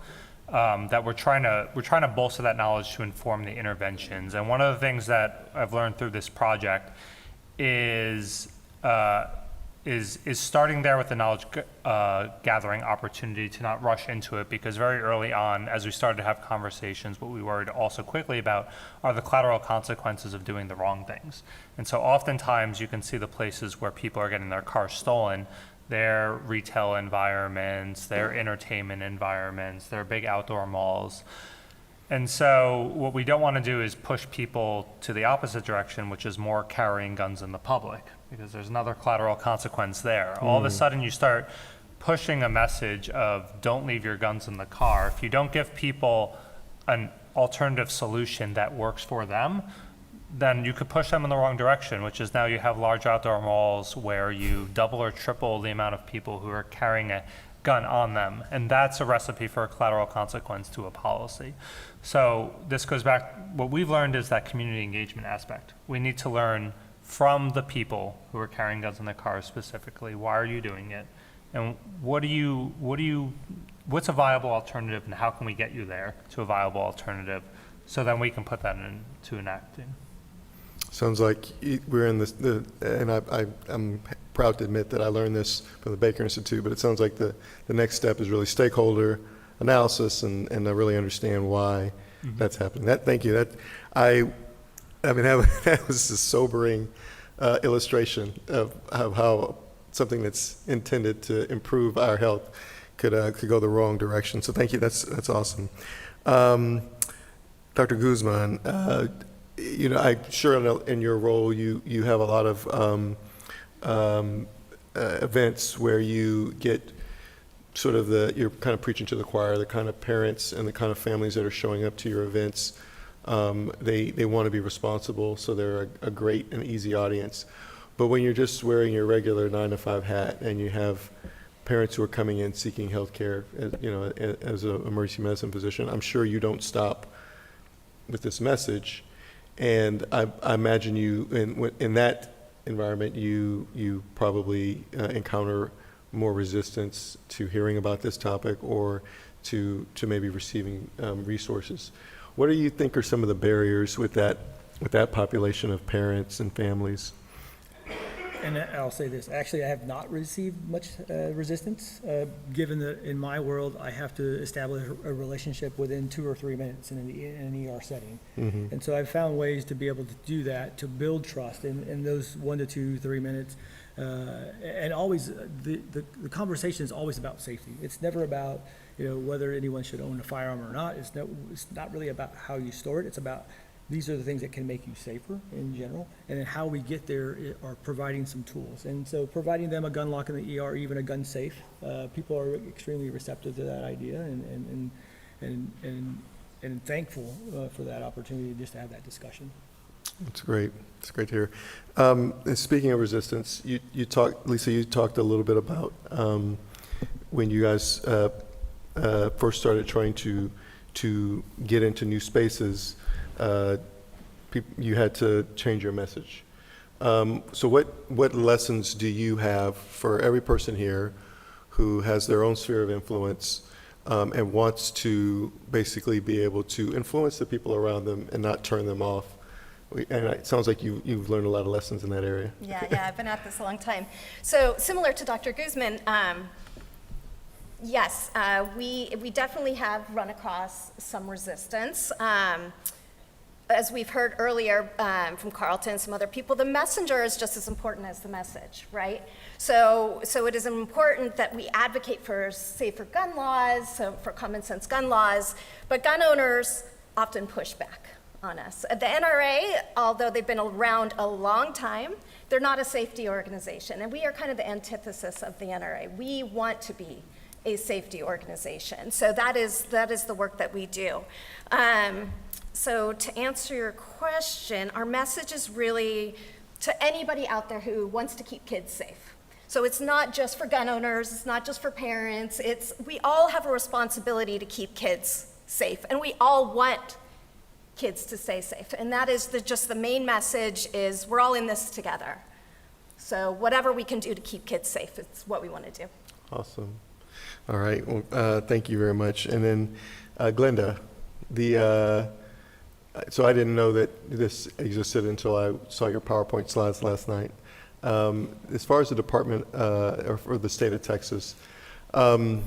That we're trying to bolster that knowledge to inform the interventions. And one of the things that I've learned through this project is starting there with the knowledge gathering opportunity, to not rush into it, because very early on, as we started to have conversations, what we worried also quickly about are the collateral consequences of doing the wrong things. And so oftentimes you can see the places where people are getting their cars stolen, their retail environments, their entertainment environments, their big outdoor malls. And so what we don't want to do is push people to the opposite direction, which is more carrying guns in the public, because there's another collateral consequence there. All of a sudden you start pushing a message of don't leave your guns in the car. If you don't give people an alternative solution that works for them, then you could push them in the wrong direction, which is now you have large outdoor malls where you double or triple the amount of people who are carrying a gun on them. And that's a recipe for a collateral consequence to a policy. So this goes back, what we've learned is that community engagement aspect. We need to learn from the people who are carrying guns in their cars specifically, why are you doing it? And what's a viable alternative, and how can we get you there to a viable alternative, so then we can put that into enacting. Sounds like we're in this, and I'm proud to admit that I learned this from the Baker Institute, but it sounds like the next step is really stakeholder analysis and to really understand why that's happening. Thank you. I mean, that was a sobering illustration of how something that's intended to improve our health could go the wrong direction. So thank you. That's awesome. Dr. Guzman, you know, I'm sure in your role you have a lot of events where you get sort of you're kind of preaching to the choir, the kind of parents and the kind of families that are showing up to your events. They want to be responsible, so they're a great and easy audience. But when you're just wearing your regular 9-to-5 hat and you have parents who are coming in seeking health care, you know, as an emergency medicine physician, I'm sure you don't stop with this message. And I imagine you, in that environment, you probably encounter more resistance to hearing about this topic, or to maybe receiving resources. What do you think are some of the barriers with that population of parents and families? And I'll say this, actually, I have not received much resistance, given that in my world, I have to establish a relationship within 2 or 3 minutes in an ER setting. Mhm. And so I've found ways to be able to do that, to build trust in those 1 to 2, 3 minutes. And always, the conversation is always about safety. It's never about, whether anyone should own a firearm or not. It's not really about how you store it. It's about these are the things that can make you safer in general, and then how we get there are providing some tools. And so providing them a gun lock in the ER, even a gun safe, people are extremely receptive to that idea and thankful for that opportunity just to have that discussion. That's great. It's great to hear. And speaking of resistance, Lisa, you talked a little bit about when you guys first started trying to get into new spaces, you had to change your message. So what lessons do you have for every person here who has their own sphere of influence and wants to basically be able to influence the people around them and not turn them off? And it sounds like you've learned a lot of lessons in that area. Yeah, I've been at this a long time. So similar to Dr. Guzman, yes, we definitely have run across some resistance. As we've heard earlier from Carlton and some other people, the messenger is just as important as the message, right? So it is important that we advocate for safer gun laws, for common sense gun laws, but gun owners often push back on us. The NRA, although they've been around a long time, they're not a safety organization, and we are kind of the antithesis of the NRA. We want to be a safety organization, so that is the work that we do. So to answer your question, our message is really to anybody out there who wants to keep kids safe. So it's not just for gun owners, it's not just for parents, we all have a responsibility to keep kids safe, and we all want kids to stay safe. And that is just the main message is we're all in this together. So whatever we can do to keep kids safe, it's what we want to do. Awesome. All right. Well, thank you very much. And then Glenda, so I didn't know that this existed until I saw your PowerPoint slides last night. As far as the department or the state of Texas, and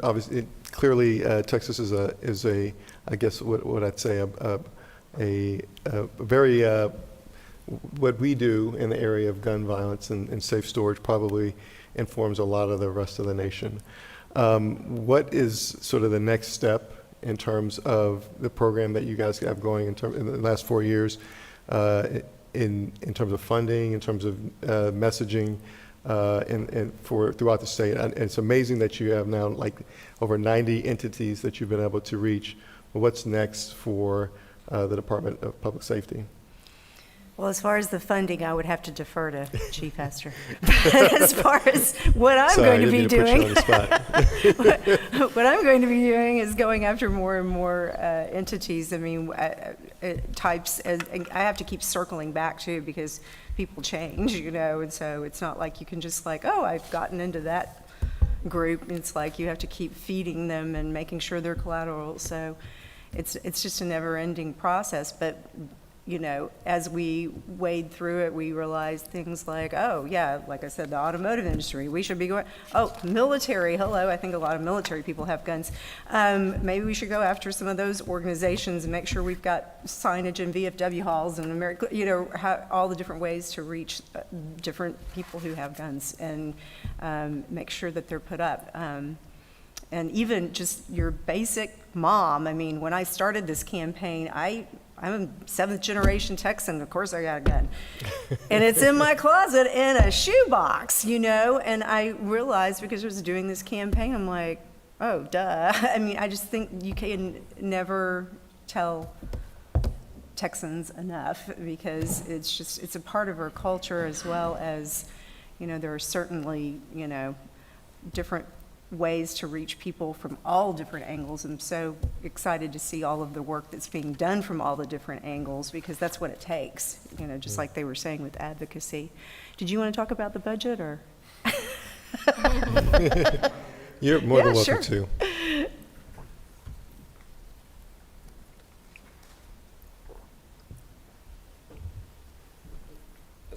obviously, clearly, Texas is a I guess what I'd say a very what we do in the area of gun violence and safe storage probably informs a lot of the rest of the nation. What is sort of the next step in terms of the program that you guys have going in the last 4 years, in terms of funding, in terms of messaging, and for throughout the state? And it's amazing that you have now like over 90 entities that you've been able to reach. What's next for the Department of Public Safety? Well, as far as the funding, I would have to defer to Chief Hester. As far as what I'm going to be doing, what I'm going to be doing is going after more and more entities. I mean, types, and I have to keep circling back too because people change, and so it's not like you can just like, oh, I've gotten into that group. It's like you have to keep feeding them and making sure they're collateral. So it's just a never-ending process. But as we wade through it, we realized things like, oh yeah, like I said, the automotive industry, we should be going, oh, military, hello, I think a lot of military people have guns. Maybe we should go after some of those organizations and make sure we've got signage in VFW halls and America, all the different ways to reach different people who have guns and make sure that they're put up. And even just your basic mom, I mean, when I started this campaign, I'm a 7th generation Texan, of course I got a gun. And it's in my closet in a shoebox, and I realized because I was doing this campaign, I'm like, oh, duh. I mean, I just think you can never tell Texans enough because it's a part of our culture as well as, there are certainly, different ways to reach people from all different angles. I'm so excited to see all of the work that's being done from all the different angles because that's what it takes, just like they were saying with advocacy. Did you want to talk about the budget or? You're more than welcome sure. to.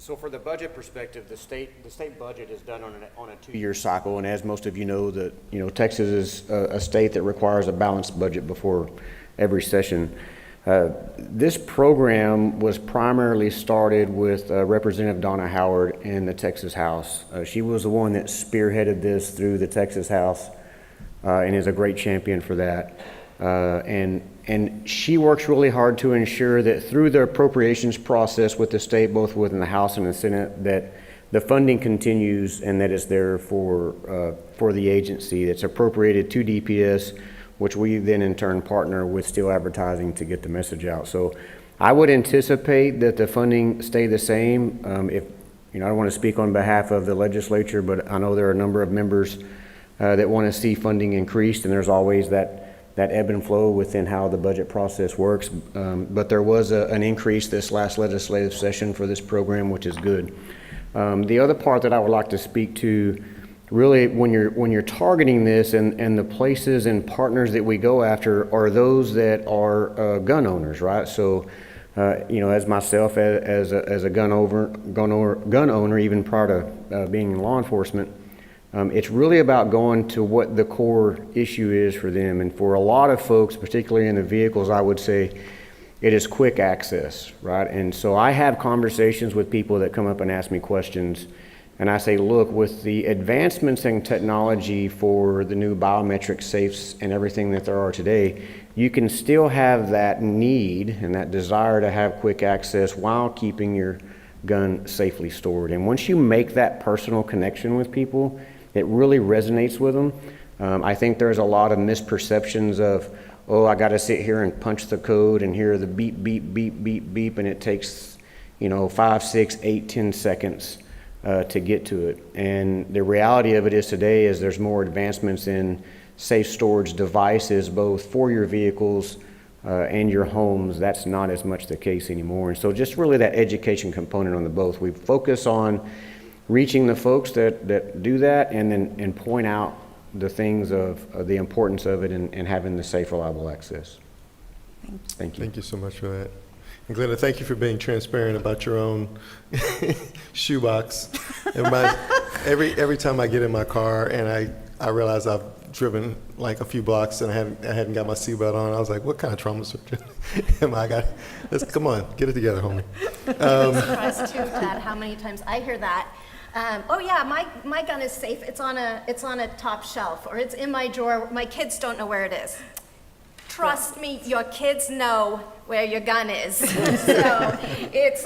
So for the budget perspective, the state budget is done on a 2-year cycle, and as most of you know, Texas is a state that requires a balanced budget before every session. This program was primarily started with Representative Donna Howard in the Texas House. She was the one that spearheaded this through the Texas House and is a great champion for that. And she works really hard to ensure that through the appropriations process with the state, both within the House and the Senate, that the funding continues and that it's there for the agency. That's appropriated to DPS, which we then in turn partner with Steel Advertising to get the message out. So I would anticipate that the funding stay the same. If I don't want to speak on behalf of the legislature, but I know there are a number of members that want to see funding increased, and there's always that ebb and flow within how the budget process works. But there was an increase this last legislative session for this program, which is good. The other part that I would like to speak to, really, when you're targeting this and the places and partners that we go after are those that are gun owners, right? So, as myself, as a gun owner, even prior to being in law enforcement, it's really about going to what the core issue is for them. And for a lot of folks, particularly in the vehicles, I would say it is quick access, right? And so I have conversations with people that come up and ask me questions. And I say, look, with the advancements in technology for the new biometric safes and everything that there are today, you can still have that need and that desire to have quick access while keeping your gun safely stored. And once you make that personal connection with people, it really resonates with them. I think there's a lot of misperceptions of, oh, I got to sit here and punch the code and hear the beep, beep, beep, beep, beep, and it takes, 5, 6, 8, 10 seconds to get to it. And the reality of it is today is there's more advancements in safe storage devices, both for your vehicles and your homes. That's not as much the case anymore. And so just really that education component on the both. We focus on reaching the folks that do that and point out the things of the importance of it and having the safe, reliable access. Thank you. Thank you so much for that. And Glenda, thank you for being transparent about your own shoebox. Every time I get in my car and I realize I've driven like a few blocks and I hadn't got my seatbelt on, I was like, what kind of trauma am I? Come on, get it together, homie. I'm surprised too, Dad, how many times I hear that. Oh yeah, my gun is safe. It's on a top shelf, or it's in my drawer. My kids don't know where it is. Trust me, your kids know where your gun is. So it's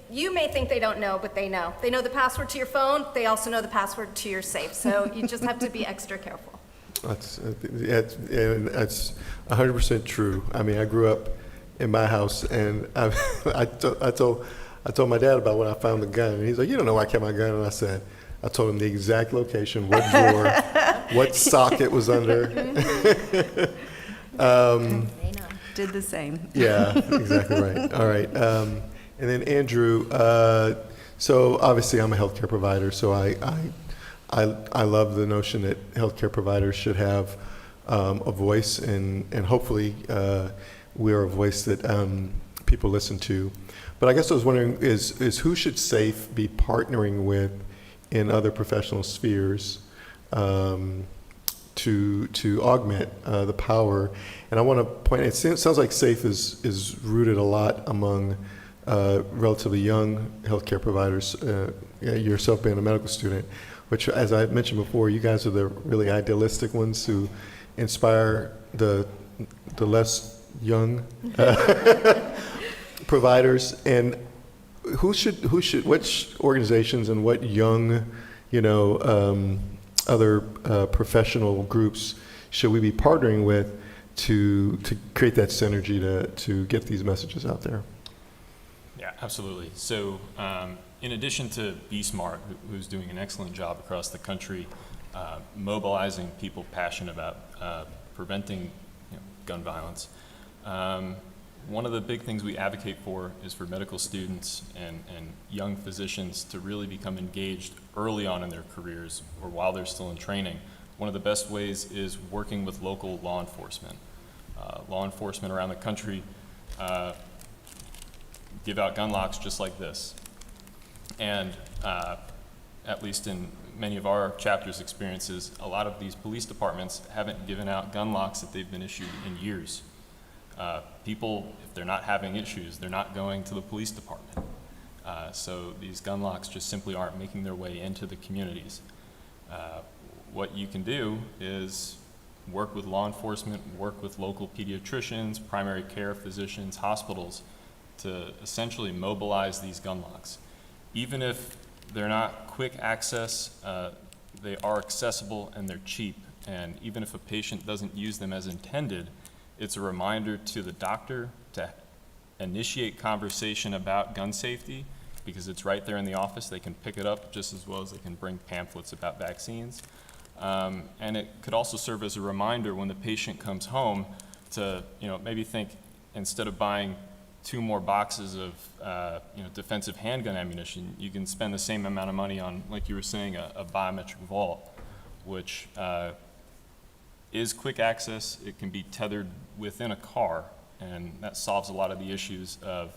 you may think they don't know, but they know. They know the password to your phone. They also know the password to your safe. So you just have to be extra careful. That's 100% true. I mean, I grew up in my house, and I told my dad about when I found the gun, and he's like, "You don't know where I kept my gun." And I told him the exact location, what drawer, what sock it was under. Did the same. Yeah, exactly right. All right. And then Andrew, so obviously I'm a healthcare provider, so I love the notion that healthcare providers should have a voice, and hopefully we're a voice that people listen to. But I guess I was wondering is who should SAFE be partnering with in other professional spheres to augment the power? And I want to point, it sounds like SAFE is rooted a lot among relatively young healthcare providers, yourself being a medical student, which, as I mentioned before, you guys are the really idealistic ones who inspire the less young providers. And which organizations and what young, other professional groups should we be partnering with to create that synergy to get these messages out there? Yeah, absolutely. So in addition to Be Smart, who's doing an excellent job across the country, mobilizing people passionate about preventing gun violence, one of the big things we advocate for is for medical students and young physicians to really become engaged early on in their careers or while they're still in training. One of the best ways is working with local law enforcement. Law enforcement around the country give out gun locks just like this. And at least in many of our chapter's experiences, a lot of these police departments haven't given out gun locks that they've been issued in years. People, if they're not having issues, they're not going to the police department. So these gun locks just simply aren't making their way into the communities. What you can do is work with law enforcement, work with local pediatricians, primary care physicians, hospitals to essentially mobilize these gun locks. Even if they're not quick access, they are accessible and they're cheap. And even if a patient doesn't use them as intended, it's a reminder to the doctor to initiate conversation about gun safety, because it's right there in the office. They can pick it up just as well as they can bring pamphlets about vaccines. And it could also serve as a reminder when the patient comes home to, maybe think, instead of buying 2 more boxes of, defensive handgun ammunition, you can spend the same amount of money on, like you were saying, a biometric vault, which is quick access. It can be tethered within a car, and that solves a lot of the issues of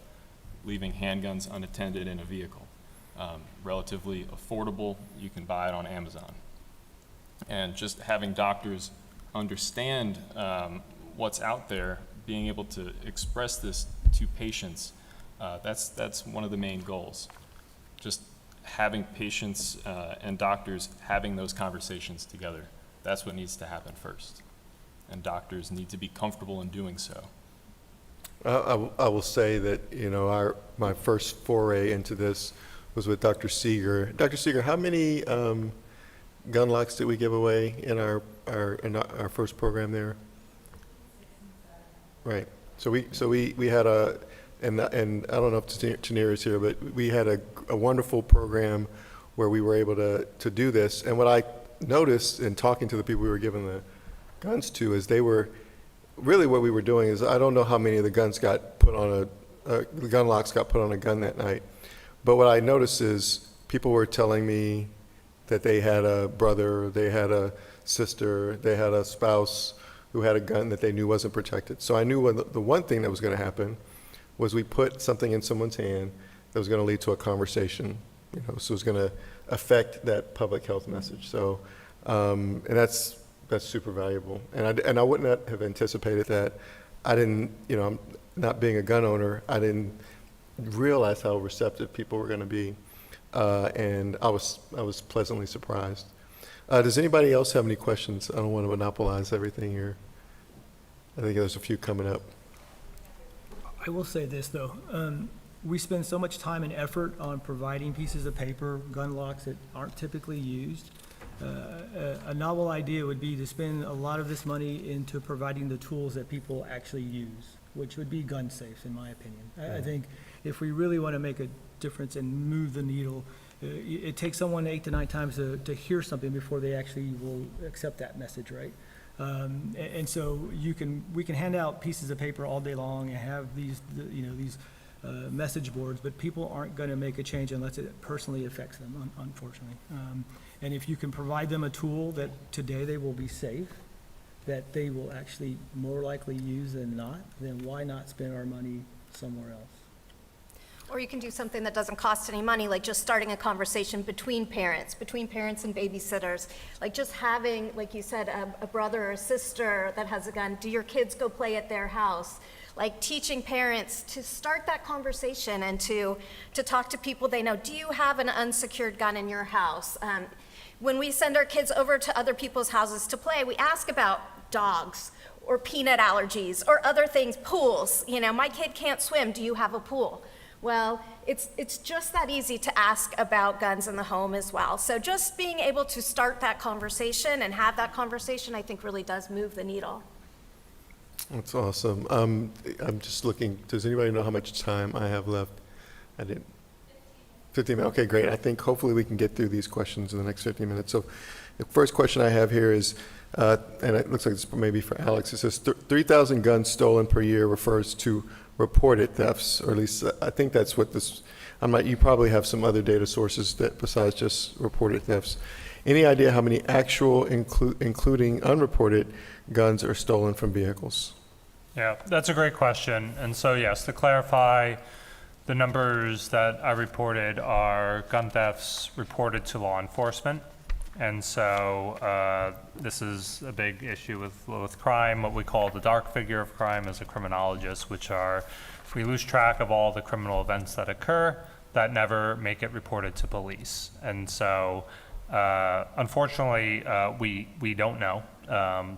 leaving handguns unattended in a vehicle. Relatively affordable. You can buy it on Amazon. And just having doctors understand what's out there, being able to express this to patients, that's one of the main goals. Just having patients and doctors having those conversations together. That's what needs to happen first. And doctors need to be comfortable in doing so. I will say that, my first foray into this was with Dr. Seeger. Dr. Seeger, how many gun locks did we give away in our first program there? Right. So we had and I don't know if Tanir is here, but we had a wonderful program where we were able to do this. And what I noticed in talking to the people we were giving the guns to is they were, really what we were doing is, I don't know how many of the guns got put on the gun locks got put on a gun that night. But what I noticed is people were telling me that they had a brother, they had a sister, they had a spouse who had a gun that they knew wasn't protected. So I knew the one thing that was going to happen was we put something in someone's hand that was going to lead to a conversation, so it was going to affect that public health message. So, and that's super valuable. And I would not have anticipated that. I didn't, not being a gun owner, I didn't realize how receptive people were going to be. And I was pleasantly surprised. Does anybody else have any questions? I don't want to monopolize everything here. I think there's a few coming up. I will say this, though. We spend so much time and effort on providing pieces of paper, gun locks that aren't typically used. A novel idea would be to spend a lot of this money into providing the tools that people actually use, which would be gun safes, in my opinion. I think if we really want to make a difference and move the needle, it takes someone 8 to 9 times to hear something before they actually will accept that message, right? And so we can hand out pieces of paper all day long and have these message boards, but people aren't going to make a change unless it personally affects them, unfortunately. And if you can provide them a tool that today they will be safe, that they will actually more likely use than not, then why not spend our money somewhere else? Or you can do something that doesn't cost any money, like just starting a conversation between parents and babysitters. Like just having, like you said, a brother or a sister that has a gun. Do your kids go play at their house? Like teaching parents to start that conversation and to talk to people they know. Do you have an unsecured gun in your house? When we send our kids over to other people's houses to play, we ask about dogs or peanut allergies or other things, pools. My kid can't swim. Do you have a pool? Well, it's just that easy to ask about guns in the home as well. So just being able to start that conversation and have that conversation, I think really does move the needle. That's awesome. I'm just looking, does anybody know how much time I have left? I didn't. 15 minutes, okay, great. I think hopefully we can get through these questions in the next 15 minutes. So the first question I have here is, and it looks like it's maybe for Alex, it says 3,000 guns stolen per year refers to reported thefts, or at least I think that's what this, you probably have some other data sources that besides just reported thefts. Any idea how many actual, including unreported, guns are stolen from vehicles? Yeah, that's a great question. And so yes, to clarify, The numbers that I reported are gun thefts reported to law enforcement. And so this is a big issue with crime. What we call the dark figure of crime as a criminologist, which are, we lose track of all the criminal events that occur that never make it reported to police. And so unfortunately, we don't know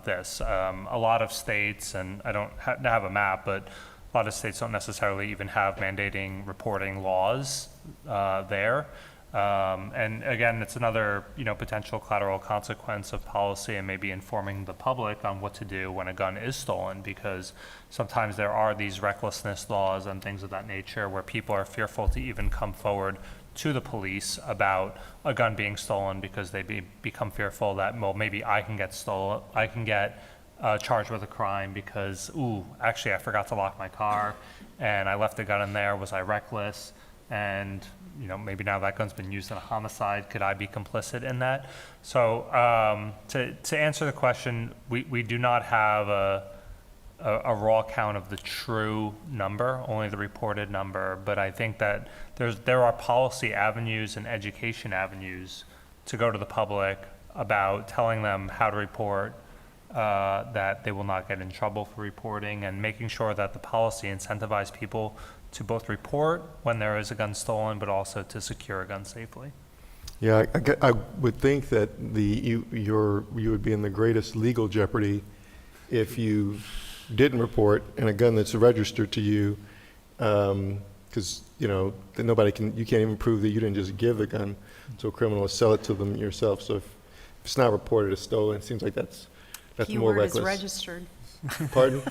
this. A lot of states, and I don't have a map, but a lot of states don't necessarily even have mandating reporting laws there. And again, it's another potential collateral consequence of policy and maybe informing the public on what to do when a gun is stolen, because sometimes there are these recklessness laws and things of that nature where people are fearful to even come forward to the police about a gun being stolen because they become fearful that, well, maybe I can get charged with a crime because, actually I forgot to lock my car and I left the gun in there. Was I reckless? And maybe now that gun's been used in a homicide. Could I be complicit in that? So to answer the question, we do not have a raw count of the true number, only the reported number. But I think that there are policy avenues and education avenues to go to the public about telling them how to report, that they will not get in trouble for reporting, and making sure that the policy incentivizes people to both report when there is a gun stolen, but also to secure a gun safely. Yeah, I would think that you would be in the greatest legal jeopardy if you didn't report and a gun that's registered to you, because that you can't even prove that you didn't just give the gun to a criminal or sell it to them yourself. So if it's not reported as stolen, it seems like that's more reckless. Keyword is registered. Pardon?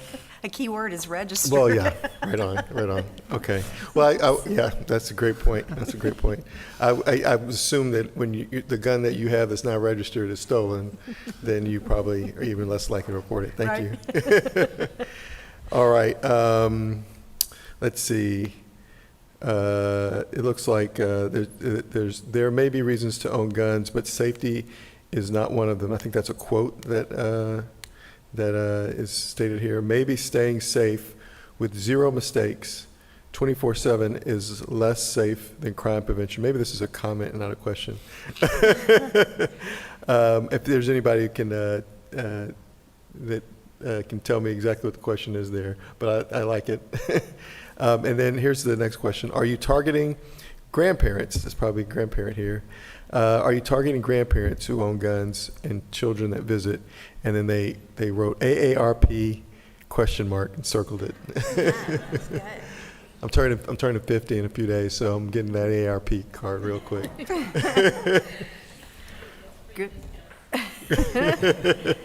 A keyword is registered. Well, yeah, right on. Okay. Well, yeah, that's a great point. I assume that when the gun that you have that's not registered is stolen, then you probably are even less likely to report it. Thank you. All right. Let's see. It looks like there may be reasons to own guns, but safety is not one of them. I think that's a quote that is stated here. Maybe staying safe with zero mistakes 24/7 is less safe than crime prevention. Maybe this is a comment and not a question. If there's anybody who can can tell me exactly what the question is there, but I like it. And then here's the next question. Are you targeting grandparents? There's probably a grandparent here. Are you targeting grandparents who own guns and children that visit? And then they wrote AARP ? And circled it. I'm turning 50 in a few days, so I'm getting that AARP card real quick. Good. It's a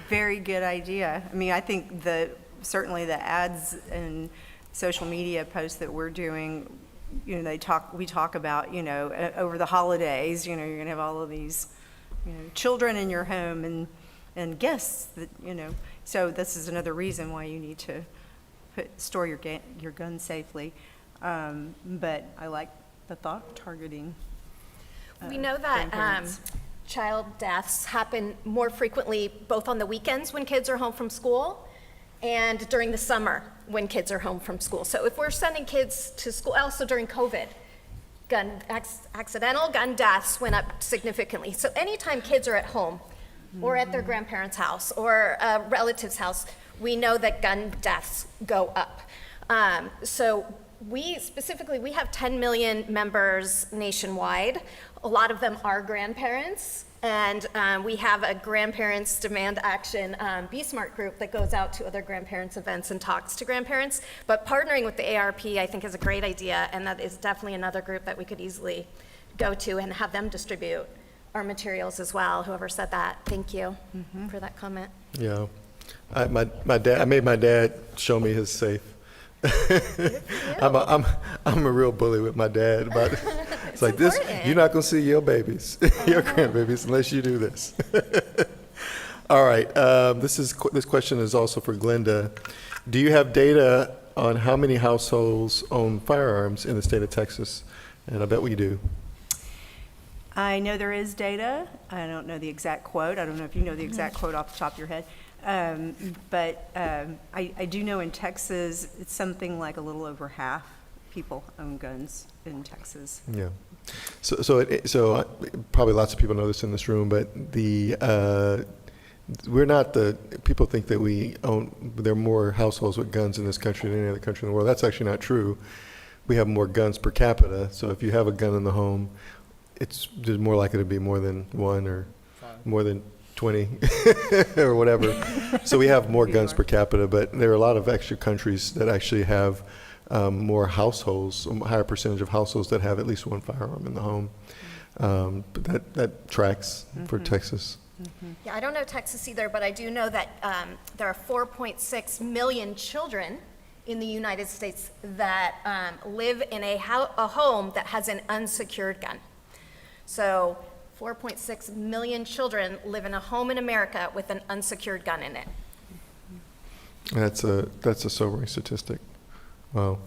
very good idea. I mean, I think certainly the ads and social media posts that we're doing, we talk about, over the holidays, you're going to have all of these, children in your home and guests that, so this is another reason why you need to store your gun safely. But I like the thought targeting. We know that child deaths happen more frequently both on the weekends when kids are home from school and during the summer when kids are home from school. So if we're sending kids to school, also during COVID, accidental gun deaths went up significantly. So anytime kids are at home or at their grandparents' house or a relative's house, we know that gun deaths go up. So we have 10 million members nationwide. A lot of them are grandparents. And we have a Grandparents Demand Action Be Smart group that goes out to other grandparents' events and talks to grandparents. But partnering with the AARP, I think, is a great idea, and that is definitely another group that we could easily go to and have them distribute our materials as well. Whoever said that, thank you for that comment. Yeah, I made my dad show me his safe. I'm a real bully with my dad about it. It's like important. This, you're not gonna see your babies, your grandbabies, unless you do this. All right, this question is also for Glenda. Do you have data on how many households own firearms in the state of Texas? And I bet we do. I know there is data. I don't know the exact quote. I don't know if you know the exact quote off the top of your head. But I do know in Texas, it's something like a little over half people own guns in Texas. Yeah. So probably lots of people know this in this room, but we're not people think that there are more households with guns in this country than any other country in the world. That's actually not true. We have more guns per capita. So if you have a gun in the home, it's just more likely to be more than one or more than 20 or whatever. So we have more guns per capita, but there are a lot of extra countries that actually have more households, a higher percentage of households that have at least one firearm in the home. But that tracks for Texas. Yeah, I don't know Texas either, but I do know that there are 4.6 million children in the United States that live in a home that has an unsecured gun. So 4.6 million children live in a home in America with an unsecured gun in it. That's a sobering statistic. Wow.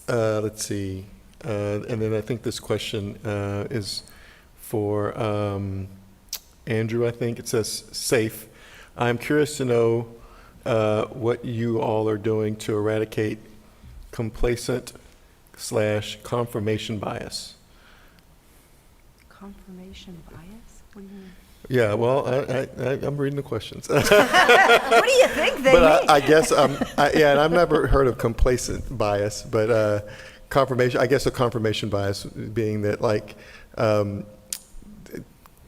Let's see. And then I think this question is for Andrew, I think. It says, SAFE. I'm curious to know what you all are doing to eradicate complacent/confirmation bias. Confirmation bias? What do you mean? Yeah, well, I'm reading the questions. What do you think they mean? I guess, and I've never heard of complacent bias, but confirmation, I guess a confirmation bias being that, like, that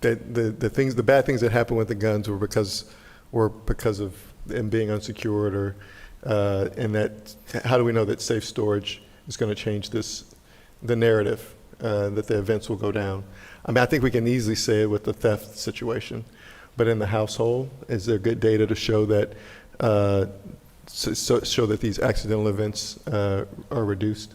the bad things that happened with the guns were because of them being unsecured, or and that, how do we know that safe storage is going to change the narrative, that the events will go down? I mean, I think we can easily say it with the theft situation, but in the household, is there good data to show that show that these accidental events are reduced?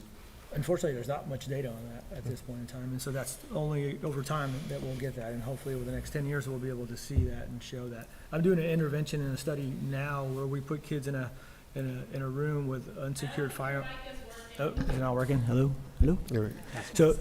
Unfortunately, there's not much data on that at this point in time, and so that's only over time that we'll get that, and hopefully over the next 10 years we'll be able to see that and show that. I'm doing an intervention in a study now where we put kids in a room with unsecured fire. Oh, is it not working? Hello? So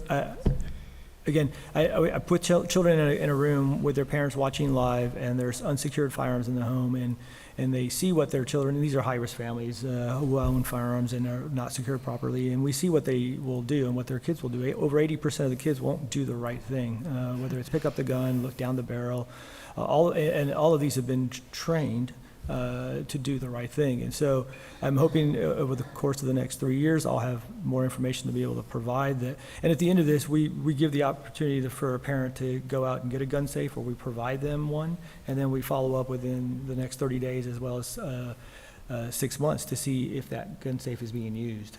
again, I put children in a room with their parents watching live, and there's unsecured firearms in the home, and they see what their children, and these are high-risk families who own firearms and are not secured properly, and we see what they will do and what their kids will do. Over 80% of the kids won't do the right thing, whether it's pick up the gun, look down the barrel, all of these have been trained to do the right thing. And so I'm hoping over the course of the next 3 years, I'll have more information to be able to provide that. And at the end of this, we give the opportunity for a parent to go out and get a gun safe, or we provide them one, and then we follow up within the next 30 days as well as 6 months to see if that gun safe is being used.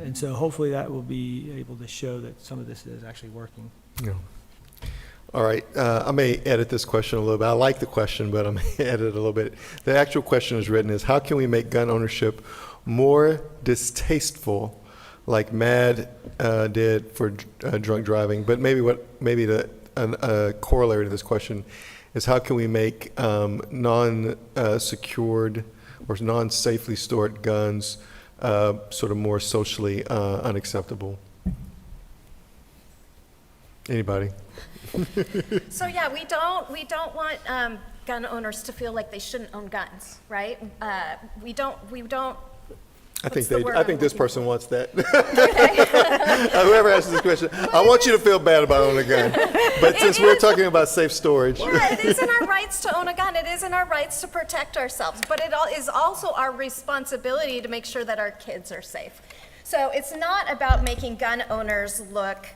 And so hopefully that will be able to show that some of this is actually working. Yeah. All right, I may edit this question a little bit. I like the question, but I may edit it a little bit. The actual question is written is, how can we make gun ownership more distasteful, like MAD did for drunk driving? But maybe a corollary to this question is, how can we make non-secured or non-safely stored guns sort of more socially unacceptable? Anybody? So yeah, we don't want gun owners to feel like they shouldn't own guns, right? We don't. I think this person wants that. Whoever asks this question, I want you to feel bad about owning a gun. But since we're talking about safe storage. Yeah, it is in our rights to own a gun. It is in our rights to protect ourselves. But it is also our responsibility to make sure that our kids are safe. So it's not about making gun owners look,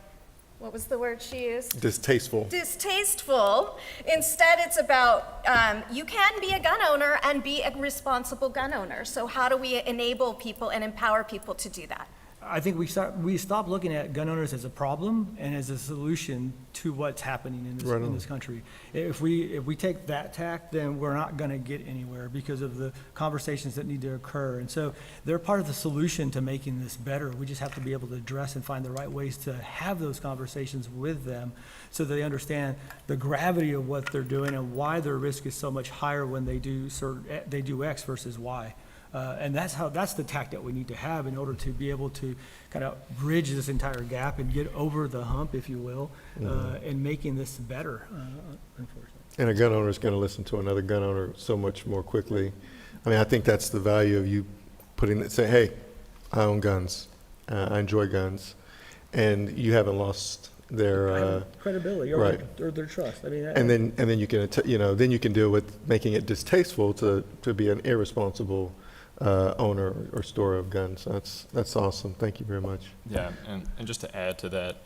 what was the word she used? Distasteful. Distasteful. Instead, it's about you can be a gun owner and be a responsible gun owner. So how do we enable people and empower people to do that? I think we stop looking at gun owners as a problem and as a solution to what's happening in this country. If we take that tack, then we're not going to get anywhere because of the conversations that need to occur. And so they're part of the solution to making this better. We just have to be able to address and find the right ways to have those conversations with them so they understand the gravity of what they're doing and why their risk is so much higher when they do X versus Y. And that's the tack that we need to have in order to be able to kind of bridge this entire gap and get over the hump, if you will, in making this better, unfortunately. And a gun owner is going to listen to another gun owner so much more quickly. I mean, I think that's the value of you saying, hey, I own guns. I enjoy guns, and you haven't lost their credibility right. or their trust. I mean, And then you can then you can deal with making it distasteful to be an irresponsible owner or storer of guns. That's awesome. Thank you very much. Yeah, and just to add to that,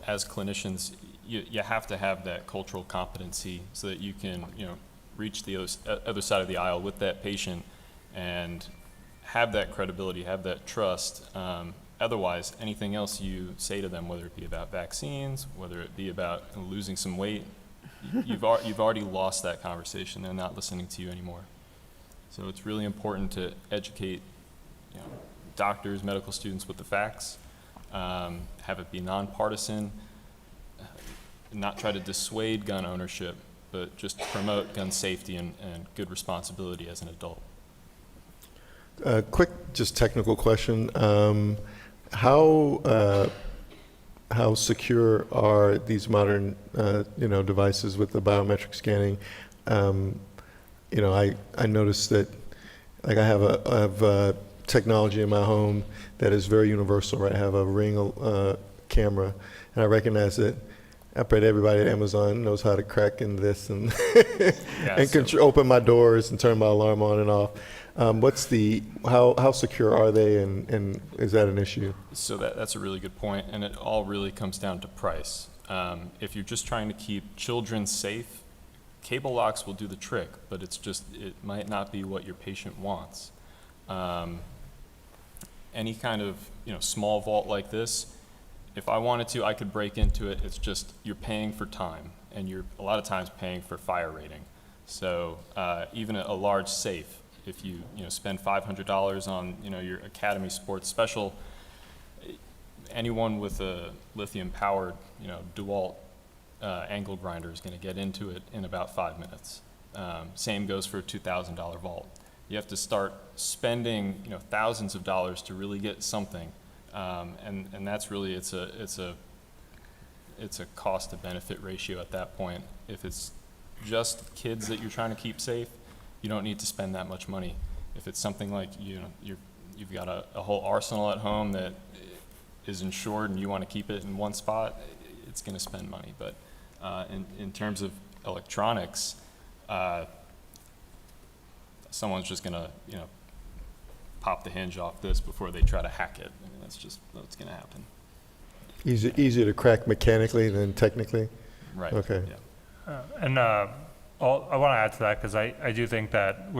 as clinicians, you have to have that cultural competency so that you can reach the other side of the aisle with that patient and have that credibility, have that trust. Otherwise, anything else you say to them, whether it be about vaccines, whether it be about losing some weight, you've already lost that conversation. They're not listening to you anymore. So it's really important to educate doctors, medical students with the facts, have it be nonpartisan, not try to dissuade gun ownership, but just promote gun safety and good responsibility as an adult. Quick, just technical question. How secure are these modern, devices with the biometric scanning? I noticed that, like, I have technology in my home that is very universal, right? I have a Ring camera, and I recognize that. I bet everybody at Amazon knows how to crack in this and open my doors and turn my alarm on and off. How secure are they, and is that an issue? So that's a really good point, and it all really comes down to price. If you're just trying to keep children safe, cable locks will do the trick, but it might not be what your patient wants. Any kind of small vault like this, if I wanted to, I could break into it. It's just you're paying for time, and you're a lot of times paying for fire rating. So even a large safe, if you spend $500 on your Academy Sports Special, anyone with a lithium-powered DeWalt angle grinder is going to get into it in about 5 minutes. Same goes for a $2,000 vault. You have to start spending thousands of dollars to really get something, and that's really it's a cost to benefit ratio at that point. If it's just kids that you're trying to keep safe, you don't need to spend that much money. If it's something like you've got a whole arsenal at home that is insured and you want to keep it in one spot, it's going to spend money. But in terms of electronics, someone's just going to pop the hinge off this before they try to hack it. I mean, that's just what's going to happen. Easier to crack mechanically than technically? Right. Okay. Yeah. I want to add to that because I do think that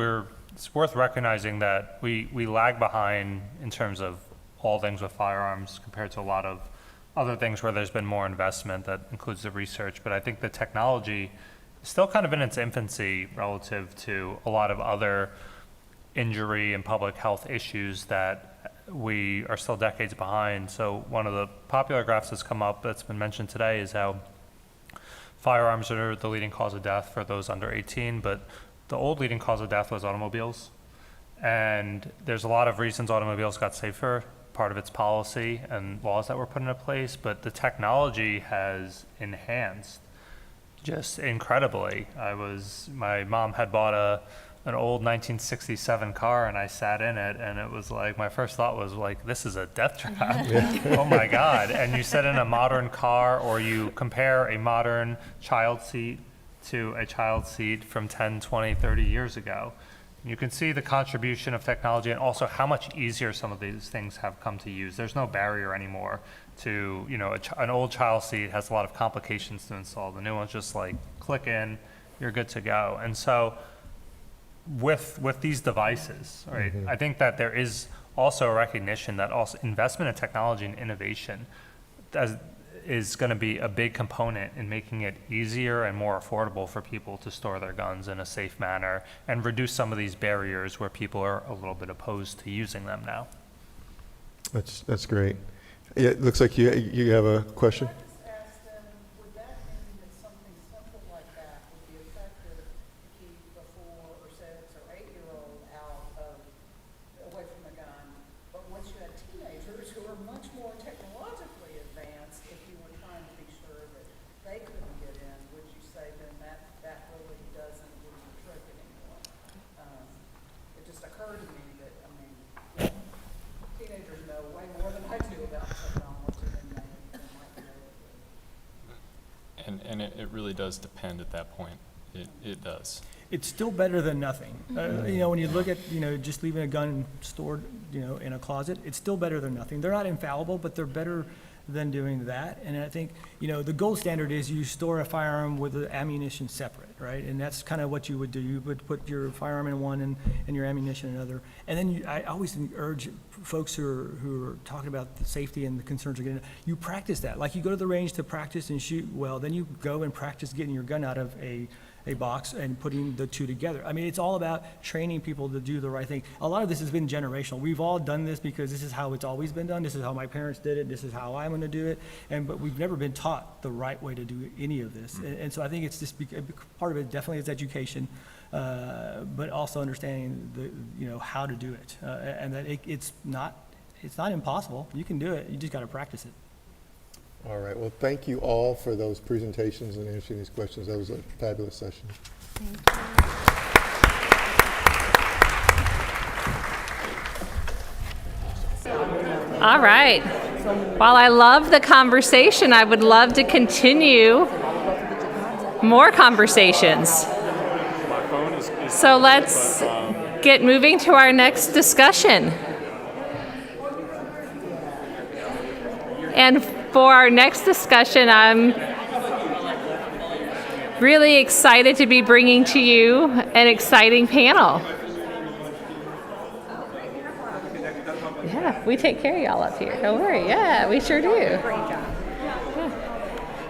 it's worth recognizing that we lag behind in terms of all things with firearms compared to a lot of other things where there's been more investment that includes the research. But I think the technology is still kind of in its infancy relative to a lot of other injury and public health issues that we are still decades behind. So one of the popular graphs that's come up that's been mentioned today is how firearms are the leading cause of death for those under 18, but the old leading cause of death was automobiles. And there's a lot of reasons automobiles got safer. Part of it's policy and laws that were put into place, but the technology has enhanced just incredibly. My mom had bought an old 1967 car, and I sat in it, and it was like, my first thought was like, this is a death trap. Oh my God. And you sit in a modern car, or you compare a modern child seat to a child seat from 10, 20, 30 years ago. You can see the contribution of technology and also how much easier some of these things have come to use. There's no barrier anymore to, an old child seat has a lot of complications to install. The new one's just like, click in, you're good to go. And so with these devices, right, I think that there is also a recognition that also investment in technology and innovation is going to be a big component in making it easier and more affordable for people to store their guns in a safe manner and reduce some of these barriers where people are a little bit opposed to using them now. That's great. Yeah, it looks like you have a question. really does depend at that point. It does. It's still better than nothing. When you look at, just leaving a gun stored, in a closet, it's still better than nothing. They're not infallible, but they're better than doing that. And I think, the gold standard is you store a firearm with the ammunition separate, right? And that's kind of what you would do. You would put your firearm in one and your ammunition in another. And then I always urge folks who are talking about the safety and the concerns of getting, you practice that. Like you go to the range to practice and shoot well, then you go and practice getting your gun out of a box and putting the two together. I mean, it's all about training people to do the right thing. A lot of this has been generational. We've all done this because this is how it's always been done. This is how my parents did it. This is how I'm going to do it. But we've never been taught the right way to do any of this. And so I think it's just part of it definitely is education, but also understanding how to do it, and that it's not impossible. You can do it. You just got to practice it. All right. Well, thank you all for those presentations and answering these questions. That was a fabulous session. All right. While I love the conversation, I would love to continue more conversations. So let's get moving to our next discussion. And for our next discussion, I'm really excited to be bringing to you an exciting panel. Yeah, we take care of y'all up here. Don't worry. Yeah, we sure do. Yeah.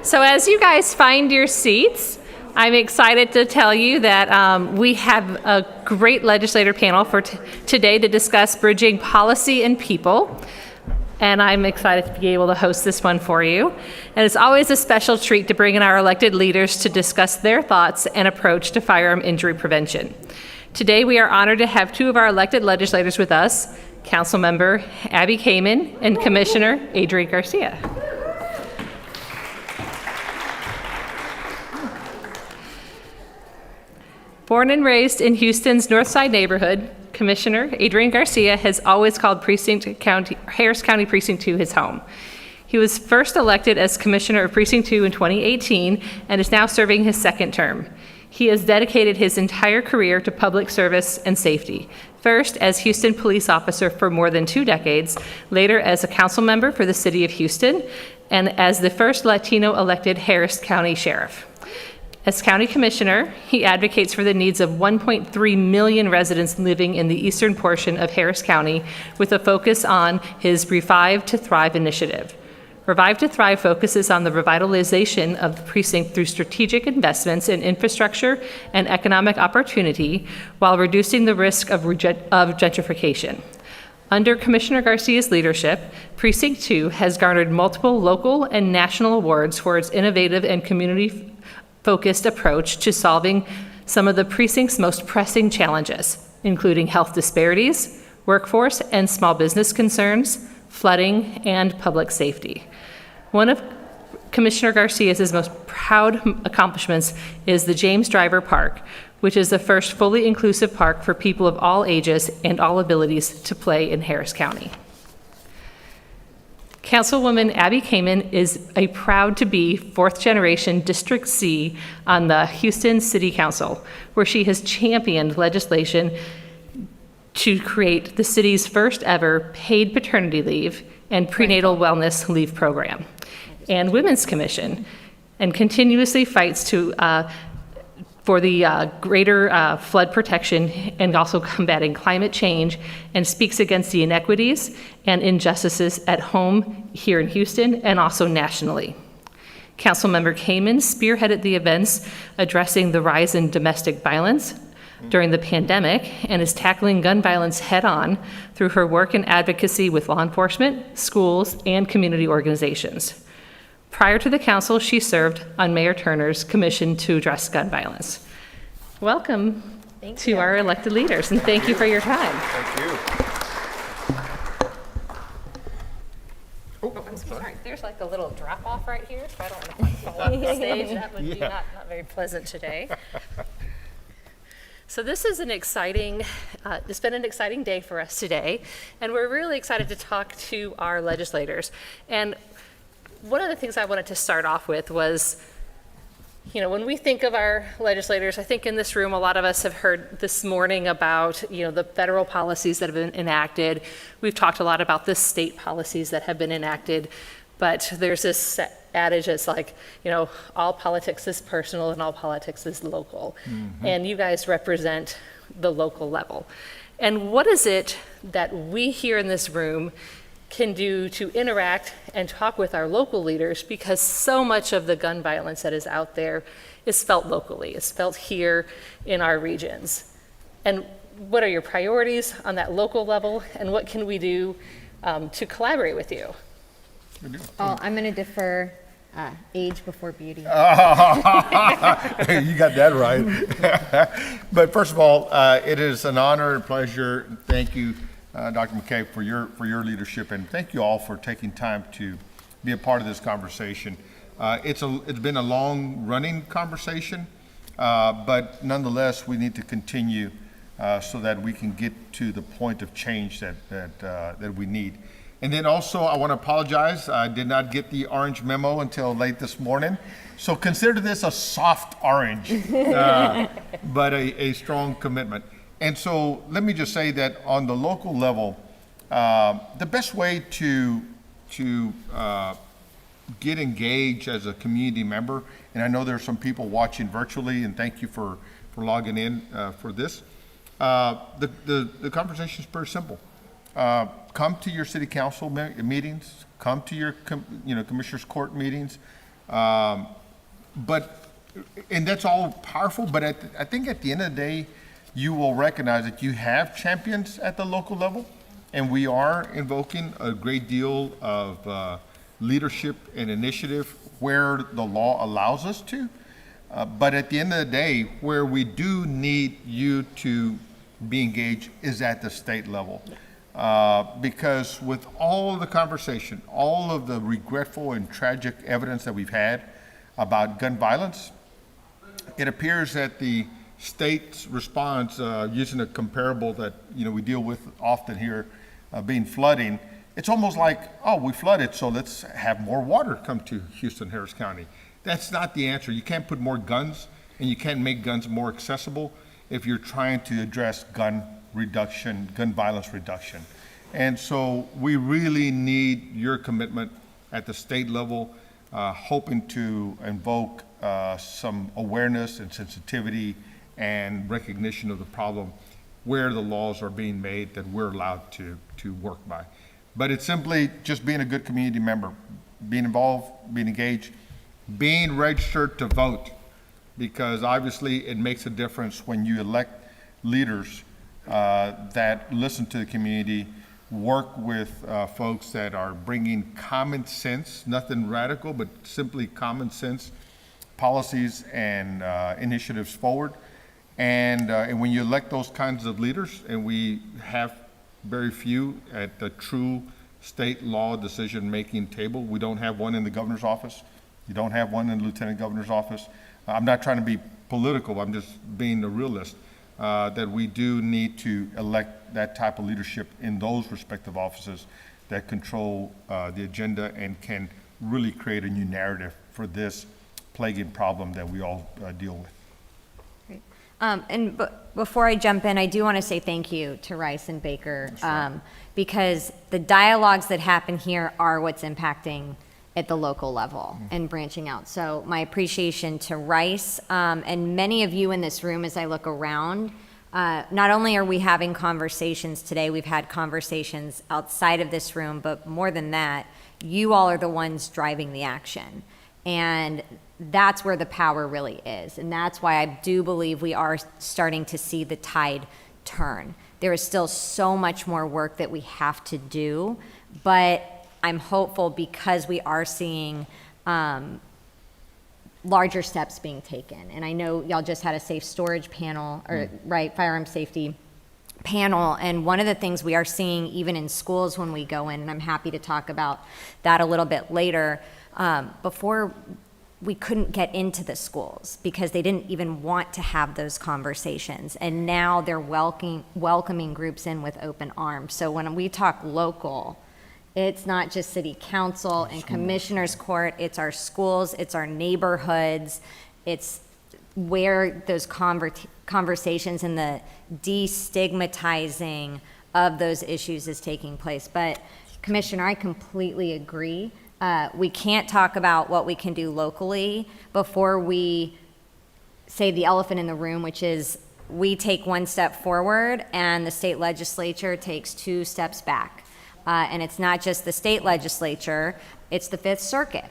So as you guys find your seats, I'm excited to tell you that we have a great legislator panel for today to discuss bridging policy and people. And I'm excited to be able to host this one for you. And it's always a special treat to bring in our elected leaders to discuss their thoughts and approach to firearm injury prevention. Today, we are honored to have two of our elected legislators with us, Councilmember Abby Kamen and Commissioner Adrian Garcia. Born and raised in Houston's Northside neighborhood, Commissioner Adrian Garcia has always called Harris County Precinct 2 his home. He was first elected as Commissioner of Precinct 2 in 2018 and is now serving his second term. He has dedicated his entire career to public service and safety, first as Houston police officer for more than 2 decades, later as a council member for the city of Houston, and as the first Latino elected Harris County Sheriff. As County Commissioner, he advocates for the needs of 1.3 million residents living in the eastern portion of Harris County with a focus on his Revive to Thrive initiative. Revive to Thrive focuses on the revitalization of the precinct through strategic investments in infrastructure and economic opportunity while reducing the risk of gentrification. Under Commissioner Garcia's leadership, Precinct 2 has garnered multiple local and national awards for its innovative and community-focused approach to solving some of the precinct's most pressing challenges, including health disparities, workforce and small business concerns, flooding, and public safety. One of Commissioner Garcia's most proud accomplishments is the James Driver Park, which is the first fully inclusive park for people of all ages and all abilities to play in Harris County. Councilwoman Abby Kamen is a proud-to-be fourth-generation District C on the Houston City Council, where she has championed legislation to create the city's first-ever paid paternity leave and prenatal wellness leave program, and Women's Commission, and continuously fights for the greater flood protection and also combating climate change, and speaks against the inequities and injustices at home here in Houston and also nationally. Councilmember Kamen spearheaded the events addressing the rise in domestic violence during the pandemic and is tackling gun violence head-on through her work in advocacy with law enforcement, schools, and community organizations. Prior to the council, she served on Mayor Turner's commission to address gun violence. Welcome to our elected leaders, and thank you for your time. Thank you. Oh, I'm sorry. There's like a little drop-off right here, so I don't want to fall off the stage. That would be not very pleasant today. So this is an exciting, it's been an exciting day for us today, and we're really excited to talk to our legislators. And one of the things I wanted to start off with was, You know, when we think of our legislators, I think in this room, a lot of us have heard this morning about, you know, the federal policies that have been enacted. We've talked a lot about the state policies that have been enacted, but there's this adage that's like, you know, all politics is personal and all politics is local. Mm-hmm. And you guys represent the local level. And what is it that we here in this room can do to interact and talk with our local leaders, because so much of the gun violence that is out there is felt locally, is felt here in our regions. And what are your priorities on that local level, and what can we do to collaborate with you? Oh, I'm going to defer age before beauty. You got that right. But first of all, it is an honor and pleasure. Thank you, Dr. McKay, for your leadership, and thank you all for taking time to be a part of this conversation. It's been a long-running conversation, but nonetheless, we need to continue so that we can get to the point of change that we need. And then also, I want to apologize. I did not get the orange memo until late this morning, so consider this a soft orange, but a strong commitment. And so let me just say that on the local level, the best way to get engaged as a community member, and I know there are some people watching virtually, and thank you for logging in for this. The conversation is pretty simple. Come to your city council meetings, come to your commissioners court meetings, and that's all powerful, but I think at the end of the day, you will recognize that you have champions at the local level, and we are invoking a great deal of leadership and initiative where the law allows us to. But at the end of the day, where we do need you to be engaged is at the state level. Because with all of the conversation, all of the regretful and tragic evidence that we've had about gun violence, it appears that the state's response, using a comparable that we deal with often here, being flooding, it's almost like, oh, we flooded, so let's have more water come to Houston, Harris County. That's not the answer. You can't put more guns, and you can't make guns more accessible if you're trying to address gun violence reduction. And so we really need your commitment at the state level, hoping to invoke some awareness and sensitivity and recognition of the problem where the laws are being made that we're allowed to work by. But it's simply just being a good community member, being involved, being engaged, being registered to vote, because obviously it makes a difference when you elect leaders that listen to the community, work with folks that are bringing common sense, nothing radical, but simply common sense policies and initiatives forward. And when you elect those kinds of leaders, and we have very few at the true state law decision-making table. We don't have one in the governor's office. You don't have one in the lieutenant governor's office. I'm not trying to be political. I'm just being a realist, that we do need to elect that type of leadership in those respective offices that control the agenda and can really create a new narrative for this plaguing problem that we all deal with. Before I jump in, I do want to say thank you to Rice and Baker, because the dialogues that happen here are what's impacting at the local level and branching out. So my appreciation to Rice and many of you in this room as I look around. Not only are we having conversations today, we've had conversations outside of this room, but more than that, you all are the ones driving the action. And that's where the power really is. And that's why I do believe we are starting to see the tide turn. There is still so much more work that we have to do, but I'm hopeful because we are seeing larger steps being taken. And I know y'all just had a safe storage panel, or right, firearm safety panel. And one of the things we are seeing even in schools when we go in, and I'm happy to talk about that a little bit later, before we couldn't get into the schools because they didn't even want to have those conversations. And now they're welcoming groups in with open arms. So when we talk local, it's not just city council and commissioners court, it's our schools, it's our neighborhoods, it's where those conversations and the destigmatizing of those issues is taking place. But Commissioner, I completely agree. We can't talk about what we can do locally before we say the elephant in the room, which is we take one step forward and the state legislature takes 2 steps back. And it's not just the state legislature, it's the Fifth Circuit.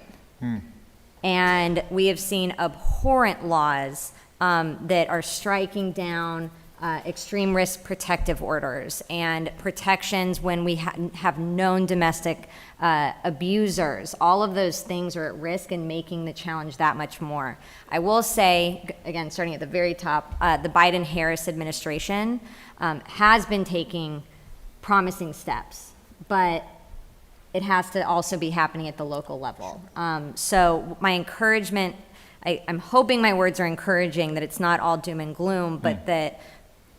And we have seen abhorrent laws that are striking down extreme risk protective orders and protections when we have known domestic abusers. All of those things are at risk and making the challenge that much more. I will say, again, starting at the very top, the Biden-Harris administration has been taking promising steps, but it has to also be happening at the local level. So my encouragement, I'm hoping my words are encouraging, that it's not all doom and gloom, but that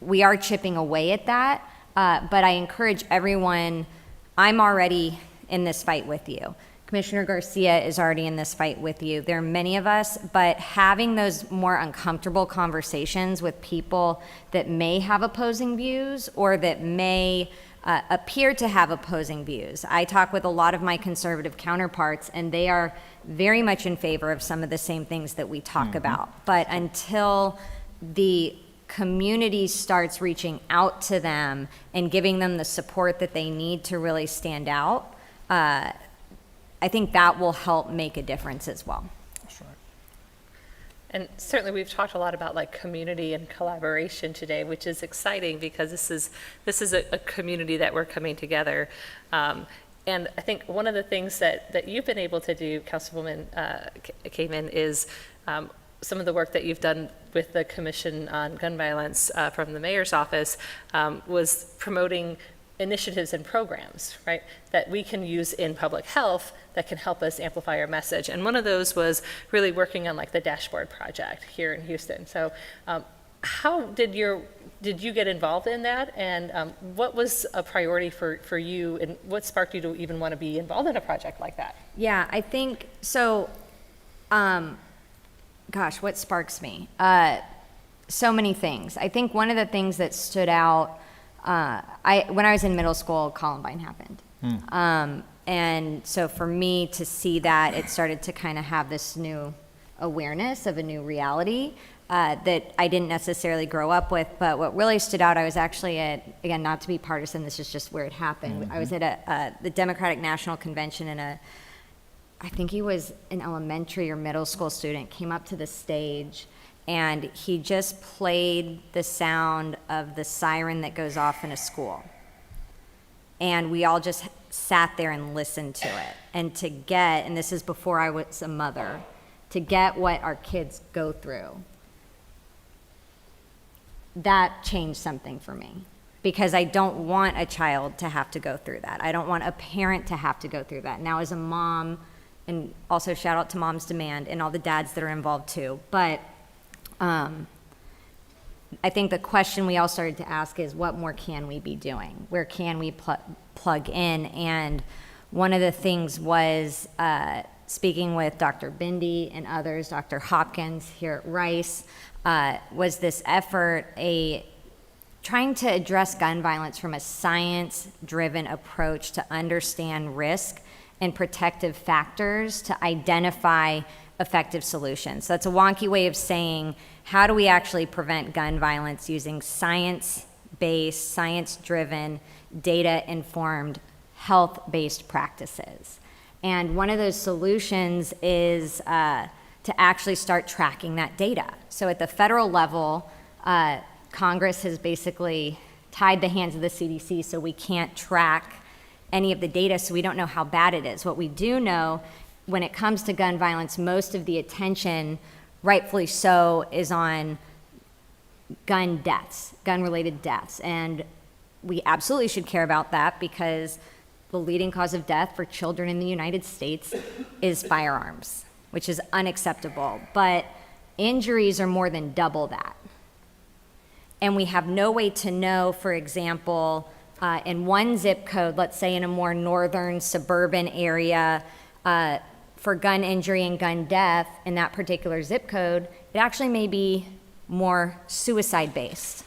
we are chipping away at that. But I encourage everyone, I'm already in this fight with you. Commissioner Garcia is already in this fight with you. There are many of us, but having those more uncomfortable conversations with people that may have opposing views or that may appear to have opposing views. I talk with a lot of my conservative counterparts, and they are very much in favor of some of the same things that we talk about. But until the community starts reaching out to them and giving them the support that they need to really stand out, I think that will help make a difference as well. And certainly we've talked a lot about like community and collaboration today, which is exciting because this is a community that we're coming together. And I think one of the things that you've been able to do, Councilwoman Kamen, is some of the work that you've done with the Commission on Gun Violence from the Mayor's office was promoting initiatives and programs, right, that we can use in public health that can help us amplify our message. And one of those was really working on like the dashboard project here in Houston. So how did you get involved in that? And what was a priority for you, and what sparked you to even want to be involved in a project like that? Yeah, I think, so, gosh, what sparks me? So many things. I think one of the things that stood out, when I was in middle school, Columbine happened. And so for me to see that, it started to kind of have this new awareness of a new reality that I didn't necessarily grow up with. But what really stood out, I was actually at, again, not to be partisan, this is just where it happened. I was at the Democratic National Convention, and I think he was an elementary or middle school student, came up to the stage, and he just played the sound of the siren that goes off in a school. And we all just sat there and listened to it. And to get, and this is before I was a mother, to get what our kids go through, that changed something for me. Because I don't want a child to have to go through that. I don't want a parent to have to go through that. Now, as a mom, and also shout out to Moms Demand and all the dads that are involved too, but I think the question we all started to ask is, what more can we be doing? Where can we plug in? And one of the things was speaking with Dr. Bindi and others, Dr. Hopkins here at Rice, was this effort, trying to address gun violence from a science-driven approach to understand risk and protective factors to identify effective solutions. So that's a wonky way of saying, how do we actually prevent gun violence using science-based, science-driven, data-informed, health-based practices? And one of those solutions is to actually start tracking that data. So at the federal level, Congress has basically tied the hands of the CDC so we can't track any of the data, so we don't know how bad it is. What we do know, when it comes to gun violence, most of the attention, rightfully so, is on gun deaths, gun-related deaths. And we absolutely should care about that because the leading cause of death for children in the United States is firearms, which is unacceptable. But injuries are more than double that. And we have no way to know, for example, in one zip code, let's say in a more northern suburban area, for gun injury and gun death in that particular zip code, it actually may be more suicide-based.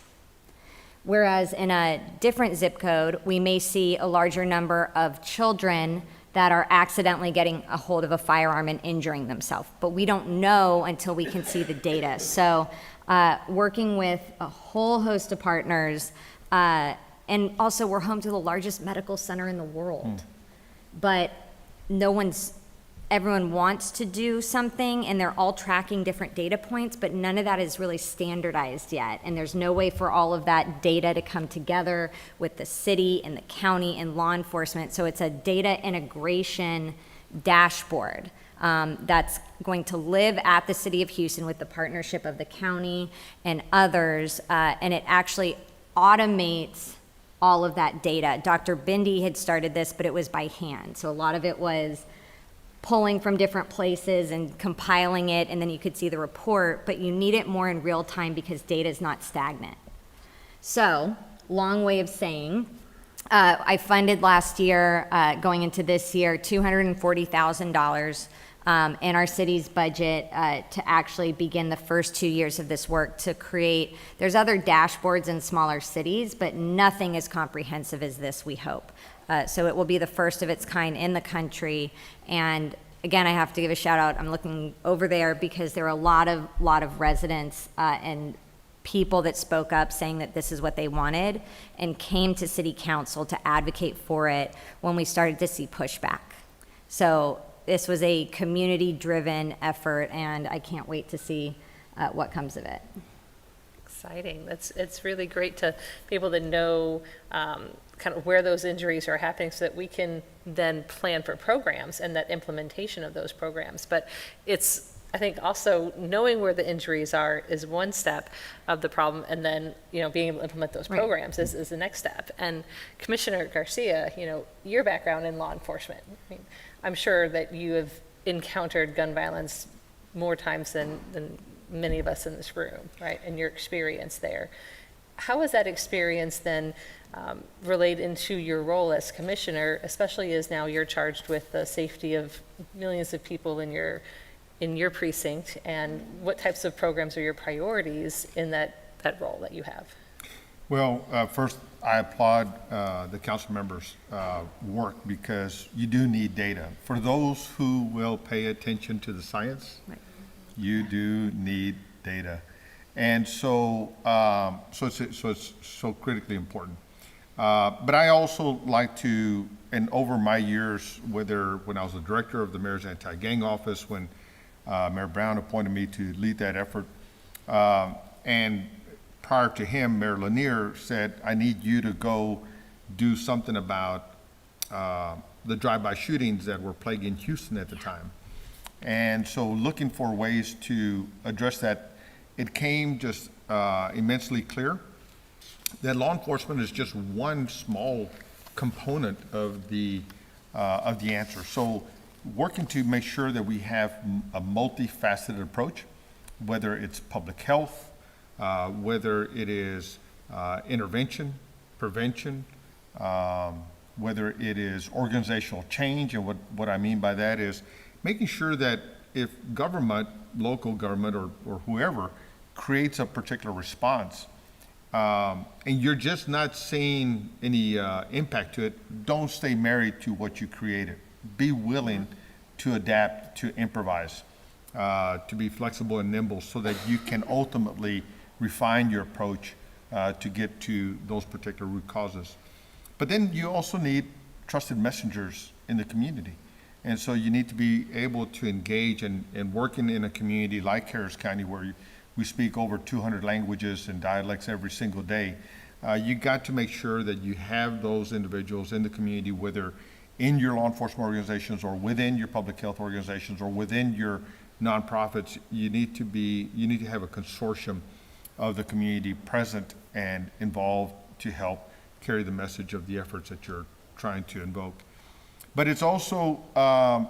Whereas in a different zip code, we may see a larger number of children that are accidentally getting a hold of a firearm and injuring themselves. But we don't know until we can see the data. So working with a whole host of partners, and also we're home to the largest medical center in the world. But everyone wants to do something, and they're all tracking different data points, but none of that is really standardized yet. And there's no way for all of that data to come together with the city and the county and law enforcement. So it's a data integration dashboard that's going to live at the city of Houston with the partnership of the county and others, and it actually automates all of that data. Dr. Bindi had started this, but it was by hand. So a lot of it was pulling from different places and compiling it, and then you could see the report, but you need it more in real time because data is not stagnant. So, long way of saying, I funded last year, going into this year, $240,000 in our city's budget to actually begin the first 2 years of this work to create, there's other dashboards in smaller cities, but nothing as comprehensive as this, we hope. So it will be the first of its kind in the country. And again, I have to give a shout out. I'm looking over there because there are a lot of residents and people that spoke up saying that this is what they wanted and came to city council to advocate for it when we started to see pushback. So this was a community-driven effort, and I can't wait to see what comes of it. Exciting. It's really great to be able to know kind of where those injuries are happening so that we can then plan for programs and that implementation of those programs. But it's, I think, also knowing where the injuries are is one step of the problem, and then, being able to implement those programs is the next step. And Commissioner Garcia, your background in law enforcement, I'm sure that you have encountered gun violence more times than many of us in this room, right? And your experience there. How has that experience then relate into your role as commissioner, especially as now you're charged with the safety of millions of people in your precinct, and what types of programs are your priorities in that role that you have? Well, first, I applaud the council members' work because you do need data. For those who will pay attention to the science, you do need data. And so, it's so critically important. But I also like to, and over my years, whether when I was the director of the Mayor's Anti-Gang Office, when Mayor Brown appointed me to lead that effort, and prior to him, Mayor Lanier said, I need you to go do something about the drive-by shootings that were plaguing Houston at the time. And so looking for ways to address that, it came just immensely clear that law enforcement is just one small component of the answer. So working to make sure that we have a multifaceted approach, whether it's public health, whether it is intervention, prevention, whether it is organizational change. And what I mean by that is making sure that if government, local government or whoever creates a particular response, and you're just not seeing any impact to it, don't stay married to what you created. Be willing to adapt, to improvise, to be flexible and nimble so that you can ultimately refine your approach to get to those particular root causes. But then you also need trusted messengers in the community. And so you need to be able to engage and working in a community like Harris County, where we speak over 200 languages and dialects every single day. You got to make sure that you have those individuals in the community, whether in your law enforcement organizations or within your public health organizations or within your nonprofits. You need to have a consortium of the community present and involved to help carry the message of the efforts that you're trying to invoke. But it's also, I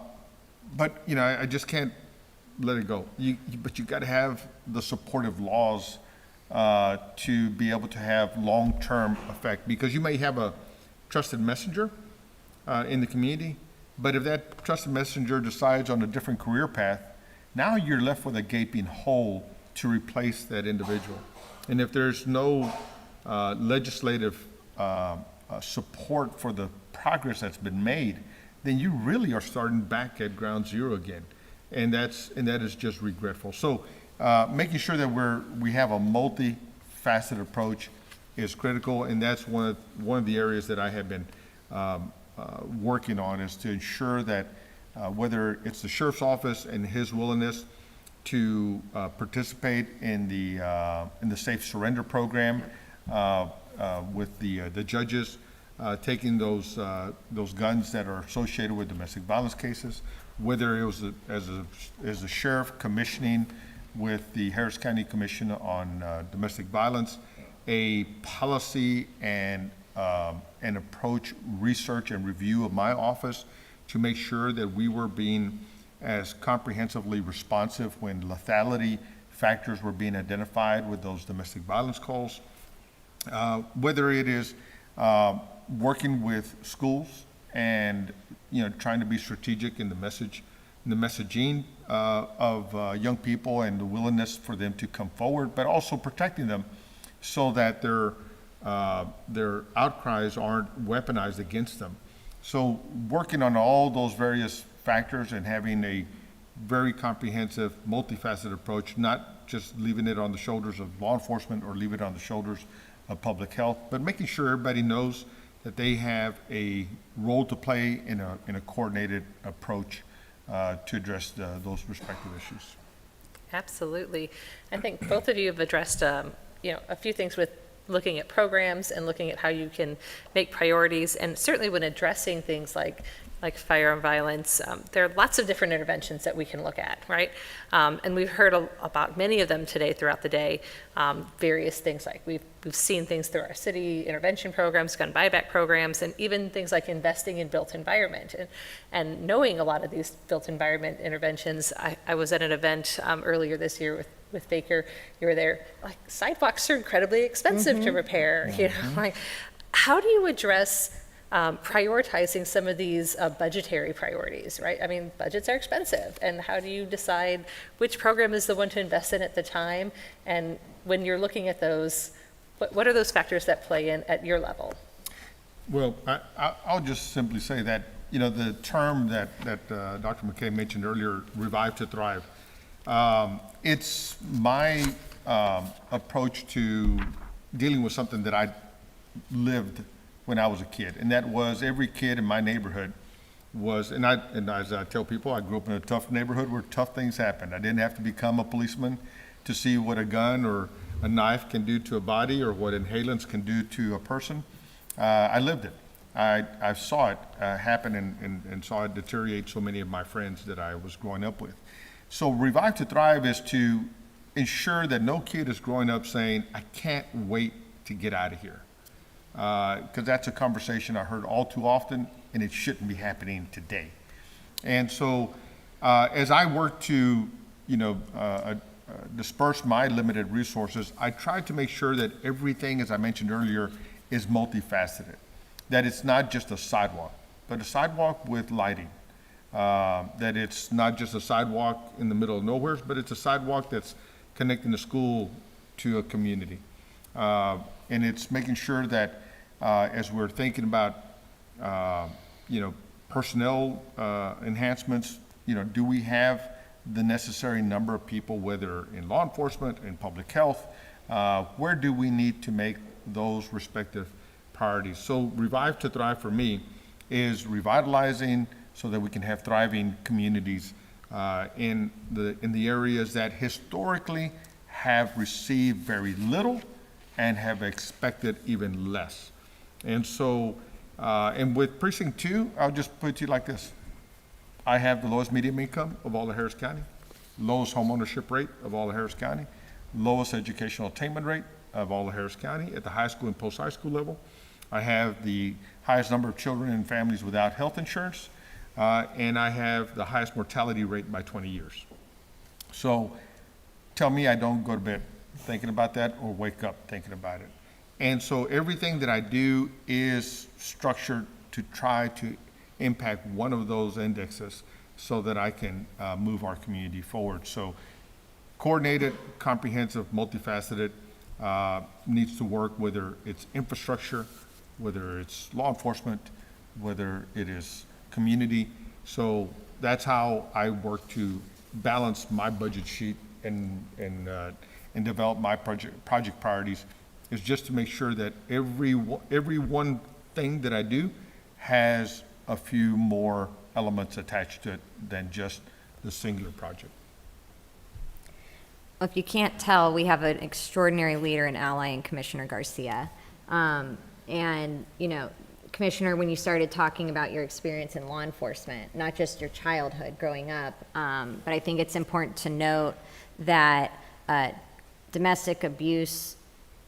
just can't let it go. But you got to have the supportive laws to be able to have long-term effect, because you may have a trusted messenger in the community, but if that trusted messenger decides on a different career path, now you're left with a gaping hole to replace that individual. And if there's no legislative support for the progress that's been made, then you really are starting back at ground zero again. And that is just regretful. So making sure that we have a multifaceted approach is critical, and that's one of the areas that I have been working on, is to ensure that whether it's the sheriff's office and his willingness to participate in the safe surrender program with the judges taking those guns that are associated with domestic violence cases, whether it was as a sheriff commissioning with the Harris County Commission on Domestic Violence, a policy and an approach, research and review of my office to make sure that we were being as comprehensively responsive when lethality factors were being identified with those domestic violence calls. Whether it is working with schools and trying to be strategic in the messaging of young people and the willingness for them to come forward, but also protecting them so that their outcries aren't weaponized against them. So working on all those various factors and having a very comprehensive, multifaceted approach, not just leaving it on the shoulders of law enforcement or leave it on the shoulders of public health, but making sure everybody knows that they have a role to play in a coordinated approach to address those respective issues. Absolutely. I think both of you have addressed a few things with looking at programs and looking at how you can make priorities, and certainly when addressing things like firearm violence, there are lots of different interventions that we can look at, right? And we've heard about many of them today throughout the day. Various things like we've seen things through our city intervention programs, gun buyback programs, and even things like investing in built environment. And knowing a lot of these built environment interventions, I was at an event earlier this year with Baker. You were there. Like, sidewalks are incredibly expensive to repair. Like, how do you address prioritizing some of these budgetary priorities, right? I mean, budgets are expensive, and how do you decide which program is the one to invest in at the time? And when you're looking at those, what are those factors that play in at your level? Well, I'll just simply say that, the term that Dr. McKay mentioned earlier, revive to thrive, it's my approach to dealing with something that I lived when I was a kid, and that was every kid in my neighborhood was, and as I tell people, I grew up in a tough neighborhood where tough things happened. I didn't have to become a policeman to see what a gun or a knife can do to a body or what inhalants can do to a person. I lived it. I saw it happen and saw it deteriorate so many of my friends that I was growing up with. So Revive to Thrive is to ensure that no kid is growing up saying, I can't wait to get out of here. Because that's a conversation I heard all too often, and it shouldn't be happening today. And so as I work to disperse my limited resources, I try to make sure that everything, as I mentioned earlier, is multifaceted. That it's not just a sidewalk, but a sidewalk with lighting. That it's not just a sidewalk in the middle of nowhere, but it's a sidewalk that's connecting the school to a community. And it's making sure that as we're thinking about, personnel enhancements, do we have the necessary number of people, whether in law enforcement, in public health, where do we need to make those respective priorities? So Revive to Thrive for me is revitalizing so that we can have thriving communities in the areas that historically have received very little and have expected even less. And so, and with Precinct 2, I'll just put it to you like this. I have the lowest median income of all of Harris County, lowest homeownership rate of all of Harris County, lowest educational attainment rate of all of Harris County at the high school and post-high school level. I have the highest number of children and families without health insurance, and I have the highest mortality rate by 20 years. So tell me I don't go to bed thinking about that or wake up thinking about it. And so everything that I do is structured to try to impact one of those indexes so that I can move our community forward. So coordinated, comprehensive, multifaceted, needs to work, whether it's infrastructure, whether it's law enforcement, whether it is community. So that's how I work to balance my budget sheet and develop my project priorities, is just to make sure that every one thing that I do has a few more elements attached to it than just the singular project. If you can't tell, we have an extraordinary leader and ally in Commissioner Garcia. And, you know, Commissioner, when you started talking about your experience in law enforcement, not just your childhood growing up, but I think it's important to note that domestic abuse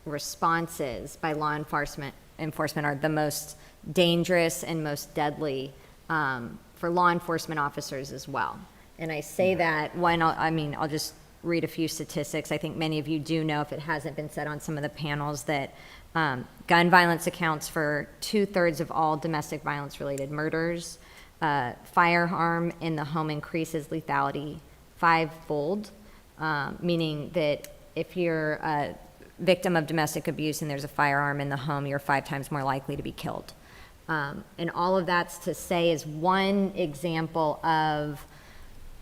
responses by law enforcement are the most dangerous and most deadly for law enforcement officers as well. And I say that when, I'll just read a few statistics. I think many of you do know, if it hasn't been said on some of the panels, that gun violence accounts for 2/3 of all domestic violence related murders. Firearm in the home increases lethality 5-fold, meaning that if you're a victim of domestic abuse and there's a firearm in the home, you're 5 times more likely to be killed. And all of that's to say is one example of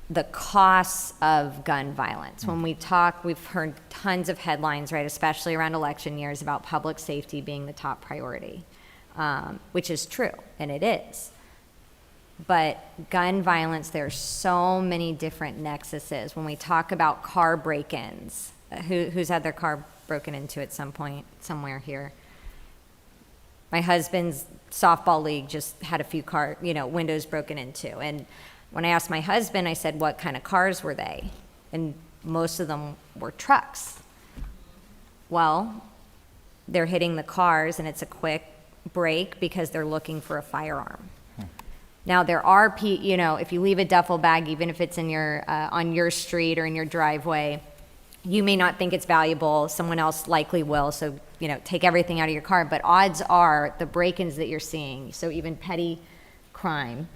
the costs of gun violence. When we talk, we've heard tons of headlines, right, especially around election years, about public safety being the top priority, which is true, and it is. But gun violence, there are so many different nexuses. When we talk about car break-ins, who's had their car broken into at some point somewhere here? My husband's softball league just had a few windows broken into. And when I asked my husband, I said, what kind of cars were they? And most of them were trucks. Well, they're hitting the cars and it's a quick break because they're looking for a firearm. Now there are, if you leave a duffel bag, even if it's in your, on your street or in your driveway, you may not think it's valuable, someone else likely will, so take everything out of your car. But odds are the break-ins that you're seeing, so even petty crime,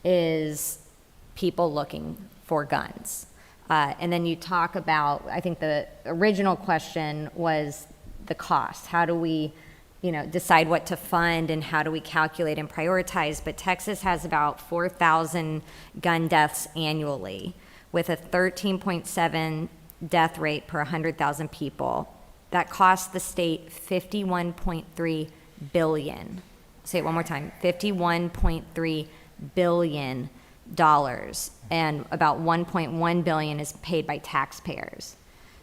is people looking for guns. And then you talk about, I think the original question was the cost. How do we decide what to fund, and how do we calculate and prioritize? But Texas has about 4,000 gun deaths annually, with a 13.7 death rate per 100,000 people. That costs the state $51.3 billion. Say it one more time, $51.3 billion, and about $1.1 billion is paid by taxpayers.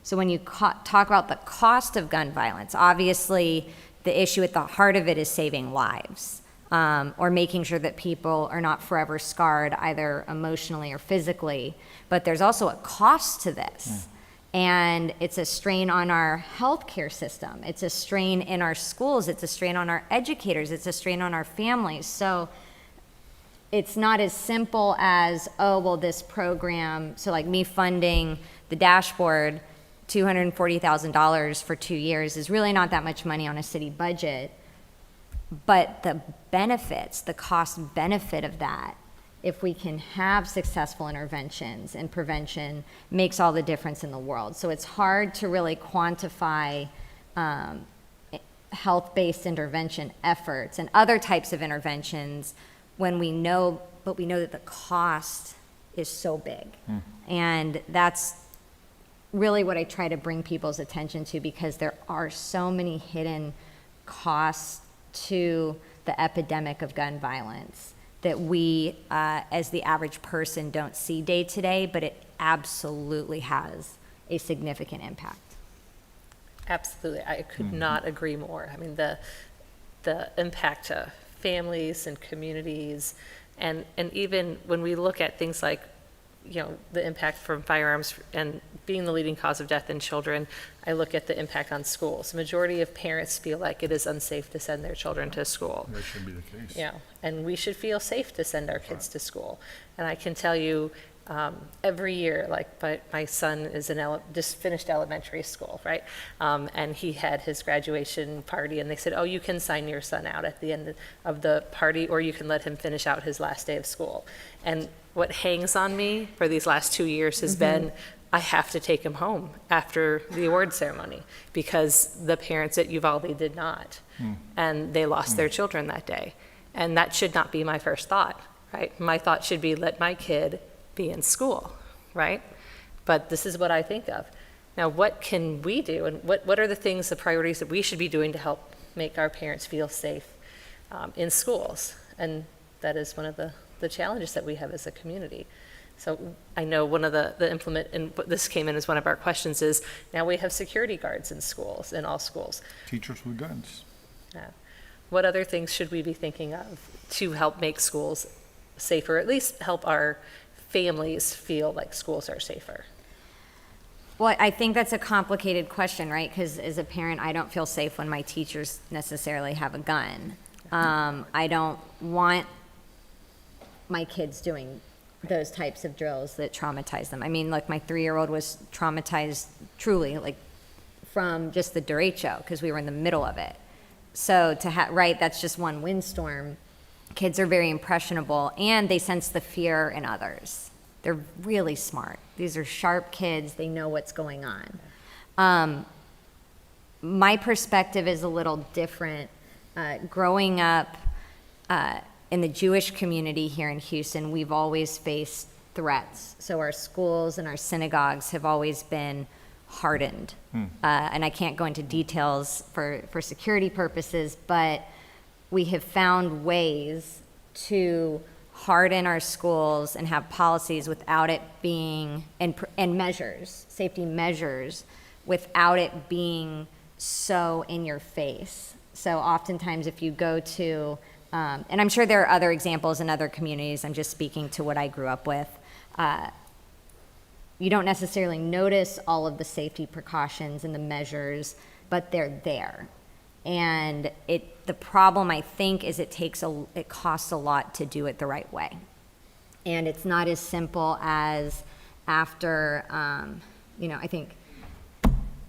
So when you talk about the cost of gun violence, obviously the issue at the heart of it is saving lives, or making sure that people are not forever scarred, either emotionally or physically. But there's also a cost to this. And it's a strain on our healthcare system. It's a strain in our schools. It's a strain on our educators. It's a strain on our families. So it's not as simple as, oh, well, this program, so like me funding the dashboard, $240,000 for 2 years is really not that much money on a city budget. But the benefits, the cost benefit of that, if we can have successful interventions and prevention, makes all the difference in the world. So it's hard to really quantify health-based intervention efforts and other types of interventions when we know that the cost is so big. And that's really what I try to bring people's attention to, because there are so many hidden costs to the epidemic of gun violence that we, as the average person, don't see day to day, but it absolutely has a significant impact. Absolutely, I could not agree more. I mean, the impact to families and communities, and even when we look at things like, the impact from firearms and being the leading cause of death in children, I look at the impact on schools. The majority of parents feel like it is unsafe to send their children to school. That should be the case. Yeah, and we should feel safe to send our kids to school. And I can tell you, every year, like my son is just finished elementary school, right? And he had his graduation party, and they said, oh, you can sign your son out at the end of the party, or you can let him finish out his last day of school. And what hangs on me for these last 2 years has been, I have to take him home after the award ceremony because the parents at Uvalde did not. And they lost their children that day. And that should not be my first thought, right? My thought should be, let my kid be in school, right? But this is what I think of. Now, what can we do, and what are the things, the priorities that we should be doing to help make our parents feel safe in schools? And that is one of the challenges that we have as a community. So I know one of the implement, and this came in as one of our questions, is now we have security guards in schools, in all schools. Teachers with guns. Yeah. What other things should we be thinking of to help make schools safer, at least help our families feel like schools are safer? Well, I think that's a complicated question, right? Because as a parent, I don't feel safe when my teachers necessarily have a gun. I don't want my kids doing those types of drills that traumatize them. I mean, like my 3-year-old was traumatized truly, like from just the derecho, because we were in the middle of it. So right, that's just one windstorm. Kids are very impressionable, and they sense the fear in others. They're really smart. These are sharp kids. They know what's going on. My perspective is a little different. Growing up in the Jewish community here in Houston, we've always faced threats. So our schools and our synagogues have always been hardened. And I can't go into details for security purposes, but we have found ways to harden our schools and have policies without it being, and measures, safety measures, without it being so in your face. So oftentimes if you go to, and I'm sure there are other examples in other communities, I'm just speaking to what I grew up with, you don't necessarily notice all of the safety precautions and the measures, but they're there. And the problem, I think, is it costs a lot to do it the right way. And it's not as simple as after, I think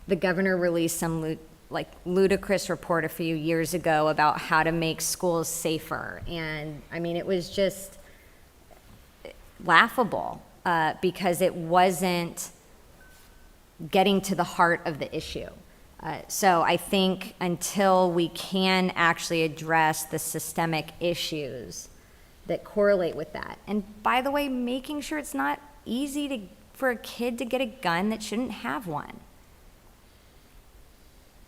the governor released some ludicrous report a few years ago about how to make schools safer. And I mean, it was just laughable because it wasn't getting to the heart of the issue. So I think until we can actually address the systemic issues that correlate with that, and by the way, making sure it's not easy for a kid to get a gun that shouldn't have one.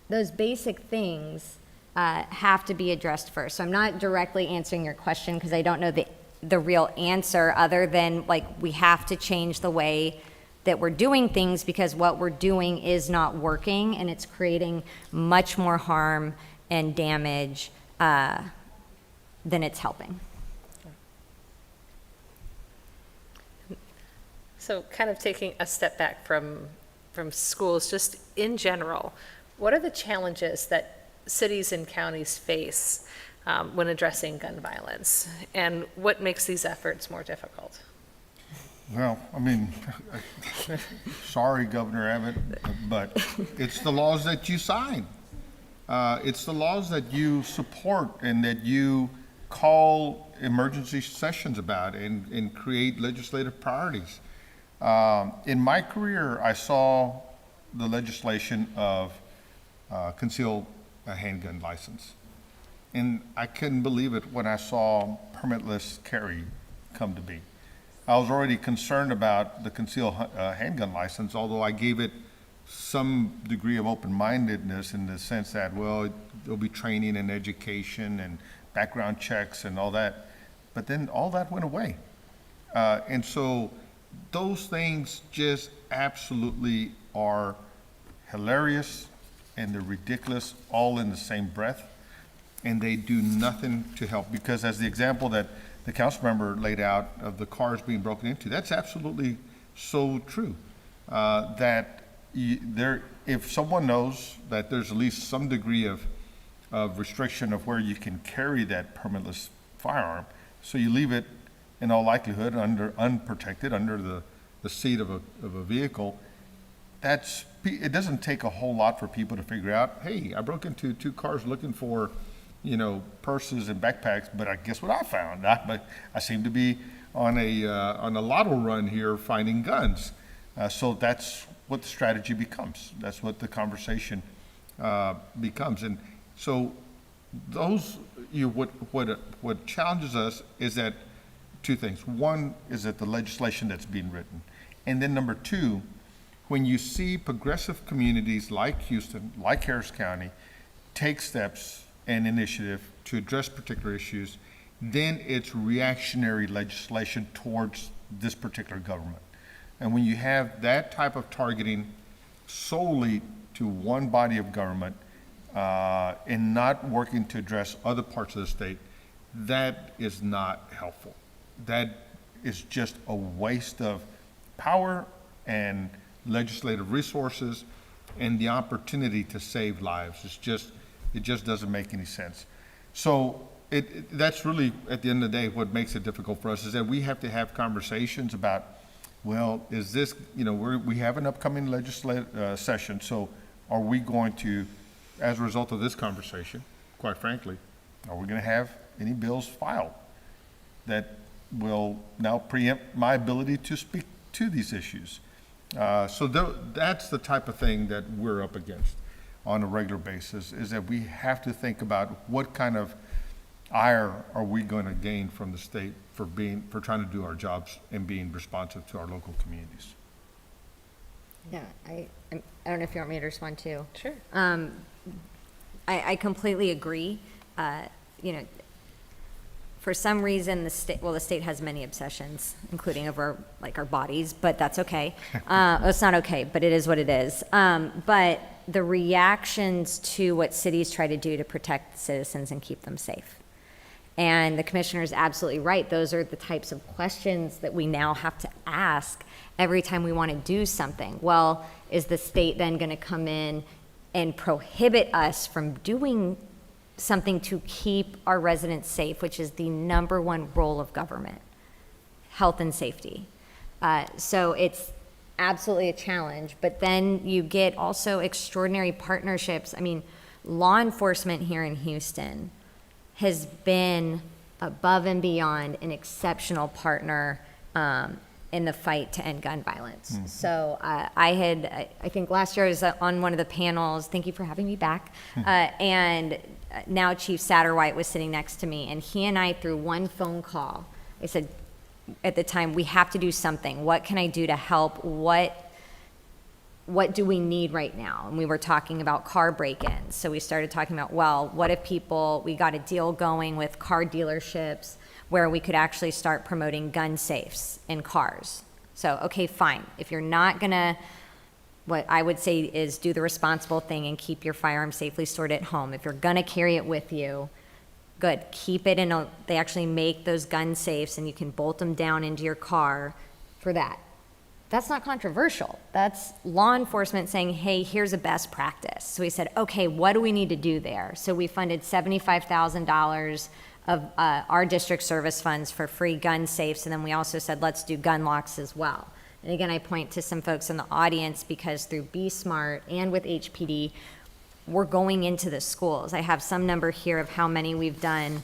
Those basic things have to be addressed first. So I'm not directly answering your question because I don't know the real answer, other than we have to change the way that we're doing things, because what we're doing is not working and it's creating much more harm and damage than it's helping. So kind of taking a step back from schools, just in general, what are the challenges that cities and counties face when addressing gun violence, and what makes these efforts more difficult? Well, I mean, sorry, Governor Abbott, but it's the laws that you sign. It's the laws that you support and that you call emergency sessions about and create legislative priorities. In my career, I saw the legislation of concealed handgun license. And I couldn't believe it when I saw permitless carry come to be. I was already concerned about the concealed handgun license, although I gave it some degree of open-mindedness in the sense that, well, there'll be training and education and background checks and all that. But then all that went away. And so those things just absolutely are hilarious and they're ridiculous all in the same breath. And they do nothing to help, because as the example that the council member laid out of the cars being broken into, that's absolutely so true. That if someone knows that there's at least some degree of restriction of where you can carry that permitless firearm, so you leave it in all likelihood unprotected under the seat of a vehicle, it doesn't take a whole lot for people to figure out, hey, I broke into 2 cars looking for purses and backpacks, but I guess what I found? I seem to be on a lotto run here finding guns. So that's what the strategy becomes. That's what the conversation becomes. And so those, what challenges us is that two things. One is that the legislation that's being written. And then number two, when you see progressive communities like Houston, like Harris County, take steps and initiative to address particular issues, then it's reactionary legislation towards this particular government. And when you have that type of targeting solely to one body of government and not working to address other parts of the state, that is not helpful. That is just a waste of power and legislative resources and the opportunity to save lives. It just doesn't make any sense. So that's really, at the end of the day, what makes it difficult for us is that we have to have conversations about, well, is this, we have an upcoming legislative session, so are we going to, as a result of this conversation, quite frankly, are we going to have any bills filed that will now preempt my ability to speak to these issues? So that's the type of thing that we're up against on a regular basis, is that we have to think about what kind of ire are we going to gain from the state for trying to do our jobs and being responsive to our local communities. Yeah, I don't know if you want me to respond too. Sure. I completely agree. For some reason, the state has many obsessions, including over our bodies, but that's okay. It's not okay, but it is what it is. But the reactions to what cities try to do to protect citizens and keep them safe. And the commissioner is absolutely right. Those are the types of questions that we now have to ask every time we want to do something. Well, is the state then going to come in and prohibit us from doing something to keep our residents safe, which is the number one role of government, health and safety. So it's absolutely a challenge, but then you get also extraordinary partnerships. I mean, law enforcement here in Houston has been above and beyond an exceptional partner in the fight to end gun violence. Mm-hmm. So I think last year I was on one of the panels, thank you for having me back, and now Chief Satterwhite was sitting next to me, and he and I, through one phone call, I said, at the time, we have to do something. What can I do to help? What do we need right now? And we were talking about car break-ins. So we started talking about, well, what if we got a deal going with car dealerships where we could actually start promoting gun safes in cars. So, okay, fine. If you're not gonna, what I would say is do the responsible thing and keep your firearm safely stored at home. If you're gonna carry it with you, good, keep it they actually make those gun safes and you can bolt them down into your car for that. That's not controversial. That's law enforcement saying, hey, here's a best practice. So we said, okay, what do we need to do there? So we funded $75,000 of our district service funds for free gun safes, and then we also said, let's do gun locks as well. And again, I point to some folks in the audience because through Be Smart and with HPD, we're going into the schools. I have some number here of how many we've done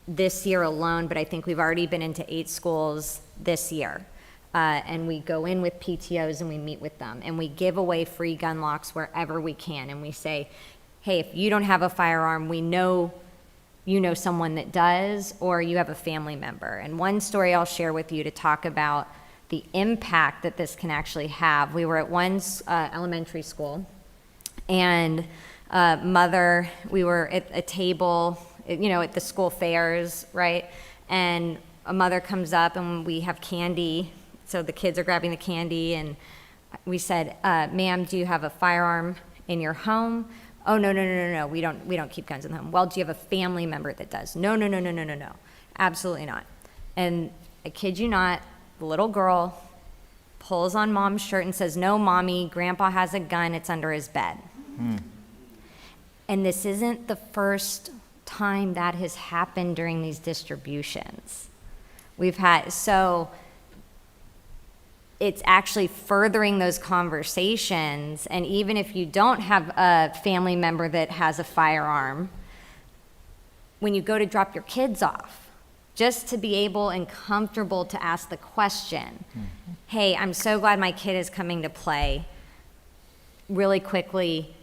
this year alone, but I think we've already been into 8 schools this year. And we go in with PTOs and we meet with them and we give away free gun locks wherever we can. And we say, hey, if you don't have a firearm, we know you know someone that does, or you have a family member. And one story I'll share with you to talk about the impact that this can actually have. We were at one elementary school, and we were at a table, at the school fairs, right? And a mother comes up and we have candy. So the kids are grabbing the candy, and we said, ma'am, do you have a firearm in your home? Oh, no, we don't keep guns in the home. Well, do you have a family member that does? No, absolutely not. And I kid you not, the little girl pulls on mom's shirt and says, no, mommy, grandpa has a gun, it's under his bed. And this isn't the first time that has happened during these distributions. So it's actually furthering those conversations. And even if you don't have a family member that has a firearm, when you go to drop your kids off, just to be able and comfortable to ask the question, hey, I'm so glad my kid is coming to play. Really quickly,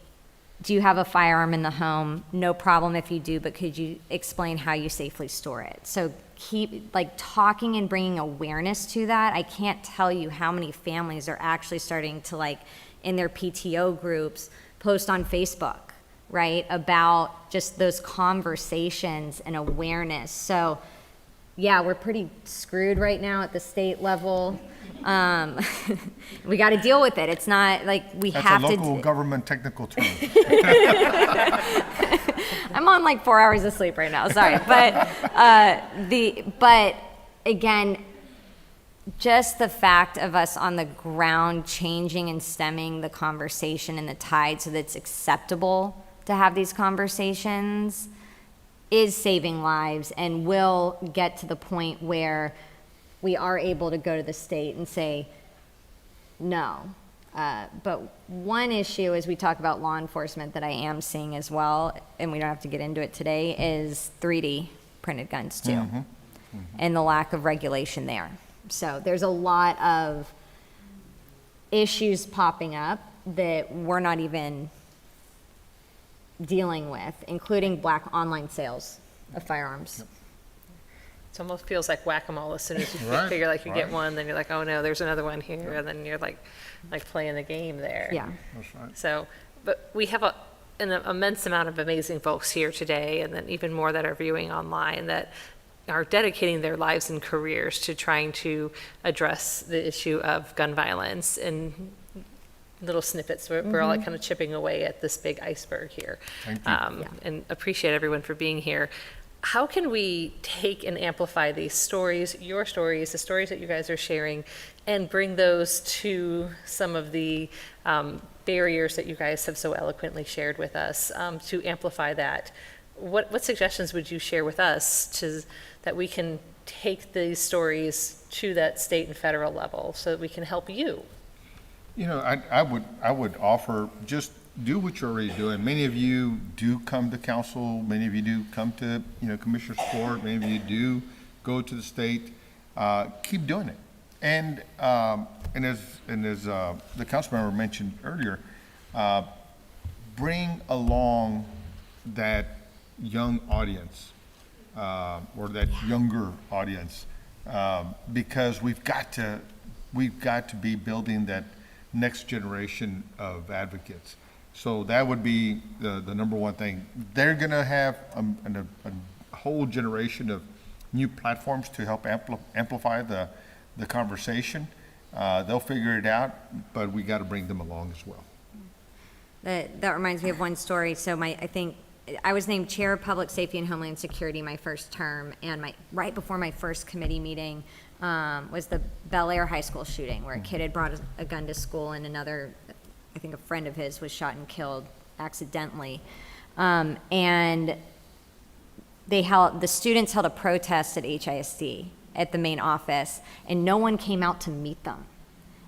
do you have a firearm in the home? No problem if you do, but could you explain how you safely store it? So keep like talking and bringing awareness to that. I can't tell you how many families are actually starting to, like, in their PTO groups, post on Facebook, right, about just those conversations and awareness. So yeah, we're pretty screwed right now at the state level. We got to deal with it. It's not like we have to. That's a local government technical term. I'm on like 4 hours of sleep right now. Sorry, but again, just the fact of us on the ground changing and stemming the conversation and the tide so that it's acceptable to have these conversations is saving lives, and will get to the point where we are able to go to the state and say no. But one issue as we talk about law enforcement that I am seeing as well, and we don't have to get into it today, is 3D printed guns too, and the lack of regulation there. So there's a lot of issues popping up that we're not even dealing with, including black online sales of firearms. It almost feels like whack-a-mole. As soon as you Right, figure like you get right. one, then you're like, oh no, there's another one here, and then you're like playing the game there. Yeah. That's right. So, but we have an immense amount of amazing folks here today, and then even more that are viewing online that are dedicating their lives and careers to trying to address the issue of gun violence in little snippets. We're all like kind of chipping away at this big iceberg here. Thank you. And appreciate everyone for being here. How can we take and amplify these stories, your stories, the stories that you guys are sharing, and bring those to some of the barriers that you guys have so eloquently shared with us, to amplify that? What suggestions would you share with us that we can take these stories to that state and federal level so that we can help you? You know, I would offer, just do what you're already doing. Many of you do come to council. Many of you do come to, commissioner's court. Many of you do go to the state. Keep doing it. And as the council member mentioned earlier, bring along that young audience, or that younger audience, because we've got to be building that next generation of advocates. So that would be the number one thing. They're going to have a whole generation of new platforms to help amplify the conversation. They'll figure it out, but we got to bring them along as well. That reminds me of one story. So I think I was named chair of public safety and homeland security my first term, and right before my first committee meeting was the Bel Air High School shooting, where a kid had brought a gun to school, and another, I think a friend of his, was shot and killed accidentally. And the students held a protest at HISD at the main office, and no one came out to meet them.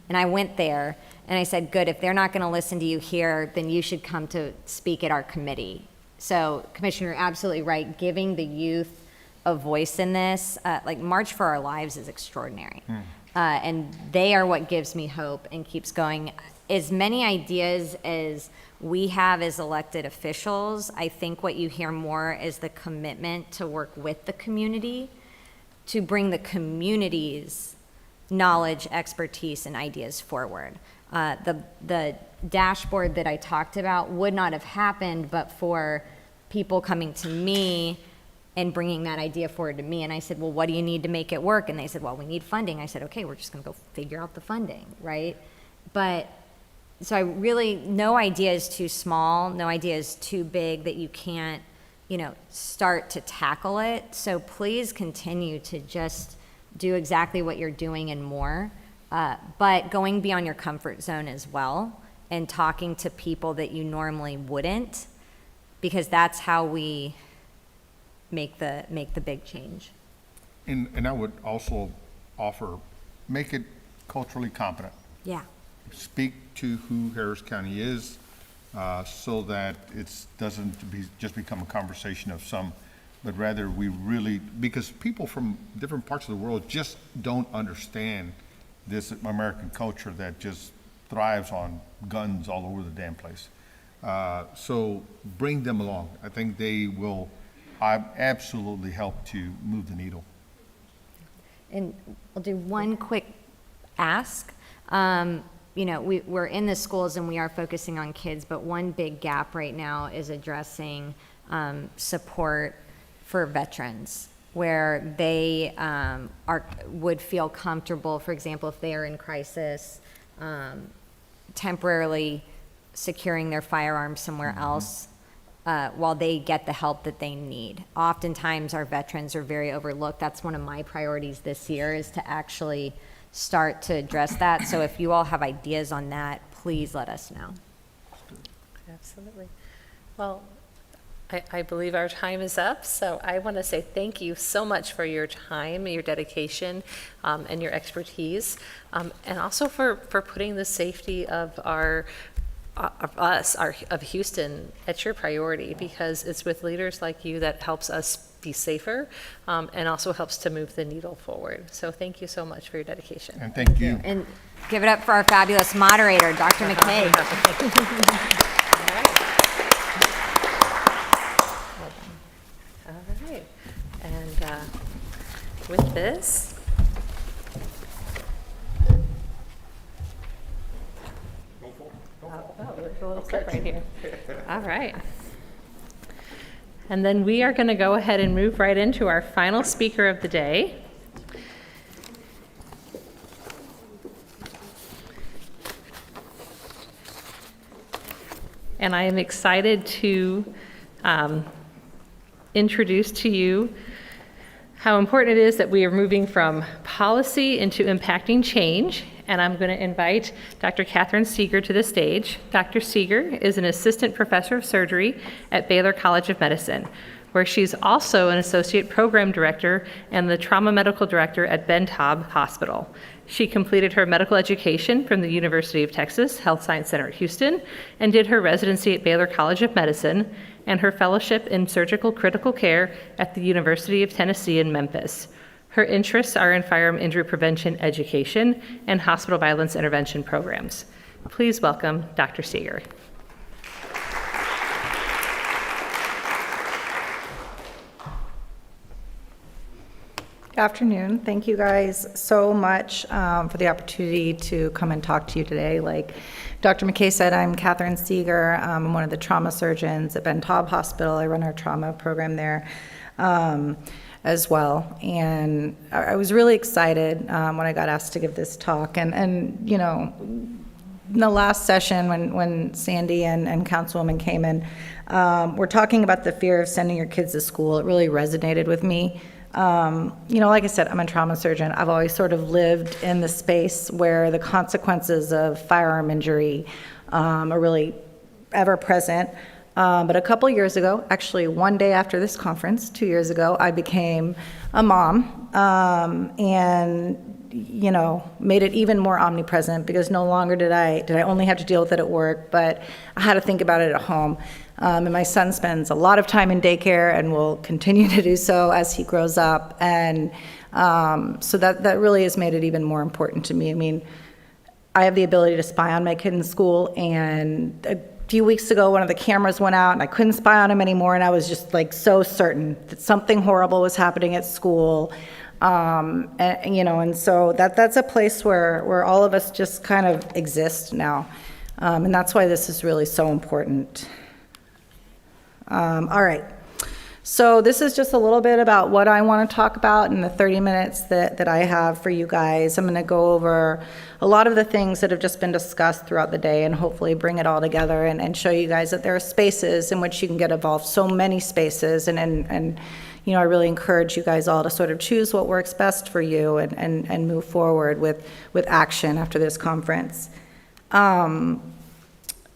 And I went there and I said, good, if they're not going to listen to you here, then you should come to speak at our committee. So, Commissioner, you're absolutely right. Giving the youth a voice in this, like March for Our Lives is extraordinary. And they are what gives me hope and keeps going. As many ideas as we have as elected officials, I think what you hear more is the commitment to work with the community to bring the community's knowledge, expertise, and ideas forward. The dashboard that I talked about would not have happened but for people coming to me and bringing that idea forward to me. And I said, well, what do you need to make it work? And they said, well, we need funding. I said, okay, we're just going to go figure out the funding, right? But so no idea is too small, no idea is too big that you can't, start to tackle it. So please continue to just do exactly what you're doing and more, but going beyond your comfort zone as well and talking to people that you normally wouldn't, because that's how we make the big change. And I would also offer, make it culturally competent. Yeah. Speak to who Harris County is, so that it doesn't just become a conversation of some but rather we really, because people from different parts of the world just don't understand this American culture that just thrives on guns all over the damn place. So bring them along. I think they will absolutely help to move the needle. And I'll do one quick ask. You know, we're in the schools and we are focusing on kids, but one big gap right now is addressing support for veterans, where they would feel comfortable, for example, if they are in crisis, temporarily securing their firearms somewhere else while they get the help that they need. Oftentimes our veterans are very overlooked. That's one of my priorities this year, is to actually start to address that. So if you all have ideas on that, please let us know. Absolutely. Well, I believe our time is up, so I want to say thank you so much for your time, your dedication, and your expertise, and also for putting the safety of of Houston at your priority, because it's with leaders like you that helps us be safer, and also helps to move the needle forward. So thank you so much for your dedication. And thank you. And give it up for our fabulous moderator, Dr. McKay. All right. And with this, there's a little clip right here. All right. And then we are going to go ahead and move right into our final speaker of the day. And I am excited to introduce to you how important it is that we are moving from policy into impacting change. And I'm going to invite Dr. Catherine Seeger to the stage. Dr. Seeger is an assistant professor of surgery at Baylor College of Medicine, where she's also an associate program director and the trauma medical director at Ben Taub Hospital. She completed her medical education from the University of Texas Health Science Center at Houston and did her residency at Baylor College of Medicine and her fellowship in surgical critical care at the University of Tennessee in Memphis. Her interests are in firearm injury prevention education and hospital violence intervention programs. Please welcome Dr. Seeger. Good afternoon. Thank you guys so much for the opportunity to come and talk to you today. Like Dr. McKay said, I'm Catherine Seeger. I'm one of the trauma surgeons at Ben Taub Hospital. I run our trauma program there as well. And I was really excited when I got asked to give this talk. And you know, in the last session when Sandy and Councilwoman came in, we're talking about the fear of sending your kids to school. It really resonated with me. You know, like I said, I'm a trauma surgeon. I've always sort of lived in the space where the consequences of firearm injury are really ever present. But a couple years ago, actually one day after this conference, 2 years ago, I became a mom and, you know, made it even more omnipresent, because no longer did I only have to deal with it at work, but I had to think about it at home. And my son spends a lot of time in daycare and will continue to do so as he grows up. And so that really has made it even more important to me. I mean, I have the ability to spy on my kid in school, and a few weeks ago one of the cameras went out and I couldn't spy on him anymore, and I was just like so certain that something horrible was happening at school. And, you know, and so that's a place where all of us just kind of exist now. And that's why this is really so important. All right, so this is just a little bit about what I want to talk about in the 30 minutes that I have for you guys. I'm going to go over a lot of the things that have just been discussed throughout the day and hopefully bring it all together and show you guys that there are spaces in which you can get involved, so many spaces, and you know, I really encourage you guys all to sort of choose what works best for you and move forward with action after this conference.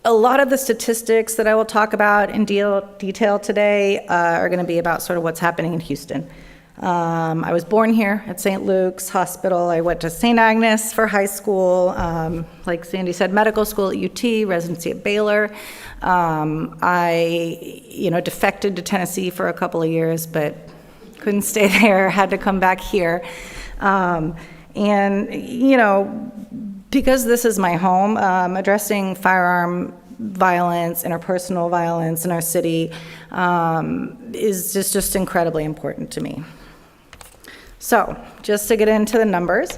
A lot of the statistics that I will talk about in detail today are going to be about sort of what's happening in Houston. I was born here at St. Luke's Hospital. I went to St. Agnes for high school. Like Sandy said, medical school at UT, residency at Baylor. I, defected to Tennessee for a couple of years, but couldn't stay there, had to come back here. Because this is my home, addressing firearm violence, interpersonal violence in our city is just incredibly important to me. So, just to get into the numbers,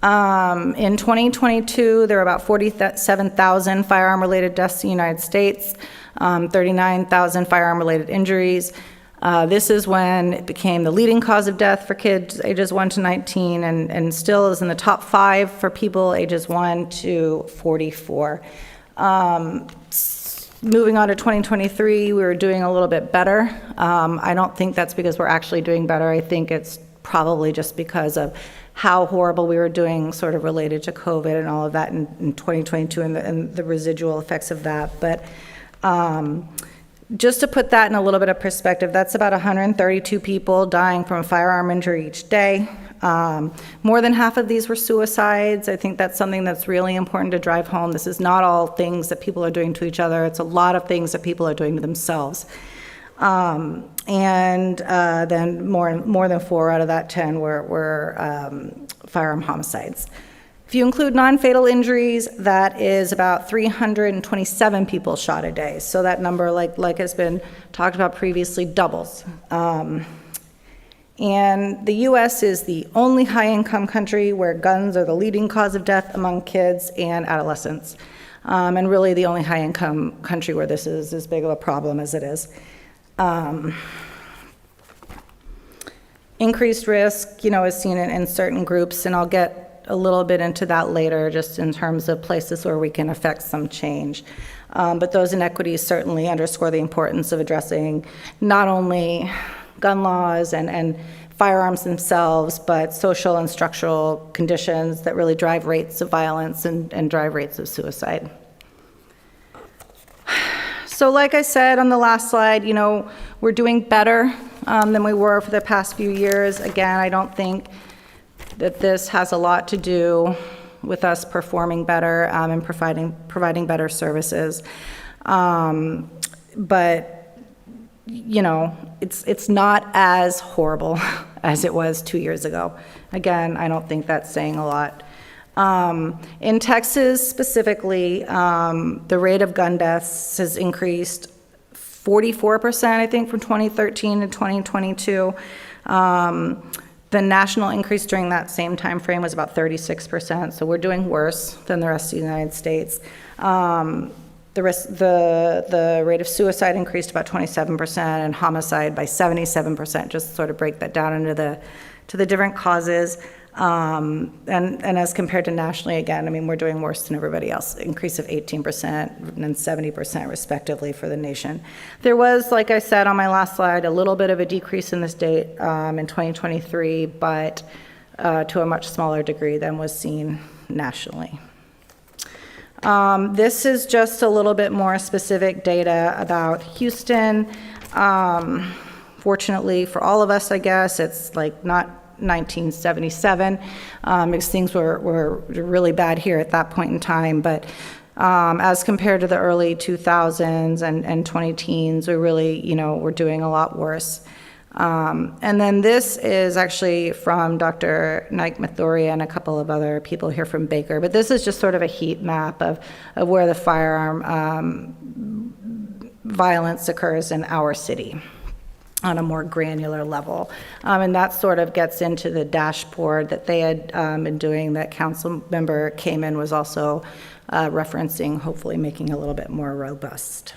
in 2022, there were about 47,000 firearm-related deaths in the United States, 39,000 firearm-related injuries. This is when it became the leading cause of death for kids ages 1 to 19 and still is in the top 5 for people ages 1 to 44. Moving on to 2023, we were doing a little bit better. I don't think that's because we're actually doing better. I think it's probably just because of how horrible we were doing sort of related to COVID and all of that in 2022 and the residual effects of that. But just to put that in a little bit of perspective, that's about 132 people dying from a firearm injury each day. More than half of these were suicides. I think that's something that's really important to drive home. This is not all things that people are doing to each other. It's a lot of things that people are doing to themselves. Then more than 4 out of that 10 were firearm homicides. If you include non-fatal injuries, that is about 327 people shot a day. So that number, like has been talked about previously, doubles. And the U.S. is the only high-income country where guns are the leading cause of death among kids and adolescents. And really the only high-income country where this is as big of a problem as it is. Increased risk, is seen in certain groups, and I'll get a little bit into that later, just in terms of places where we can affect some change. But those inequities certainly underscore the importance of addressing not only gun laws and firearms themselves, but social and structural conditions that really drive rates of violence and drive rates of suicide. So like I said on the last slide, we're doing better than we were for the past few years. Again, I don't think that this has a lot to do with us performing better and providing better services. But it's not as horrible as it was 2 years ago. Again, I don't think that's saying a lot. In Texas specifically, the rate of gun deaths has increased 44%, I think, from 2013 to 2022. The national increase during that same time frame was about 36%, so we're doing worse than the rest of the United States. The rate of suicide increased about 27% and homicide by 77%, just to sort of break that down into the different causes. And as compared to nationally, again, we're doing worse than everybody else, increase of 18% and 70% respectively for the nation. There was, like I said on my last slide, a little bit of a decrease in this date in 2023, but to a much smaller degree than was seen nationally. This is just a little bit more specific data about Houston. Fortunately for all of us, I guess, it's like not 1977, because things were really bad here at that point in time, but as compared to the early 2000s and 2010s, we really, we're doing a lot worse. And then this is actually from Dr. Naik Mathuria and a couple of other people here from Baker, but this is just sort of a heat map of where the firearm violence occurs in our city on a more granular level. And that sort of gets into the dashboard that they had been doing, that council member came in was also referencing, hopefully making a little bit more robust.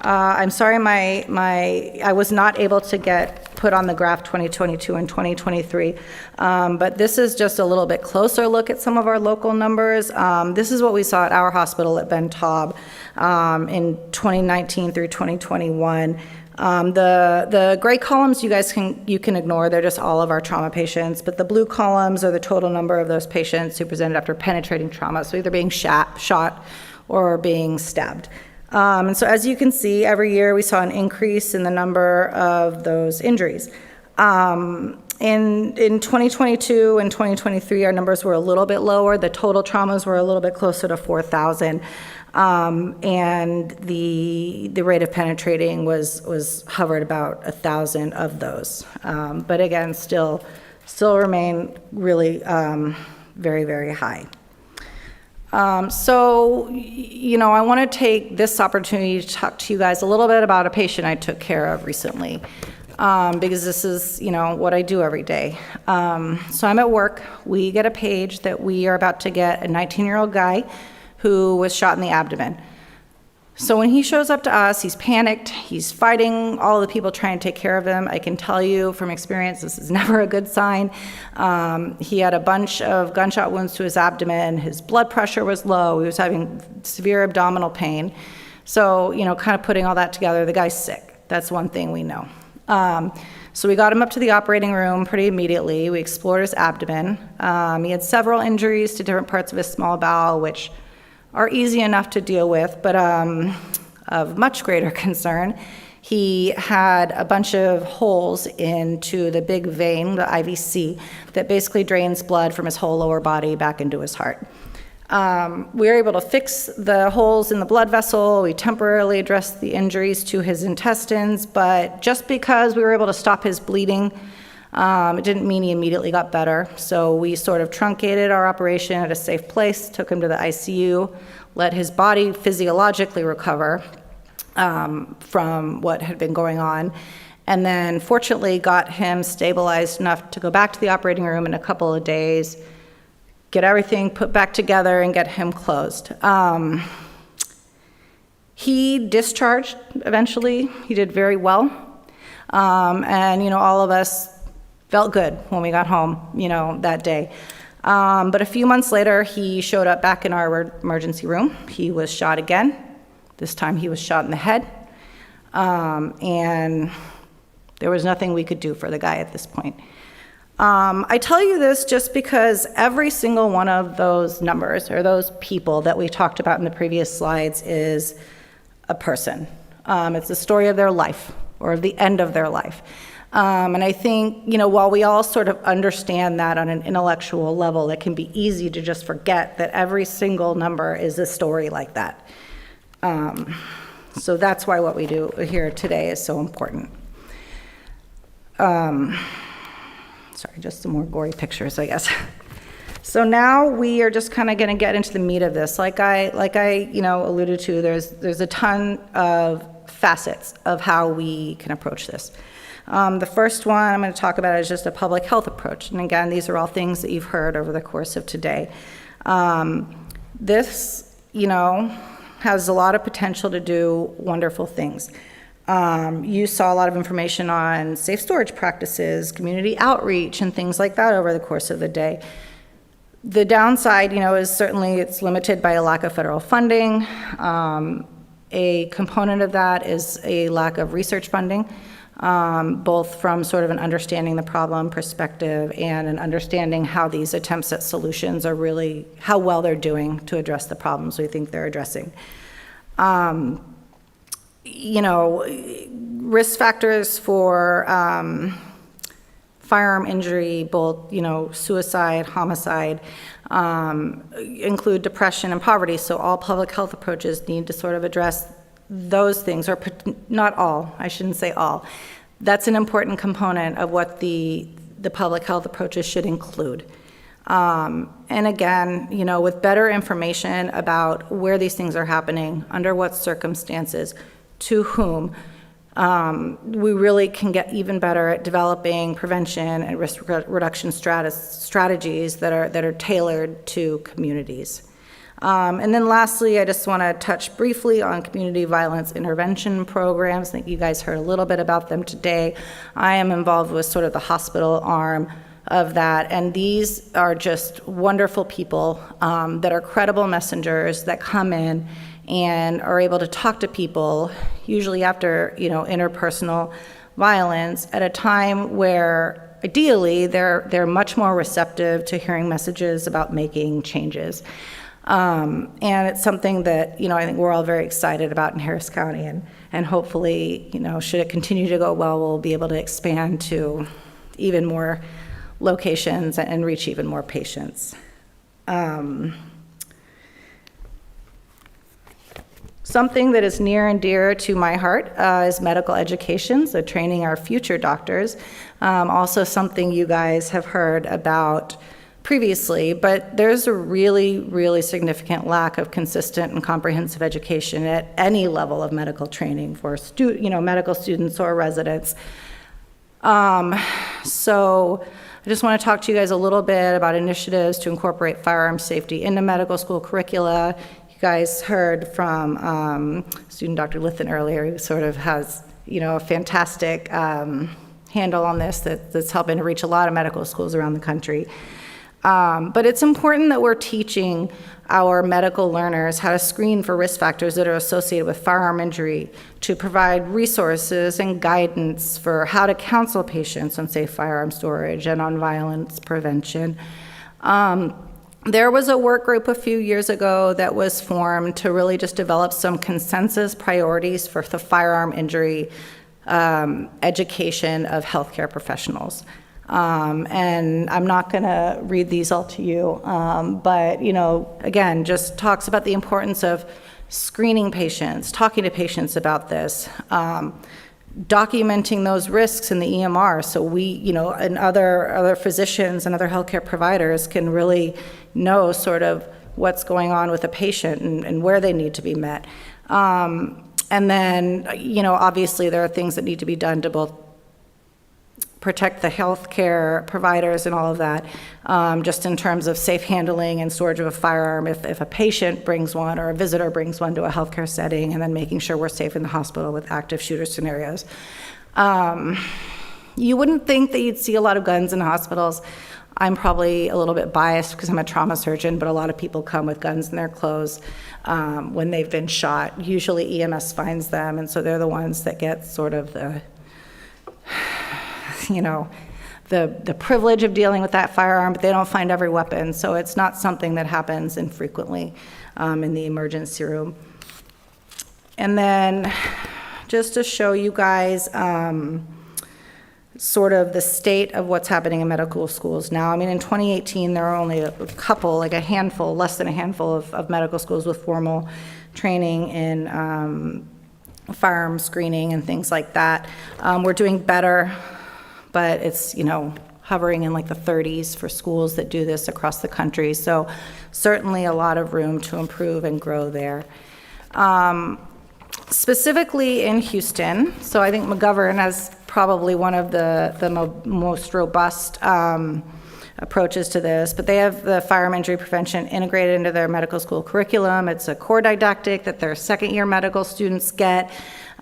I'm sorry, I was not able to get put on the graph 2022 and 2023, but this is just a little bit closer look at some of our local numbers. This is what we saw at our hospital at Ben Taub in 2019 through 2021. The gray columns you can ignore, they're just all of our trauma patients, but the blue columns are the total number of those patients who presented after penetrating trauma, so either being shot or being stabbed. And so as you can see, every year we saw an increase in the number of those injuries. In 2022 and 2023, our numbers were a little bit lower. The total traumas were a little bit closer to 4,000. And the rate of penetrating was hovered about 1,000 of those. But again, still remain really very, very high. So, I want to take this opportunity to talk to you guys a little bit about a patient I took care of recently, because this is, what I do every day. So I'm at work. We get a page that we are about to get a 19-year-old guy who was shot in the abdomen. So when he shows up to us, he's panicked, he's fighting all the people trying to take care of him. I can tell you from experience, this is never a good sign. He had a bunch of gunshot wounds to his abdomen, his blood pressure was low, he was having severe abdominal pain. So, kind of putting all that together, the guy's sick. That's one thing we know. So we got him up to the operating room pretty immediately. We explored his abdomen. He had several injuries to different parts of his small bowel, which are easy enough to deal with, but of much greater concern, he had a bunch of holes into the big vein, the IVC, that basically drains blood from his whole lower body back into his heart. We were able to fix the holes in the blood vessel. We temporarily addressed the injuries to his intestines, but just because we were able to stop his bleeding, it didn't mean he immediately got better. So we sort of truncated our operation at a safe place, took him to the ICU, let his body physiologically recover from what had been going on, and then fortunately got him stabilized enough to go back to the operating room in a couple of days, get everything put back together, and get him closed. He discharged eventually. He did very well. And, all of us felt good when we got home, that day. But a few months later, he showed up back in our emergency room. He was shot again. This time he was shot in the head. And there was nothing we could do for the guy at this point. I tell you this just because every single one of those numbers or those people that we talked about in the previous slides is a person. It's the story of their life or of the end of their life. And I think, while we all sort of understand that on an intellectual level, it can be easy to just forget that every single number is a story like that. So that's why what we do here today is so important. Sorry, just some more gory pictures, I guess. So now we are just kind of going to get into the meat of this. Like I alluded to, there's a ton of facets of how we can approach this. The first one I'm going to talk about is just a public health approach. And again, these are all things that you've heard over the course of today. This, has a lot of potential to do wonderful things. You saw a lot of information on safe storage practices, community outreach, and things like that over the course of the day. The downside, is certainly it's limited by a lack of federal funding. A component of that is a lack of research funding. Both from sort of an understanding the problem perspective and an understanding how these attempts at solutions are really, how well they're doing to address the problems we think they're addressing. Risk factors for firearm injury, both, suicide, homicide, include depression and poverty. So all public health approaches need to sort of address those things, or not all, I shouldn't say all. That's an important component of what the public health approaches should include. And again, with better information about where these things are happening, under what circumstances, to whom, we really can get even better at developing prevention and risk reduction strategies that are tailored to communities. And then lastly, I just want to touch briefly on community violence intervention programs. I think you guys heard a little bit about them today. I am involved with sort of the hospital arm of that, and these are just wonderful people that are credible messengers that come in and are able to talk to people, usually after interpersonal violence, at a time where ideally they're much more receptive to hearing messages about making changes. And it's something that, I think we're all very excited about in Harris County, and hopefully, should it continue to go well, we'll be able to expand to even more locations and reach even more patients. Something that is near and dear to my heart is medical education, so training our future doctors. Also something you guys have heard about previously, but there's a really, really significant lack of consistent and comprehensive education at any level of medical training for medical students or residents. So I just want to talk to you guys a little bit about initiatives to incorporate firearm safety into medical school curricula. You guys heard from student Dr. Lithen earlier, who sort of has, a fantastic handle on this that's helping to reach a lot of medical schools around the country. But it's important that we're teaching our medical learners how to screen for risk factors that are associated with firearm injury, to provide resources and guidance for how to counsel patients on safe firearm storage and on violence prevention. There was a work group a few years ago that was formed to really just develop some consensus priorities for the firearm injury education of healthcare professionals. And I'm not going to read these all to you, but, again, just talks about the importance of screening patients, talking to patients about this, documenting those risks in the EMR so we, and other physicians and other healthcare providers can really know sort of what's going on with a patient and where they need to be met. And then, obviously there are things that need to be done to both protect the healthcare providers and all of that, just in terms of safe handling and storage of a firearm if a patient brings one or a visitor brings one to a healthcare setting, and then making sure we're safe in the hospital with active shooter scenarios. You wouldn't think that you'd see a lot of guns in hospitals. I'm probably a little bit biased because I'm a trauma surgeon, but a lot of people come with guns in their clothes when they've been shot. Usually EMS finds them, and so they're the ones that get sort of the privilege of dealing with that firearm, but they don't find every weapon, so it's not something that happens infrequently in the emergency room. And then just to show you guys sort of the state of what's happening in medical schools now. I mean, in 2018, there were only a couple, like a handful, less than a handful of medical schools with formal training in firearm screening and things like that. We're doing better, but it's, hovering in like the 30s for schools that do this across the country. So certainly a lot of room to improve and grow there. Specifically in Houston, so I think McGovern has probably one of the most robust approaches to this, but they have the firearm injury prevention integrated into their medical school curriculum. It's a core didactic that their second-year medical students get.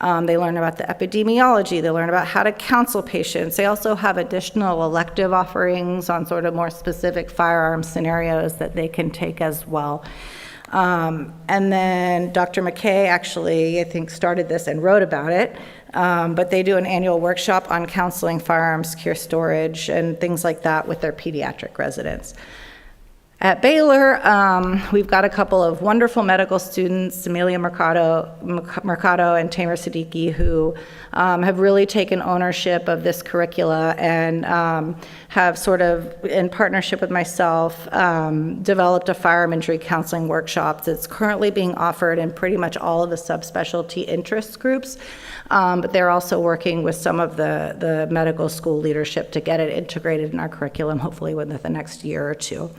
They learn about the epidemiology. They learn about how to counsel patients. They also have additional elective offerings on sort of more specific firearm scenarios that they can take as well. And then Dr. McKay actually, I think, started this and wrote about it. But they do an annual workshop on counseling firearm secure storage and things like that with their pediatric residents. At Baylor, we've got a couple of wonderful medical students, Amelia Mercado and Tamer Siddiqui, who have really taken ownership of this curricula and have sort of, in partnership with myself, developed a firearm injury counseling workshop that's currently being offered in pretty much all of the subspecialty interest groups. But they're also working with some of the medical school leadership to get it integrated in our curriculum, hopefully within the next year or two.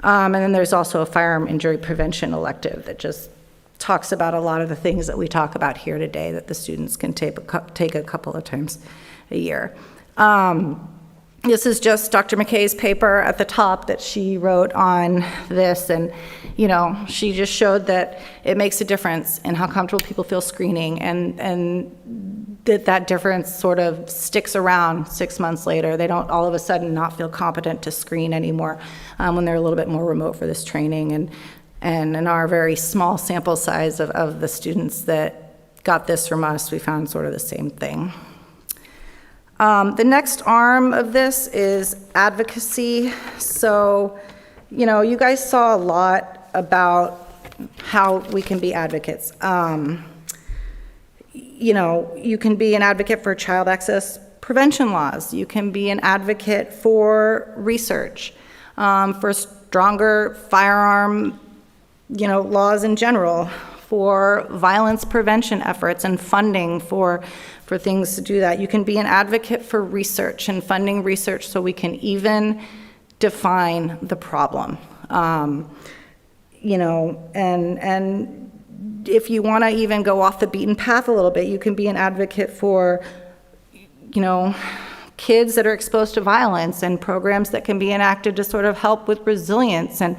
And then there's also a firearm injury prevention elective that just talks about a lot of the things that we talk about here today that the students can take a couple of times a year. This is just Dr. McKay's paper at the top that she wrote on this, and she just showed that it makes a difference in how comfortable people feel screening, and that difference sort of sticks around 6 months later. They don't all of a sudden not feel competent to screen anymore when they're a little bit more remote for this training. And in our very small sample size of the students that got this from us, we found sort of the same thing. The next arm of this is advocacy. So, you guys saw a lot about how we can be advocates. You can be an advocate for child access prevention laws. You can be an advocate for research, for stronger firearm, laws in general, for violence prevention efforts and funding for things to do that. You can be an advocate for research and funding research so we can even define the problem. And if you want to even go off the beaten path a little bit, you can be an advocate for, kids that are exposed to violence and programs that can be enacted to sort of help with resilience and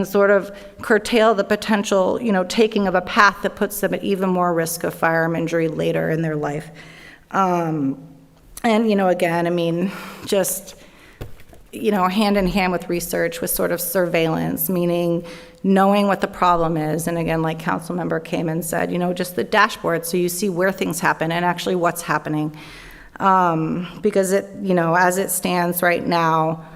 sort of curtail the potential, taking of a path that puts them at even more risk of firearm injury later in their life. Again, just, hand in hand with research, with sort of surveillance, meaning knowing what the problem is. And again, like Councilmember came and said, just the dashboard so you see where things happen and actually what's happening. Because as it stands right now,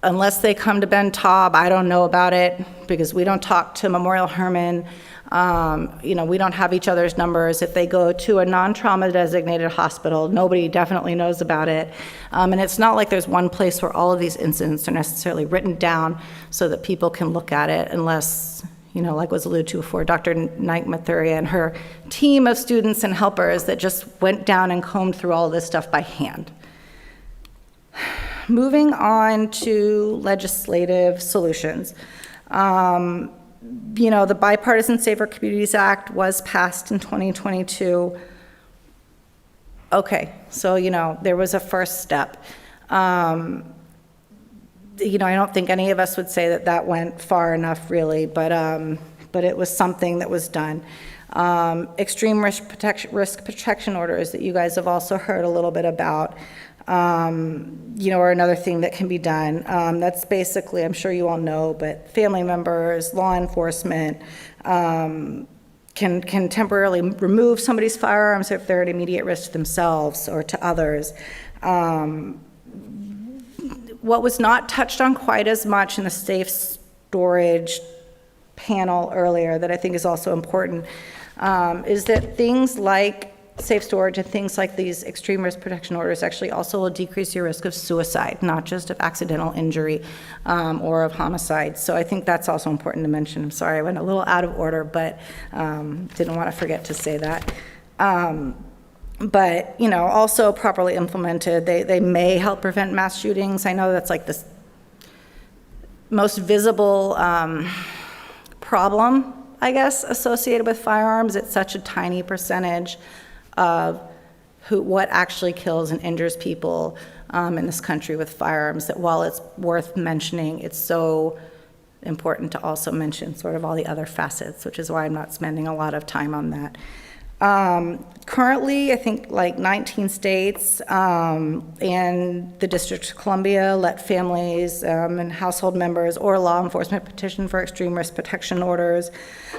unless they come to Ben Taub, I don't know about it, because we don't talk to Memorial Hermann. We don't have each other's numbers. If they go to a non-trauma designated hospital, nobody definitely knows about it. And it's not like there's one place where all of these incidents are necessarily written down so that people can look at it, unless, like was alluded to before, Dr. Knight Mathuria and her team of students and helpers that just went down and combed through all of this stuff by hand. Moving on to legislative solutions. The Bipartisan Safer Communities Act was passed in 2022. Okay, so, there was a first step. I don't think any of us would say that went far enough, really, but it was something that was done. Extreme risk protection orders that you guys have also heard a little bit about, are another thing that can be done. That's basically, I'm sure you all know, but family members, law enforcement, can temporarily remove somebody's firearms if they're at immediate risk to themselves or to others. What was not touched on quite as much in the safe storage panel earlier that I think is also important is that things like safe storage and things like these extreme risk protection orders actually also will decrease your risk of suicide, not just of accidental injury or of homicide. So I think that's also important to mention. I'm sorry, I went a little out of order, but didn't want to forget to say that. But, also properly implemented, they may help prevent mass shootings. I know that's like the most visible problem, I guess, associated with firearms. It's such a tiny percentage of what actually kills and injures people in this country with firearms, that while it's worth mentioning, it's so important to also mention sort of all the other facets, which is why I'm not spending a lot of time on that. Currently, I think like 19 states and the District of Columbia let families and household members or law enforcement petition for extreme risk protection orders.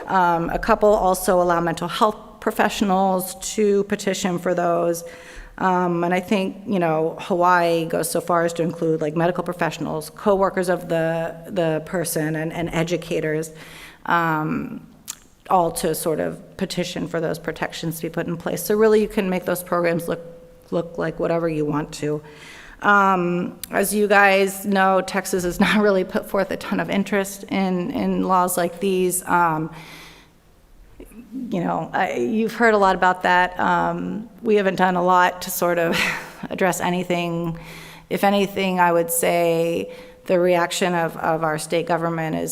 A couple also allow mental health professionals to petition for those. And I think, Hawaii goes so far as to include like medical professionals, co-workers of the person, and educators, all to sort of petition for those protections to be put in place. So really you can make those programs look like whatever you want to. As you guys know, Texas has not really put forth a ton of interest in laws like these. You've heard a lot about that. We haven't done a lot to sort of address anything. If anything, I would say the reaction of our state government is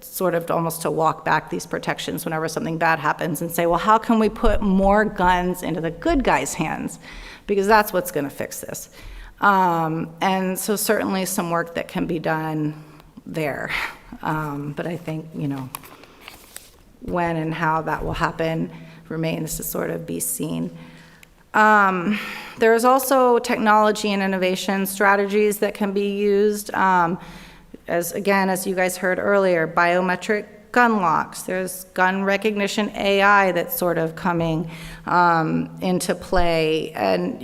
sort of almost to walk back these protections whenever something bad happens and say, well, how can we put more guns into the good guys' hands? Because that's what's going to fix this. And so certainly some work that can be done there. But I think, when and how that will happen remains to sort of be seen. There is also technology and innovation strategies that can be used. As you guys heard earlier, biometric gun locks. There's gun recognition AI that's sort of coming into play. And,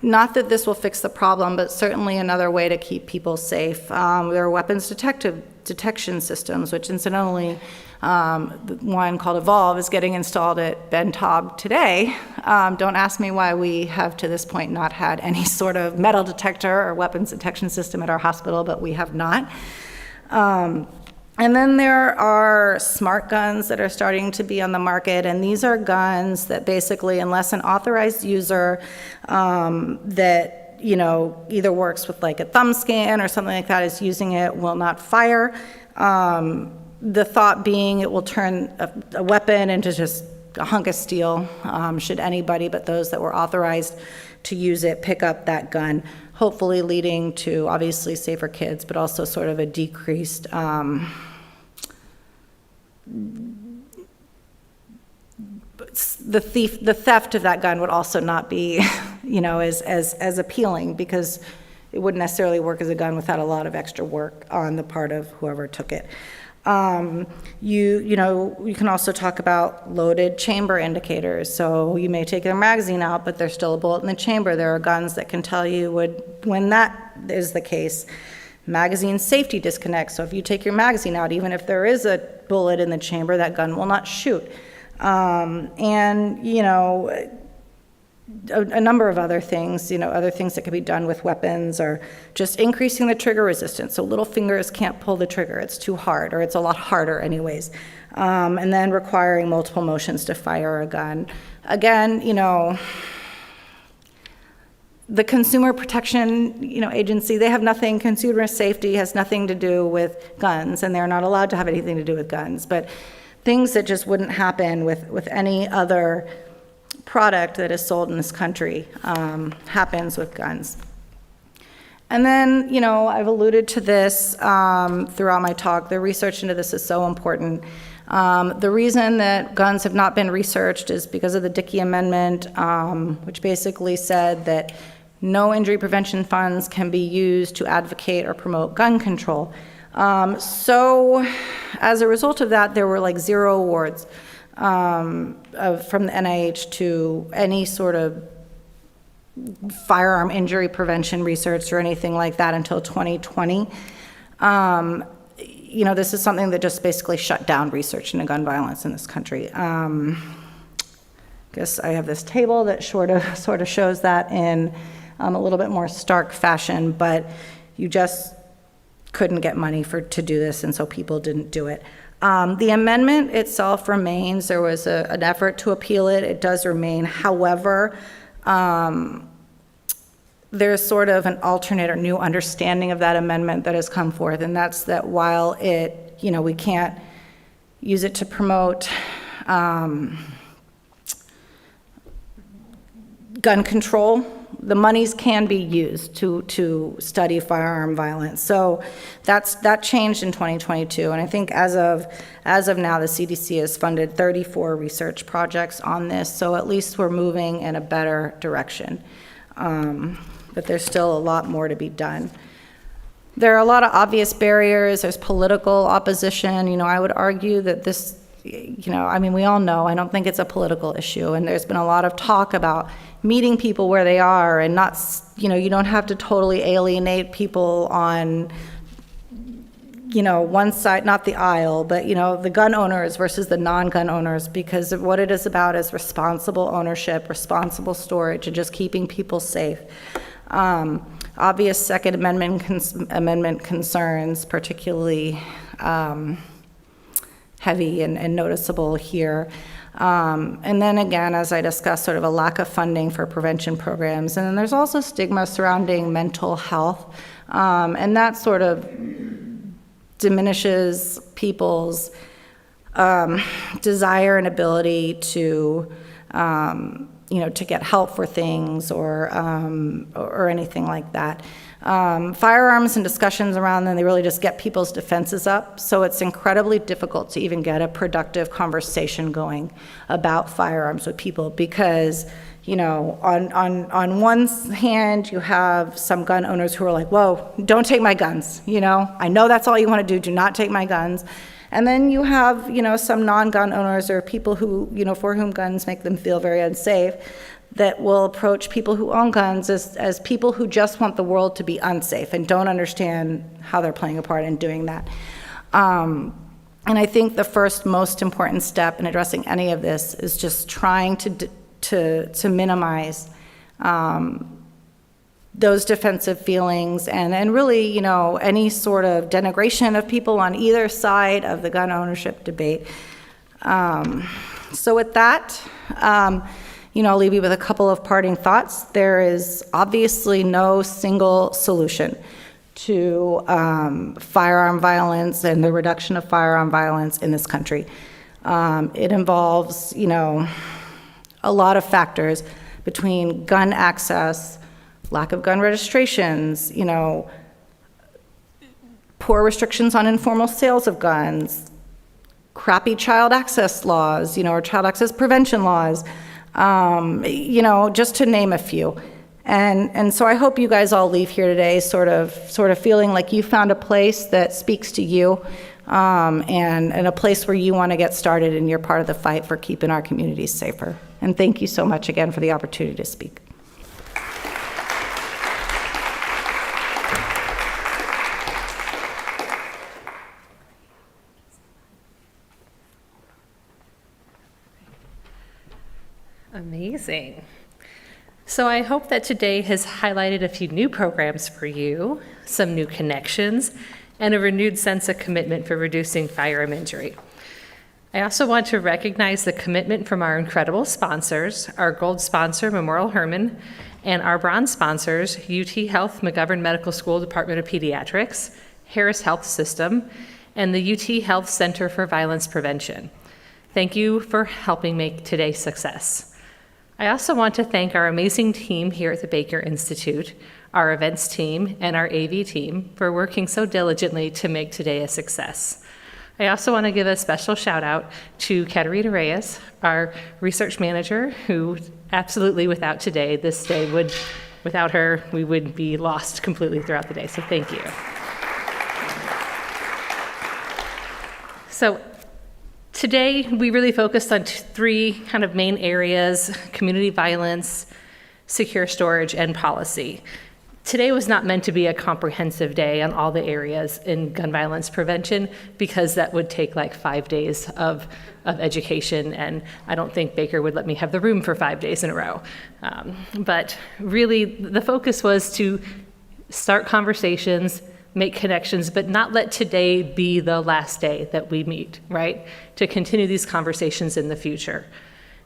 Not that this will fix the problem, but certainly another way to keep people safe. There are weapons detection systems, which incidentally, the one called Evolve is getting installed at Ben Taub today. Don't ask me why we have to this point not had any sort of metal detector or weapons detection system at our hospital, but we have not. And then there are smart guns that are starting to be on the market, and these are guns that basically, unless an authorized user that either works with like a thumb scan or something like that is using it, will not fire. The thought being it will turn a weapon into just a hunk of steel should anybody but those that were authorized to use it pick up that gun, hopefully leading to obviously safer kids, but also sort of a decreased the theft of that gun would also not be, as appealing, because it wouldn't necessarily work as a gun without a lot of extra work on the part of whoever took it. You can also talk about loaded chamber indicators. So you may take their magazine out, but there's still a bullet in the chamber. There are guns that can tell you when that is the case. Magazine safety disconnect. So if you take your magazine out, even if there is a bullet in the chamber, that gun will not shoot. A number of other things, other things that could be done with weapons, or just increasing the trigger resistance. So little fingers can't pull the trigger. It's too hard, or it's a lot harder anyways. And then requiring multiple motions to fire a gun. Again, the Consumer Protection, Agency, they have nothing, consumer safety has nothing to do with guns, and they're not allowed to have anything to do with guns. But things that just wouldn't happen with any other product that is sold in this country happens with guns. And then, I've alluded to this throughout my talk. The research into this is so important. The reason that guns have not been researched is because of the Dickey Amendment, which basically said that no injury prevention funds can be used to advocate or promote gun control. So as a result of that, there were like 0 awards from the NIH to any sort of firearm injury prevention research or anything like that until 2020. This is something that just basically shut down research into gun violence in this country. I guess I have this table that sort of shows that in a little bit more stark fashion, but you just couldn't get money to do this, and so people didn't do it. The amendment itself remains. There was an effort to appeal it. It does remain. However, there's sort of an alternate or new understanding of that amendment that has come forth, and that's that while we can't use it to promote gun control, the monies can be used to study firearm violence. So that changed in 2022, and I think as of now, the CDC has funded 34 research projects on this. So at least we're moving in a better direction. But there's still a lot more to be done. There are a lot of obvious barriers. There's political opposition. I would argue that this, we all know, I don't think it's a political issue. And there's been a lot of talk about meeting people where they are and not, you don't have to totally alienate people on, one side, not the aisle, but, the gun owners versus the non-gun owners, because what it is about is responsible ownership, responsible storage, and just keeping people safe. Obvious Second Amendment concerns, particularly heavy and noticeable here. And then again, as I discussed, sort of a lack of funding for prevention programs. And then there's also stigma surrounding mental health. And that sort of diminishes people's desire and ability to get help for things or anything like that. Firearms and discussions around them, they really just get people's defenses up. So it's incredibly difficult to even get a productive conversation going about firearms with people because, on one hand, you have some gun owners who are like, whoa, don't take my guns. I know that's all you want to do not take my guns. And then you have, some non-gun owners or people who, for whom guns make them feel very unsafe, that will approach people who own guns as people who just want the world to be unsafe and don't understand how they're playing a part in doing that. And I think the first most important step in addressing any of this is just trying to minimize those defensive feelings and really, you know, any sort of denigration of people on either side of the gun ownership debate. So with that, you know, I'll leave you with a couple of parting thoughts. There is obviously no single solution to firearm violence and the reduction of firearm violence in this country. It involves, you know, a lot of factors between gun access, lack of gun registrations, you know, poor restrictions on informal sales of guns, crappy child access laws, you know, or child access prevention laws, you know, just to name a few. And so I hope you guys all leave here today sort of feeling like you found a place that speaks to you, and a place where you want to get started and you're part of the fight for keeping our communities safer. And thank you so much again for the opportunity to speak. Amazing. So I hope that today has highlighted a few new programs for you, some new connections, and a renewed sense of commitment for reducing firearm injury. I also want to recognize the commitment from our incredible sponsors, our gold sponsor, Memorial Hermann, and our bronze sponsors, UT Health McGovern Medical School Department of Pediatrics, Harris Health System, and the UT Health Center for Violence Prevention. Thank you for helping make today success. I also want to thank our amazing team here at the Baker Institute, our events team, and our AV team for working so diligently to make today a success. I also want to give a special shout out to Katerina Reyes, our research manager, who absolutely without today, this day would, without her, we would be lost completely throughout the day, so thank you. So today, we really focused on three kind of main areas: community violence, secure storage, and policy. Today was not meant to be a comprehensive day on all the areas in gun violence prevention, because that would take like 5 days of education, and I don't think Baker would let me have the room for 5 days in a row. But really, the focus was to start conversations, make connections, but not let today be the last day that we meet, right? To continue these conversations in the future.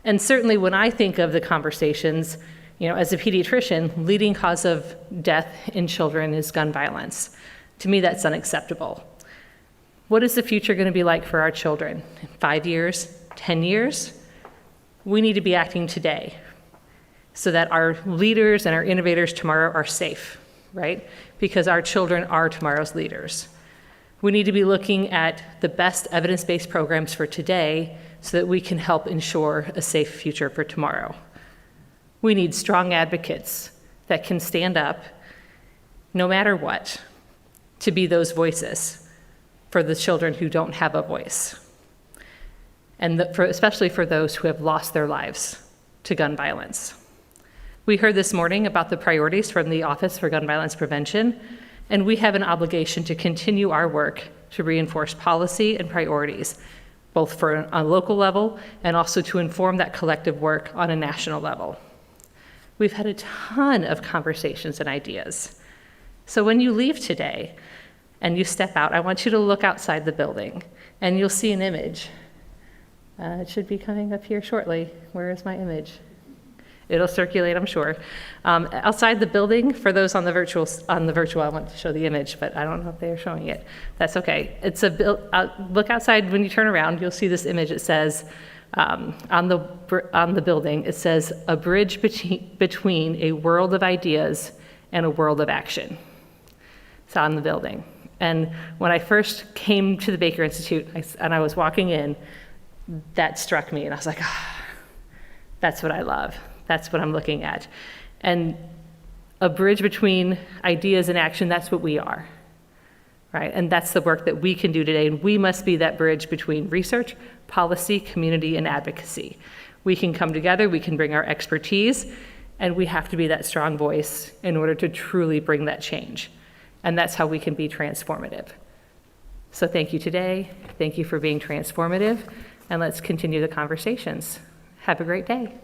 And certainly when I think of the conversations, you know, as a pediatrician, leading cause of death in children is gun violence. To me, that's unacceptable. What is the future going to be like for our children? 5 years, 10 years? We need to be acting today so that our leaders and our innovators tomorrow are safe, right? Because our children are tomorrow's leaders. We need to be looking at the best evidence-based programs for today so that we can help ensure a safe future for tomorrow. We need strong advocates that can stand up, no matter what, to be those voices for the children who don't have a voice, and especially for those who have lost their lives to gun violence. We heard this morning about the priorities from the Office for Gun Violence Prevention, and we have an obligation to continue our work to reinforce policy and priorities, both for a local level and also to inform that collective work on a national level. We've had a ton of conversations and ideas. So when you leave today and you step out, I want you to look outside the building, and you'll see an image. It should be coming up here shortly. Where is my image? It'll circulate, I'm sure. Outside the building, for those on the virtual, I want to show the image, but I don't know if they are showing it. That's okay. It's look outside. When you turn around, you'll see this image. It says on the building, it says a bridge between a world of ideas and a world of action. It's on the building. And when I first came to the Baker Institute and I was walking in, that struck me, and I was like, that's what I love. That's what I'm looking at. And a bridge between ideas and action, that's what we are, right? And that's the work that we can do today. And we must be that bridge between research, policy, community, and advocacy. We can come together, we can bring our expertise, and we have to be that strong voice in order to truly bring that change. And that's how we can be transformative. So thank you today. Thank you for being transformative. And let's continue the conversations. Have a great day.